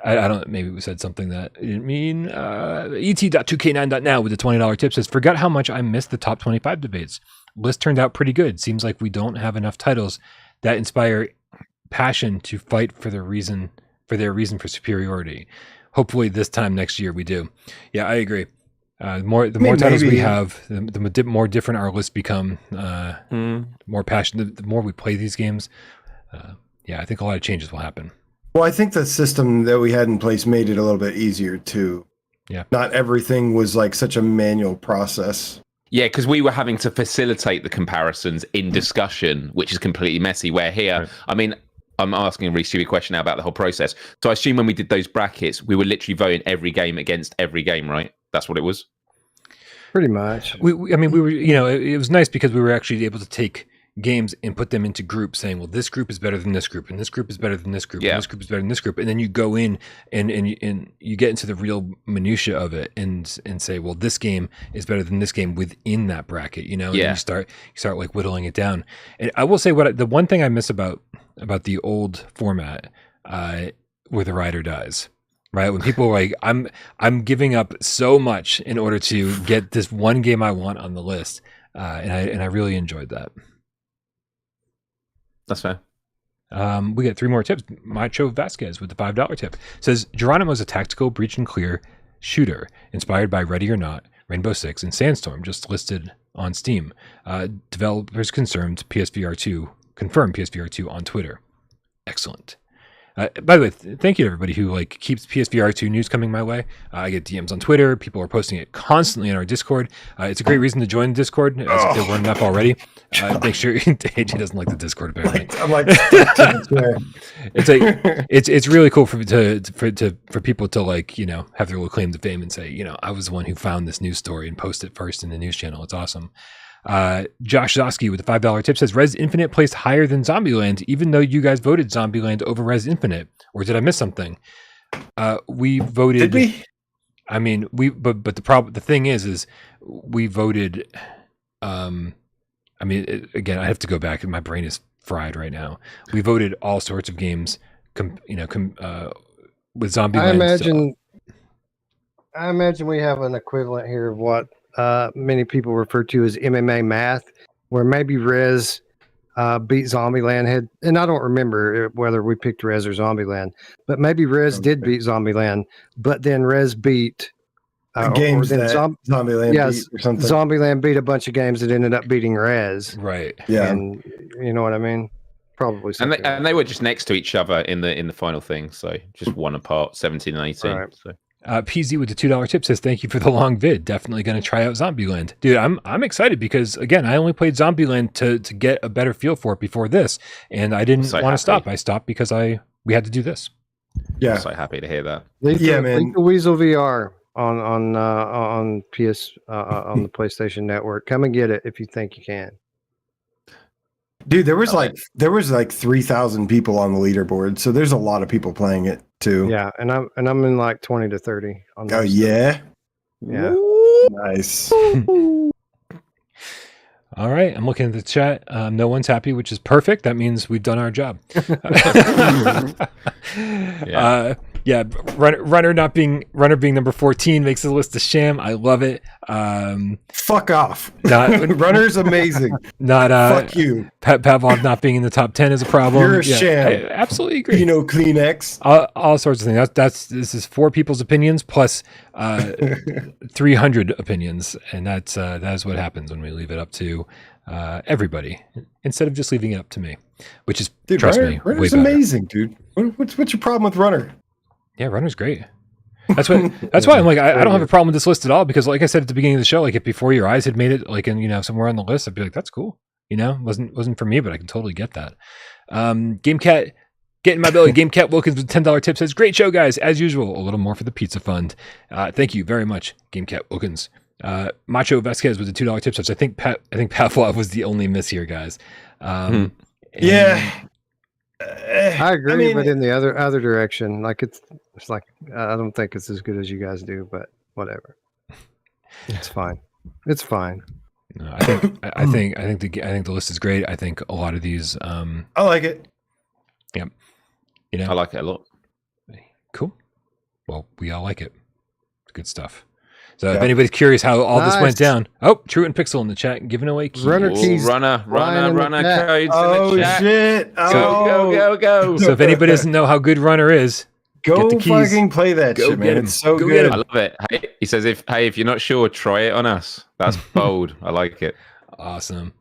I don't. Maybe we said something that I didn't mean. Et.2k9.now with the $20 tip says, "Forgot how much I missed the top 25 debates. List turned out pretty good. Seems like we don't have enough titles that inspire passion to fight for their reason for superiority. Hopefully, this time next year we do." Yeah, I agree. The more titles we have, the more different our lists become. More passionate. The more we play these games. Yeah, I think a lot of changes will happen. Well, I think the system that we had in place made it a little bit easier too. Yeah. Not everything was like such a manual process. Yeah, because we were having to facilitate the comparisons in discussion, which is completely messy. Where here, right. I mean, I'm asking a really stupid question now about the whole process. So I assume when we did those brackets, we were literally voting every game against every game, right? That's what it was? Pretty much. We were, it was nice because we were actually able to take games and put them into groups saying, well, this group is better than this group, and this group is better than this group, and this group is better than this group. And then you go in and you get into the real minutia of it and say, well, this game is better than this game within that bracket, and you start like whittling it down. And I will say the one thing I miss about the old format, where the rider dies. Right, when people are like, I'm giving up so much in order to get this one game I want on the list, and I really enjoyed that. That's fair. We get 3 more tips. Macho Vasquez with the $5 tip says, Geronimo is a tactical breach and clear shooter inspired by Ready or Not, Rainbow Six, and Sandstorm, just listed on Steam. Developers confirmed PSVR2 on Twitter. Excellent. By the way, thank you to everybody who keeps PSVR2 news coming my way. I get DMs on Twitter. People are posting it constantly in our Discord. It's a great reason to join the Discord. As if they're running up already. Make sure AJ doesn't like the Discord apparently. I'm like, it's really cool for people to have their little claim to fame and say, I was the one who found this news story and post it first in the news channel. It's awesome. Josh Zosky with the $5 tip says, Res Infinite placed higher than Zombieland, even though you guys voted Zombieland over Res Infinite. Or did I miss something? We voted. Did we? I mean, but the thing is we voted. Again, I have to go back and my brain is fried right now. We voted all sorts of games, with Zombieland. I imagine we have an equivalent here of what many people refer to as MMA math, where maybe Res beat Zombieland. And I don't remember whether we picked Res or Zombieland, but maybe Res did beat Zombieland, but then Res beat games that Zombieland beat or something. Zombieland beat a bunch of games that ended up beating Res. Right. Yeah. And you know what I mean? Probably. And they were just next to each other in the final thing, so just one apart, 17 and 18. Right. So. PZ with the $2 tip says, thank you for the long vid. Definitely going to try out Zombieland. Dude, I'm excited because, again, I only played Zombieland to get a better feel for it before this, and I didn't want to stop. I stopped because we had to do this. Yeah. I'm so happy to hear that. Man. Weasel VR on PS on the PlayStation Network. Come and get it if you think you can. Dude, there was 3,000 people on the leaderboard, so there's a lot of people playing it too. Yeah, and I'm in 20 to 30 on Oh yeah. Yeah. Nice. All right, I'm looking at the chat. No one's happy, which is perfect. That means we've done our job. Runner being number 14 makes the list a sham. I love it. Fuck off. Runner's amazing. Fuck you. Pavlov not being in the top 10 is a problem. You're a sham. I absolutely agree. Kleenex. All sorts of things. This is 4 people's opinions plus 300 opinions, and that is what happens when we leave it up to everybody instead of just leaving it up to me, which is, trust me, Runner's amazing, dude. What's your problem with Runner? Yeah, Runner's great. That's why I'm like, I don't have a problem with this list at all, because like I said at the beginning of the show, if Before Your Eyes had made it in somewhere on the list, I'd be like, that's cool. Wasn't for me, but I can totally get that. GameCat, get in my belly. GameCat Wilkins with $10 tip says, great show, guys. As usual, a little more for the pizza fund. Thank you very much, GameCat Wilkins. Macho Vasquez with the $2 tip says, I think Pavlov was the only miss here, guys. Yeah. I agree, but in the other direction, it's like I don't think it's as good as you guys do, but whatever. It's fine. It's fine. No, I think the list is great. I think a lot of these. I like it. Yep. You know, I like it a lot. Cool. Well, we all like it. Good stuff. So if anybody's curious how all this went down, True and Pixel in the chat giving away keys. Runner keys. Runner codes Oh in the chat. shit! Go. So if anybody doesn't know how good Runner is, Go get the keys. fucking play that shit, man. It's so Go good. get 'em. I love it. Hey, he says, if you're not sure, try it on us. That's bold. I like it. Awesome.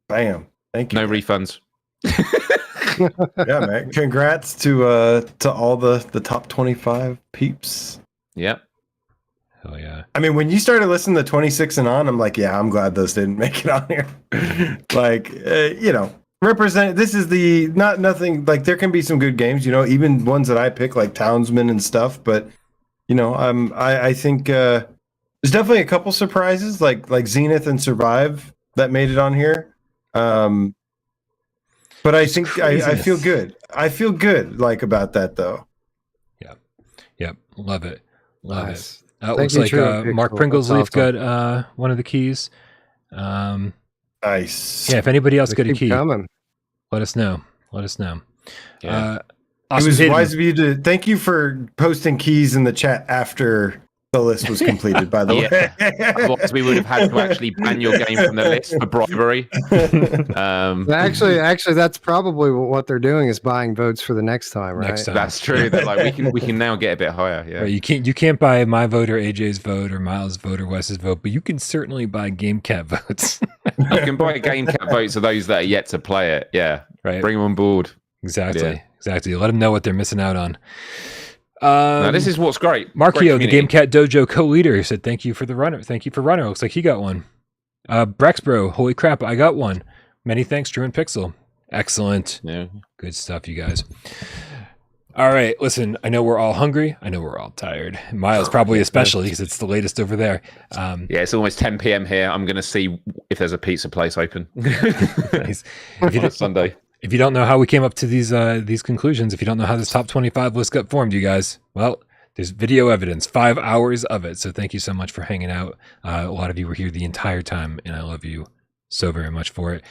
Bam. Thank you. No refunds. Yeah, man. Congrats to all the top 25 peeps. Yep. Hell yeah. I mean, when you started listening to 26 and on, I'm like, yeah, I'm glad those didn't make it on here. Like, you know, represent. This is the nothing. Like, there can be some good games, you know, even ones that I pick, like Townsmen and stuff. But you know, I think there's definitely a couple surprises, like Zenith and Survive that made it on here. But I think I feel good. I feel good like about that though. Yep. Love it. Love it. Thank Looks you, like True. Mark Pixel. Pringles That's Leaf got one of the keys. Nice. Yeah, if anybody else got a Keep key, coming. let us know. Yeah. It Awesome was Hidden. wise of you to thank you for posting keys in the chat after the list was completed, by the way. Otherwise, we would have had to actually ban your game from the list for bribery. Actually, that's probably what they're doing is buying votes for the next time, right? Next time. That's true. That like we can now get a bit higher. Yeah. Right, you can't buy my vote or AJ's vote or Myles' vote or Wes's vote, but you can certainly buy GameCat votes. You can buy game cat votes of those that are yet to play it. Yeah. Right. Bring them on board. Exactly. Yeah. Exactly. Let them know what they're missing out on. Now, this is what's great. Markio, Great the community. GameCat Dojo co-leader, said thank you for the runner. Thank you for runner. Looks like he got one. Brexbro, holy crap, I got one. Many thanks, Drew and Pixel. Excellent. Yeah. Good stuff, you guys. All right, listen, I know we're all hungry. I know we're all tired. Myles probably especially because it's the latest over there. Yeah, it's almost 10 p.m. here. I'm going to see if there's a pizza place open. Nice. On Sunday. If you don't know how we came up to these conclusions, if you don't know how this top 25 list got formed, you guys, well, there's video evidence, 5 hours of it. So thank you so much for hanging out. A lot of you were here the entire time, and I love you so very much for it.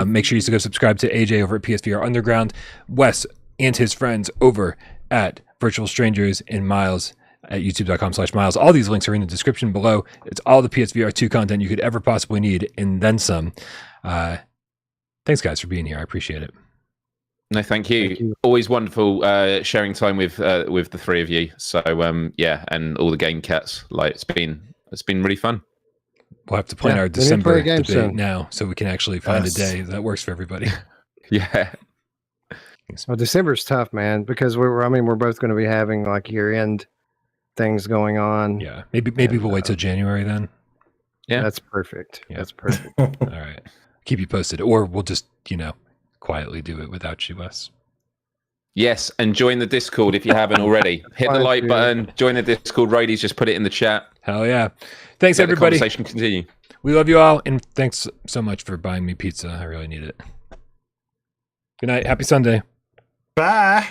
Make sure you go subscribe to AJ over at PSVR Underground, Wes and his friends over at Virtual Strangers, and Myles at youtube.com/Myles. All these links are in the description below. It's all the PSVR2 content you could ever possibly need, and then some. Thanks, guys, for being here. I appreciate it. No, thank you. Always wonderful sharing time with the three of you. So yeah, and all the game cats. Like it's been really fun. We'll have to plan our we need to December play a game debate soon. now, so we can actually find a day that works for everybody. Yeah. Well, December's tough, man, because we're both going to be having like year-end things going on. Yeah, maybe we'll wait till January then. Yeah. That's perfect. Yeah. That's perfect. All right, keep you posted, or we'll just quietly do it without you, Wes. Yes, and join the Discord if you haven't already. Hit the like button, join the Discord. Radies, just put it in the chat. Hell yeah! Thanks Let the everybody. conversation continue. We love you all, and thanks so much for buying me pizza. I really need it. Good night. Happy Sunday. Bye.